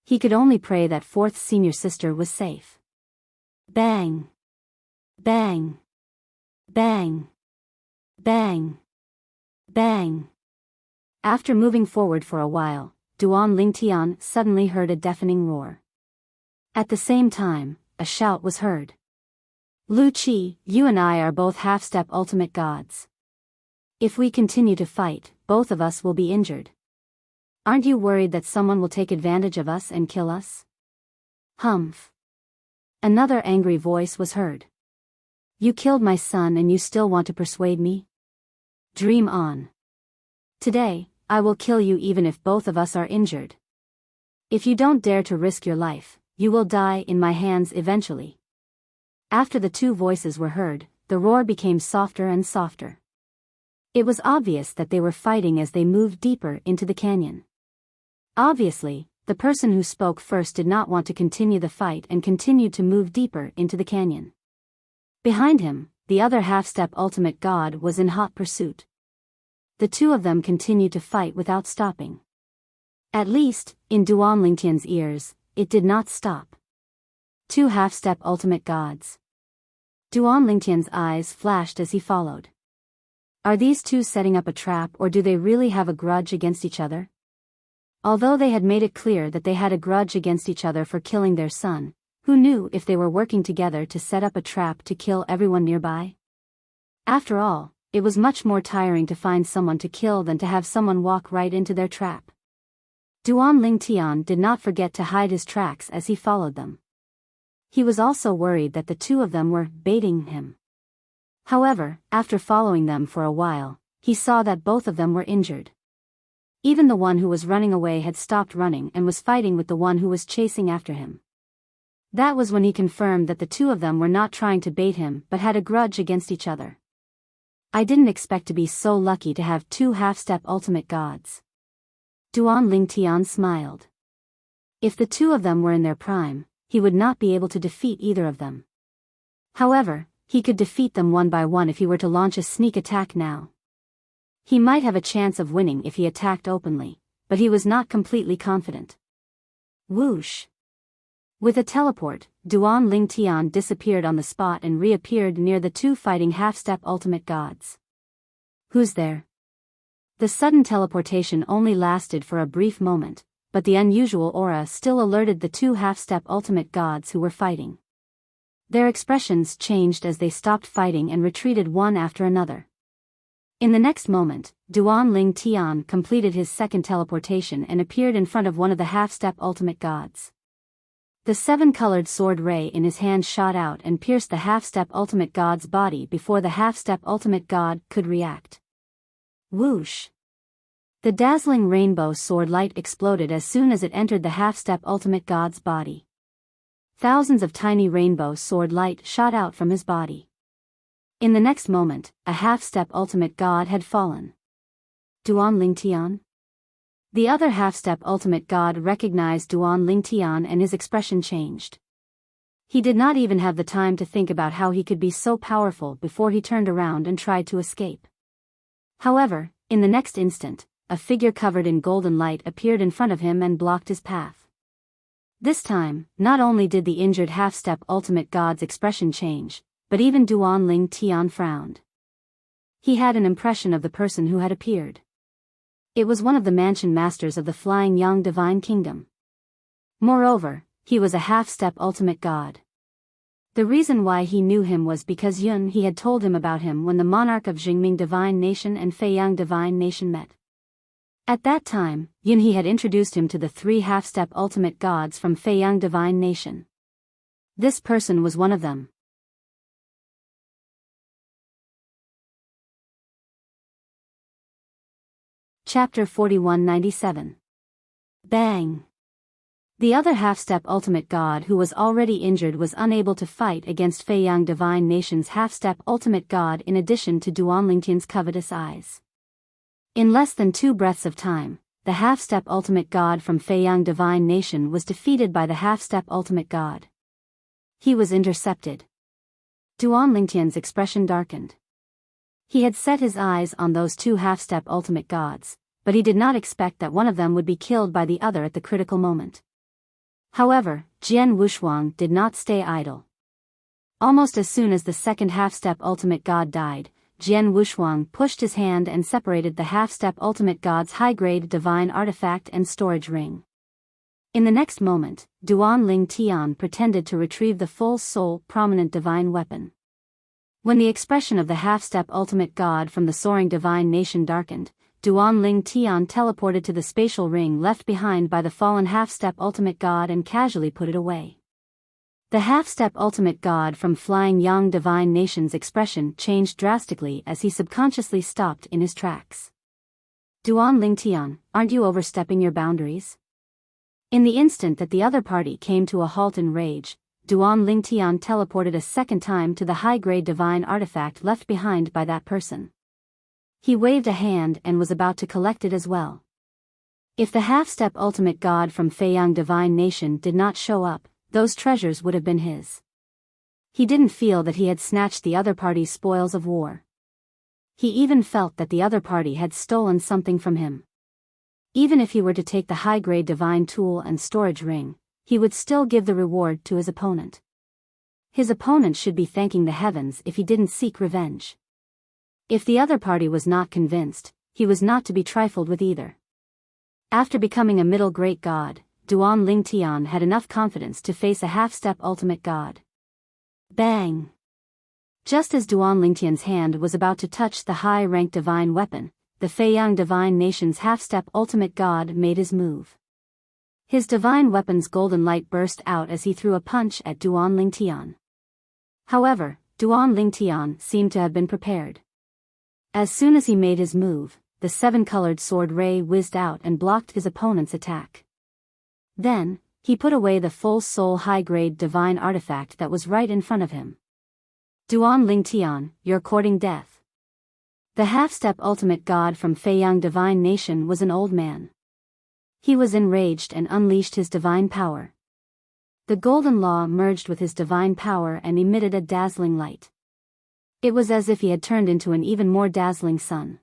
He could only pray that fourth senior sister was safe. Bang! Bang! Bang! Bang! Bang! After moving forward for a while, Duan Lingtian suddenly heard a deafening roar. At the same time, a shout was heard. Lu Qi, you and I are both half-step ultimate gods. If we continue to fight, both of us will be injured. Aren't you worried that someone will take advantage of us and kill us? Humph. Another angry voice was heard. You killed my son and you still want to persuade me? Dream on. Today, I will kill you even if both of us are injured. If you don't dare to risk your life, you will die in my hands eventually. After the two voices were heard, the roar became softer and softer. It was obvious that they were fighting as they moved deeper into the canyon. Obviously, the person who spoke first did not want to continue the fight and continued to move deeper into the canyon. Behind him, the other half-step ultimate god was in hot pursuit. The two of them continued to fight without stopping. At least, in Duan Lingtian's ears, it did not stop. Two half-step ultimate gods. Duan Lingtian's eyes flashed as he followed. Are these two setting up a trap or do they really have a grudge against each other? Although they had made it clear that they had a grudge against each other for killing their son, Who knew if they were working together to set up a trap to kill everyone nearby? After all, it was much more tiring to find someone to kill than to have someone walk right into their trap. Duan Lingtian did not forget to hide his tracks as he followed them. He was also worried that the two of them were baiting him. However, after following them for a while, he saw that both of them were injured. Even the one who was running away had stopped running and was fighting with the one who was chasing after him. That was when he confirmed that the two of them were not trying to bait him but had a grudge against each other. I didn't expect to be so lucky to have two half-step ultimate gods. Duan Lingtian smiled. If the two of them were in their prime, he would not be able to defeat either of them. However, he could defeat them one by one if he were to launch a sneak attack now. He might have a chance of winning if he attacked openly, but he was not completely confident. Whoosh! With a teleport, Duan Lingtian disappeared on the spot and reappeared near the two fighting half-step ultimate gods. Who's there? The sudden teleportation only lasted for a brief moment, but the unusual aura still alerted the two half-step ultimate gods who were fighting. Their expressions changed as they stopped fighting and retreated one after another. In the next moment, Duan Lingtian completed his second teleportation and appeared in front of one of the half-step ultimate gods. The seven-colored sword ray in his hand shot out and pierced the half-step ultimate god's body before the half-step ultimate god could react. Whoosh! The dazzling rainbow sword light exploded as soon as it entered the half-step ultimate god's body. Thousands of tiny rainbow sword light shot out from his body. In the next moment, a half-step ultimate god had fallen. Duan Lingtian? The other half-step ultimate god recognized Duan Lingtian and his expression changed. He did not even have the time to think about how he could be so powerful before he turned around and tried to escape. However, in the next instant, a figure covered in golden light appeared in front of him and blocked his path. This time, not only did the injured half-step ultimate god's expression change, but even Duan Lingtian frowned. He had an impression of the person who had appeared. It was one of the mansion masters of the Flying Young Divine Kingdom. Moreover, he was a half-step ultimate god. The reason why he knew him was because Yun He had told him about him when the monarch of Jingming Divine Nation and Feiyang Divine Nation met. At that time, Yun He had introduced him to the three half-step ultimate gods from Feiyang Divine Nation. This person was one of them. Chapter 4197. Bang! The other half-step ultimate god who was already injured was unable to fight against Feiyang Divine Nation's half-step ultimate god in addition to Duan Lingtian's covetous eyes. In less than 2 breaths of time, the half-step ultimate god from Feiyang Divine Nation was defeated by the half-step ultimate god. He was intercepted. Duan Lingtian's expression darkened. He had set his eyes on those two half-step ultimate gods, but he did not expect that one of them would be killed by the other at the critical moment. However, Jian Wushuang did not stay idle. Almost as soon as the second half-step ultimate god died, Jian Wushuang pushed his hand and separated the half-step ultimate god's high-grade divine artifact and storage ring. In the next moment, Duan Lingtian pretended to retrieve the full soul prominent divine weapon. When the expression of the half-step ultimate god from the Soaring Divine Nation darkened, Duan Lingtian teleported to the spatial ring left behind by the fallen half-step ultimate god and casually put it away. The half-step ultimate god from Flying Yang Divine Nation's expression changed drastically as he subconsciously stopped in his tracks. Duan Lingtian, aren't you overstepping your boundaries? In the instant that the other party came to a halt in rage, Duan Lingtian teleported a second time to the high-grade divine artifact left behind by that person. He waved a hand and was about to collect it as well. If the half-step ultimate god from Feiyang Divine Nation did not show up, those treasures would have been his. He didn't feel that he had snatched the other party's spoils of war. He even felt that the other party had stolen something from him. Even if he were to take the high-grade divine tool and storage ring, he would still give the reward to his opponent. His opponent should be thanking the heavens if he didn't seek revenge. If the other party was not convinced, he was not to be trifled with either. After becoming a middle great god, Duan Ling Tian had enough confidence to face a half-step ultimate god. Bang! Just as Duan Lingtian's hand was about to touch the high-ranked divine weapon, the Feiyang Divine Nation's half-step ultimate god made his move. His divine weapon's golden light burst out as he threw a punch at Duan Lingtian. However, Duan Lingtian seemed to have been prepared. As soon as he made his move, the seven-colored sword ray whizzed out and blocked his opponent's attack. Then, he put away the full soul high-grade divine artifact that was right in front of him. Duan Lingtian, you're courting death. The half-step ultimate god from Feiyang Divine Nation was an old man. He was enraged and unleashed his divine power. The golden law merged with his divine power and emitted a dazzling light. It was as if he had turned into an even more dazzling sun.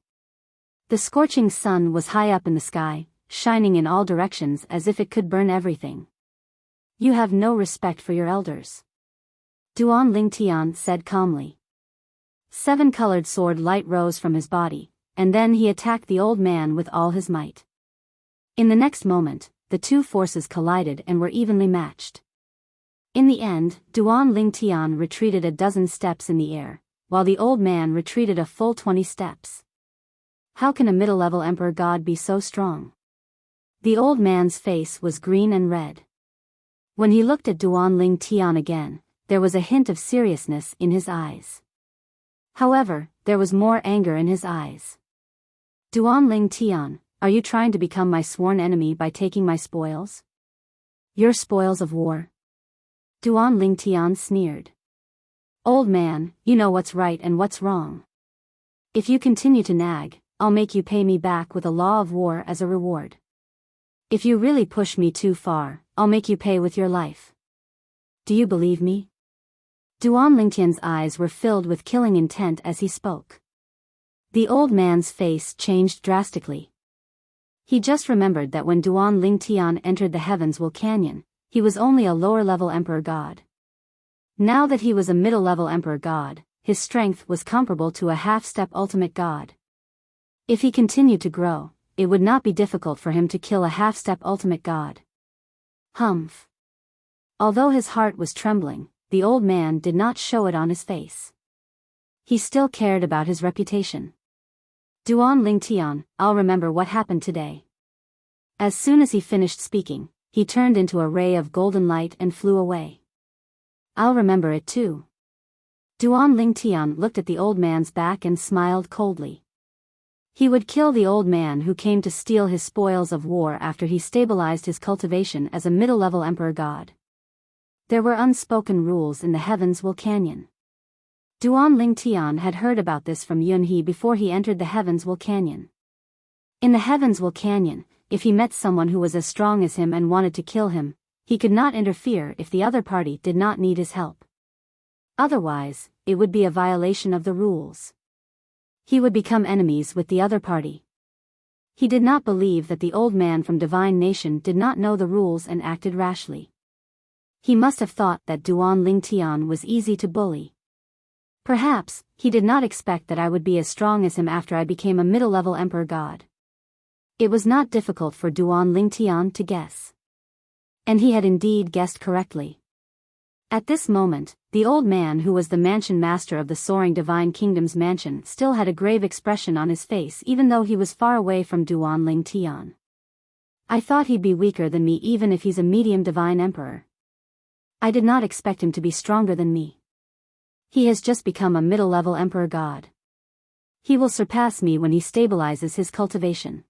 The scorching sun was high up in the sky, shining in all directions as if it could burn everything. You have no respect for your elders. Duan Lingtian said calmly. Seven-colored sword light rose from his body, and then he attacked the old man with all his might. In the next moment, the two forces collided and were evenly matched. In the end, Duan Lingtian retreated a dozen steps in the air, while the old man retreated a full 20 steps. How can a middle-level emperor god be so strong? The old man's face was green and red. When he looked at Duan Lingtian again, there was a hint of seriousness in his eyes. However, there was more anger in his eyes. Duan Lingtian, are you trying to become my sworn enemy by taking my spoils? Your spoils of war? Duan Lingtian sneered. Old man, you know what's right and what's wrong. If you continue to nag, I'll make you pay me back with a law of war as a reward. If you really push me too far, I'll make you pay with your life. Do you believe me? Duan Lingtian's eyes were filled with killing intent as he spoke. The old man's face changed drastically. He just remembered that when Duan Lingtian entered the Heavens-Will Canyon, he was only a lower-level emperor god. Now that he was a middle-level emperor god, his strength was comparable to a half-step ultimate god. If he continued to grow, it would not be difficult for him to kill a half-step ultimate god. Humph. Although his heart was trembling, the old man did not show it on his face. He still cared about his reputation. Duan Lingtian, I'll remember what happened today. As soon as he finished speaking, he turned into a ray of golden light and flew away. I'll remember it too. Duan Lingtian looked at the old man's back and smiled coldly. He would kill the old man who came to steal his spoils of war after he stabilized his cultivation as a middle-level emperor god. There were unspoken rules in the Heavens-Will Canyon. Duan Lingtian had heard about this from Yunhe before he entered the Heavens-Will Canyon. In the Heavens-Will Canyon, if he met someone who was as strong as him and wanted to kill him, he could not interfere if the other party did not need his help. Otherwise, it would be a violation of the rules. He would become enemies with the other party. He did not believe that the old man from Divine Nation did not know the rules and acted rashly. He must have thought that Duan Lingtian was easy to bully. Perhaps, he did not expect that I would be as strong as him after I became a middle-level emperor god. It was not difficult for Duan Lingtian to guess. And he had indeed guessed correctly. At this moment, the old man who was the mansion master of the Soaring Divine Kingdom's mansion still had a grave expression on his face even though he was far away from Duan Lingtian. I thought he'd be weaker than me even if he's a medium divine emperor. I did not expect him to be stronger than me. He has just become a middle-level emperor god. He will surpass me when he stabilizes his cultivation.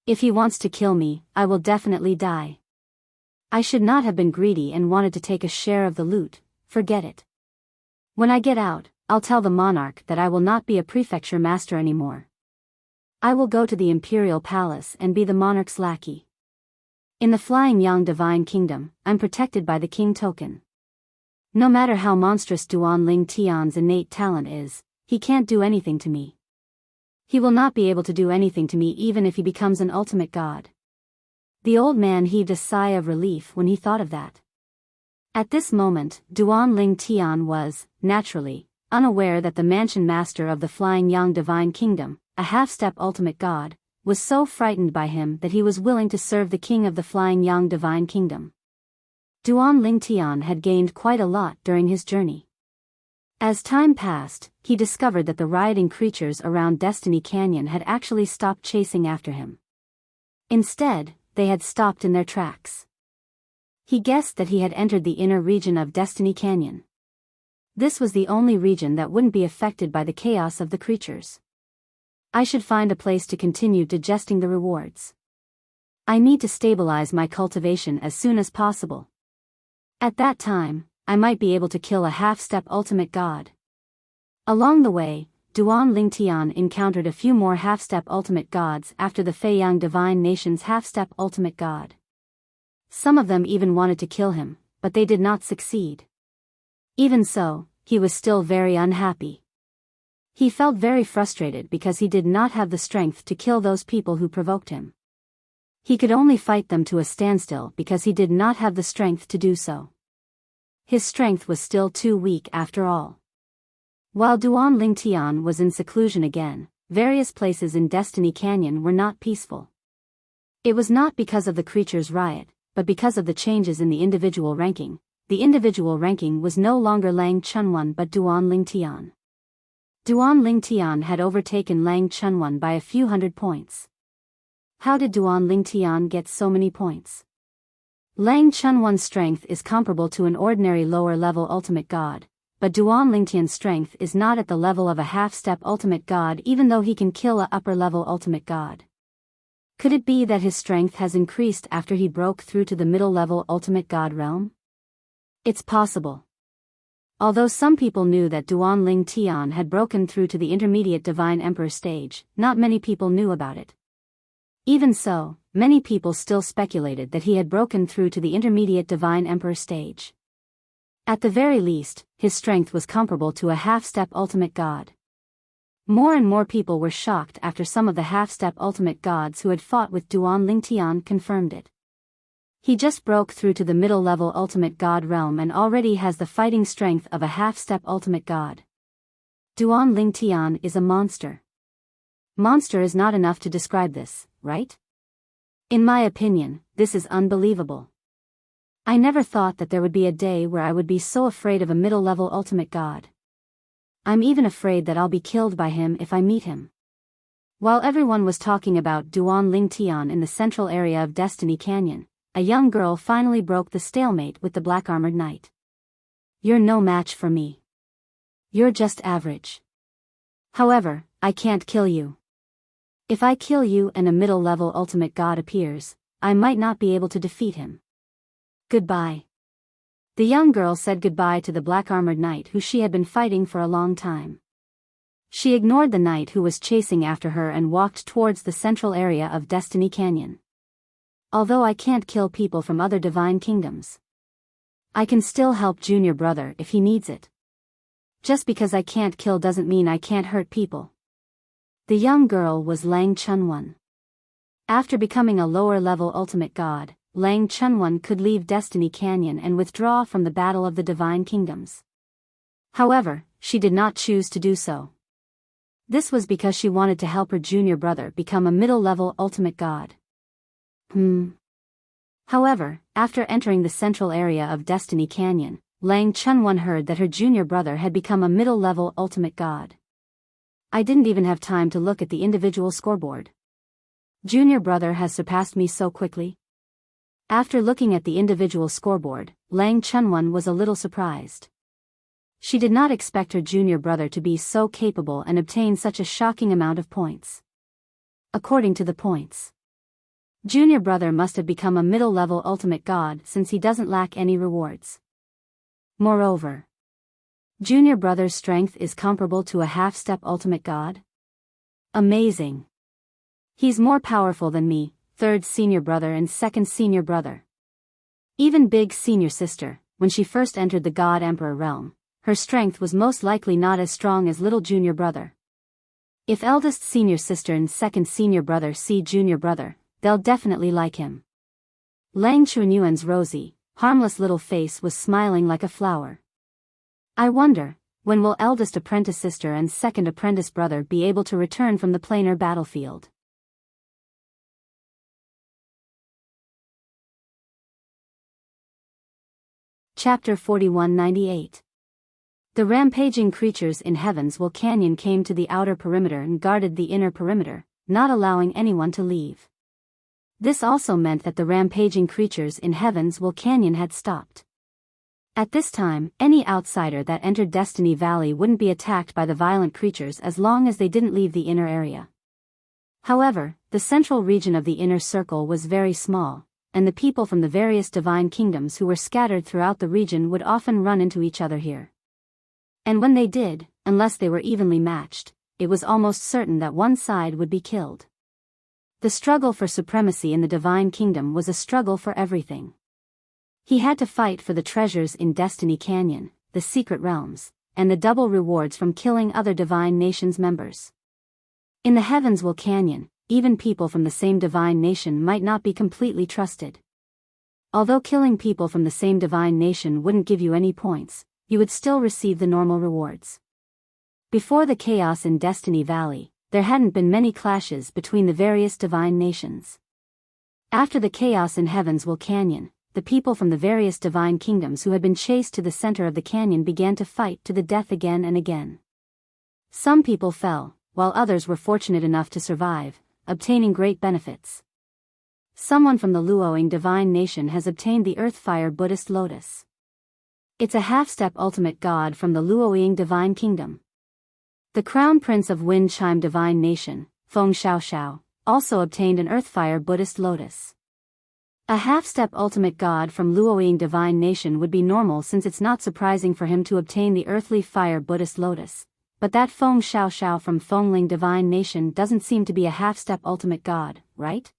If he wants to kill me, I will definitely die. I should not have been greedy and wanted to take a share of the loot, forget it. When I get out, I'll tell the monarch that I will not be a prefecture master anymore. I will go to the imperial palace and be the monarch's lackey. In the Flying Yang Divine Kingdom, I'm protected by the king token. No matter how monstrous Duan Lingtian's innate talent is, he can't do anything to me. He will not be able to do anything to me even if he becomes an ultimate god. The old man heaved a sigh of relief when he thought of that. At this moment, Duan Lingtian was, naturally, unaware that the mansion master of the Flying Yang Divine Kingdom, a half-step ultimate god, was so frightened by him that he was willing to serve the king of the Flying Yang Divine Kingdom. Duan Lingtian had gained quite a lot during his journey. As time passed, he discovered that the rioting creatures around Destiny Canyon had actually stopped chasing after him. Instead, they had stopped in their tracks. He guessed that he had entered the inner region of Destiny Canyon. This was the only region that wouldn't be affected by the chaos of the creatures. I should find a place to continue digesting the rewards. I need to stabilize my cultivation as soon as possible. At that time, I might be able to kill a half-step ultimate god. Along the way, Duan Lingtian encountered a few more half-step ultimate gods after the Feiyang Divine Nation's half-step ultimate god. Some of them even wanted to kill him, but they did not succeed. Even so, he was still very unhappy. He felt very frustrated because he did not have the strength to kill those people who provoked him. He could only fight them to a standstill because he did not have the strength to do so. His strength was still too weak after all. While Duan Lingtian was in seclusion again, various places in Destiny Canyon were not peaceful. It was not because of the creatures' riot, but because of the changes in the individual ranking. The individual ranking was no longer Lang Chunwan but Duan Lingtian. Duan Lingtian had overtaken Lang Chunwan by a few hundred points. How did Duan Lingtian get so many points? Lang Chunwan's strength is comparable to an ordinary lower-level ultimate god, but Duan Lingtian's strength is not at the level of a half-step ultimate god even though he can kill a upper-level ultimate god. Could it be that his strength has increased after he broke through to the middle-level ultimate god realm? It's possible. Although some people knew that Duan Lingtian had broken through to the intermediate Divine Emperor stage, not many people knew about it. Even so, many people still speculated that he had broken through to the intermediate Divine Emperor stage. At the very least, his strength was comparable to a half-step ultimate god. More and more people were shocked after some of the half-step ultimate gods who had fought with Duan Lingtian confirmed it. He just broke through to the middle-level ultimate god realm and already has the fighting strength of a half-step ultimate god. Duan Lingtian is a monster. Monster is not enough to describe this, right? In my opinion, this is unbelievable. I never thought that there would be a day where I would be so afraid of a middle-level ultimate god. I'm even afraid that I'll be killed by him if I meet him. While everyone was talking about Duan Lingtian in the central area of Destiny Canyon, a young girl finally broke the stalemate with the black-armored knight. You're no match for me. You're just average. However, I can't kill you. If I kill you and a middle-level ultimate god appears, I might not be able to defeat him. Goodbye. The young girl said goodbye to the black-armored knight who she had been fighting for a long time. She ignored the knight who was chasing after her and walked towards the central area of Destiny Canyon. Although I can't kill people from other divine kingdoms, I can still help Junior Brother if he needs it. Just because I can't kill doesn't mean I can't hurt people. The young girl was Lang Chunwan. After becoming a lower-level ultimate god, Lang Chunwan could leave Destiny Canyon and withdraw from the Battle of the Divine Kingdoms. However, she did not choose to do so. This was because she wanted to help her junior brother become a middle-level ultimate god. However, after entering the central area of Destiny Canyon, Lang Chunwan heard that her junior brother had become a middle-level ultimate god. I didn't even have time to look at the individual scoreboard. Junior brother has surpassed me so quickly. After looking at the individual scoreboard, Lang Chunwan was a little surprised. She did not expect her junior brother to be so capable and obtain such a shocking amount of points. According to the points, junior brother must have become a middle-level ultimate god since he doesn't lack any rewards. Moreover, junior brother's strength is comparable to a half-step ultimate god. Amazing. He's more powerful than me, third senior brother and second senior brother. Even big senior sister, when she first entered the God Emperor realm, her strength was most likely not as strong as little junior brother. If eldest senior sister and second senior brother see junior brother, they'll definitely like him. Lang Chunyuan's rosy, harmless little face was smiling like a flower. I wonder, when will eldest apprentice sister and second apprentice brother be able to return from the planar battlefield? Chapter 4198. The rampaging creatures in Heaven's Will Canyon came to the outer perimeter and guarded the inner perimeter, not allowing anyone to leave. This also meant that the rampaging creatures in Heaven's Will Canyon had stopped. At this time, any outsider that entered Destiny Valley wouldn't be attacked by the violent creatures as long as they didn't leave the inner area. However, the central region of the inner circle was very small, and the people from the various divine kingdoms who were scattered throughout the region would often run into each other here. And when they did, unless they were evenly matched, it was almost certain that one side would be killed. The struggle for supremacy in the divine kingdom was a struggle for everything. He had to fight for the treasures in Destiny Canyon, the secret realms, and the double rewards from killing other divine nations members. In the Heaven's Will Canyon, even people from the same divine nation might not be completely trusted. Although killing people from the same divine nation wouldn't give you any points, you would still receive the normal rewards. Before the chaos in Destiny Valley, there hadn't been many clashes between the various divine nations. After the chaos in Heaven's Will Canyon, the people from the various divine kingdoms who had been chased to the center of the canyon began to fight to the death again and again. Some people fell, while others were fortunate enough to survive, obtaining great benefits. Someone from the Luoying divine nation has obtained the Earthfire Buddhist Lotus. It's a half-step ultimate god from the Luoying divine kingdom. The Crown Prince of Wind Chime divine nation, Feng Xiaoxiao, also obtained an Earthfire Buddhist Lotus. A half-step ultimate god from Luoying divine nation would be normal since it's not surprising for him to obtain the Earthly Fire Buddhist Lotus. But that Feng Xiaoxiao from Fengling divine nation doesn't seem to be a half-step ultimate god, right?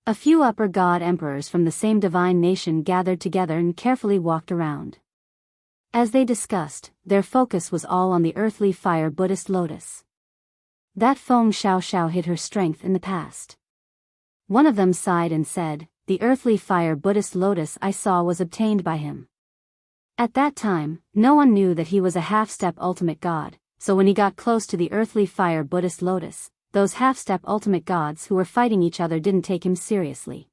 A few upper god emperors from the same divine nation gathered together and carefully walked around. As they discussed, their focus was all on the Earthly Fire Buddhist Lotus. That Feng Xiaoxiao hid her strength in the past. One of them sighed and said, "The Earthly Fire Buddhist Lotus I saw was obtained by him." At that time, no one knew that he was a half-step ultimate god. So when he got close to the Earthly Fire Buddhist Lotus, those half-step ultimate gods who were fighting each other didn't take him seriously.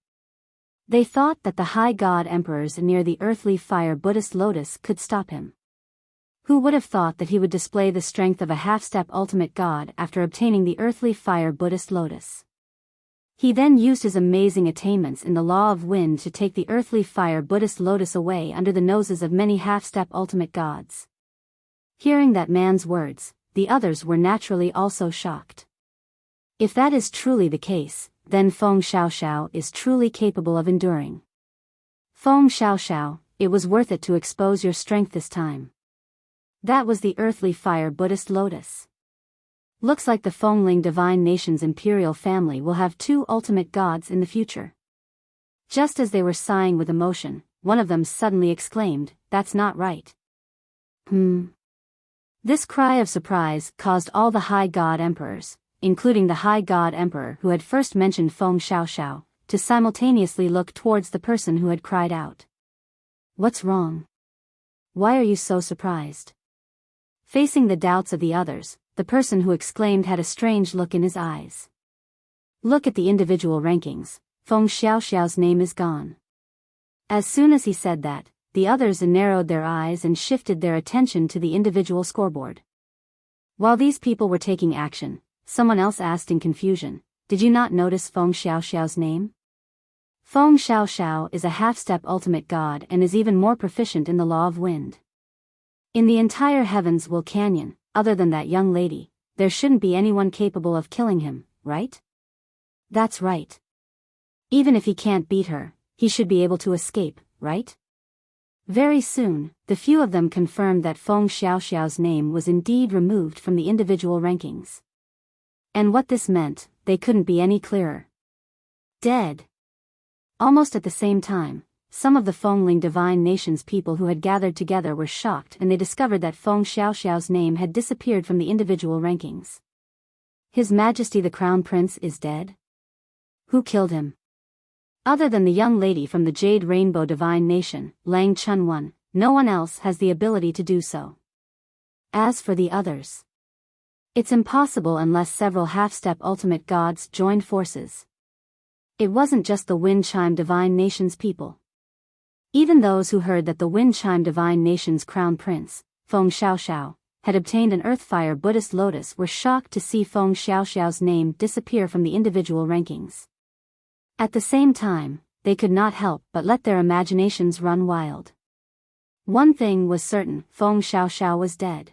They thought that the high god emperors near the Earthly Fire Buddhist Lotus could stop him. Who would have thought that he would display the strength of a half-step ultimate god after obtaining the Earthly Fire Buddhist Lotus? He then used his amazing attainments in the Law of Wind to take the Earthly Fire Buddhist Lotus away under the noses of many half-step ultimate gods. Hearing that man's words, the others were naturally also shocked. If that is truly the case, then Feng Xiaoxiao is truly capable of enduring. Feng Xiaoxiao, it was worth it to expose your strength this time. That was the Earthly Fire Buddhist Lotus. Looks like the Fengling divine nation's imperial family will have two ultimate gods in the future. Just as they were sighing with emotion, one of them suddenly exclaimed, "That's not right." This cry of surprise caused all the high god emperors, including the high god emperor who had first mentioned Feng Xiaoxiao, to simultaneously look towards the person who had cried out. "What's wrong? Why are you so surprised?" Facing the doubts of the others, the person who exclaimed had a strange look in his eyes. "Look at the individual rankings, Feng Xiaoxiao's name is gone." As soon as he said that, the others narrowed their eyes and shifted their attention to the individual scoreboard. While these people were taking action, someone else asked in confusion, "Did you not notice Feng Xiaoxiao's name?" Feng Xiaoxiao is a half-step ultimate god and is even more proficient in the Law of Wind. In the entire Heaven's Will Canyon, other than that young lady, there shouldn't be anyone capable of killing him, right? That's right. Even if he can't beat her, he should be able to escape, right? Very soon, the few of them confirmed that Feng Xiaoxiao's name was indeed removed from the individual rankings. And what this meant, they couldn't be any clearer. Dead. Almost at the same time, some of the Fengling divine nation's people who had gathered together were shocked and they discovered that Feng Xiaoxiao's name had disappeared from the individual rankings. His Majesty the Crown Prince is dead? Who killed him? Other than the young lady from the Jade Rainbow Divine Nation, Lang Chunwan, no one else has the ability to do so. As for the others, it's impossible unless several half-step ultimate gods joined forces. It wasn't just the Wind Chime Divine Nation's people. Even those who heard that the wind chime divine nation's crown prince, Feng Xiaoxiao, had obtained an earth-fire Buddhist lotus were shocked to see Feng Xiaoxiao's name disappear from the individual rankings. At the same time, they could not help but let their imaginations run wild. One thing was certain, Feng Xiaoxiao was dead.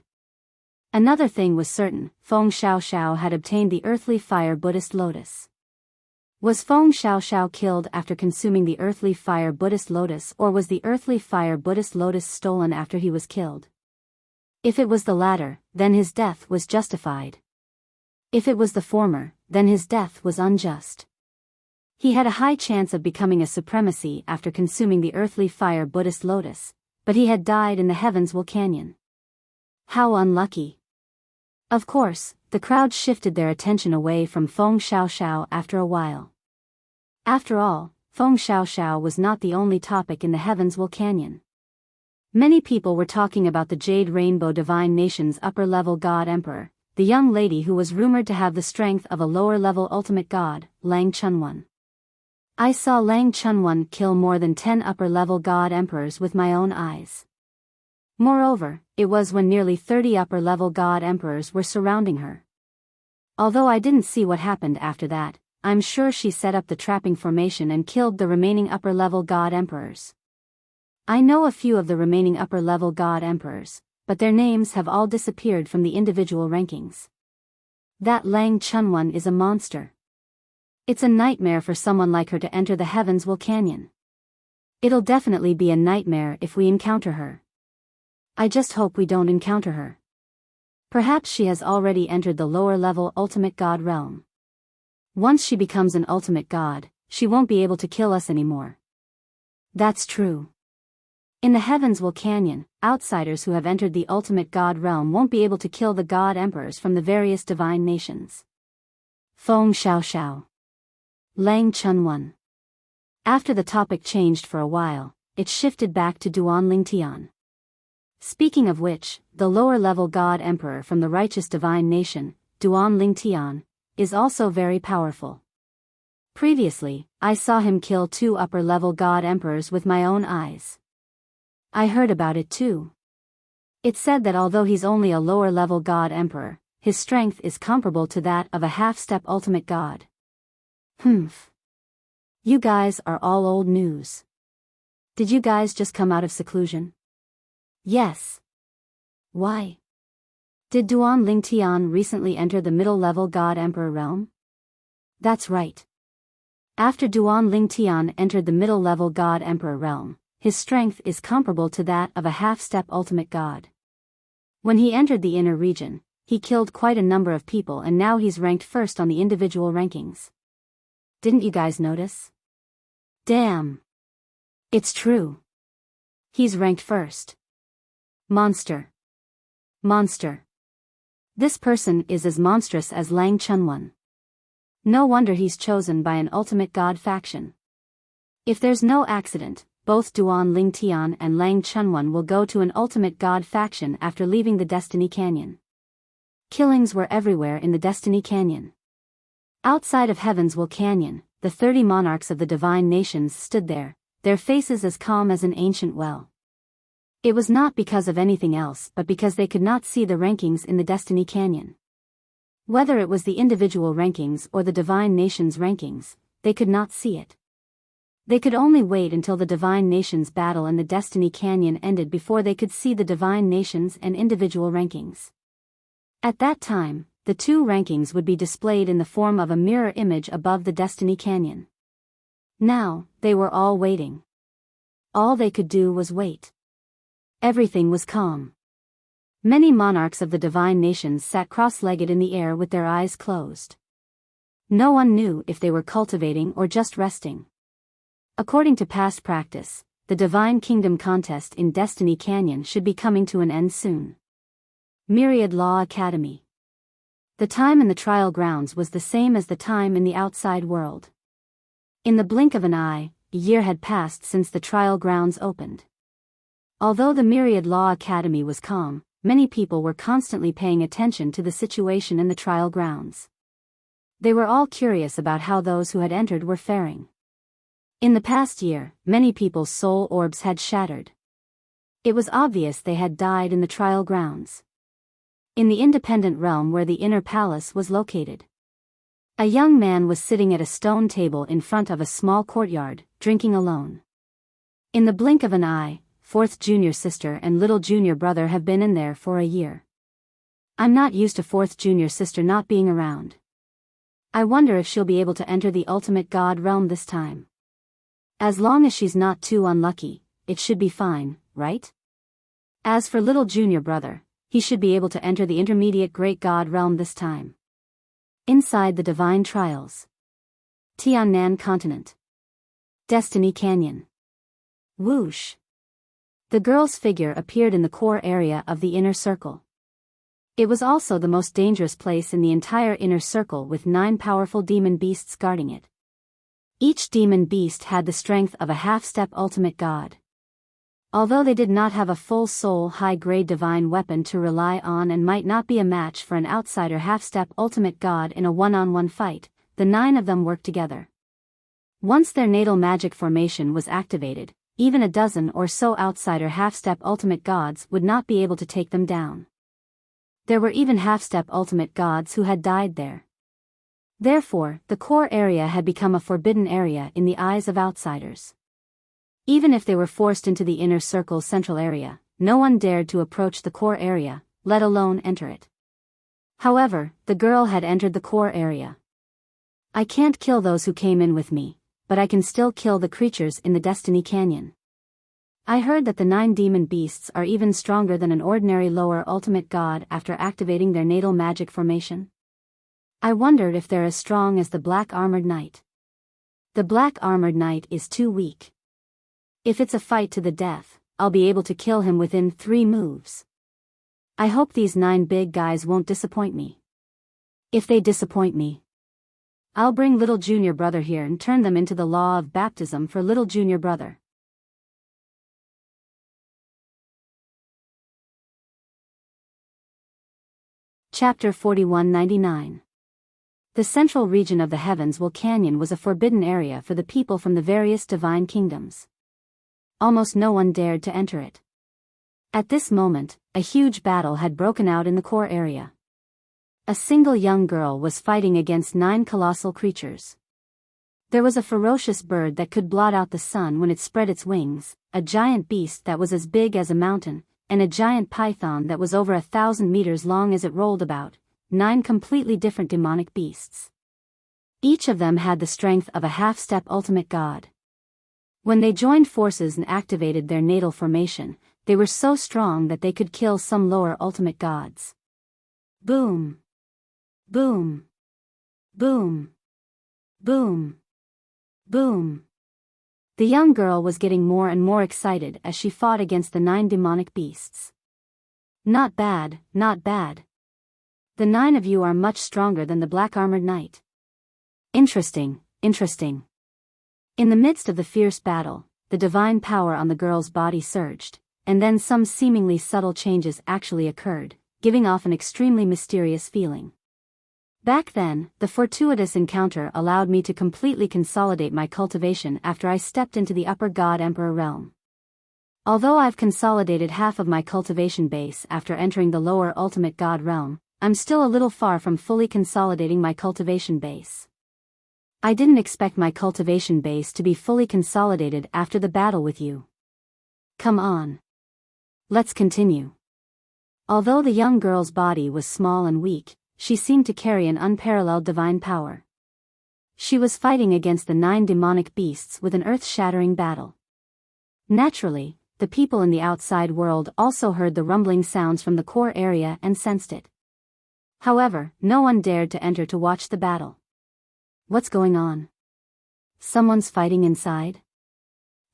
Another thing was certain, Feng Xiaoxiao had obtained the earthly fire Buddhist lotus. Was Feng Xiaoxiao killed after consuming the earthly fire Buddhist lotus, or was the earthly fire Buddhist lotus stolen after he was killed? If it was the latter, then his death was justified. If it was the former, then his death was unjust. He had a high chance of becoming a supremacy after consuming the earthly fire Buddhist lotus, but he had died in the heavens Canyon. How unlucky. Of course, the crowd shifted their attention away from Feng Xiaoxiao after a while. After all, Feng Xiaoxiao was not the only topic in the heavens Canyon. Many people were talking about the Jade Rainbow Divine Nation's upper-level God Emperor, the young lady who was rumored to have the strength of a lower-level ultimate god, Lang Chunwan. I saw Lang Chunwan kill more than 10 upper-level God Emperors with my own eyes. Moreover, it was when nearly 30 upper-level God Emperors were surrounding her. Although I didn't see what happened after that, I'm sure she set up the trapping formation and killed the remaining upper-level God Emperors. I know a few of the remaining upper-level God Emperors, but their names have all disappeared from the individual rankings. That Lang Chunwan is a monster. It's a nightmare for someone like her to enter the heavens Canyon. It'll definitely be a nightmare if we encounter her. I just hope we don't encounter her. Perhaps she has already entered the lower-level ultimate god realm. Once she becomes an ultimate god, she won't be able to kill us anymore. That's true. In the heavens Canyon, outsiders who have entered the ultimate god realm won't be able to kill the god emperors from the various divine nations. Feng Xiaoxiao. Lang Chunwan. After the topic changed for a while, it shifted back to Duan Tian. Speaking of which, the lower-level god emperor from the righteous divine nation, Duan Tian, is also very powerful. Previously, I saw him kill 2 upper-level god emperors with my own eyes. I heard about it too. It said that although he's only a lower-level god emperor, his strength is comparable to that of a half-step ultimate god. Humph. You guys are all old news. Did you guys just come out of seclusion? Yes. Why? Did Duan Tian recently enter the middle-level god emperor realm? That's right. After Duan Tian entered the middle-level god emperor realm, his strength is comparable to that of a half-step ultimate god. When he entered the inner region, he killed quite a number of people and now he's ranked first on the individual rankings. Didn't you guys notice? Damn. It's true. He's ranked first. Monster. Monster. This person is as monstrous as Lang Chunwan. No wonder he's chosen by an ultimate god faction. If there's no accident, both Duan Tian and Lang Chunwan will go to an ultimate god faction after leaving the Destiny Canyon. Killings were everywhere in the Destiny Canyon. Outside of Heaven's Canyon, the 30 monarchs of the divine nations stood there, their faces as calm as an ancient well. It was not because of anything else but because they could not see the rankings in the Destiny Canyon. Whether it was the individual rankings or the divine nations' rankings, they could not see it. They could only wait until the divine nations battle in the Destiny Canyon ended before they could see the divine nations and individual rankings. At that time, the 2 rankings would be displayed in the form of a mirror image above the Destiny Canyon. Now, they were all waiting. All they could do was wait. Everything was calm. Many monarchs of the divine nations sat cross-legged in the air with their eyes closed. No one knew if they were cultivating or just resting. According to past practice, the Divine Kingdom contest in Destiny Canyon should be coming to an end soon. Myriad Law Academy. The time in the trial grounds was the same as the time in the outside world. In the blink of an eye, a year had passed since the trial grounds opened. Although the Myriad Law Academy was calm, many people were constantly paying attention to the situation in the trial grounds. They were all curious about how those who had entered were faring. In the past year, many people's soul orbs had shattered. It was obvious they had died in the trial grounds. In the independent realm where the inner palace was located, a young man was sitting at a stone table in front of a small courtyard, drinking alone. In the blink of an eye, fourth junior sister and little junior brother have been in there for a year. I'm not used to fourth junior sister not being around. I wonder if she'll be able to enter the ultimate god realm this time. As long as she's not too unlucky, it should be fine, right? As for little junior brother, he should be able to enter the intermediate great god realm this time. Inside the divine trials. Tiannan continent. Destiny Canyon. Whoosh. The girl's figure appeared in the core area of the inner circle. It was also the most dangerous place in the entire inner circle, with 9 powerful demon beasts guarding it. Each demon beast had the strength of a half-step ultimate god. Although they did not have a full soul high-grade divine weapon to rely on and might not be a match for an outsider half-step ultimate god in a one-on-one fight, the 9 of them worked together. Once their natal magic formation was activated, even a dozen or so outsider half-step ultimate gods would not be able to take them down. There were even half-step ultimate gods who had died there. Therefore, the core area had become a forbidden area in the eyes of outsiders. Even if they were forced into the inner circle's central area, no one dared to approach the core area, let alone enter it. However, the girl had entered the core area. I can't kill those who came in with me, but I can still kill the creatures in the Destiny Canyon. I heard that the 9 demon beasts are even stronger than an ordinary lower ultimate god after activating their natal magic formation. I wondered if they're as strong as the Black Armored Knight. The Black Armored Knight is too weak. If it's a fight to the death, I'll be able to kill him within 3 moves. I hope these 9 big guys won't disappoint me. If they disappoint me, I'll bring little junior brother here and turn them into the law of baptism for little junior brother. Chapter 4199. The central region of the Heavens Canyon was a forbidden area for the people from the various divine kingdoms. Almost no one dared to enter it. At this moment, a huge battle had broken out in the core area. A single young girl was fighting against 9 colossal creatures. There was a ferocious bird that could blot out the sun when it spread its wings, a giant beast that was as big as a mountain, and a giant python that was over 1,000 meters long as it rolled about, 9 completely different demonic beasts. Each of them had the strength of a half-step ultimate god. When they joined forces and activated their natal formation, they were so strong that they could kill some lower ultimate gods. Boom! Boom! Boom! Boom! Boom! The young girl was getting more and more excited as she fought against the 9 demonic beasts. Not bad, not bad. The 9 of you are much stronger than the Black Armored Knight. Interesting, interesting. In the midst of the fierce battle, the divine power on the girl's body surged, and then some seemingly subtle changes actually occurred, giving off an extremely mysterious feeling. Back then, the fortuitous encounter allowed me to completely consolidate my cultivation after I stepped into the Upper God Emperor realm. Although I've consolidated half of my cultivation base after entering the Lower Ultimate God realm, I'm still a little far from fully consolidating my cultivation base. I didn't expect my cultivation base to be fully consolidated after the battle with you. Come on. Let's continue. Although the young girl's body was small and weak, she seemed to carry an unparalleled divine power. She was fighting against the 9 demonic beasts with an earth-shattering battle. Naturally, the people in the outside world also heard the rumbling sounds from the core area and sensed it. However, no one dared to enter to watch the battle. What's going on? Someone's fighting inside?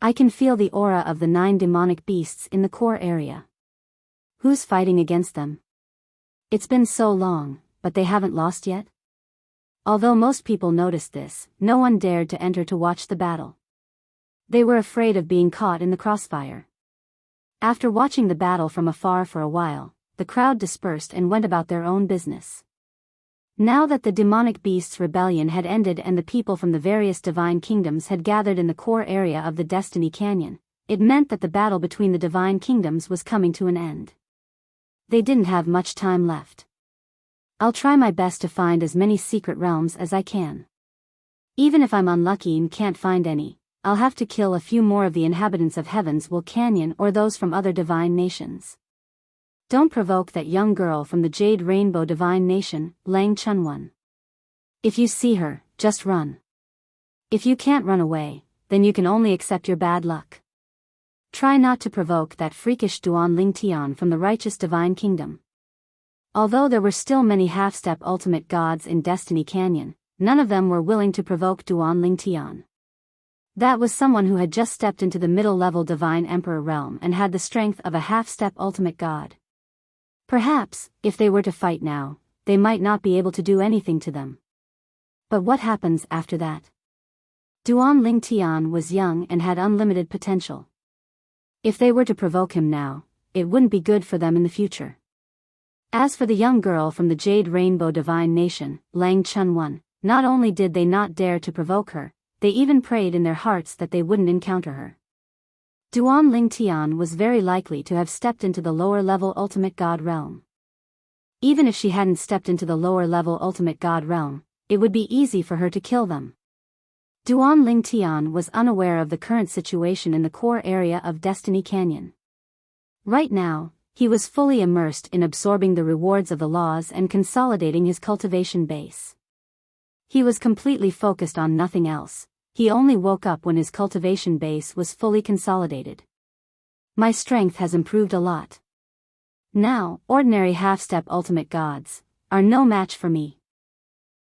I can feel the aura of the 9 demonic beasts in the core area. Who's fighting against them? It's been so long, but they haven't lost yet? Although most people noticed this, no one dared to enter to watch the battle. They were afraid of being caught in the crossfire. After watching the battle from afar for a while, the crowd dispersed and went about their own business. Now that the demonic beast's rebellion had ended and the people from the various divine kingdoms had gathered in the core area of the Destiny Canyon, it meant that the battle between the divine kingdoms was coming to an end. They didn't have much time left. I'll try my best to find as many secret realms as I can. Even if I'm unlucky and can't find any, I'll have to kill a few more of the inhabitants of Heaven's Will Canyon or those from other divine nations. Don't provoke that young girl from the Jade Rainbow Divine Nation, Lang Chunwan. If you see her, just run. If you can't run away, then you can only accept your bad luck. Try not to provoke that freakish Duan Ling Tian from the righteous divine kingdom. Although there were still many half-step ultimate gods in Destiny Canyon, none of them were willing to provoke Duan Ling Tian. That was someone who had just stepped into the middle-level divine emperor realm and had the strength of a half-step ultimate god. Perhaps, if they were to fight now, they might not be able to do anything to them. But what happens after that? Duan Ling Tian was young and had unlimited potential. If they were to provoke him now, it wouldn't be good for them in the future. As for the young girl from the Jade Rainbow Divine Nation, Lang Chunwan, not only did they not dare to provoke her, they even prayed in their hearts that they wouldn't encounter her. Duan Ling Tian was very likely to have stepped into the lower-level ultimate god realm. Even if she hadn't stepped into the lower-level ultimate god realm, it would be easy for her to kill them. Duan Ling Tian was unaware of the current situation in the core area of Destiny Canyon. Right now, he was fully immersed in absorbing the rewards of the laws and consolidating his cultivation base. He was completely focused on nothing else. He only woke up when his cultivation base was fully consolidated. My strength has improved a lot. Now, ordinary half-step ultimate gods are no match for me.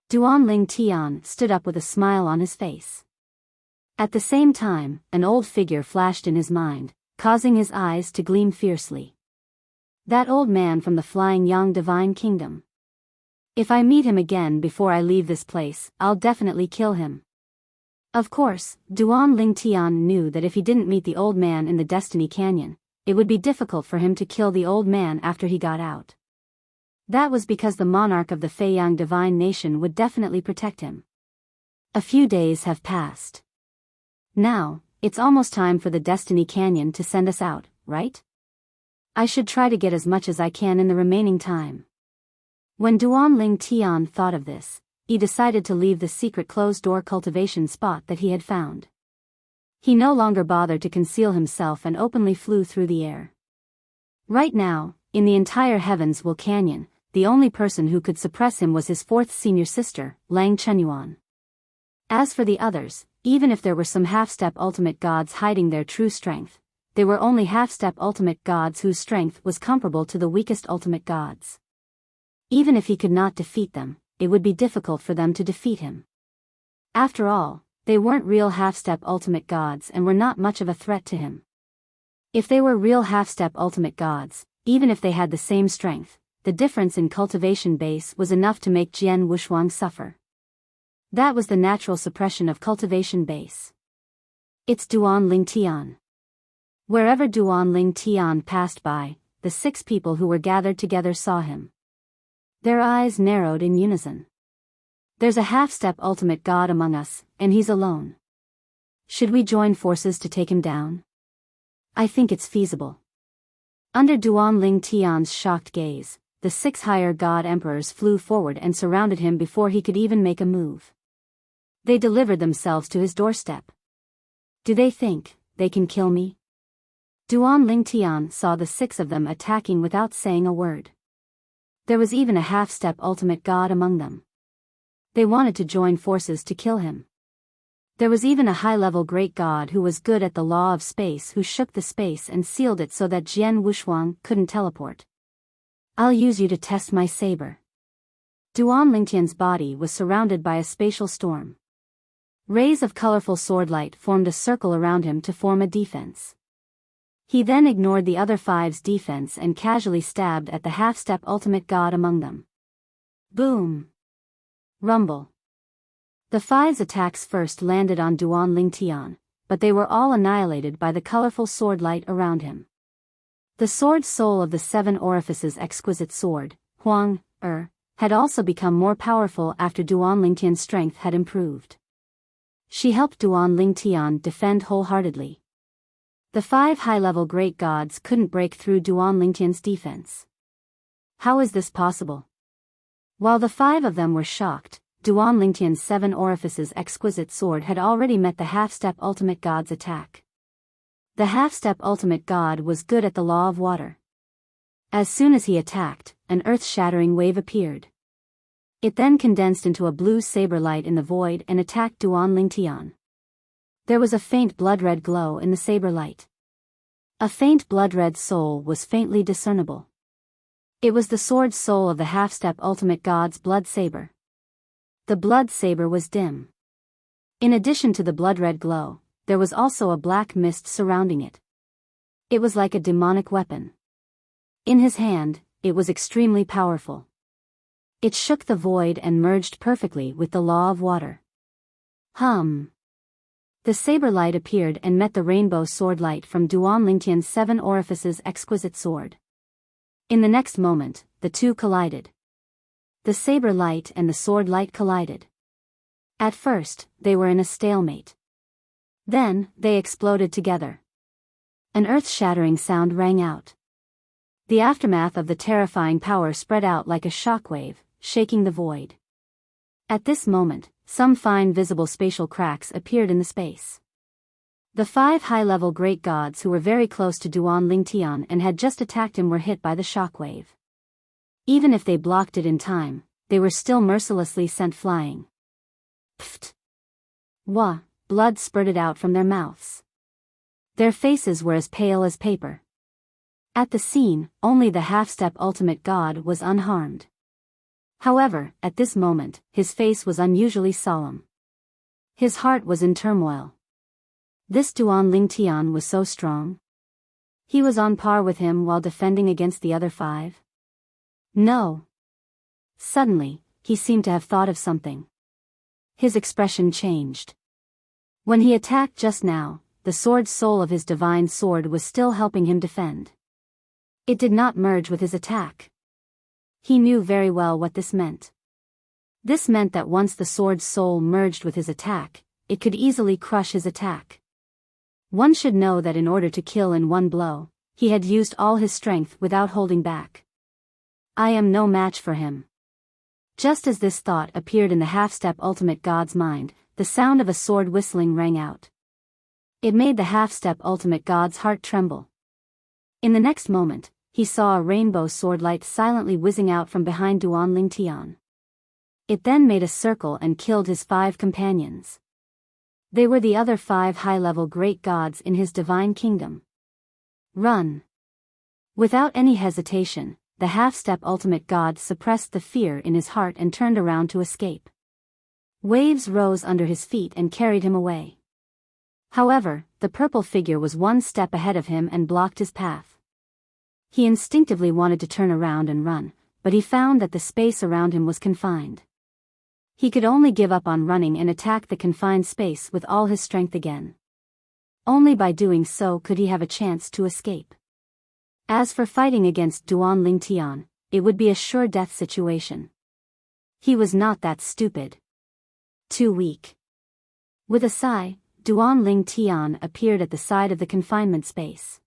Duan Ling Tian stood up with a smile on his face. At the same time, an old figure flashed in his mind, causing his eyes to gleam fiercely. That old man from the Flying Yang Divine Kingdom. If I meet him again before I leave this place, I'll definitely kill him. Of course, Duan Ling Tian knew that if he didn't meet the old man in the Destiny Canyon, it would be difficult for him to kill the old man after he got out. That was because the monarch of the Feiyang Divine Nation would definitely protect him. A few days have passed. Now, it's almost time for the Destiny Canyon to send us out, right? I should try to get as much as I can in the remaining time. When Duan Ling Tian thought of this, he decided to leave the secret closed-door cultivation spot that he had found. He no longer bothered to conceal himself and openly flew through the air. Right now, in the entire Heaven's Will Canyon, the only person who could suppress him was his fourth senior sister, Lang Chenyuan. As for the others, even if there were some half-step ultimate gods hiding their true strength, they were only half-step ultimate gods whose strength was comparable to the weakest ultimate gods. Even if he could not defeat them, it would be difficult for them to defeat him. After all, they weren't real half-step ultimate gods and were not much of a threat to him. If they were real half-step ultimate gods, even if they had the same strength, the difference in cultivation base was enough to make Jian Wushuang suffer. That was the natural suppression of cultivation base. It's Duan Ling Tian. Wherever Duan Ling Tian passed by, the 6 people who were gathered together saw him. Their eyes narrowed in unison. There's a half-step ultimate god among us, and he's alone. Should we join forces to take him down? I think it's feasible. Under Duan Ling Tian's shocked gaze, the 6 higher god emperors flew forward and surrounded him before he could even make a move. They delivered themselves to his doorstep. Do they think they can kill me? Duan Ling Tian saw the 6 of them attacking without saying a word. There was even a half-step ultimate god among them. They wanted to join forces to kill him. There was even a high-level great god who was good at the law of space who shook the space and sealed it so that Jian Wushuang couldn't teleport. I'll use you to test my saber. Duan Lingtian's body was surrounded by a spatial storm. Rays of colorful swordlight formed a circle around him to form a defense. He then ignored the other 5's defense and casually stabbed at the half-step ultimate god among them. Boom! Rumble. The 5's attacks first landed on Duan Ling Tian, but they were all annihilated by the colorful swordlight around him. The sword soul of the 7 orifices exquisite sword, Huang, had also become more powerful after Duan Lingtian's strength had improved. She helped Duan Lingtian defend wholeheartedly. The 5 high-level great gods couldn't break through Duan Lingtian's defense. How is this possible? While the 5 of them were shocked, Duan Lingtian's 7 orifices exquisite sword had already met the half-step ultimate god's attack. The half-step ultimate god was good at the law of water. As soon as he attacked, an earth-shattering wave appeared. It then condensed into a blue saber light in the void and attacked Duan Lingtian. There was a faint blood-red glow in the saber light. A faint blood-red soul was faintly discernible. It was the sword soul of the half-step ultimate god's blood saber. The blood saber was dim. In addition to the blood-red glow, there was also a black mist surrounding it. It was like a demonic weapon. In his hand, it was extremely powerful. It shook the void and merged perfectly with the law of water. The saber light appeared and met the rainbow sword light from Duan Lingtian's 7 orifices exquisite sword. In the next moment, the two collided. The saber light and the sword light collided. At first, they were in a stalemate. Then, they exploded together. An earth-shattering sound rang out. The aftermath of the terrifying power spread out like a shockwave, shaking the void. At this moment, some fine visible spatial cracks appeared in the space. The 5 high-level great gods who were very close to Duan Lingtian and had just attacked him were hit by the shockwave. Even if they blocked it in time, they were still mercilessly sent flying. Pfft! Wah! Blood spurted out from their mouths. Their faces were as pale as paper. At the scene, only the half-step ultimate god was unharmed. However, at this moment, his face was unusually solemn. His heart was in turmoil. This Duan Lingtian was so strong. He was on par with him while defending against the other 5. No. Suddenly, he seemed to have thought of something. His expression changed. When he attacked just now, the sword soul of his divine sword was still helping him defend. It did not merge with his attack. He knew very well what this meant. This meant that once the sword's soul merged with his attack, it could easily crush his attack. One should know that in order to kill in one blow, he had used all his strength without holding back. I am no match for him. Just as this thought appeared in the half-step ultimate god's mind, the sound of a sword whistling rang out. It made the half-step ultimate god's heart tremble. In the next moment, he saw a rainbow sword light silently whizzing out from behind Duan Lingtian. It then made a circle and killed his 5 companions. They were the other 5 high-level great gods in his divine kingdom. Run! Without any hesitation, the half-step ultimate god suppressed the fear in his heart and turned around to escape. Waves rose under his feet and carried him away. However, the purple figure was 1 step ahead of him and blocked his path. He instinctively wanted to turn around and run, but he found that the space around him was confined. He could only give up on running and attack the confined space with all his strength again. Only by doing so could he have a chance to escape. As for fighting against Duan Lingtian, it would be a sure death situation. He was not that stupid. Too weak. With a sigh, Duan Lingtian appeared at the side of the confinement space.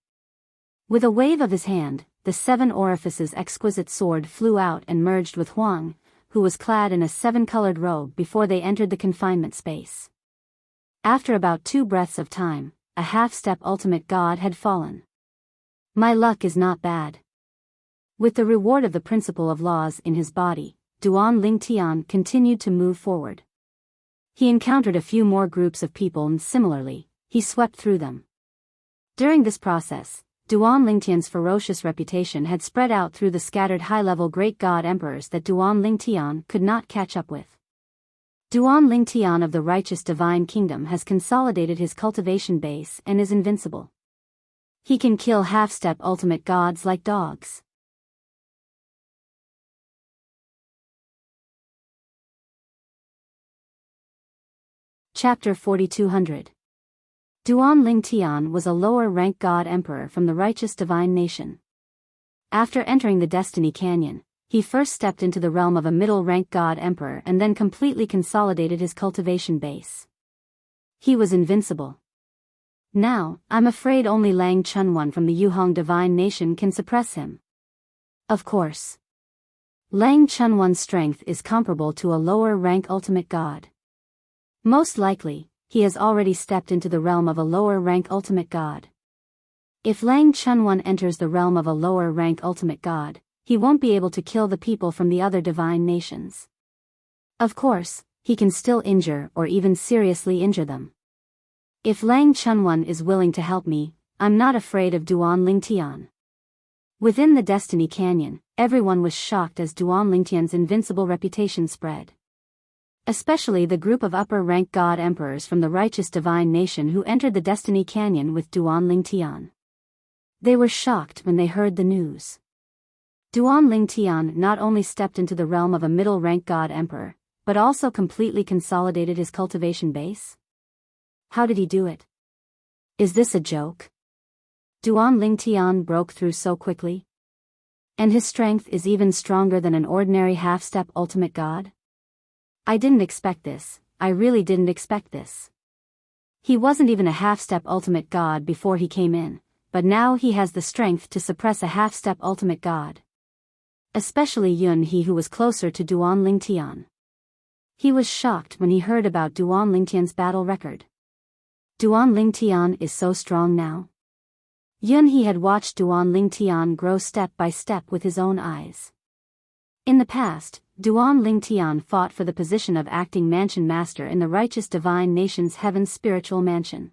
With a wave of his hand, the 7 orifices exquisite sword flew out and merged with Huang, who was clad in a 7-colored robe before they entered the confinement space. After about 2 breaths of time, a half-step ultimate god had fallen. My luck is not bad. With the reward of the principle of laws in his body, Duan Lingtian continued to move forward. He encountered a few more groups of people and similarly, he swept through them. During this process, Duan Lingtian's ferocious reputation had spread out through the scattered high-level great god emperors that Duan Lingtian could not catch up with. Duan Lingtian of the righteous divine kingdom has consolidated his cultivation base and is invincible. He can kill half-step ultimate gods like dogs. Chapter 4200. Duan Lingtian was a lower-rank god emperor from the righteous divine nation. After entering the Destiny Canyon, he first stepped into the realm of a middle-rank god emperor and then completely consolidated his cultivation base. He was invincible. Now, I'm afraid only Lang Chunwan from the Yuhong divine nation can suppress him. Of course. Lang Chunwan's strength is comparable to a lower-rank ultimate god. Most likely, he has already stepped into the realm of a lower-rank ultimate god. If Lang Chunwan enters the realm of a lower-rank ultimate god, he won't be able to kill the people from the other divine nations. Of course, he can still injure or even seriously injure them. If Lang Chunwan is willing to help me, I'm not afraid of Duan Lingtian. Within the Destiny Canyon, everyone was shocked as Duan Lingtian's invincible reputation spread. Especially the group of upper-rank god emperors from the righteous divine nation who entered the Destiny Canyon with Duan Lingtian. They were shocked when they heard the news. Duan Lingtian not only stepped into the realm of a middle-rank god emperor, but also completely consolidated his cultivation base? How did he do it? Is this a joke? Duan Lingtian broke through so quickly? And his strength is even stronger than an ordinary half-step ultimate god? I didn't expect this, I really didn't expect this. He wasn't even a half-step ultimate god before he came in, but now he has the strength to suppress a half-step ultimate god. Especially Yun He, who was closer to Duan Lingtian. He was shocked when he heard about Duan Lingtian's battle record. Duan Lingtian is so strong now. Yun He had watched Duan Lingtian grow step by step with his own eyes. In the past, Duan Lingtian fought for the position of acting mansion master in the righteous divine nation's heaven's spiritual mansion.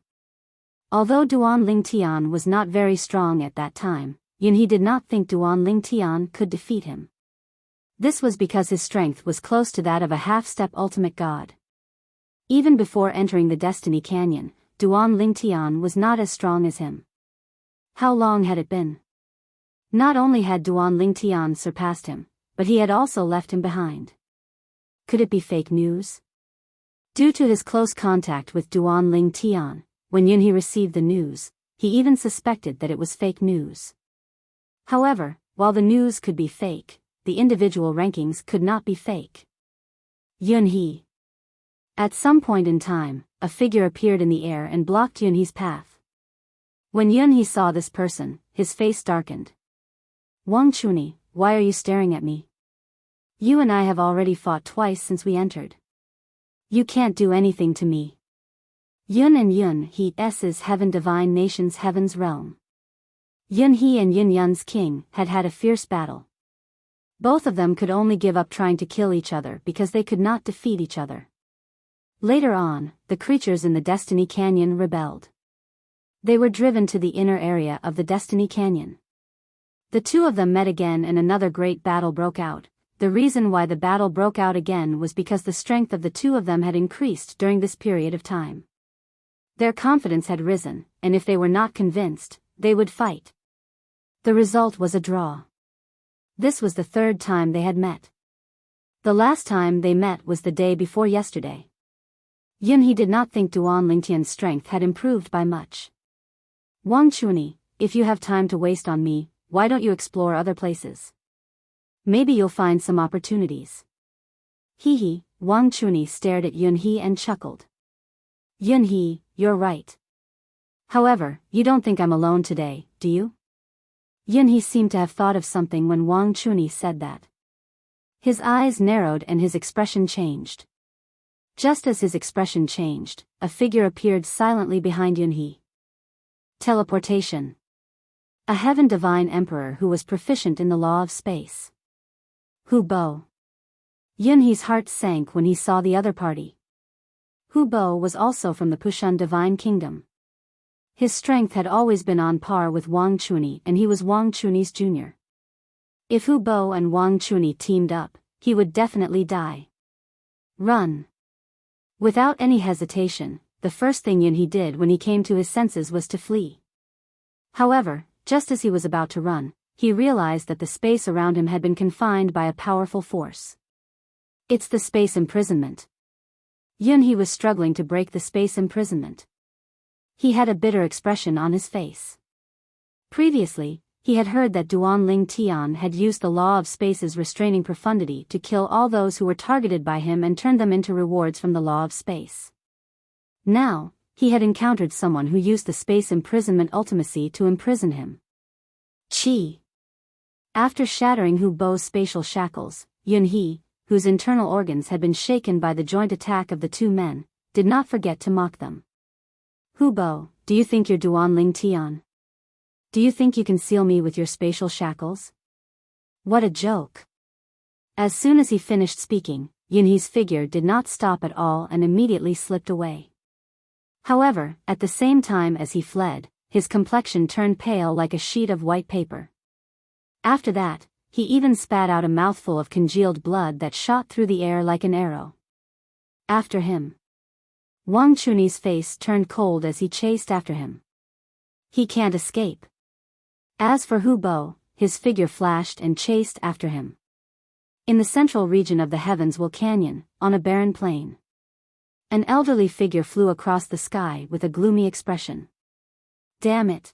Although Duan Lingtian was not very strong at that time, Yun He did not think Duan Lingtian could defeat him. This was because his strength was close to that of a half-step ultimate god. Even before entering the Destiny Canyon, Duan Lingtian was not as strong as him. How long had it been? Not only had Duan Lingtian surpassed him, but he had also left him behind. Could it be fake news? Due to his close contact with Duan Lingtian, when Yun He received the news, he even suspected that it was fake news. However, while the news could be fake, the individual rankings could not be fake. Yun He. At some point in time, a figure appeared in the air and blocked Yun He's path. When Yun He saw this person, his face darkened. Wang Chuni, why are you staring at me? You and I have already fought twice since we entered. You can't do anything to me. Yun and Yun He's heaven divine nation's heaven's realm. Yun He and Yun Yun's king had had a fierce battle. Both of them could only give up trying to kill each other because they could not defeat each other. Later on, the creatures in the Destiny Canyon rebelled. They were driven to the inner area of the Destiny Canyon. The two of them met again and another great battle broke out. The reason why the battle broke out again was because the strength of the two of them had increased during this period of time. Their confidence had risen, and if they were not convinced, they would fight. The result was a draw. This was the third time they had met. The last time they met was the day before yesterday. Yun He did not think Duan Lingtian's strength had improved by much. Wang Chuni, if you have time to waste on me, why don't you explore other places? Maybe you'll find some opportunities. He, Wang Chuni stared at Yun He and chuckled. Yun He, you're right. However, you don't think I'm alone today, do you? Yun He seemed to have thought of something when Wang Chuni said that. His eyes narrowed and his expression changed. Just as his expression changed, a figure appeared silently behind Yun He. Teleportation. A heaven divine emperor who was proficient in the law of space. Hu Bo. Yun He's heart sank when he saw the other party. Hu Bo was also from the Pushan divine kingdom. His strength had always been on par with Wang Chuni and he was Wang Chuni's junior. If Hu Bo and Wang Chuni teamed up, he would definitely die. Run. Without any hesitation, the first thing Yun He did when he came to his senses was to flee. However, just as he was about to run, he realized that the space around him had been confined by a powerful force. It's the space imprisonment. Yun He was struggling to break the space imprisonment. He had a bitter expression on his face. Previously, he had heard that Duan Ling Tian had used the law of space's restraining profundity to kill all those who were targeted by him and turn them into rewards from the law of space. Now, he had encountered someone who used the space imprisonment ultimacy to imprison him. Qi. After shattering Hu Bo's spatial shackles, Yun He, whose internal organs had been shaken by the joint attack of the two men, did not forget to mock them. Hu Bo, do you think you're Duan Ling Tian? Do you think you can seal me with your spatial shackles? What a joke. As soon as he finished speaking, Yun He's figure did not stop at all and immediately slipped away. However, at the same time as he fled, his complexion turned pale like a sheet of white paper. After that, he even spat out a mouthful of congealed blood that shot through the air like an arrow. After him. Wang Chunyi's face turned cold as he chased after him. He can't escape. As for Hu Bo, his figure flashed and chased after him. In the central region of the Heavenswell Canyon, on a barren plain, an elderly figure flew across the sky with a gloomy expression. Damn it!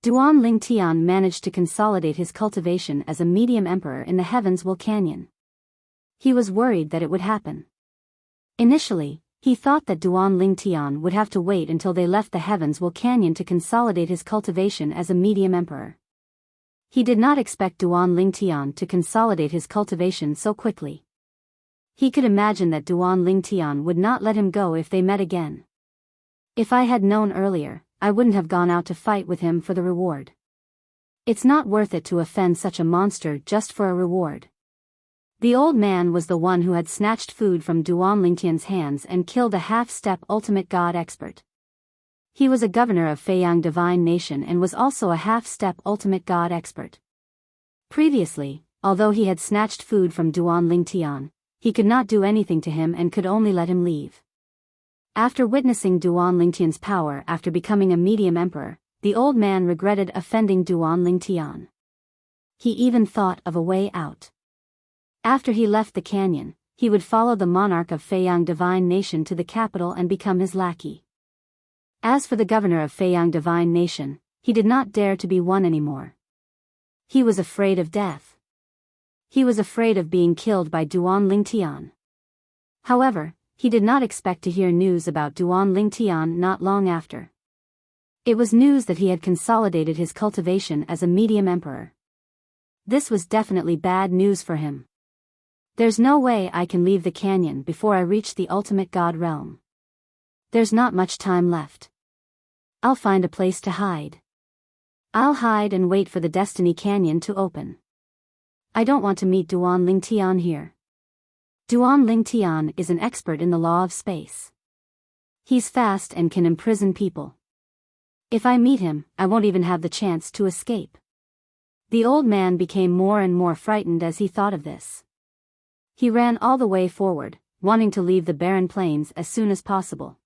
Duan Ling Tian managed to consolidate his cultivation as a medium emperor in the Heavenswell Canyon. He was worried that it would happen. Initially, he thought that Duan Ling Tian would have to wait until they left the Heavenswell Canyon to consolidate his cultivation as a medium emperor. He did not expect Duan Ling Tian to consolidate his cultivation so quickly. He could imagine that Duan Ling Tian would not let him go if they met again. If I had known earlier, I wouldn't have gone out to fight with him for the reward. It's not worth it to offend such a monster just for a reward. The old man was the one who had snatched food from Duan Ling Tian's hands and killed a half-step ultimate god expert. He was a governor of Feiyang Divine Nation and was also a half-step ultimate god expert. Previously, although he had snatched food from Duan Ling Tian, he could not do anything to him and could only let him leave. After witnessing Duan Ling Tian's power after becoming a medium emperor, the old man regretted offending Duan Ling Tian. He even thought of a way out. After he left the canyon, he would follow the monarch of Feiyang Divine Nation to the capital and become his lackey. As for the governor of Feiyang Divine Nation, he did not dare to be one anymore. He was afraid of death. He was afraid of being killed by Duan Ling Tian. However, he did not expect to hear news about Duan Ling Tian not long after. It was news that he had consolidated his cultivation as a medium emperor. This was definitely bad news for him. There's no way I can leave the canyon before I reach the ultimate god realm. There's not much time left. I'll find a place to hide. I'll hide and wait for the Destiny Canyon to open. I don't want to meet Duan Ling Tian here. Duan Ling Tian is an expert in the law of space. He's fast and can imprison people. If I meet him, I won't even have the chance to escape. The old man became more and more frightened as he thought of this. He ran all the way forward, wanting to leave the barren plains as soon as possible.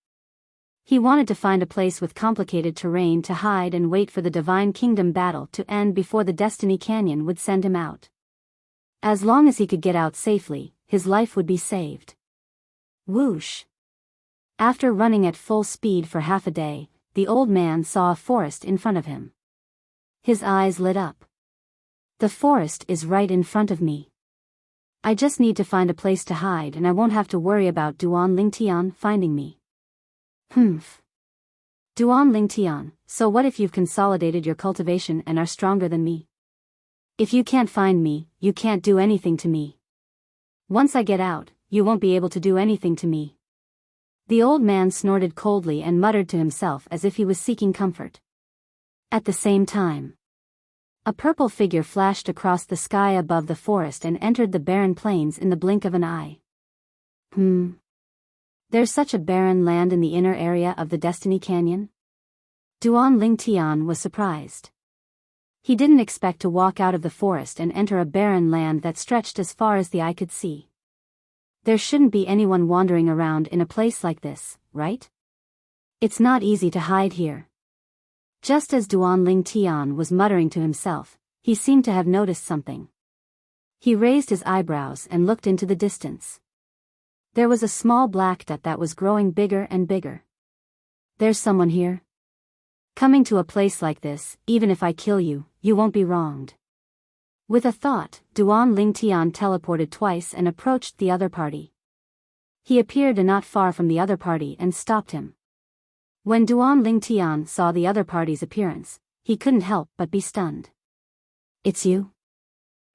He wanted to find a place with complicated terrain to hide and wait for the Divine Kingdom battle to end before the Destiny Canyon would send him out. As long as he could get out safely, his life would be saved. Whoosh! After running at full speed for half a day, the old man saw a forest in front of him. His eyes lit up. The forest is right in front of me. I just need to find a place to hide and I won't have to worry about Duan Ling Tian finding me. Humph. Duan Ling Tian, so what if you've consolidated your cultivation and are stronger than me? If you can't find me, you can't do anything to me. Once I get out, you won't be able to do anything to me. The old man snorted coldly and muttered to himself as if he was seeking comfort. At the same time, a purple figure flashed across the sky above the forest and entered the barren plains in the blink of an eye. There's such a barren land in the inner area of the Destiny Canyon? Duan Ling Tian was surprised. He didn't expect to walk out of the forest and enter a barren land that stretched as far as the eye could see. There shouldn't be anyone wandering around in a place like this, right? It's not easy to hide here. Just as Duan Ling Tian was muttering to himself, he seemed to have noticed something. He raised his eyebrows and looked into the distance. There was a small black dot that was growing bigger and bigger. There's someone here. Coming to a place like this, even if I kill you, you won't be wronged. With a thought, Duan Lingtian teleported twice and approached the other party. He appeared not far from the other party and stopped him. When Duan Lingtian saw the other party's appearance, he couldn't help but be stunned. It's you?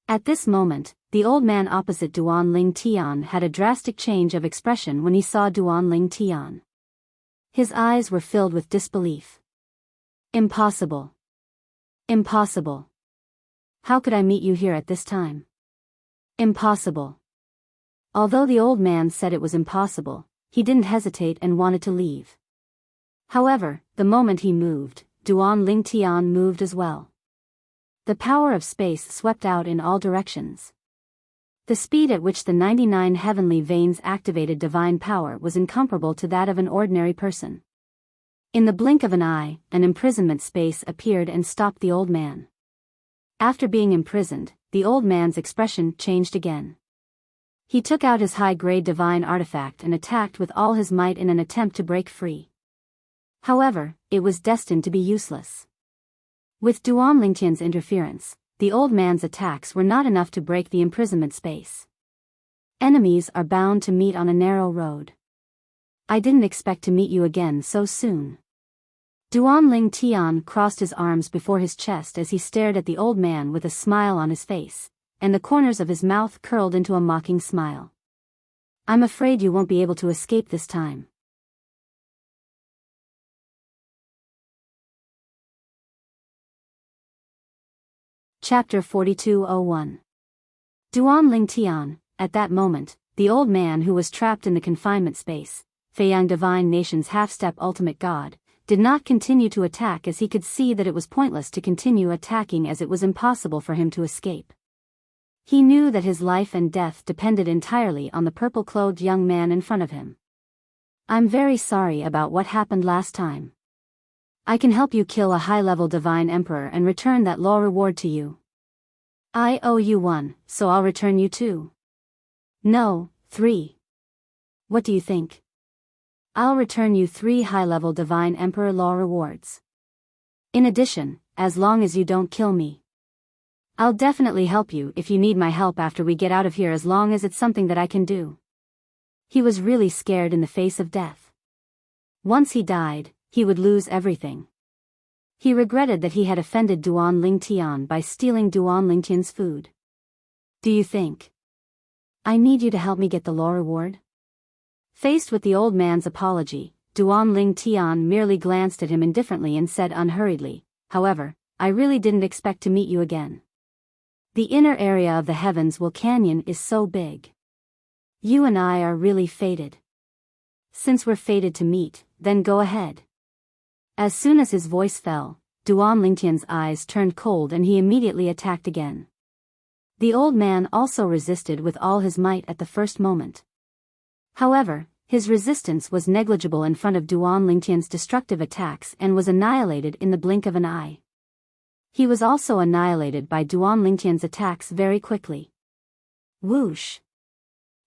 At this moment, the old man opposite Duan Lingtian had a drastic change of expression when he saw Duan Lingtian. His eyes were filled with disbelief. Impossible. Impossible. How could I meet you here at this time? Impossible. Although the old man said it was impossible, he didn't hesitate and wanted to leave. However, the moment he moved, Duan Lingtian moved as well. The power of space swept out in all directions. The speed at which the 99 heavenly veins activated divine power was incomparable to that of an ordinary person. In the blink of an eye, an imprisonment space appeared and stopped the old man. After being imprisoned, the old man's expression changed again. He took out his high-grade divine artifact and attacked with all his might in an attempt to break free. However, it was destined to be useless. With Duan Lingtian's interference, the old man's attacks were not enough to break the imprisonment space. Enemies are bound to meet on a narrow road. I didn't expect to meet you again so soon. Duan Lingtian crossed his arms before his chest as he stared at the old man with a smile on his face, and the corners of his mouth curled into a mocking smile. I'm afraid you won't be able to escape this time. Chapter 4201. Duan Lingtian. At that moment, the old man who was trapped in the confinement space, Feiyang Divine Nation's half-step ultimate god, did not continue to attack as he could see that it was pointless to continue attacking as it was impossible for him to escape. He knew that his life and death depended entirely on the purple-clothed young man in front of him. I'm very sorry about what happened last time. I can help you kill a high-level divine emperor and return that law reward to you. I owe you 1, so I'll return you 2. No, 3. What do you think? I'll return you 3 high-level divine emperor law rewards. In addition, as long as you don't kill me. I'll definitely help you if you need my help after we get out of here, as long as it's something that I can do. He was really scared in the face of death. Once he died, he would lose everything. He regretted that he had offended Duan Lingtian by stealing Duan Lingtian's food. Do you think I need you to help me get the law reward? Faced with the old man's apology, Duan Lingtian merely glanced at him indifferently and said unhurriedly, however, I really didn't expect to meet you again. The inner area of the heavens Canyon is so big. You and I are really fated. Since we're fated to meet, then go ahead. As soon as his voice fell, Duan Lingtian's eyes turned cold and he immediately attacked again. The old man also resisted with all his might at the first moment. However, his resistance was negligible in front of Duan Lingtian's destructive attacks and was annihilated in the blink of an eye. He was also annihilated by Duan Lingtian's attacks very quickly. Whoosh!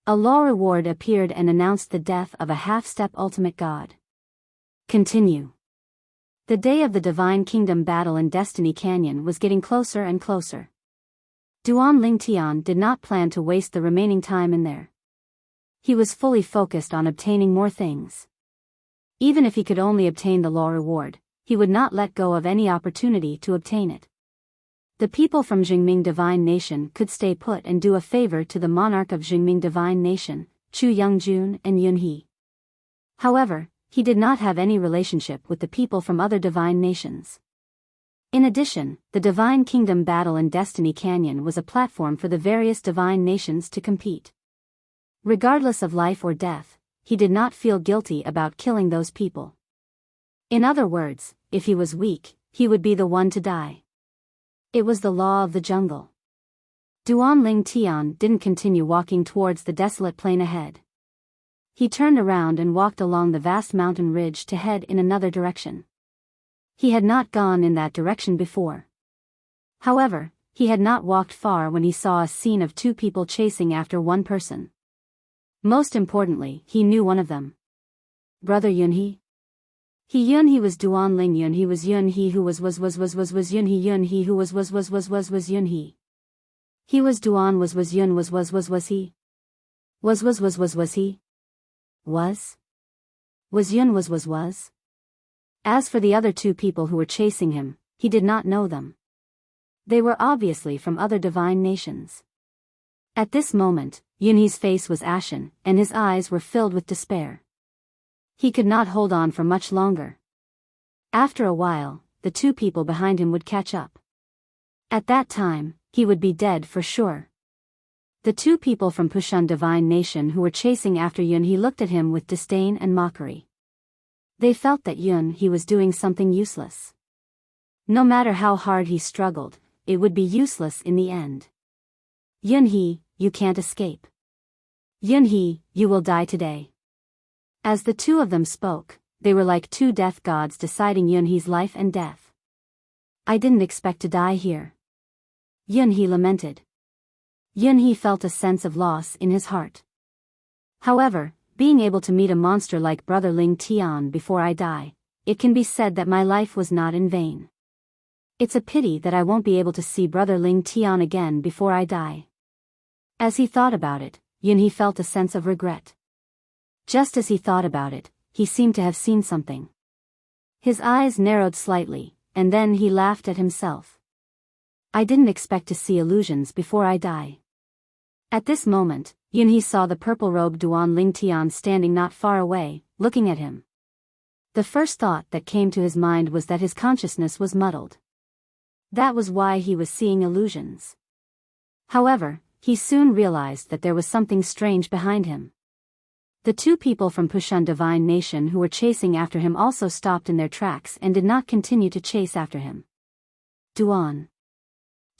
A law reward appeared and announced the death of a half-step ultimate god. Continue. The day of the Divine Kingdom battle in Destiny Canyon was getting closer and closer. Duan Lingtian did not plan to waste the remaining time in there. He was fully focused on obtaining more things. Even if he could only obtain the law reward, he would not let go of any opportunity to obtain it. The people from Jingming Divine Nation could stay put and do a favor to the monarch of Jingming Divine Nation, Chu Youngjun and Yunhe. However, he did not have any relationship with the people from other divine nations. In addition, the Divine Kingdom battle in Destiny Canyon was a platform for the various divine nations to compete. Regardless of life or death, he did not feel guilty about killing those people. In other words, if he was weak, he would be the one to die. It was the law of the jungle. Duan Lingtian didn't continue walking towards the desolate plain ahead. He turned around and walked along the vast mountain ridge to head in another direction. He had not gone in that direction before. However, he had not walked far when he saw a scene of 2 people chasing after one person. Most importantly, he knew one of them. Brother Yunhe? Yun he was Duan Ling Yun he was Yun he who was Yun he who was Yun he. He was Duan was Yun was he. Was he. Was Yun was. As for the other two people who were chasing him, he did not know them. They were obviously from other divine nations. At this moment, Yunhee's face was ashen, and his eyes were filled with despair. He could not hold on for much longer. After a while, the two people behind him would catch up. At that time, he would be dead for sure. The two people from Pushan divine nation who were chasing after Yunhee looked at him with disdain and mockery. They felt that Yunhee was doing something useless. No matter how hard he struggled, it would be useless in the end. Yunhee, you can't escape. Yunhee, you will die today. As the two of them spoke, they were like two death gods deciding Yunhee's life and death. I didn't expect to die here. Yunhee lamented. Yunhee felt a sense of loss in his heart. However, being able to meet a monster like Brother Ling Tian before I die, it can be said that my life was not in vain. It's a pity that I won't be able to see Brother Ling Tian again before I die. As he thought about it, Yunhee felt a sense of regret. Just as he thought about it, he seemed to have seen something. His eyes narrowed slightly, and then he laughed at himself. I didn't expect to see illusions before I die. At this moment, Yunhee saw the purple-robed Duan Ling Tian standing not far away, looking at him. The first thought that came to his mind was that his consciousness was muddled. That was why he was seeing illusions. However, he soon realized that there was something strange behind him. The two people from Pushan divine nation who were chasing after him also stopped in their tracks and did not continue to chase after him. Duan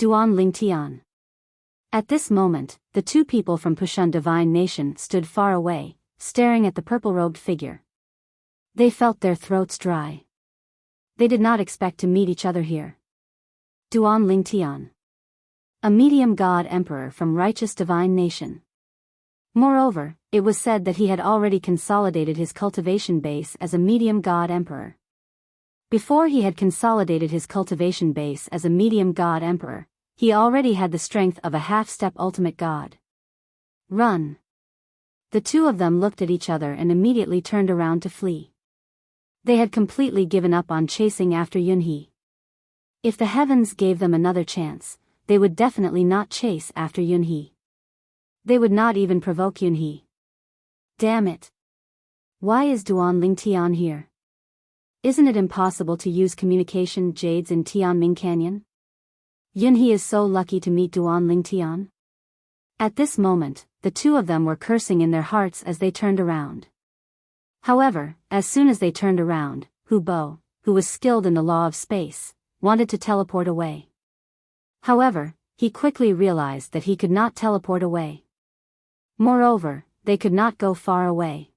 Ling Tian. At this moment, the two people from Pushan divine nation stood far away, staring at the purple-robed figure. They felt their throats dry. They did not expect to meet each other here. Duan Ling Tian. A medium god emperor from righteous divine nation. Moreover, it was said that he had already consolidated his cultivation base as a medium god emperor. Before he had consolidated his cultivation base as a medium god emperor, he already had the strength of a half-step ultimate god. Run! The two of them looked at each other and immediately turned around to flee. They had completely given up on chasing after Yunhee. If the heavens gave them another chance, they would definitely not chase after Yunhee. They would not even provoke Yunhee. Damn it! Why is Duan Ling Tian here? Isn't it impossible to use communication jades in Tianming Canyon? Yunhee is so lucky to meet Duan Ling Tian. At this moment, the two of them were cursing in their hearts as they turned around. However, as soon as they turned around, Hu Bo, who was skilled in the law of space, wanted to teleport away. However, he quickly realized that he could not teleport away. Moreover, they could not go far away.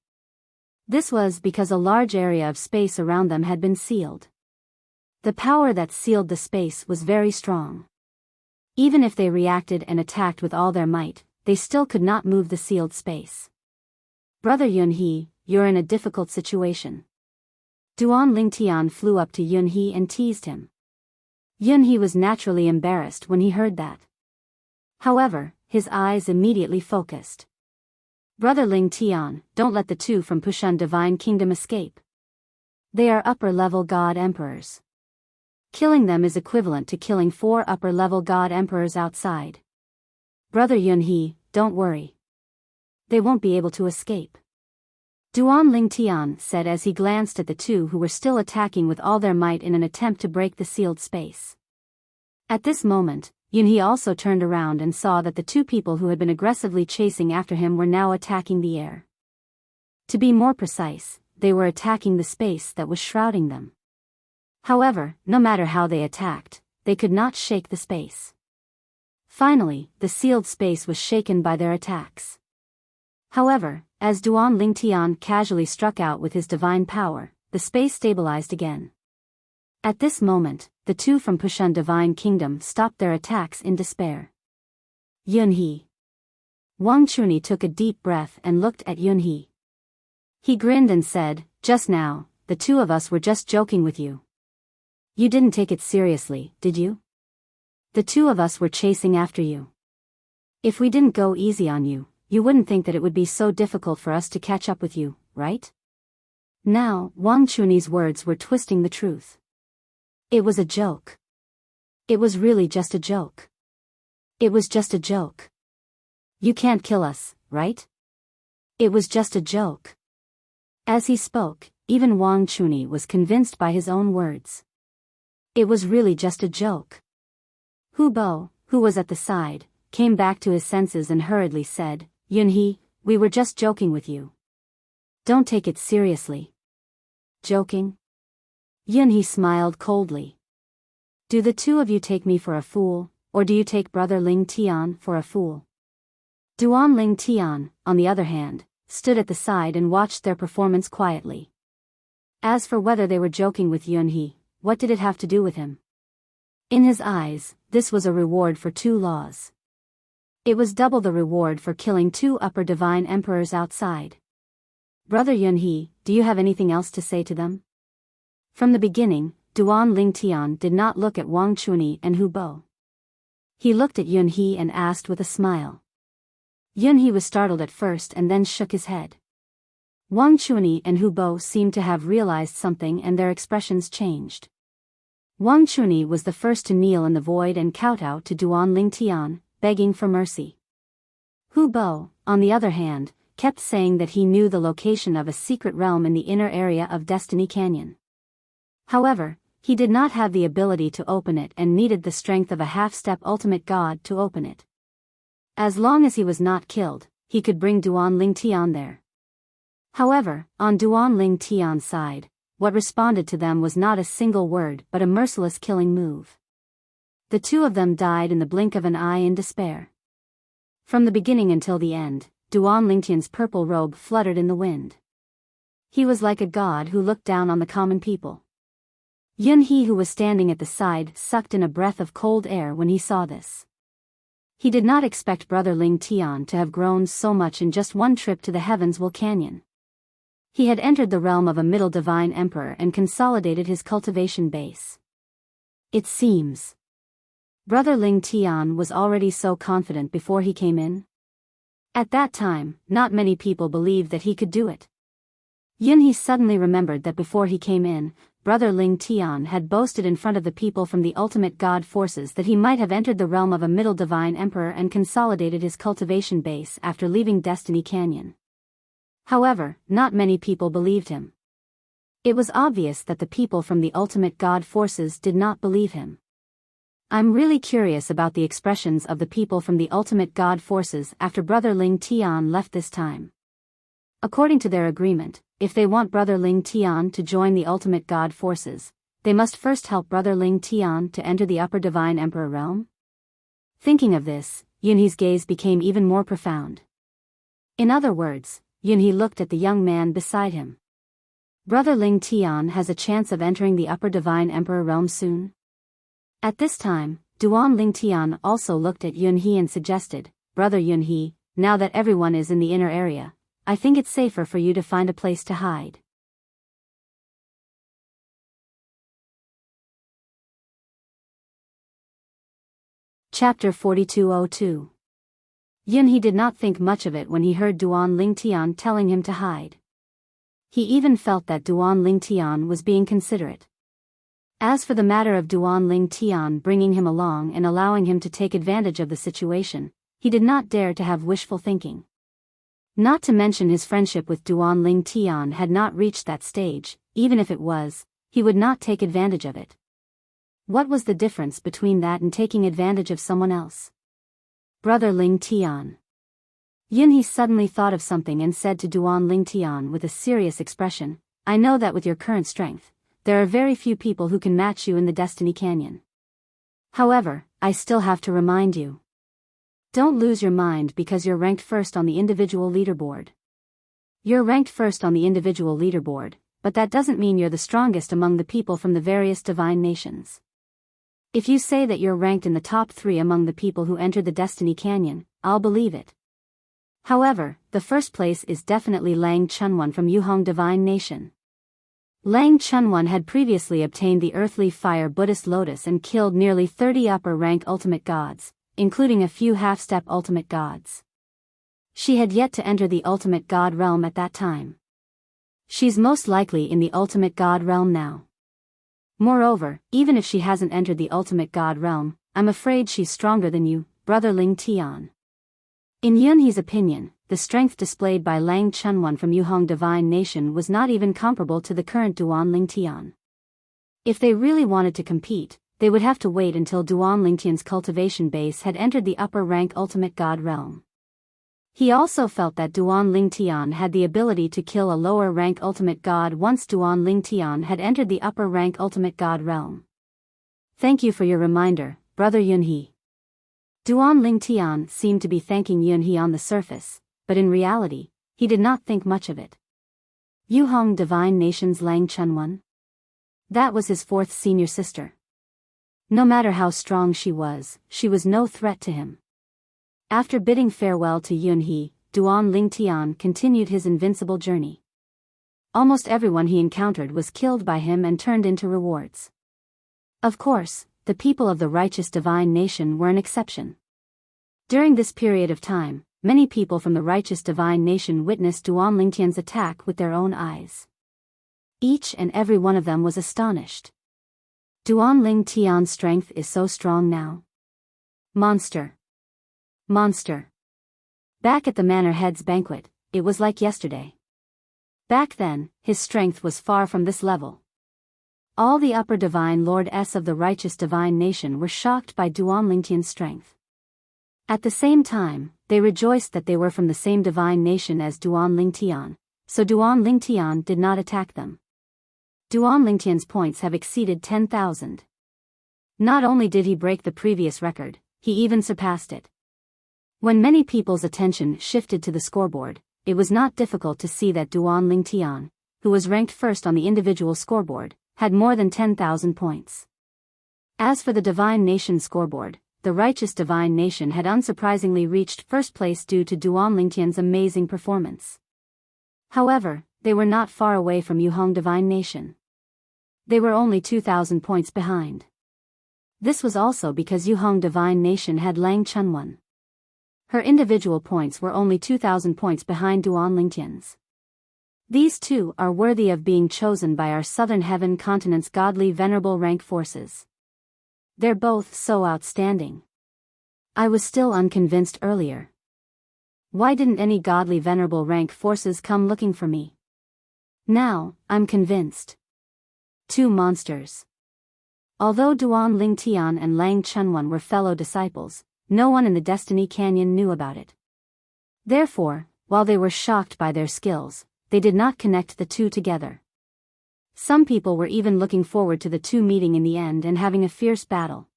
This was because a large area of space around them had been sealed. The power that sealed the space was very strong. Even if they reacted and attacked with all their might, they still could not move the sealed space. Brother Yunhee, you're in a difficult situation. Duan Ling Tian flew up to Yunhee and teased him. Yunhee was naturally embarrassed when he heard that. However, his eyes immediately focused. Brother Ling Tian, don't let the two from Pushan Divine Kingdom escape. They are upper-level god emperors. Killing them is equivalent to killing 4 upper-level god emperors outside. Brother Yunhee, don't worry. They won't be able to escape. Duan Ling Tian said as he glanced at the two who were still attacking with all their might in an attempt to break the sealed space. At this moment, Yunhee also turned around and saw that the two people who had been aggressively chasing after him were now attacking the air. To be more precise, they were attacking the space that was shrouding them. However, no matter how they attacked, they could not shake the space. Finally, the sealed space was shaken by their attacks. However, as Duan Ling Tian casually struck out with his divine power, the space stabilized again. At this moment, the two from Pushan Divine Kingdom stopped their attacks in despair. Yunhee. Wang Chunyi took a deep breath and looked at Yunhee. He grinned and said, just now, the two of us were just joking with you. You didn't take it seriously, did you? The two of us were chasing after you. If we didn't go easy on you, you wouldn't think that it would be so difficult for us to catch up with you, right? Now, Wang Chunyi's words were twisting the truth. It was a joke. It was really just a joke. It was just a joke. You can't kill us, right? It was just a joke. As he spoke, even Wang Chunyi was convinced by his own words. It was really just a joke. Hu Bo, who was at the side, came back to his senses and hurriedly said, Yunhe, we were just joking with you. Don't take it seriously. Joking? Yunhe smiled coldly. Do the two of you take me for a fool, or do you take brother Ling Tian for a fool? Duan Ling Tian, on the other hand, stood at the side and watched their performance quietly. As for whether they were joking with Yunhe, what did it have to do with him? In his eyes, this was a reward for 2 laws. It was double the reward for killing 2 upper divine emperors outside. Brother Yunhe, do you have anything else to say to them? From the beginning, Duan Lingtian did not look at Wang Chunyi and Hu Bo. He looked at Yunhe and asked with a smile. Yunhe was startled at first and then shook his head. Wang Chunyi and Hu Bo seemed to have realized something and their expressions changed. Wang Chunyi was the first to kneel in the void and kowtow to Duan Lingtian, begging for mercy. Hu Bo, on the other hand, kept saying that he knew the location of a secret realm in the inner area of Destiny Canyon. However, he did not have the ability to open it and needed the strength of a half-step ultimate god to open it. As long as he was not killed, he could bring Duan Lingtian there. However, on Duan Lingtian's side, what responded to them was not a single word but a merciless killing move. The 2 of them died in the blink of an eye in despair. From the beginning until the end, Duan Lingtian's purple robe fluttered in the wind. He was like a god who looked down on the common people. Yunhe, who was standing at the side, sucked in a breath of cold air when he saw this. He did not expect brother Ling Tian to have grown so much in just one trip to the Heavens Will Canyon. He had entered the realm of a middle divine emperor and consolidated his cultivation base. It seems. Brother Ling Tian was already so confident before he came in. At that time, not many people believed that he could do it. Yunhe suddenly remembered that before he came in, brother Ling Tian had boasted in front of the people from the ultimate god forces that he might have entered the realm of a middle divine emperor and consolidated his cultivation base after leaving Destiny Canyon. However, not many people believed him. It was obvious that the people from the ultimate god forces did not believe him. I'm really curious about the expressions of the people from the ultimate god forces after brother Ling Tian left this time. According to their agreement, if they want brother Ling Tian to join the ultimate god forces, they must first help brother Ling Tian to enter the upper divine emperor realm. Thinking of this, Yunhe's gaze became even more profound. In other words, Yunhe looked at the young man beside him. Brother Ling Tian has a chance of entering the upper divine emperor realm soon. At this time, Duan Lingtian also looked at Yunhe and suggested, Brother Yunhe, now that everyone is in the inner area, I think it's safer for you to find a place to hide. Chapter 4202. Yunhe did not think much of it when he heard Duan Lingtian telling him to hide. He even felt that Duan Lingtian was being considerate. As for the matter of Duan Lingtian bringing him along and allowing him to take advantage of the situation, he did not dare to have wishful thinking. Not to mention his friendship with Duan Lingtian had not reached that stage. Even if it was, he would not take advantage of it. What was the difference between that and taking advantage of someone else? Brother Lingtian. Yunhe suddenly thought of something and said to Duan Lingtian with a serious expression, I know that with your current strength, there are very few people who can match you in the Destiny Canyon. However, I still have to remind you. Don't lose your mind because you're ranked first on the individual leaderboard. You're ranked first on the individual leaderboard, but that doesn't mean you're the strongest among the people from the various divine nations. If you say that you're ranked in the top 3 among the people who entered the Destiny Canyon, I'll believe it. However, the first place is definitely Lang Chunwan from Yuhong Divine Nation. Lang Chunwan had previously obtained the earthly fire Buddhist lotus and killed nearly 30 upper-rank ultimate gods, including a few half-step ultimate gods. She had yet to enter the ultimate god realm at that time. She's most likely in the ultimate god realm now. Moreover, even if she hasn't entered the ultimate god realm, I'm afraid she's stronger than you, Brother Ling Tian. In Yunhe's opinion, the strength displayed by Lang Chunwan from Yuhong Divine Nation was not even comparable to the current Duan Ling Tian. If they really wanted to compete, they would have to wait until Duan Ling Tian's cultivation base had entered the upper-rank ultimate god realm. He also felt that Duan Ling Tian had the ability to kill a lower-rank ultimate god once Duan Ling Tian had entered the upper-rank ultimate god realm. Thank you for your reminder, Brother Yunhe. Duan Ling Tian seemed to be thanking Yunhe on the surface, but in reality, he did not think much of it. Yuhong Divine Nation's Lang Chunwan? That was his fourth senior sister. No matter how strong she was no threat to him. After bidding farewell to Yunhe, Duan Ling Tian continued his invincible journey. Almost everyone he encountered was killed by him and turned into rewards. Of course, the people of the righteous divine nation were an exception. During this period of time, many people from the righteous divine nation witnessed Duan Ling Tian's attack with their own eyes. Each and every one of them was astonished. Duan Ling Tian's strength is so strong now. Monster. Monster. Back at the Manor Head's banquet, it was like yesterday. Back then, his strength was far from this level. All the upper divine lords of the righteous divine nation were shocked by Duan Ling Tian's strength. At the same time, they rejoiced that they were from the same divine nation as Duan Ling Tian, so Duan Ling Tian did not attack them. Duan Ling Tian's points have exceeded 10,000. Not only did he break the previous record, he even surpassed it. When many people's attention shifted to the scoreboard, it was not difficult to see that Duan Ling Tian, who was ranked first on the individual scoreboard, had more than 10,000 points. As for the Divine Nation scoreboard, the righteous Divine Nation had unsurprisingly reached first place due to Duan Ling Tian's amazing performance. However, they were not far away from Yuhong Divine Nation. They were only 2,000 points behind. This was also because Yuhong Divine Nation had Lang Chunwan. Her individual points were only 2,000 points behind Duan Ling Tian's. These two are worthy of being chosen by our Southern Heaven continent's godly venerable rank forces. They're both so outstanding. I was still unconvinced earlier. Why didn't any godly venerable rank forces come looking for me? Now, I'm convinced. Two monsters. Although Duan Ling Tian and Lang Chunwan were fellow disciples, no one in the Destiny Canyon knew about it. Therefore, while they were shocked by their skills, they did not connect the two together. Some people were even looking forward to the two meeting in the end and having a fierce battle.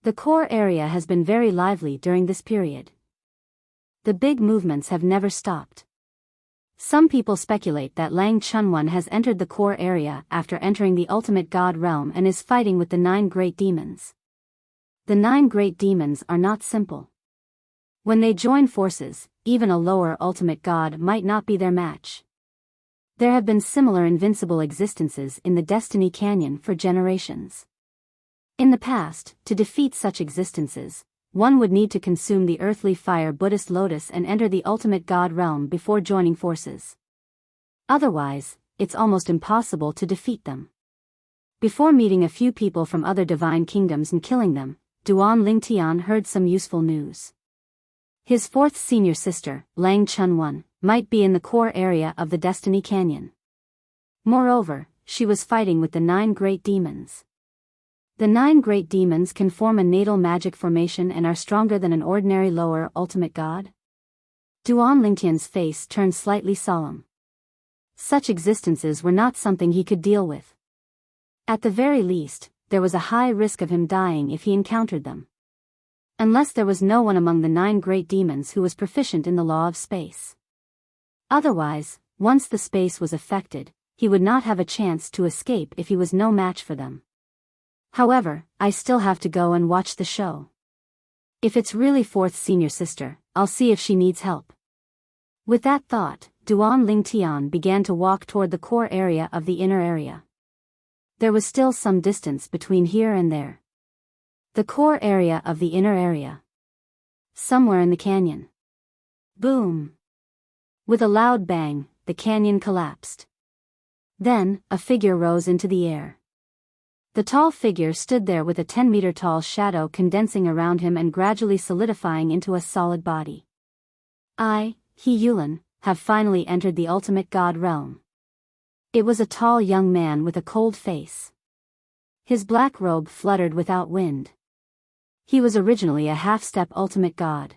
The core area has been very lively during this period. The big movements have never stopped. Some people speculate that Lang Chunwan has entered the core area after entering the ultimate god realm and is fighting with the 9 great demons. The 9 great demons are not simple. When they join forces, even a lower ultimate god might not be their match. There have been similar invincible existences in the Destiny Canyon for generations. In the past, to defeat such existences, one would need to consume the earthly fire Buddhist lotus and enter the ultimate god realm before joining forces. Otherwise, it's almost impossible to defeat them. Before meeting a few people from other divine kingdoms and killing them, Duan Ling Tian heard some useful news. His fourth senior sister, Lang Chunwan, might be in the core area of the Destiny Canyon. Moreover, she was fighting with the 9 great demons. The 9 great demons can form a natal magic formation and are stronger than an ordinary lower ultimate god. Duan Ling Tian's face turned slightly solemn. Such existences were not something he could deal with. At the very least, there was a high risk of him dying if he encountered them. Unless there was no one among the 9 great demons who was proficient in the law of space. Otherwise, once the space was affected, he would not have a chance to escape if he was no match for them. However, I still have to go and watch the show. If it's really fourth senior sister, I'll see if she needs help. With that thought, Duan Lingtian began to walk toward the core area of the inner area. There was still some distance between here and there. The core area of the inner area. Somewhere in the canyon. Boom! With a loud bang, the canyon collapsed. Then, a figure rose into the air. The tall figure stood there with a 10-meter-tall shadow condensing around him and gradually solidifying into a solid body. He Yulin, have finally entered the ultimate god realm. It was a tall young man with a cold face. His black robe fluttered without wind. He was originally a half-step ultimate god.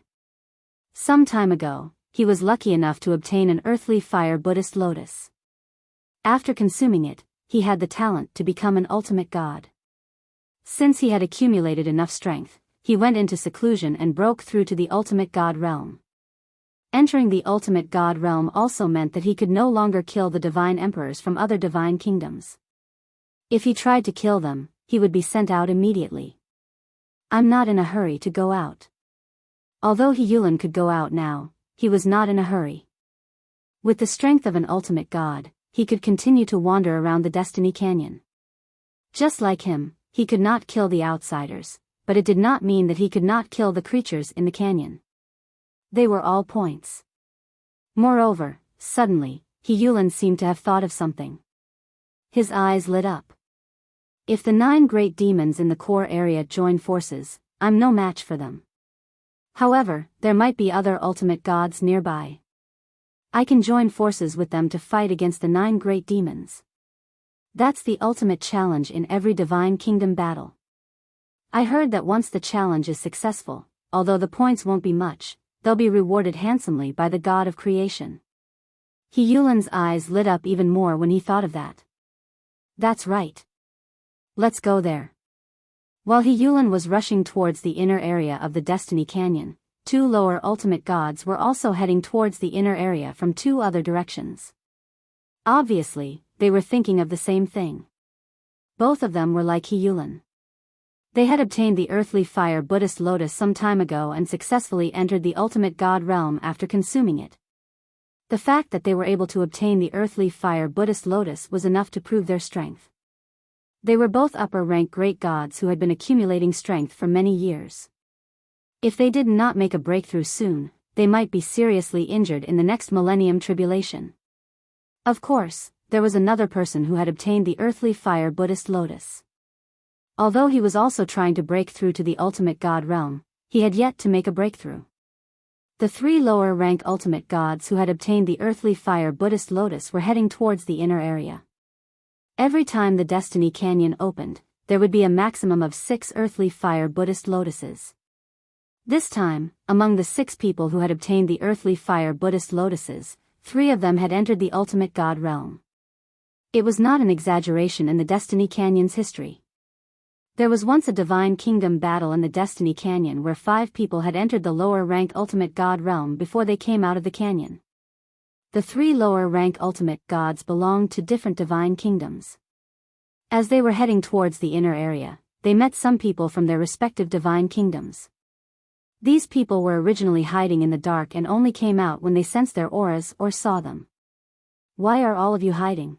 Some time ago, he was lucky enough to obtain an earthly fire Buddhist lotus. After consuming it, he had the talent to become an ultimate god. Since he had accumulated enough strength, he went into seclusion and broke through to the ultimate god realm. Entering the ultimate god realm also meant that he could no longer kill the divine emperors from other divine kingdoms. If he tried to kill them, he would be sent out immediately. I'm not in a hurry to go out. Although He Yulin could go out now, he was not in a hurry. With the strength of an ultimate god, he could continue to wander around the Destiny Canyon. Just like him, he could not kill the outsiders, but it did not mean that he could not kill the creatures in the canyon. They were all points. Moreover, suddenly, He Yulin seemed to have thought of something. His eyes lit up. If the 9 great demons in the core area join forces, I'm no match for them. However, there might be other ultimate gods nearby. I can join forces with them to fight against the 9 great demons. That's the ultimate challenge in every divine kingdom battle. I heard that once the challenge is successful, although the points won't be much, they'll be rewarded handsomely by the god of creation. He Yulin's eyes lit up even more when he thought of that. That's right. Let's go there. While He Yulin was rushing towards the inner area of the Destiny Canyon, 2 lower ultimate gods were also heading towards the inner area from 2 other directions. Obviously, they were thinking of the same thing. Both of them were like He Yulin. They had obtained the earthly fire Buddhist lotus some time ago and successfully entered the ultimate god realm after consuming it. The fact that they were able to obtain the earthly fire Buddhist lotus was enough to prove their strength. They were both upper-rank great gods who had been accumulating strength for many years. If they did not make a breakthrough soon, they might be seriously injured in the next millennium tribulation. Of course, there was another person who had obtained the earthly fire Buddhist lotus. Although he was also trying to break through to the ultimate god realm, he had yet to make a breakthrough. The 3 lower-rank ultimate gods who had obtained the earthly fire Buddhist lotus were heading towards the inner area. Every time the Destiny Canyon opened, there would be a maximum of 6 earthly fire Buddhist lotuses. This time, among the 6 people who had obtained the earthly fire Buddhist lotuses, 3 of them had entered the ultimate god realm. It was not an exaggeration in the Destiny Canyon's history. There was once a divine kingdom battle in the Destiny Canyon where 5 people had entered the lower-rank ultimate god realm before they came out of the canyon. The 3 lower-rank ultimate gods belonged to different divine kingdoms. As they were heading towards the inner area, they met some people from their respective divine kingdoms. These people were originally hiding in the dark and only came out when they sensed their auras or saw them. Why are all of you hiding?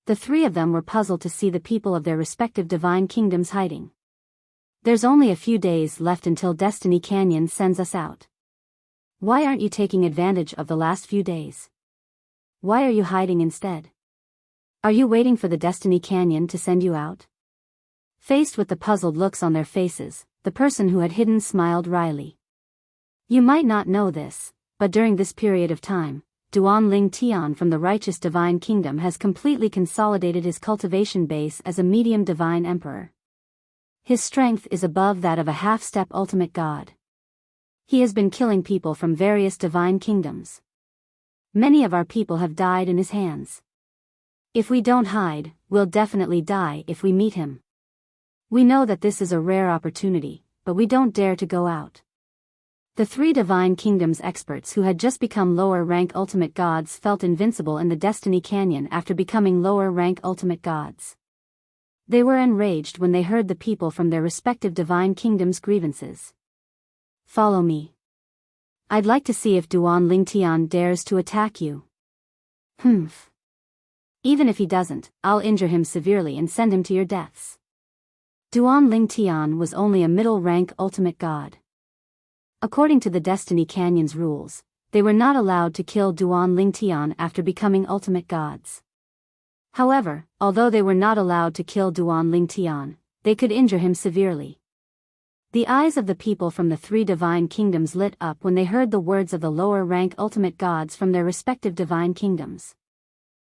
The 3 of them were puzzled to see the people of their respective divine kingdoms hiding. There's only a few days left until Destiny Canyon sends us out. Why aren't you taking advantage of the last few days? Why are you hiding instead? Are you waiting for the Destiny Canyon to send you out? Faced with the puzzled looks on their faces, the person who had hidden smiled wryly. You might not know this, but during this period of time, Duan Ling Tian from the Righteous Divine Kingdom has completely consolidated his cultivation base as a medium divine emperor. His strength is above that of a half-step ultimate god. He has been killing people from various divine kingdoms. Many of our people have died in his hands. If we don't hide, we'll definitely die if we meet him. We know that this is a rare opportunity, but we don't dare to go out. The 3 divine kingdoms experts who had just become lower-rank ultimate gods felt invincible in the Destiny Canyon after becoming lower-rank ultimate gods. They were enraged when they heard the people from their respective divine kingdoms' grievances. Follow me. I'd like to see if Duan Lingtian dares to attack you. Humph. Even if he doesn't, I'll injure him severely and send him to your deaths. Duan Ling Tian was only a middle-rank ultimate god. According to the Destiny Canyon's rules, they were not allowed to kill Duan Ling Tian after becoming ultimate gods. However, although they were not allowed to kill Duan Ling Tian, they could injure him severely. The eyes of the people from the three divine kingdoms lit up when they heard the words of the lower-rank ultimate gods from their respective divine kingdoms.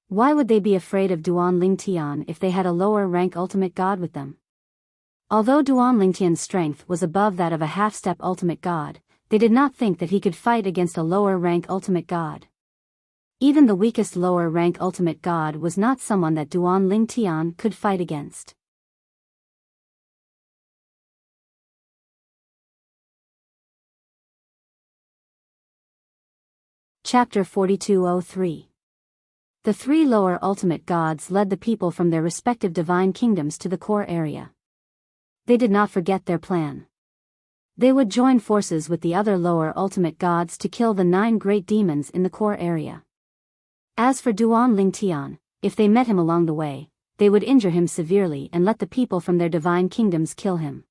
Why would they be afraid of Duan Ling Tian if they had a lower-rank ultimate god with them? Although Duan Ling Tian's strength was above that of a half-step ultimate god, they did not think that he could fight against a lower-rank ultimate god. Even the weakest lower-rank ultimate god was not someone that Duan Ling Tian could fight against. Chapter 4203. The three lower ultimate gods led the people from their respective divine kingdoms to the core area. They did not forget their plan. They would join forces with the other lower ultimate gods to kill the 9 great demons in the core area. As for Duan Ling Tian, if they met him along the way, they would injure him severely and let the people from their divine kingdoms kill him.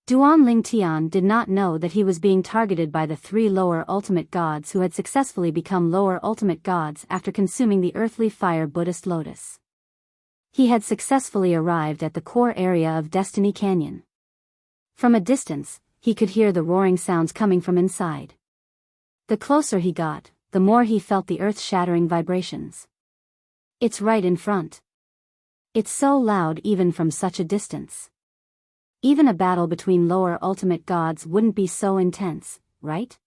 Duan Ling Tian did not know that he was being targeted by the 3 lower ultimate gods who had successfully become lower ultimate gods after consuming the earthly fire Buddhist lotus. He had successfully arrived at the core area of Destiny Canyon. From a distance, he could hear the roaring sounds coming from inside. The closer he got, the more he felt the earth-shattering vibrations. It's right in front. It's so loud even from such a distance. Even a battle between lower ultimate gods wouldn't be so intense, right?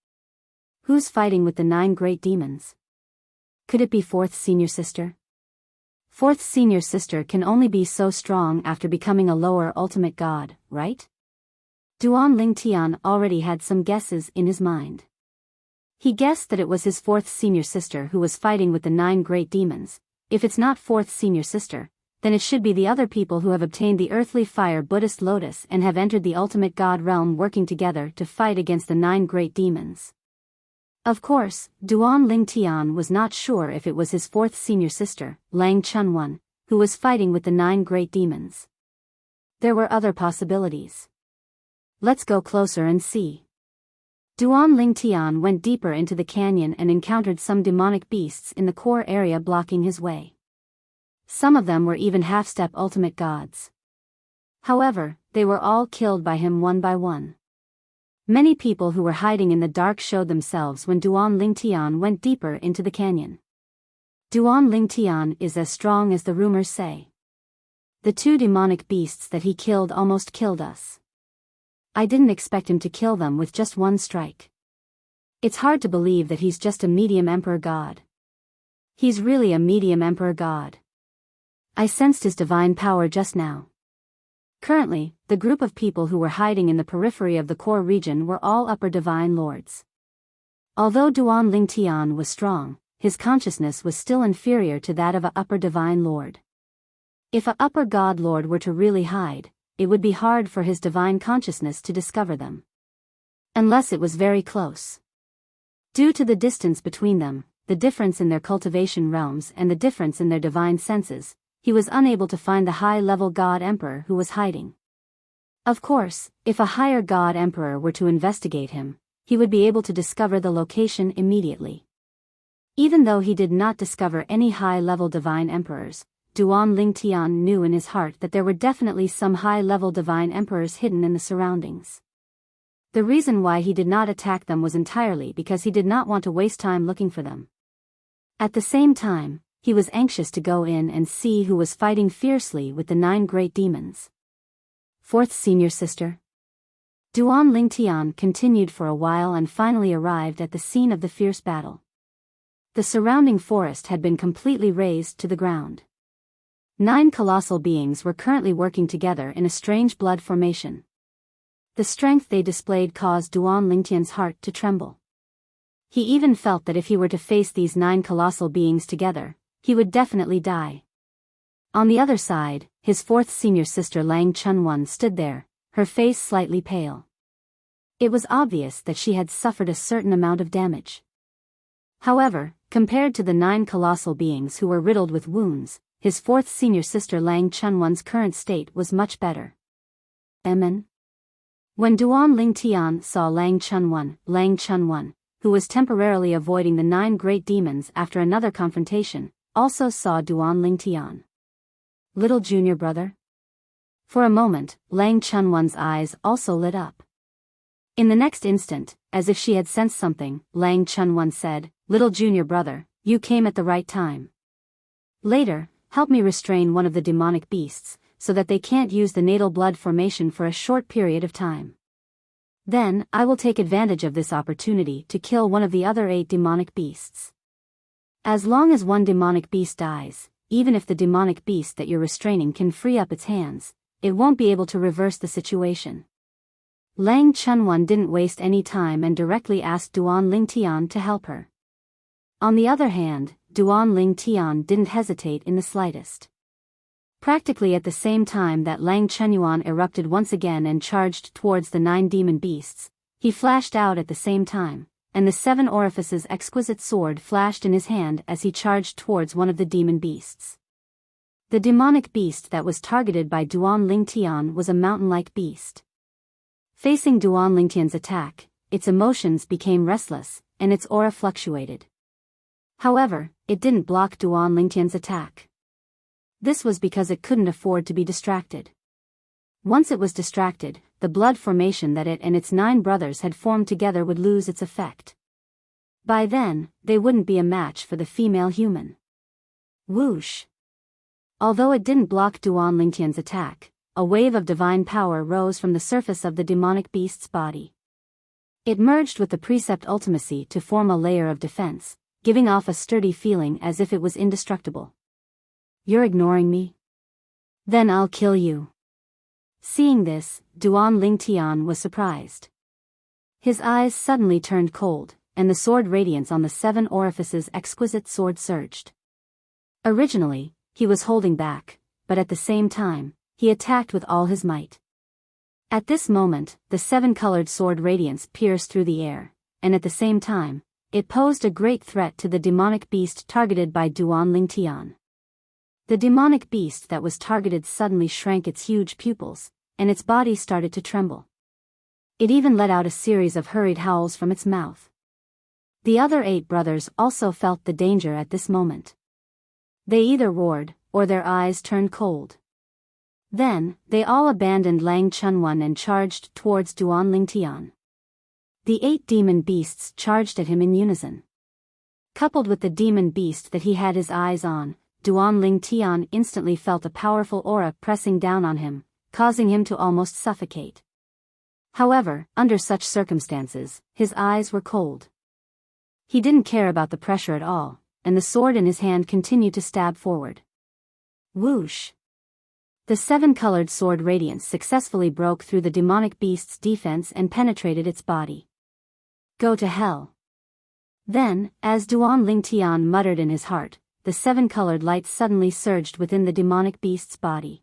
Who's fighting with the 9 great demons? Could it be 4th Senior Sister? 4th Senior Sister can only be so strong after becoming a lower ultimate god, right? Duan Ling Tian already had some guesses in his mind. He guessed that it was his 4th Senior Sister who was fighting with the 9 great demons. If it's not 4th Senior Sister, then it should be the other people who have obtained the earthly fire Buddhist lotus and have entered the ultimate god realm working together to fight against the 9 great demons. Of course, Duan Ling Tian was not sure if it was his 4th Senior Sister, Lang Chunwan, who was fighting with the 9 great demons. There were other possibilities. Let's go closer and see. Duan Ling Tian went deeper into the canyon and encountered some demonic beasts in the core area blocking his way. Some of them were even half-step ultimate gods. However, they were all killed by him one by one. Many people who were hiding in the dark showed themselves when Duan Ling Tian went deeper into the canyon. Duan Ling Tian is as strong as the rumors say. The 2 demonic beasts that he killed almost killed us. I didn't expect him to kill them with just 1 strike. It's hard to believe that he's just a medium emperor god. He's really a medium emperor god. I sensed his divine power just now. Currently, the group of people who were hiding in the periphery of the core region were all upper divine lords. Although Duan Ling Tian was strong, his consciousness was still inferior to that of a upper divine lord. If a upper god lord were to really hide, it would be hard for his divine consciousness to discover them. Unless it was very close. Due to the distance between them, the difference in their cultivation realms and the difference in their divine senses, he was unable to find the high-level god emperor who was hiding. Of course, if a higher god emperor were to investigate him, he would be able to discover the location immediately. Even though he did not discover any high-level divine emperors, Duan Ling Tian knew in his heart that there were definitely some high-level divine emperors hidden in the surroundings. The reason why he did not attack them was entirely because he did not want to waste time looking for them. At the same time, he was anxious to go in and see who was fighting fiercely with the 9 great demons. 4th Senior Sister. Duan Ling Tian continued for a while and finally arrived at the scene of the fierce battle. The surrounding forest had been completely razed to the ground. 9 colossal beings were currently working together in a strange blood formation. The strength they displayed caused Duan Ling Tian's heart to tremble. He even felt that if he were to face these 9 colossal beings together, he would definitely die. On the other side, his 4th Senior Sister Lang Chunwan stood there, her face slightly pale. It was obvious that she had suffered a certain amount of damage. However, Compared to the 9 colossal beings who were riddled with wounds, his fourth senior sister Lang Chunwan's current state was much better. Amen. When Duan Lingtian saw Lang Chunwan, who was temporarily avoiding the 9 great demons after another confrontation, also saw Duan Lingtian. Little junior brother? For a moment, Lang Chunwan's eyes also lit up. In the next instant, as if she had sensed something, Lang Chunwan said, "Little junior brother, you came at the right time. Later, help me restrain one of the demonic beasts, so that they can't use the natal blood formation for a short period of time. Then, I will take advantage of this opportunity to kill one of the other 8 demonic beasts. As long as one demonic beast dies, even if the demonic beast that you're restraining can free up its hands, it won't be able to reverse the situation." Lang Chunwan didn't waste any time and directly asked Duan Lingtian to help her. On the other hand, Duan Lingtian didn't hesitate in the slightest. Practically at the same time that Lang Chunyuan erupted once again and charged towards the 9 demon beasts, he flashed out at the same time, and the 7 orifices exquisite sword flashed in his hand as he charged towards one of the demon beasts. The demonic beast that was targeted by Duan Lingtian was a mountain-like beast. Facing Duan Lingtian's attack, its emotions became restless, and its aura fluctuated. However, it didn't block Duan Lingtian's attack. This was because it couldn't afford to be distracted. Once it was distracted, the blood formation that it and its 9 brothers had formed together would lose its effect. By then, they wouldn't be a match for the female human. Whoosh! Although it didn't block Duan Lingtian's attack, a wave of divine power rose from the surface of the demonic beast's body. It merged with the precept ultimacy to form a layer of defense, giving off a sturdy feeling as if it was indestructible. "You're ignoring me? Then I'll kill you." Seeing this, Duan Lingtian was surprised. His eyes suddenly turned cold, and the sword radiance on the 7 orifices exquisite sword surged. Originally, he was holding back, but at the same time, he attacked with all his might. At this moment, the 7-colored sword radiance pierced through the air, and at the same time, it posed a great threat to the demonic beast targeted by Duan Lingtian. The demonic beast that was targeted suddenly shrank its huge pupils, and its body started to tremble. It even let out a series of hurried howls from its mouth. The other 8 brothers also felt the danger at this moment. They either roared, or their eyes turned cold. Then, they all abandoned Lang Chunwan and charged towards Duan Lingtian. The 8 demon beasts charged at him in unison. Coupled with the demon beast that he had his eyes on, Duan Lingtian instantly felt a powerful aura pressing down on him, causing him to almost suffocate. However, under such circumstances, his eyes were cold. He didn't care about the pressure at all, and the sword in his hand continued to stab forward. Whoosh! The 7-colored sword radiance successfully broke through the demonic beast's defense and penetrated its body. "Go to hell." Then, as Duan Lingtian muttered in his heart, the 7-colored light suddenly surged within the demonic beast's body.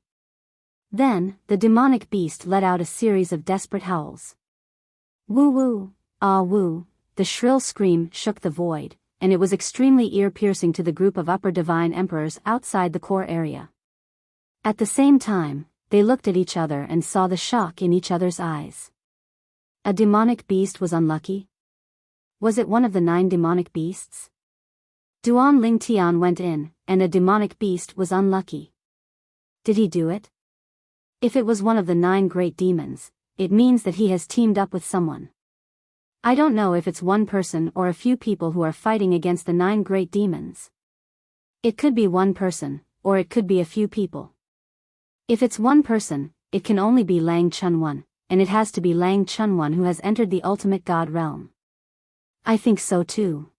Then, the demonic beast let out a series of desperate howls. Woo woo, ah woo, the shrill scream shook the void, and it was extremely ear-piercing to the group of upper divine emperors outside the core area. At the same time, they looked at each other and saw the shock in each other's eyes. A demonic beast was unlucky? Was it one of the 9 demonic beasts? Duan Lingtian went in, and a demonic beast was unlucky. Did he do it? If it was one of the 9 great demons, it means that he has teamed up with someone. I don't know if it's one person or a few people who are fighting against the 9 great demons. It could be one person, or it could be a few people. If it's one person, it can only be Lang Chunwan, and it has to be Lang Chunwan who has entered the ultimate god realm. I think so too.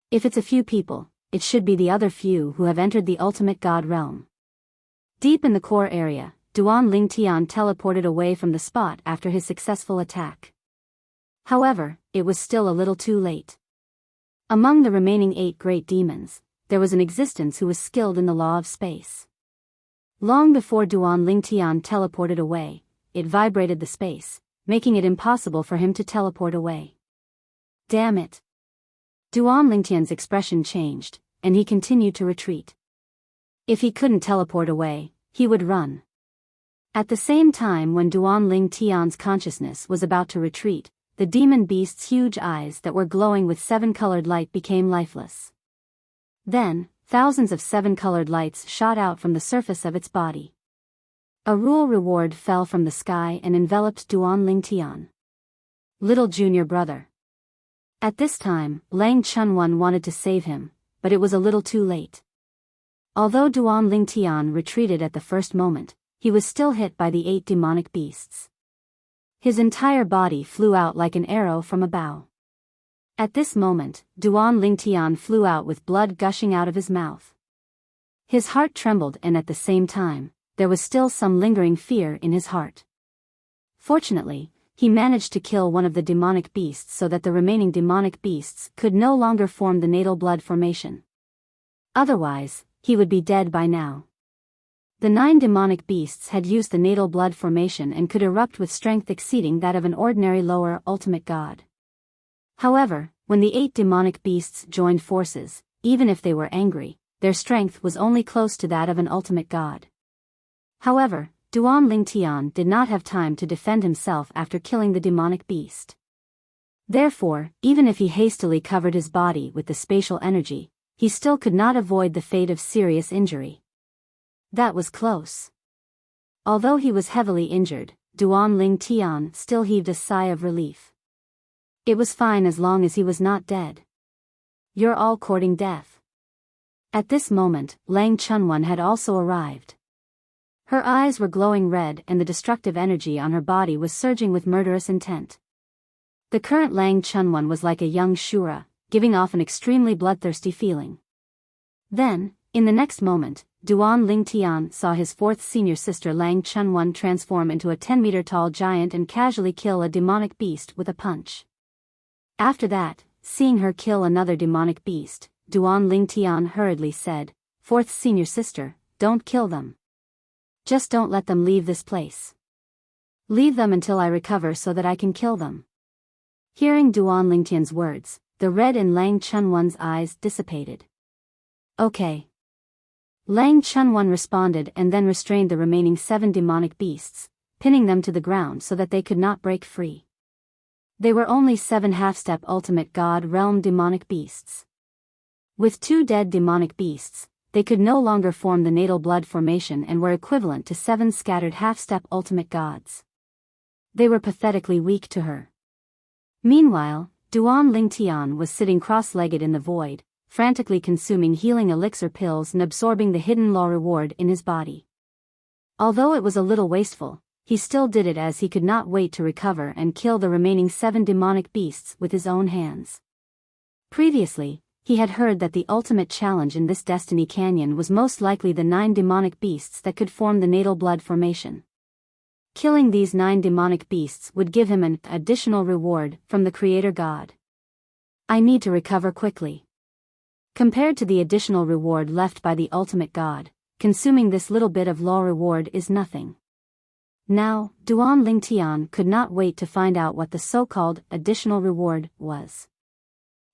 If it's a few people, it should be the other few who have entered the ultimate god realm. Deep in the core area, Duan Lingtian teleported away from the spot after his successful attack. However, it was still a little too late. Among the remaining 8 great demons, there was an existence who was skilled in the law of space. Long before Duan Lingtian teleported away, it vibrated the space, making it impossible for him to teleport away. Damn it! Duan Lingtian's expression changed, and he continued to retreat. If he couldn't teleport away, he would run. At the same time, when Duan Lingtian's consciousness was about to retreat, the demon beast's huge eyes that were glowing with seven-colored light became lifeless. Then, thousands of seven-colored lights shot out from the surface of its body. A rule reward fell from the sky and enveloped Duan Lingtian. Little junior brother. At this time, Lang Chunwan wanted to save him, but it was a little too late. Although Duan Lingtian retreated at the first moment, he was still hit by the 8 demonic beasts. His entire body flew out like an arrow from a bow. At this moment, Duan Lingtian flew out with blood gushing out of his mouth. His heart trembled, and at the same time, there was still some lingering fear in his heart. Fortunately, he managed to kill one of the demonic beasts so that the remaining demonic beasts could no longer form the natal blood formation. Otherwise, he would be dead by now. The 9 demonic beasts had used the natal blood formation and could erupt with strength exceeding that of an ordinary lower ultimate god. However, when the 8 demonic beasts joined forces, even if they were angry, their strength was only close to that of an ultimate god. However, Duan Lingtian did not have time to defend himself after killing the demonic beast. Therefore, even if he hastily covered his body with the spatial energy, he still could not avoid the fate of serious injury. That was close. Although he was heavily injured, Duan Lingtian still heaved a sigh of relief. It was fine as long as he was not dead. You're all courting death. At this moment, Lang Chunwan had also arrived. Her eyes were glowing red and the destructive energy on her body was surging with murderous intent. The current Lang Chunwan was like a young Shura, giving off an extremely bloodthirsty feeling. Then, in the next moment, Duan Lingtian saw his 4th senior sister Lang Chunwan transform into a 10-meter-tall giant and casually kill a demonic beast with a punch. After that, seeing her kill another demonic beast, Duan Lingtian hurriedly said, "4th senior sister, don't kill them. Just don't let them leave this place. Leave them until I recover so that I can kill them." Hearing Duan Lingtian's words, the red in Lang Chunwan's eyes dissipated. Okay. Lang Chunwan responded and then restrained the remaining 7 demonic beasts, pinning them to the ground so that they could not break free. They were only 7 half-step ultimate god realm demonic beasts. With 2 dead demonic beasts, they could no longer form the natal blood formation and were equivalent to 7 scattered half-step ultimate gods. They were pathetically weak to her. Meanwhile, Duan Lingtian was sitting cross-legged in the void, frantically consuming healing elixir pills and absorbing the hidden law reward in his body. Although it was a little wasteful, he still did it as he could not wait to recover and kill the remaining 7 demonic beasts with his own hands. Previously, he had heard that the ultimate challenge in this Destiny Canyon was most likely the 9 demonic beasts that could form the natal blood formation. Killing these 9 demonic beasts would give him an additional reward from the Creator God. I need to recover quickly. Compared to the additional reward left by the ultimate god, consuming this little bit of law reward is nothing. Now, Duan Lingtian could not wait to find out what the so-called additional reward was.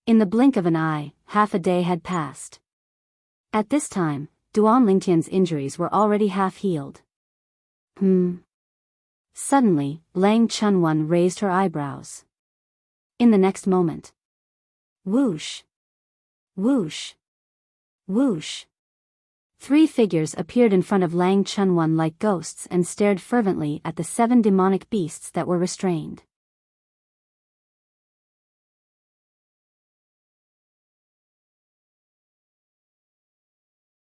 In the blink of an eye, half a day had passed. At this time, Duan Lingtian's injuries were already half healed. Suddenly, Lang Chunwan raised her eyebrows. In the next moment. Whoosh! Whoosh! Whoosh! 3 figures appeared in front of Lang Chunwan like ghosts and stared fervently at the 7 demonic beasts that were restrained.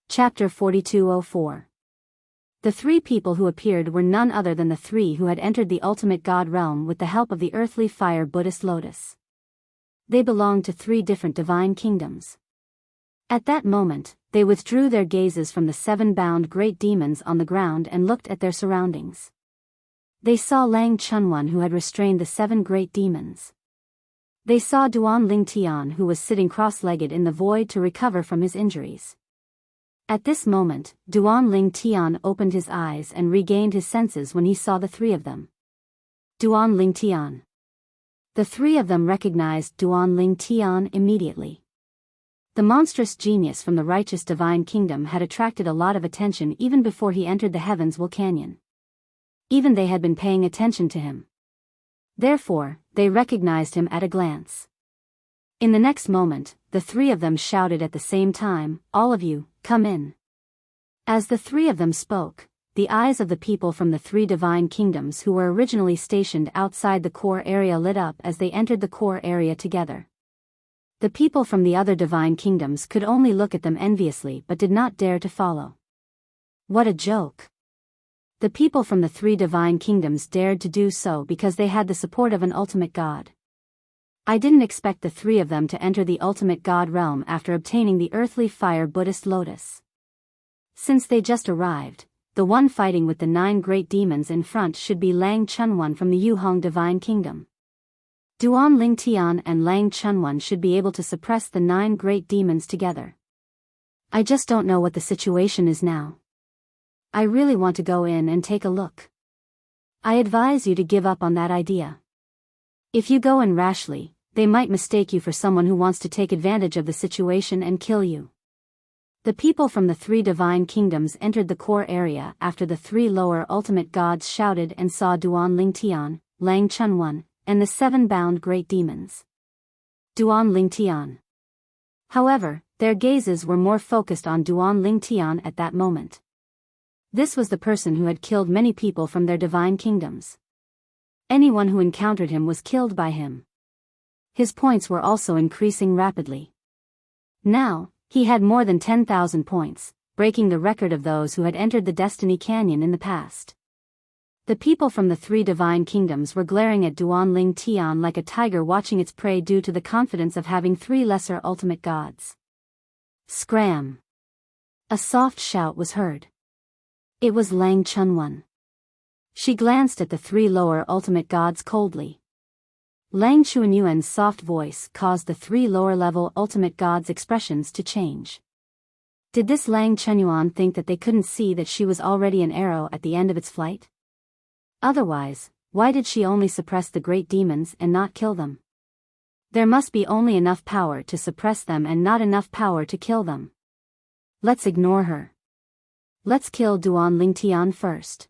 Chapter 4204. The 3 people who appeared were none other than the 3 who had entered the ultimate god realm with the help of the earthly fire Buddhist lotus. They belonged to 3 different divine kingdoms. At that moment, they withdrew their gazes from the 7 bound great demons on the ground and looked at their surroundings. They saw Lang Chunwan who had restrained the 7 great demons. They saw Duan Lingtian who was sitting cross-legged in the void to recover from his injuries. At this moment, Duan Lingtian opened his eyes and regained his senses when he saw the 3 of them. Duan Lingtian. The three of them recognized Duan Ling Tian immediately. The monstrous genius from the righteous divine kingdom had attracted a lot of attention even before he entered the Heavenswell Canyon. Even they had been paying attention to him. Therefore, they recognized him at a glance. In the next moment, the three of them shouted at the same time, "All of you, come in." As the three of them spoke, the eyes of the people from the three divine kingdoms who were originally stationed outside the core area lit up as they entered the core area together. The people from the other divine kingdoms could only look at them enviously but did not dare to follow. What a joke! The people from the three divine kingdoms dared to do so because they had the support of an ultimate god. I didn't expect the three of them to enter the ultimate god realm after obtaining the earthly fire Buddhist lotus. Since they just arrived, the one fighting with the 9 great demons in front should be Lang Chunwan from the Yuhong divine kingdom. Duan Ling Tian and Lang Chunwan should be able to suppress the 9 great demons together. I just don't know what the situation is now. I really want to go in and take a look. I advise you to give up on that idea. If you go in rashly, they might mistake you for someone who wants to take advantage of the situation and kill you. The people from the three divine kingdoms entered the core area after the 3 lower ultimate gods shouted and saw Duan Ling Tian, Lang Chunwan, and the 7 bound great demons. Duan Ling Tian. However, their gazes were more focused on Duan Ling Tian at that moment. This was the person who had killed many people from their divine kingdoms. Anyone who encountered him was killed by him. His points were also increasing rapidly. Now, he had more than 10,000 points, breaking the record of those who had entered the Destiny Canyon in the past. The people from the three divine kingdoms were glaring at Duan Ling Tian like a tiger watching its prey due to the confidence of having 3 lesser ultimate gods. Scram! A soft shout was heard. It was Lang Chunwan. She glanced at the 3 lower ultimate gods coldly. Lang Chuanyuan's soft voice caused the 3 lower-level ultimate gods' expressions to change. Did this Lang Chuanyuan think that they couldn't see that she was already an arrow at the end of its flight? Otherwise, why did she only suppress the great demons and not kill them? There must be only enough power to suppress them and not enough power to kill them. Let's ignore her. Let's kill Duan Ling Tian first.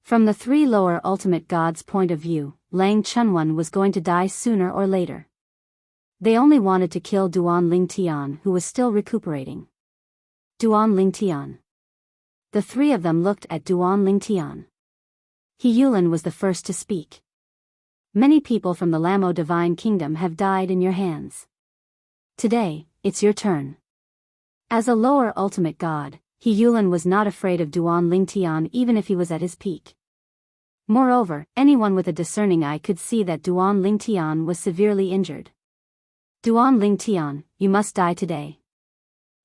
From the 3 lower ultimate gods' point of view, Lang Chunwan was going to die sooner or later. They only wanted to kill Duan Ling Tian, who was still recuperating. Duan Ling Tian. The 3 of them looked at Duan Ling Tian. He Yulin was the first to speak. Many people from the Lamo divine kingdom have died in your hands. Today, it's your turn. As a lower ultimate god, He Yulin was not afraid of Duan Ling Tian even if he was at his peak. Moreover, anyone with a discerning eye could see that Duan Ling Tian was severely injured. Duan Ling Tian, you must die today.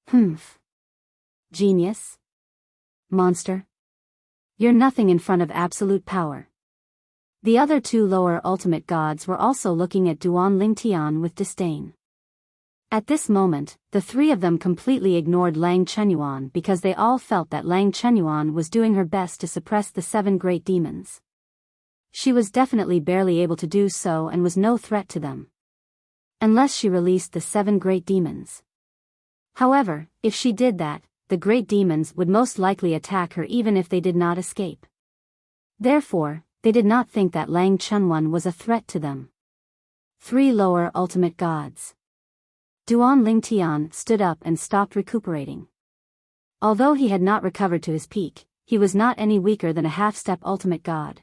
Humph. Genius? Monster? You're nothing in front of absolute power. The other 2 lower ultimate gods were also looking at Duan Ling Tian with disdain. At this moment, the 3 of them completely ignored Lang Chuanyuan because they all felt that Lang Chuanyuan was doing her best to suppress the 7 great demons. She was definitely barely able to do so and was no threat to them. Unless she released the 7 great demons. However, if she did that, the great demons would most likely attack her even if they did not escape. Therefore, they did not think that Lang Chunwan was a threat to them. 3 lower ultimate gods. Duan Ling Tian stood up and stopped recuperating. Although he had not recovered to his peak, he was not any weaker than a half-step ultimate god.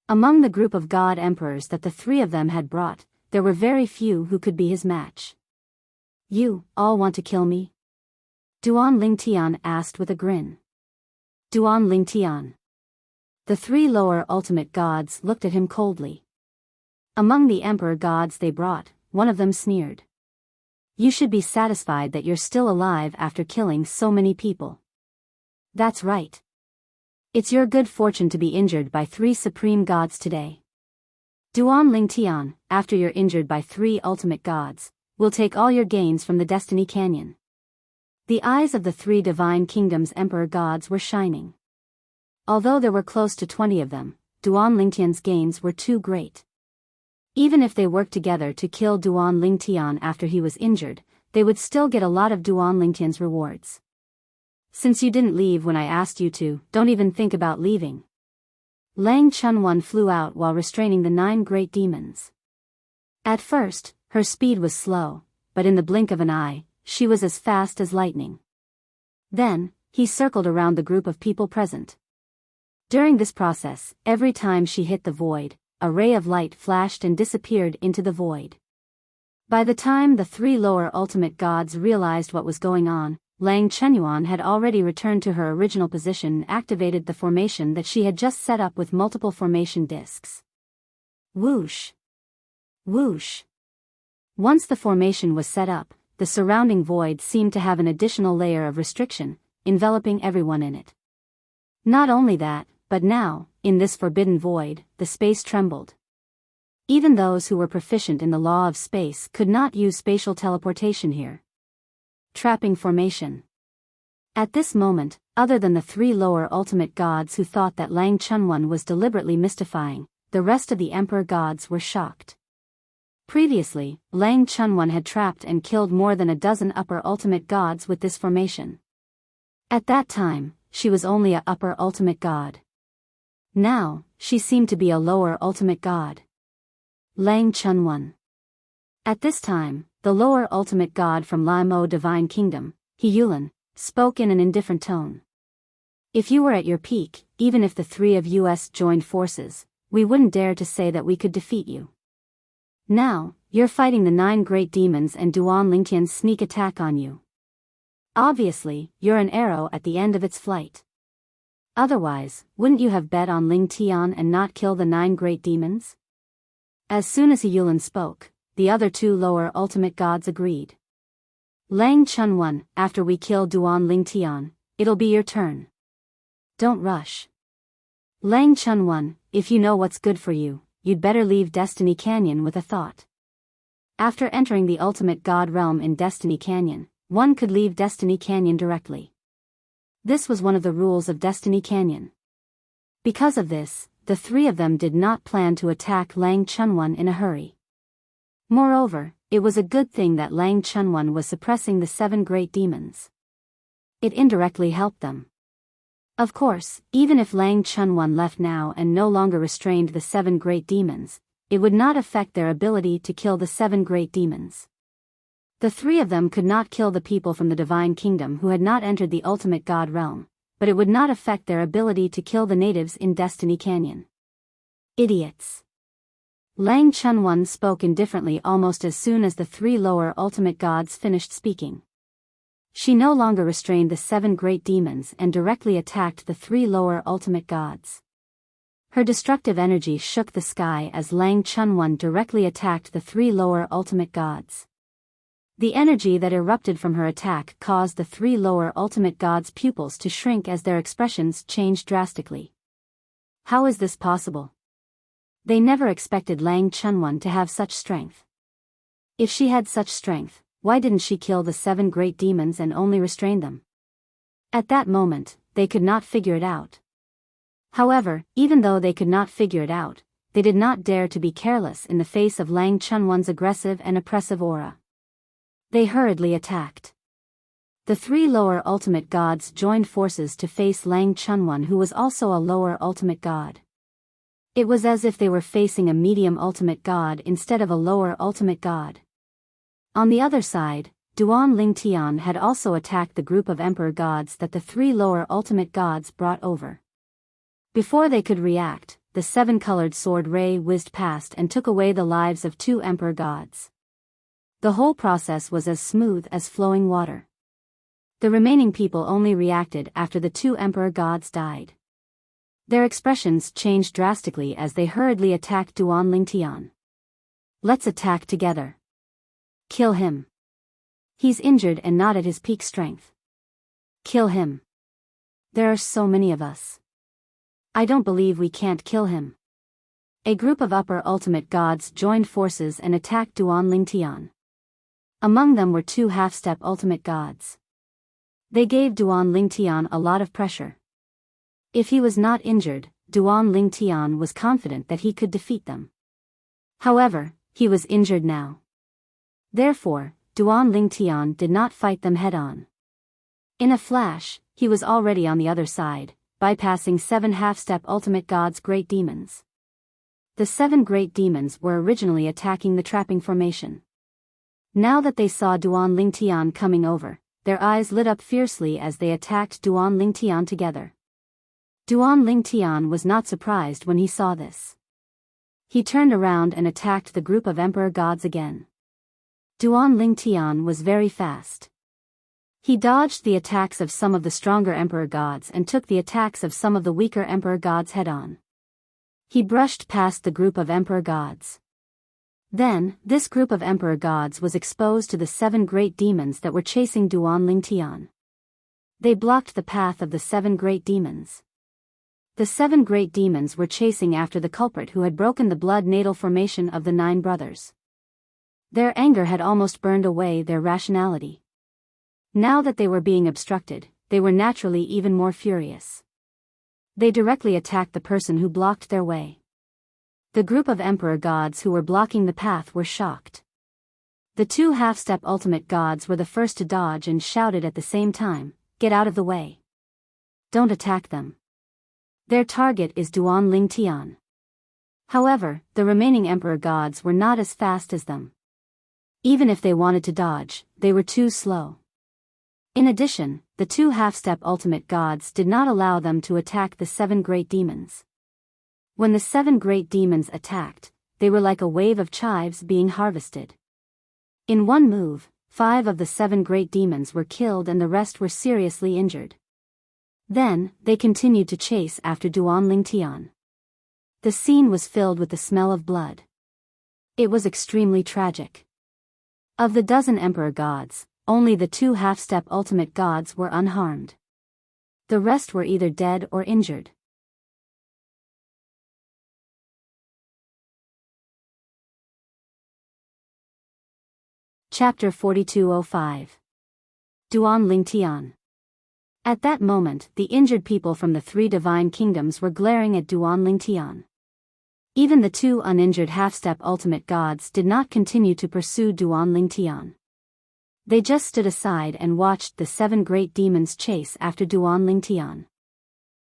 Among the group of god emperors that the 3 of them had brought, there were very few who could be his match. You all want to kill me? Duan Ling Tian asked with a grin. Duan Ling Tian. The 3 lower ultimate gods looked at him coldly. Among the emperor gods they brought, one of them sneered. You should be satisfied that you're still alive after killing so many people. That's right. It's your good fortune to be injured by 3 supreme gods today. Duan Ling Tian, after you're injured by 3 ultimate gods, we'll take all your gains from the Destiny Canyon. The eyes of the 3 divine kingdoms' emperor gods were shining. Although there were close to 20 of them, Duan Ling Tian's gains were too great. Even if they worked together to kill Duan Lingtian after he was injured, they would still get a lot of Duan Lingtian's rewards. Since you didn't leave when I asked you to, don't even think about leaving. Lang Chunwan flew out while restraining the 9 great demons. At first, her speed was slow, but in the blink of an eye, she was as fast as lightning. Then, he circled around the group of people present. During this process, every time she hit the void, a ray of light flashed and disappeared into the void. By the time the 3 lower ultimate gods realized what was going on, Lang Chenyuan had already returned to her original position and activated the formation that she had just set up with multiple formation discs. Whoosh! Whoosh! Once the formation was set up, the surrounding void seemed to have an additional layer of restriction, enveloping everyone in it. Not only that, but now, in this forbidden void, the space trembled. Even those who were proficient in the law of space could not use spatial teleportation here. Trapping formation. At this moment, other than the 3 lower ultimate gods who thought that Lang Chunwan was deliberately mystifying, the rest of the emperor gods were shocked. Previously, Lang Chunwan had trapped and killed more than a dozen upper ultimate gods with this formation. At that time, she was only a upper ultimate god. Now, she seemed to be a lower ultimate god. Lang Chunwan. At this time, the lower ultimate god from Limo Divine Kingdom, He Yulin, spoke in an indifferent tone. If you were at your peak, even if the 3 of us joined forces, we wouldn't dare to say that we could defeat you. Now, you're fighting the 9 great demons and Duan Lingtian's sneak attack on you. Obviously, you're an arrow at the end of its flight. Otherwise, wouldn't you have bet on Ling Tian and not kill the 9 great demons? As soon as He Yulin spoke, the other 2 lower ultimate gods agreed. Lang Chunwan, after we kill Duan Lingtian, it'll be your turn. Don't rush. Lang Chunwan, if you know what's good for you, you'd better leave Destiny Canyon with a thought. After entering the ultimate god realm in Destiny Canyon, one could leave Destiny Canyon directly. This was one of the rules of Destiny Canyon. Because of this, the 3 of them did not plan to attack Lang Chunwan in a hurry. Moreover, it was a good thing that Lang Chunwan was suppressing the 7 great demons. It indirectly helped them. Of course, even if Lang Chunwan left now and no longer restrained the 7 great demons, it would not affect their ability to kill the 7 great demons. The 3 of them could not kill the people from the Divine Kingdom who had not entered the ultimate god realm, but it would not affect their ability to kill the natives in Destiny Canyon. Idiots. Lang Chunwan spoke indifferently almost as soon as the 3 lower ultimate gods finished speaking. She no longer restrained the 7 great demons and directly attacked the 3 lower ultimate gods. Her destructive energy shook the sky as Lang Chunwan directly attacked the 3 lower ultimate gods. The energy that erupted from her attack caused the 3 lower ultimate gods' pupils to shrink as their expressions changed drastically. How is this possible? They never expected Lang Chunwan to have such strength. If she had such strength, why didn't she kill the 7 great demons and only restrain them? At that moment, they could not figure it out. However, even though they could not figure it out, they did not dare to be careless in the face of Lang Chunwan's aggressive and oppressive aura. They hurriedly attacked. The 3 lower ultimate gods joined forces to face Lang Chunwan, who was also a lower ultimate god. It was as if they were facing a medium ultimate god instead of a lower ultimate god. On the other side, Duan Lingtian had also attacked the group of emperor gods that the 3 lower ultimate gods brought over. Before they could react, the 7-colored sword ray whizzed past and took away the lives of 2 emperor gods. The whole process was as smooth as flowing water. The remaining people only reacted after the 2 emperor gods died. Their expressions changed drastically as they hurriedly attacked Duan Lingtian. Let's attack together. Kill him. He's injured and not at his peak strength. Kill him. There are so many of us. I don't believe we can't kill him. A group of upper ultimate gods joined forces and attacked Duan Lingtian. Among them were 2 half-step ultimate gods. They gave Duan Lingtian a lot of pressure. If he was not injured, Duan Lingtian was confident that he could defeat them. However, he was injured now. Therefore, Duan Lingtian did not fight them head-on. In a flash, he was already on the other side, bypassing 7 half-step ultimate gods' great demons. The 7 great demons were originally attacking the trapping formation. Now that they saw Duan Lingtian coming over, their eyes lit up fiercely as they attacked Duan Lingtian together. Duan Lingtian was not surprised when he saw this. He turned around and attacked the group of emperor gods again. Duan Lingtian was very fast. He dodged the attacks of some of the stronger emperor gods and took the attacks of some of the weaker emperor gods head-on. He brushed past the group of emperor gods. Then, this group of emperor gods was exposed to the 7 great demons that were chasing Duan Lingtian. They blocked the path of the 7 great demons. The 7 great demons were chasing after the culprit who had broken the blood natal formation of the 9 brothers. Their anger had almost burned away their rationality. Now that they were being obstructed, they were naturally even more furious. They directly attacked the person who blocked their way. The group of emperor gods who were blocking the path were shocked. The 2 half-step ultimate gods were the first to dodge and shouted at the same time, "Get out of the way. Don't attack them. Their target is Duan Lingtian." However, the remaining emperor gods were not as fast as them. Even if they wanted to dodge, they were too slow. In addition, the 2 half-step ultimate gods did not allow them to attack the 7 great demons. When the 7 great demons attacked, they were like a wave of chives being harvested. In one move, 5 of the 7 great demons were killed and the rest were seriously injured. Then, they continued to chase after Duan Lingtian. The scene was filled with the smell of blood. It was extremely tragic. Of the dozen emperor gods, only the 2 half-step ultimate gods were unharmed. The rest were either dead or injured. Chapter 4205. Duan Lingtian. At that moment, the injured people from the 3 divine kingdoms were glaring at Duan Lingtian. Even the 2 uninjured half-step ultimate gods did not continue to pursue Duan Lingtian. They just stood aside and watched the 7 great demons chase after Duan Lingtian.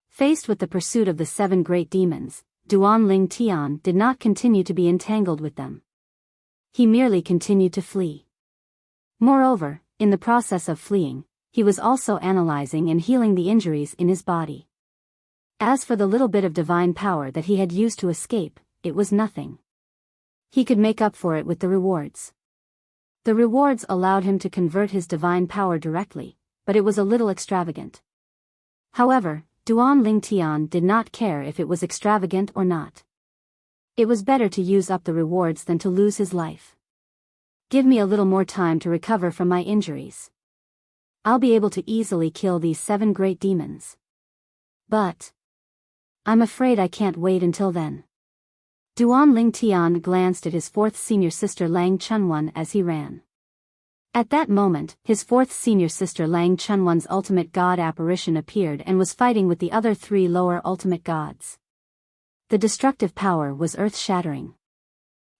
Faced with the pursuit of the 7 great demons, Duan Lingtian did not continue to be entangled with them. He merely continued to flee. Moreover, in the process of fleeing, he was also analyzing and healing the injuries in his body. As for the little bit of divine power that he had used to escape, it was nothing. He could make up for it with the rewards. The rewards allowed him to convert his divine power directly, but it was a little extravagant. However, Duan Lingtian did not care if it was extravagant or not. It was better to use up the rewards than to lose his life. Give me a little more time to recover from my injuries. I'll be able to easily kill these 7 great demons. But I'm afraid I can't wait until then. Duan Lingtian glanced at his 4th senior sister Lang Chunwan as he ran. At that moment, his 4th senior sister Lang Chunwan's ultimate god apparition appeared and was fighting with the other 3 lower ultimate gods. The destructive power was earth-shattering.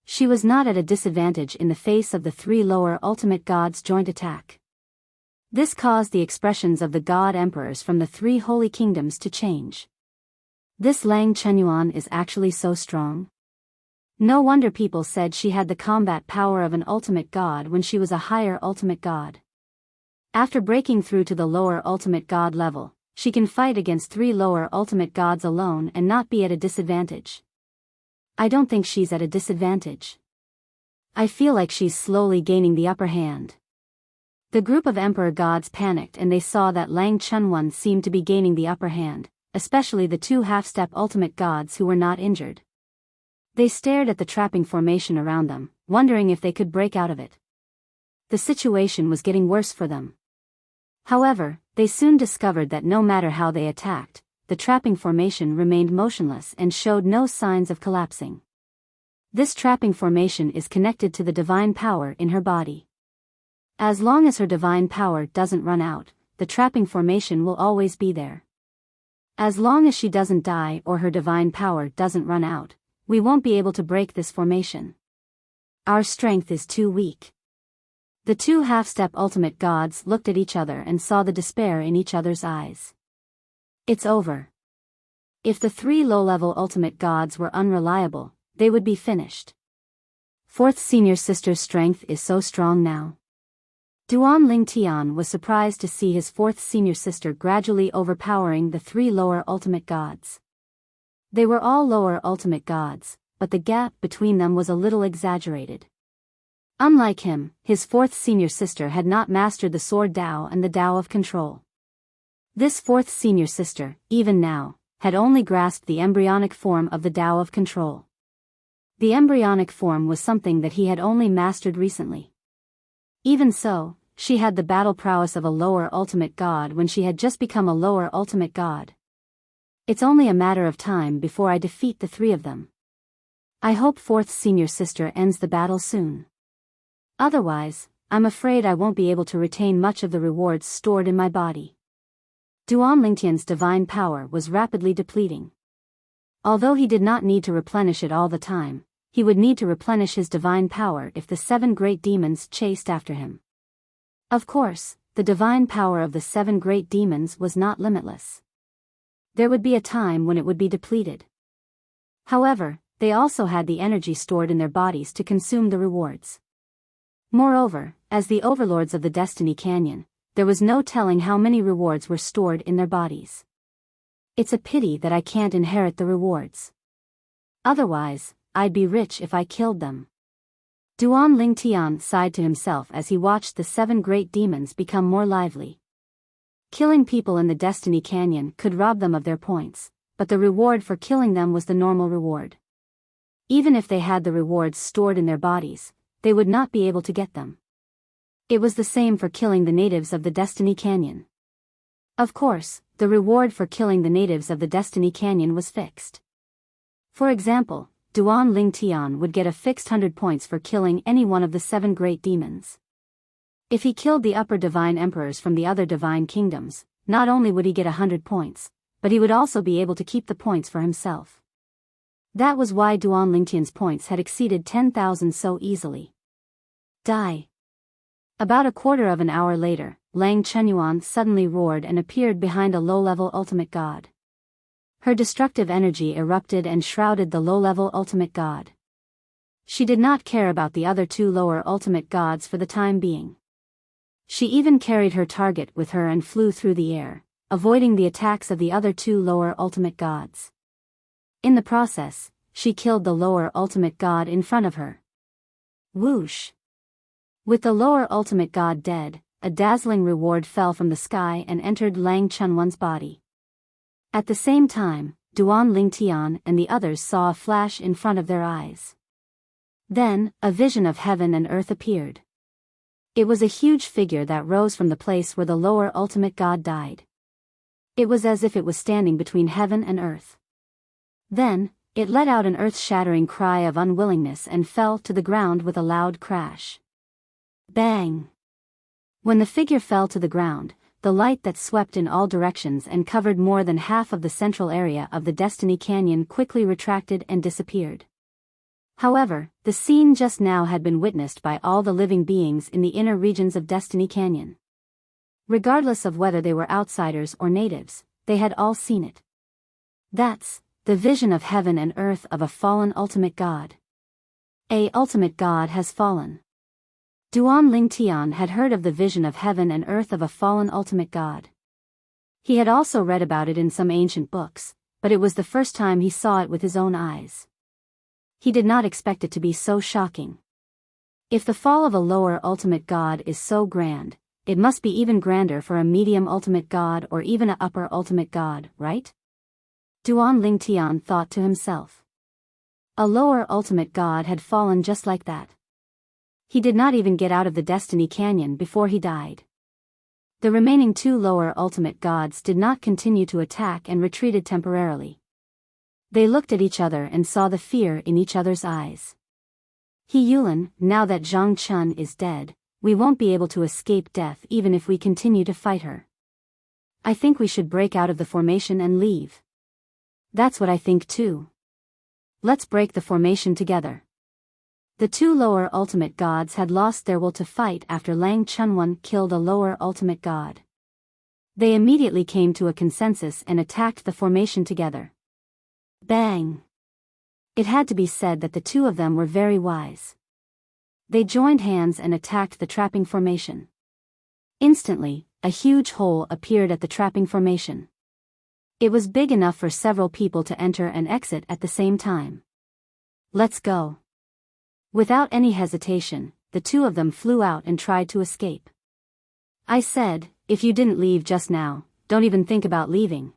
She was not at a disadvantage in the face of the 3 lower ultimate gods' joint attack. This caused the expressions of the god emperors from the 3 holy kingdoms to change. This Lang Chenyuan is actually so strong. No wonder people said she had the combat power of an ultimate god when she was a higher ultimate god. After breaking through to the lower ultimate god level, she can fight against 3 lower ultimate gods alone and not be at a disadvantage. I don't think she's at a disadvantage. I feel like she's slowly gaining the upper hand. The group of emperor gods panicked and they saw that Lang Chunwan seemed to be gaining the upper hand, especially the 2 half-step ultimate gods who were not injured. They stared at the trapping formation around them, wondering if they could break out of it. The situation was getting worse for them. However, they soon discovered that no matter how they attacked, the trapping formation remained motionless and showed no signs of collapsing. This trapping formation is connected to the divine power in her body. As long as her divine power doesn't run out, the trapping formation will always be there. As long as she doesn't die or her divine power doesn't run out, we won't be able to break this formation. Our strength is too weak. The two half-step ultimate gods looked at each other and saw the despair in each other's eyes. It's over. If the three low-level ultimate gods were unreliable, they would be finished. Fourth senior sister's strength is so strong now. Duan Lingtian was surprised to see his fourth senior sister gradually overpowering the three lower ultimate gods. They were all lower ultimate gods, but the gap between them was a little exaggerated. Unlike him, his fourth senior sister had not mastered the sword Dao and the Dao of control. This fourth senior sister, even now, had only grasped the embryonic form of the Dao of control. The embryonic form was something that he had only mastered recently. Even so, she had the battle prowess of a lower ultimate god when she had just become a lower ultimate god. It's only a matter of time before I defeat the three of them. I hope fourth senior sister ends the battle soon. Otherwise, I'm afraid I won't be able to retain much of the rewards stored in my body. Duan Lingtian's divine power was rapidly depleting. Although he did not need to replenish it all the time, he would need to replenish his divine power if the 7 great demons chased after him. Of course, the divine power of the 7 great demons was not limitless. There would be a time when it would be depleted. However, they also had the energy stored in their bodies to consume the rewards. Moreover, as the overlords of the Destiny Canyon, there was no telling how many rewards were stored in their bodies. It's a pity that I can't inherit the rewards. Otherwise, I'd be rich if I killed them. Duan Lingtian sighed to himself as he watched the 7 great demons become more lively. Killing people in the Destiny Canyon could rob them of their points, but the reward for killing them was the normal reward. Even if they had the rewards stored in their bodies, they would not be able to get them. It was the same for killing the natives of the Destiny Canyon. Of course, the reward for killing the natives of the Destiny Canyon was fixed. For example, Duan Lingtian would get a fixed 100 points for killing any one of the 7 great demons. If he killed the upper divine emperors from the other divine kingdoms, not only would he get 100 points, but he would also be able to keep the points for himself. That was why Duan Lingtian's points had exceeded 10,000 so easily. Die. About a quarter of an hour later, Lang Chenyuan suddenly roared and appeared behind a low-level ultimate god. Her destructive energy erupted and shrouded the low-level ultimate god. She did not care about the other 2 lower ultimate gods for the time being. She even carried her target with her and flew through the air, avoiding the attacks of the other 2 lower ultimate gods. In the process, she killed the lower ultimate god in front of her. Whoosh! With the lower ultimate god dead, a dazzling reward fell from the sky and entered Lang Chenyuan's body. At the same time, Duan Lingtian and the others saw a flash in front of their eyes. Then, a vision of heaven and earth appeared. It was a huge figure that rose from the place where the lower ultimate god died. It was as if it was standing between heaven and earth. Then, it let out an earth-shattering cry of unwillingness and fell to the ground with a loud crash. Bang! When the figure fell to the ground, the light that swept in all directions and covered more than half of the central area of the Destiny Canyon quickly retracted and disappeared. However, the scene just now had been witnessed by all the living beings in the inner regions of Destiny Canyon. Regardless of whether they were outsiders or natives, they had all seen it. That's the vision of heaven and earth of a fallen ultimate god. A ultimate god has fallen. Duan Lingtian had heard of the vision of heaven and earth of a fallen ultimate god. He had also read about it in some ancient books, but it was the first time he saw it with his own eyes. He did not expect it to be so shocking. If the fall of a lower ultimate god is so grand, it must be even grander for a medium ultimate god or even an upper ultimate god, right? Duan Lingtian thought to himself. A lower ultimate god had fallen just like that. He did not even get out of the Destiny Canyon before he died. The remaining 2 lower ultimate gods did not continue to attack and retreated temporarily. They looked at each other and saw the fear in each other's eyes. He Yulin, now that Zhang Chun is dead, we won't be able to escape death even if we continue to fight her. I think we should break out of the formation and leave. That's what I think too. Let's break the formation together. The two lower ultimate gods had lost their will to fight after Lang Chunwan killed a lower ultimate god. They immediately came to a consensus and attacked the formation together. Bang! It had to be said that the two of them were very wise. They joined hands and attacked the trapping formation. Instantly, a huge hole appeared at the trapping formation. It was big enough for several people to enter and exit at the same time. Let's go. Without any hesitation, the two of them flew out and tried to escape. I said, if you didn't leave just now, don't even think about leaving.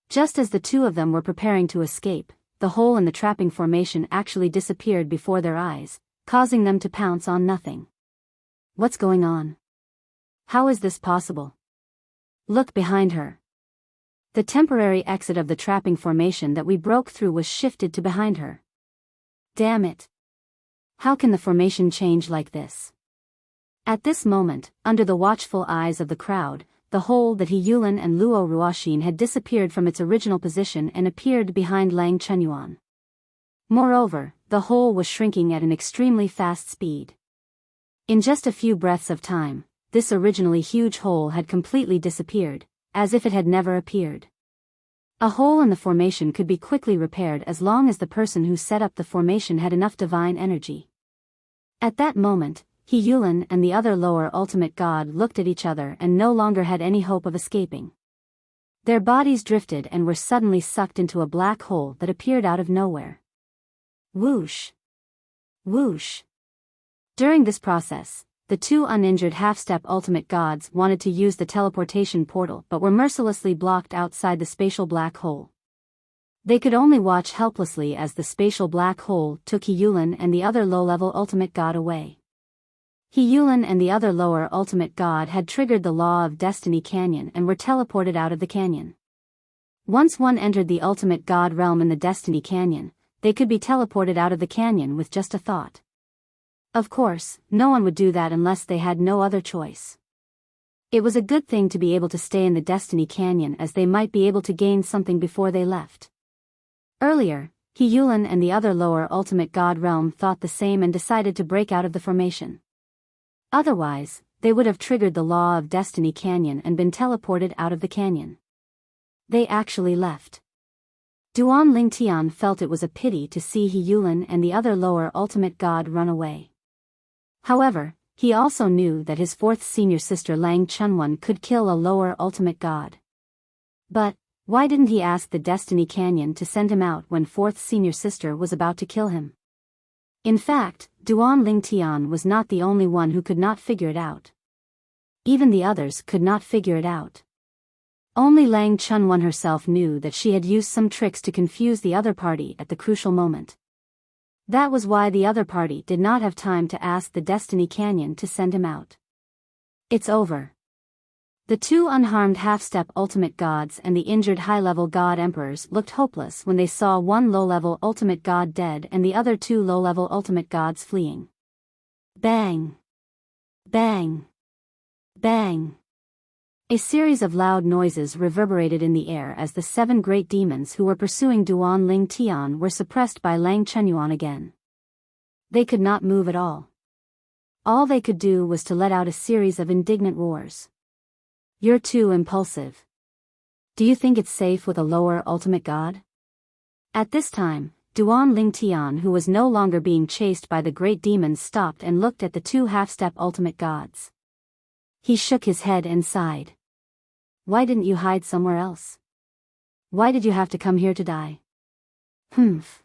Just as the two of them were preparing to escape, the hole in the trapping formation actually disappeared before their eyes, causing them to pounce on nothing. What's going on? How is this possible? Look behind her. The temporary exit of the trapping formation that we broke through was shifted to behind her. Damn it. How can the formation change like this? At this moment, under the watchful eyes of the crowd, the hole that He Yulin and Luo Ruoxin had disappeared from its original position and appeared behind Lang Chenyuan. Moreover, the hole was shrinking at an extremely fast speed. In just a few breaths of time, this originally huge hole had completely disappeared, as if it had never appeared. A hole in the formation could be quickly repaired as long as the person who set up the formation had enough divine energy. At that moment, He Yulin and the other lower ultimate god looked at each other and no longer had any hope of escaping. Their bodies drifted and were suddenly sucked into a black hole that appeared out of nowhere. Whoosh! Whoosh! During this process, the two uninjured half-step ultimate gods wanted to use the teleportation portal but were mercilessly blocked outside the spatial black hole. They could only watch helplessly as the spatial black hole took He Yulin and the other low-level ultimate god away. He Yulin and the other lower ultimate god had triggered the law of Destiny Canyon and were teleported out of the canyon. Once one entered the ultimate god realm in the Destiny Canyon, they could be teleported out of the canyon with just a thought. Of course, no one would do that unless they had no other choice. It was a good thing to be able to stay in the Destiny Canyon as they might be able to gain something before they left. Earlier, He Yulin and the other lower ultimate god realm thought the same and decided to break out of the formation. Otherwise, they would have triggered the law of Destiny Canyon and been teleported out of the canyon. They actually left. Duan Lingtian felt it was a pity to see He Yulin and the other lower ultimate god run away. However, he also knew that his fourth senior sister Lang Chunwan could kill a lower ultimate god. But, why didn't he ask the Destiny Canyon to send him out when fourth senior sister was about to kill him? In fact, Duan Lingtian was not the only one who could not figure it out. Even the others could not figure it out. Only Lang Chunwan herself knew that she had used some tricks to confuse the other party at the crucial moment. That was why the other party did not have time to ask the Destiny Canyon to send him out. It's over. The two unharmed half-step ultimate gods and the injured high-level god emperors looked hopeless when they saw one low-level ultimate god dead and the other two low-level ultimate gods fleeing. Bang! Bang! Bang! A series of loud noises reverberated in the air as the seven great demons who were pursuing Duan Ling Tian were suppressed by Lang Chenyuan again. They could not move at all. All they could do was to let out a series of indignant roars. You're too impulsive. Do you think it's safe with a lower ultimate god? At this time, Duan Ling Tian, who was no longer being chased by the great demons, stopped and looked at the two half-step ultimate gods. He shook his head and sighed. Why didn't you hide somewhere else? Why did you have to come here to die? Humph.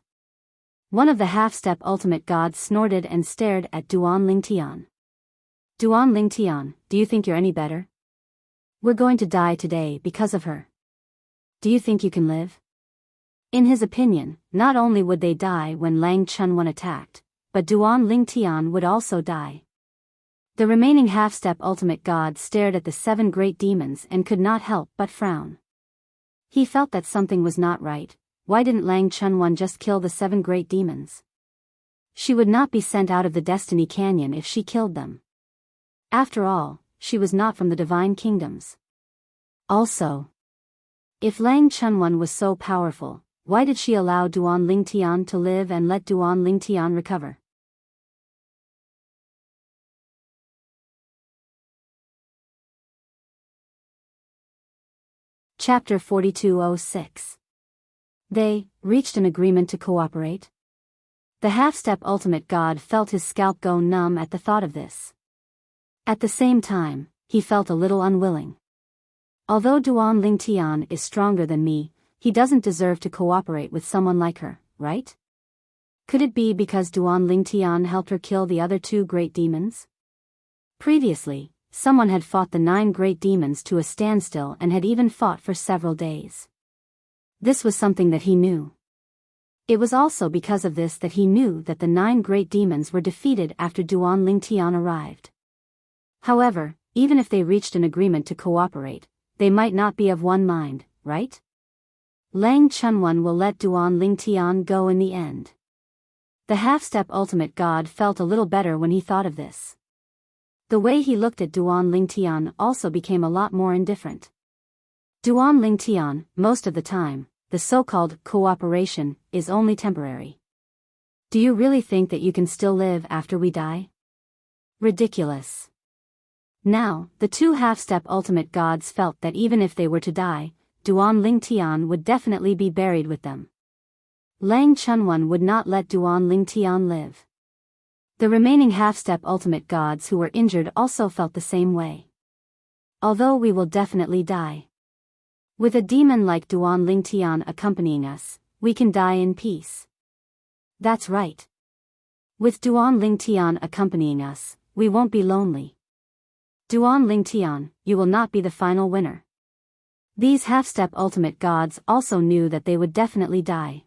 One of the half-step ultimate gods snorted and stared at Duan Lingtian. Duan Lingtian, do you think you're any better? We're going to die today because of her. Do you think you can live? In his opinion, not only would they die when Lang Chunwan attacked, but Duan Lingtian would also die. The remaining half-step ultimate god stared at the seven great demons and could not help but frown. He felt that something was not right. Why didn't Lang Chunwan just kill the seven great demons? She would not be sent out of the Destiny Canyon if she killed them. After all, she was not from the Divine Kingdoms. Also, if Lang Chunwan was so powerful, why did she allow Duan Lingtian to live and let Duan Lingtian recover? Chapter 4206. They reached an agreement to cooperate. The half-step ultimate god felt his scalp go numb at the thought of this. At the same time, he felt a little unwilling. Although Duan Lingtian is stronger than me, he doesn't deserve to cooperate with someone like her, right? Could it be because Duan Lingtian helped her kill the other 2 great demons? Previously, someone had fought the 9 great demons to a standstill and had even fought for several days. This was something that he knew. It was also because of this that he knew that the 9 great demons were defeated after Duan Lingtian arrived. However, even if they reached an agreement to cooperate, they might not be of one mind, right? Lang Chunwan will let Duan Lingtian go in the end. The half-step ultimate god felt a little better when he thought of this. The way he looked at Duan Lingtian also became a lot more indifferent. Duan Lingtian, most of the time, the so-called cooperation is only temporary. Do you really think that you can still live after we die? Ridiculous. Now, the 2 half-step ultimate gods felt that even if they were to die, Duan Lingtian would definitely be buried with them. Lang Chunwan would not let Duan Lingtian live. The remaining half-step ultimate gods who were injured also felt the same way. Although we will definitely die. With a demon like Duan Lingtian accompanying us, we can die in peace. That's right. With Duan Lingtian accompanying us, we won't be lonely. Duan Lingtian, you will not be the final winner. These half-step ultimate gods also knew that they would definitely die.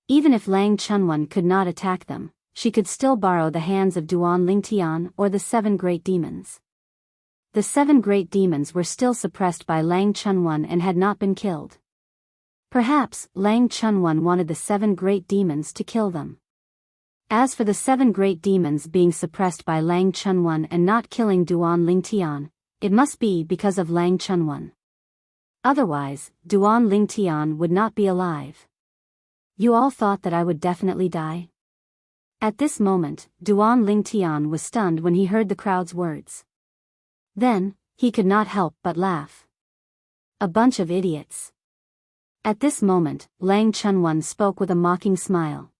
Even if Lang Chunwan could not attack them, she could still borrow the hands of Duan Lingtian or the 7 great demons. The 7 great demons were still suppressed by Lang Chunwan and had not been killed. Perhaps Lang Chunwan wanted the 7 great demons to kill them. As for the 7 great demons being suppressed by Lang Chunwan and not killing Duan Lingtian, it must be because of Lang Chunwan. Otherwise, Duan Lingtian would not be alive. You all thought that I would definitely die? At this moment, Duan Lingtian was stunned when he heard the crowd's words. Then, he could not help but laugh. A bunch of idiots. At this moment, Lang Chunwan spoke with a mocking smile.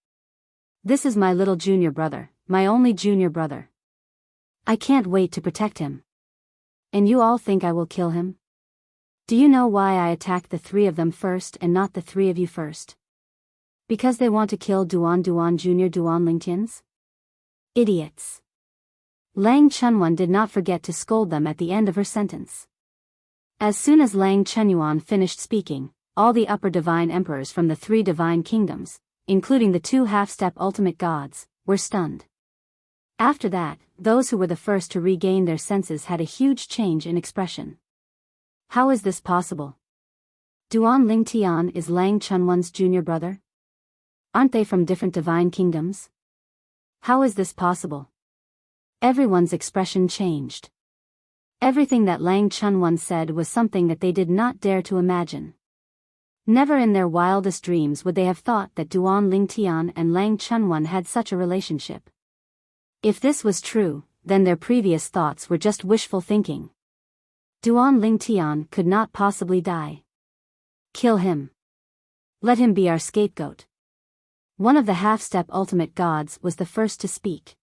This is my little junior brother, my only junior brother. I can't wait to protect him. And you all think I will kill him? Do you know why I attacked the 3 of them first and not the 3 of you first? Because they want to kill Duan Junior Duan Lingtians? Idiots. Lang Chunwan did not forget to scold them at the end of her sentence. As soon as Lang Chenyuan finished speaking, all the upper divine emperors from the 3 divine kingdoms, including the 2 half-step ultimate gods, were stunned. After that, those who were the first to regain their senses had a huge change in expression. How is this possible? Duan Lingtian is Lang Chunwan's junior brother? Aren't they from different divine kingdoms? How is this possible? Everyone's expression changed. Everything that Lang Chunwan said was something that they did not dare to imagine. Never in their wildest dreams would they have thought that Duan Lingtian and Lang Chunwan had such a relationship. If this was true, then their previous thoughts were just wishful thinking. Duan Lingtian could not possibly die. Kill him. Let him be our scapegoat. One of the half-step ultimate gods was the first to speak.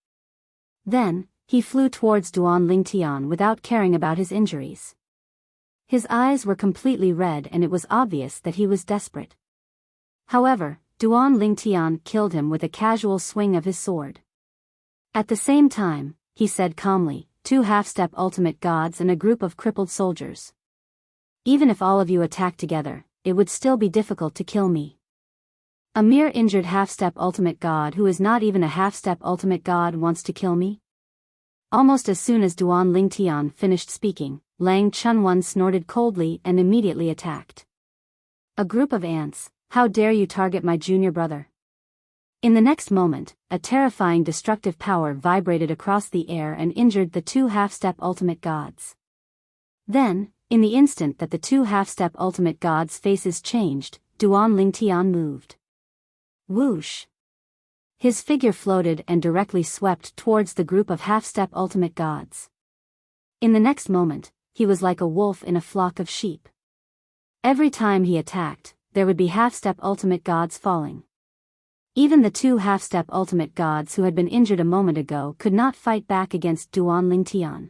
Then, he flew towards Duan Lingtian without caring about his injuries. His eyes were completely red and it was obvious that he was desperate. However, Duan Lingtian killed him with a casual swing of his sword. At the same time, he said calmly, 2 half-step ultimate gods and a group of crippled soldiers. Even if all of you attack together, it would still be difficult to kill me. A mere injured half-step ultimate god who is not even a half-step ultimate god wants to kill me? Almost as soon as Duan Lingtian finished speaking, Lang Chunwan snorted coldly and immediately attacked. A group of ants, how dare you target my junior brother? In the next moment, a terrifying destructive power vibrated across the air and injured the 2 half-step ultimate gods. Then, in the instant that the 2 half-step ultimate gods' faces changed, Duan Lingtian moved. Whoosh! His figure floated and directly swept towards the group of half-step ultimate gods. In the next moment, he was like a wolf in a flock of sheep. Every time he attacked, there would be half-step ultimate gods falling. Even the 2 half-step ultimate gods who had been injured a moment ago could not fight back against Duan Lingtian.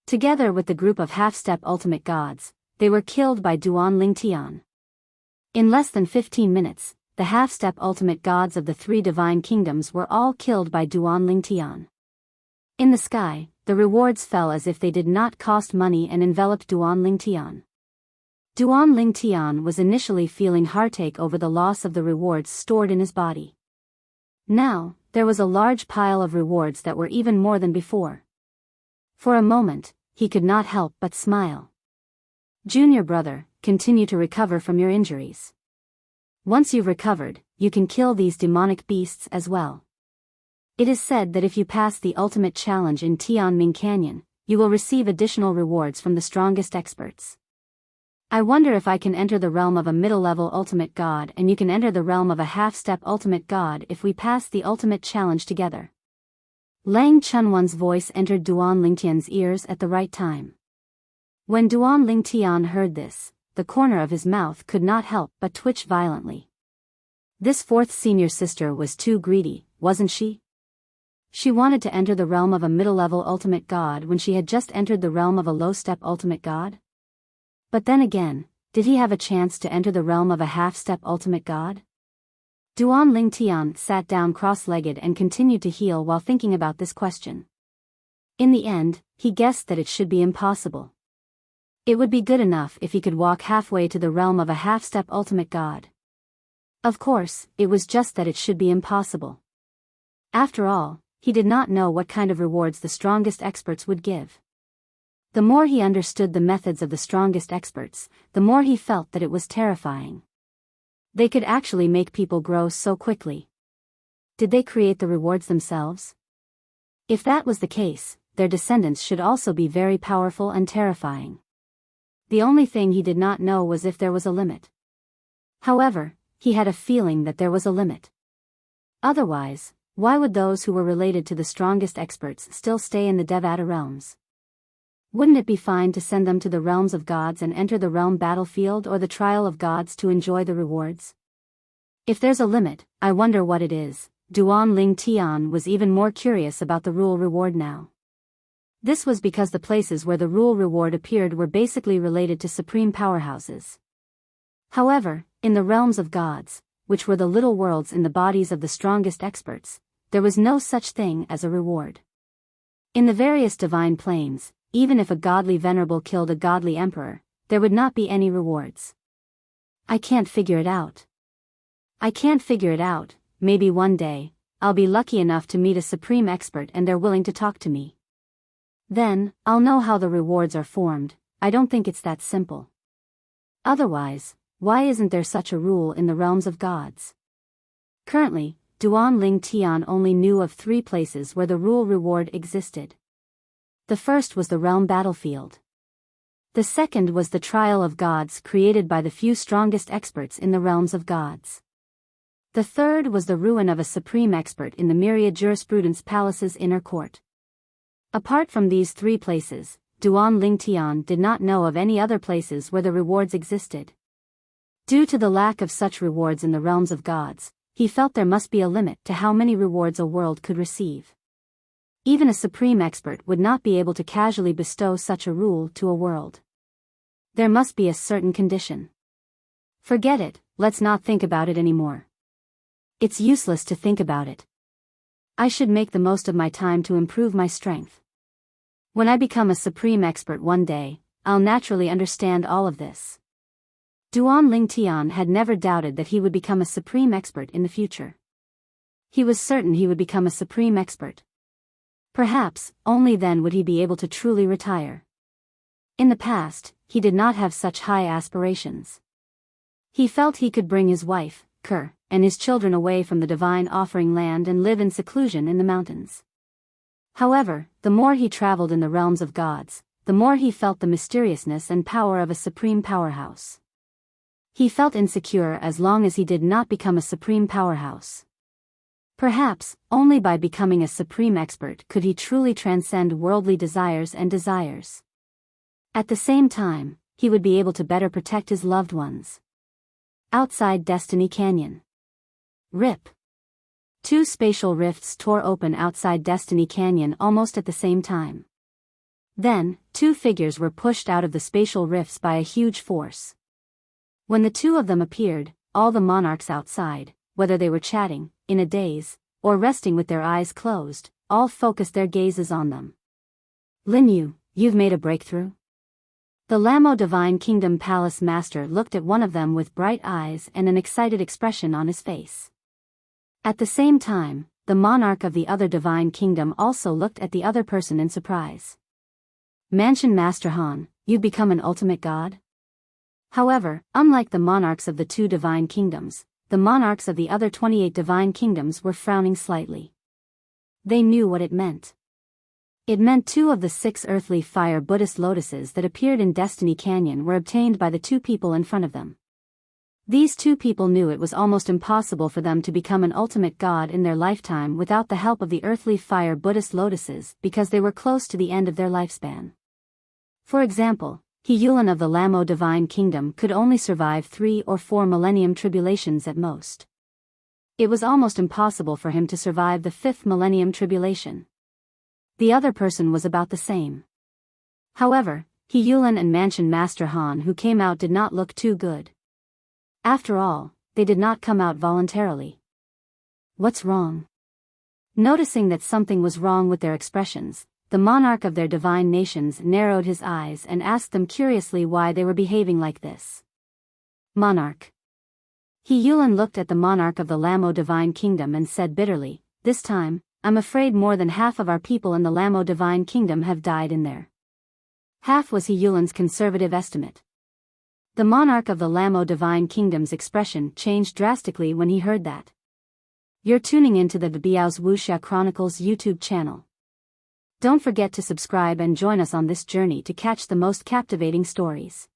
Together with the group of half-step ultimate gods, they were killed by Duan Lingtian. In less than 15 minutes, the half-step ultimate gods of the 3 divine kingdoms were all killed by Duan Lingtian. In the sky, the rewards fell as if they did not cost money and enveloped Duan Lingtian. Duan Lingtian was initially feeling heartache over the loss of the rewards stored in his body. Now, there was a large pile of rewards that were even more than before. For a moment, he could not help but smile. Junior brother, continue to recover from your injuries. Once you've recovered, you can kill these demonic beasts as well. It is said that if you pass the ultimate challenge in Tianming Canyon, you will receive additional rewards from the strongest experts. I wonder if I can enter the realm of a middle-level ultimate god and you can enter the realm of a half-step ultimate god if we pass the ultimate challenge together. Lang Chunwan's voice entered Duan Lingtian's ears at the right time. When Duan Lingtian heard this, the corner of his mouth could not help but twitch violently. This 4th senior sister was too greedy, wasn't she? She wanted to enter the realm of a middle-level ultimate god when she had just entered the realm of a low-step ultimate god? But then again, did he have a chance to enter the realm of a half-step ultimate god? Duan Lingtian sat down cross-legged and continued to heal while thinking about this question. In the end, he guessed that it should be impossible. It would be good enough if he could walk halfway to the realm of a half-step ultimate god. Of course, it was just that it should be impossible. After all, he did not know what kind of rewards the strongest experts would give. The more he understood the methods of the strongest experts, the more he felt that it was terrifying. They could actually make people grow so quickly. Did they create the rewards themselves? If that was the case, their descendants should also be very powerful and terrifying. The only thing he did not know was if there was a limit. However, he had a feeling that there was a limit. Otherwise, why would those who were related to the strongest experts still stay in the Devata realms? Wouldn't it be fine to send them to the realms of gods and enter the realm battlefield or the trial of gods to enjoy the rewards? If there's a limit, I wonder what it is. Duan Lingtian was even more curious about the rule reward now. This was because the places where the rule reward appeared were basically related to supreme powerhouses. However, in the realms of gods, which were the little worlds in the bodies of the strongest experts, there was no such thing as a reward. In the various divine planes, even if a godly venerable killed a godly emperor, there would not be any rewards. I can't figure it out. Maybe one day, I'll be lucky enough to meet a supreme expert and they're willing to talk to me. Then, I'll know how the rewards are formed. I don't think it's that simple. Otherwise, why isn't there such a rule in the realms of gods? Currently, Duan Lingtian only knew of 3 places where the rule reward existed. The first was the realm battlefield. The second was the trial of gods created by the few strongest experts in the realms of gods. The third was the ruin of a supreme expert in the myriad jurisprudence palace's inner court. Apart from these 3 places, Duan Lingtian did not know of any other places where the rewards existed. Due to the lack of such rewards in the realms of gods, he felt there must be a limit to how many rewards a world could receive. Even a supreme expert would not be able to casually bestow such a rule to a world. There must be a certain condition. Forget it, let's not think about it anymore. It's useless to think about it. I should make the most of my time to improve my strength. When I become a supreme expert one day, I'll naturally understand all of this. Duan Lingtian had never doubted that he would become a supreme expert in the future. He was certain he would become a supreme expert. Perhaps, only then would he be able to truly retire. In the past, he did not have such high aspirations. He felt he could bring his wife, Kerr, and his children away from the divine offering land and live in seclusion in the mountains. However, the more he traveled in the realms of gods, the more he felt the mysteriousness and power of a supreme powerhouse. He felt insecure as long as he did not become a supreme powerhouse. Perhaps, only by becoming a supreme expert could he truly transcend worldly desires and desires. At the same time, he would be able to better protect his loved ones. Outside Destiny Canyon. Rip. Two spatial rifts tore open outside Destiny Canyon almost at the same time. Then, two figures were pushed out of the spatial rifts by a huge force. When the two of them appeared, all the monarchs outside, whether they were chatting, in a daze, or resting with their eyes closed, all focused their gazes on them. Linyu, you've made a breakthrough? The Lamo Divine Kingdom Palace Master looked at one of them with bright eyes and an excited expression on his face. At the same time, the monarch of the other Divine Kingdom also looked at the other person in surprise. Mansion Master Han, you've become an ultimate god? However, unlike the monarchs of the two Divine Kingdoms, the monarchs of the other 28 Divine Kingdoms were frowning slightly. They knew what it meant. It meant 2 of the 6 earthly fire Buddhist lotuses that appeared in Destiny Canyon were obtained by the 2 people in front of them. These 2 people knew it was almost impossible for them to become an ultimate god in their lifetime without the help of the earthly fire Buddhist lotuses because they were close to the end of their lifespan. For example, He Yulin of the Lamo Divine Kingdom could only survive 3 or 4 millennium tribulations at most. It was almost impossible for him to survive the 5th millennium tribulation. The other person was about the same. However, He Yulin and Mansion Master Han who came out did not look too good. After all, they did not come out voluntarily. What's wrong? Noticing that something was wrong with their expressions, the monarch of their divine nations narrowed his eyes and asked them curiously why they were behaving like this. Monarch. He Yulin looked at the monarch of the Lamo Divine Kingdom and said bitterly, "This time, I'm afraid more than half of our people in the Lamo Divine Kingdom have died in there." Half was He Yulin's conservative estimate. The monarch of the Lamo Divine Kingdom's expression changed drastically when he heard that. You're tuning into the Biyao's Wuxia Chronicles YouTube channel. Don't forget to subscribe and join us on this journey to catch the most captivating stories.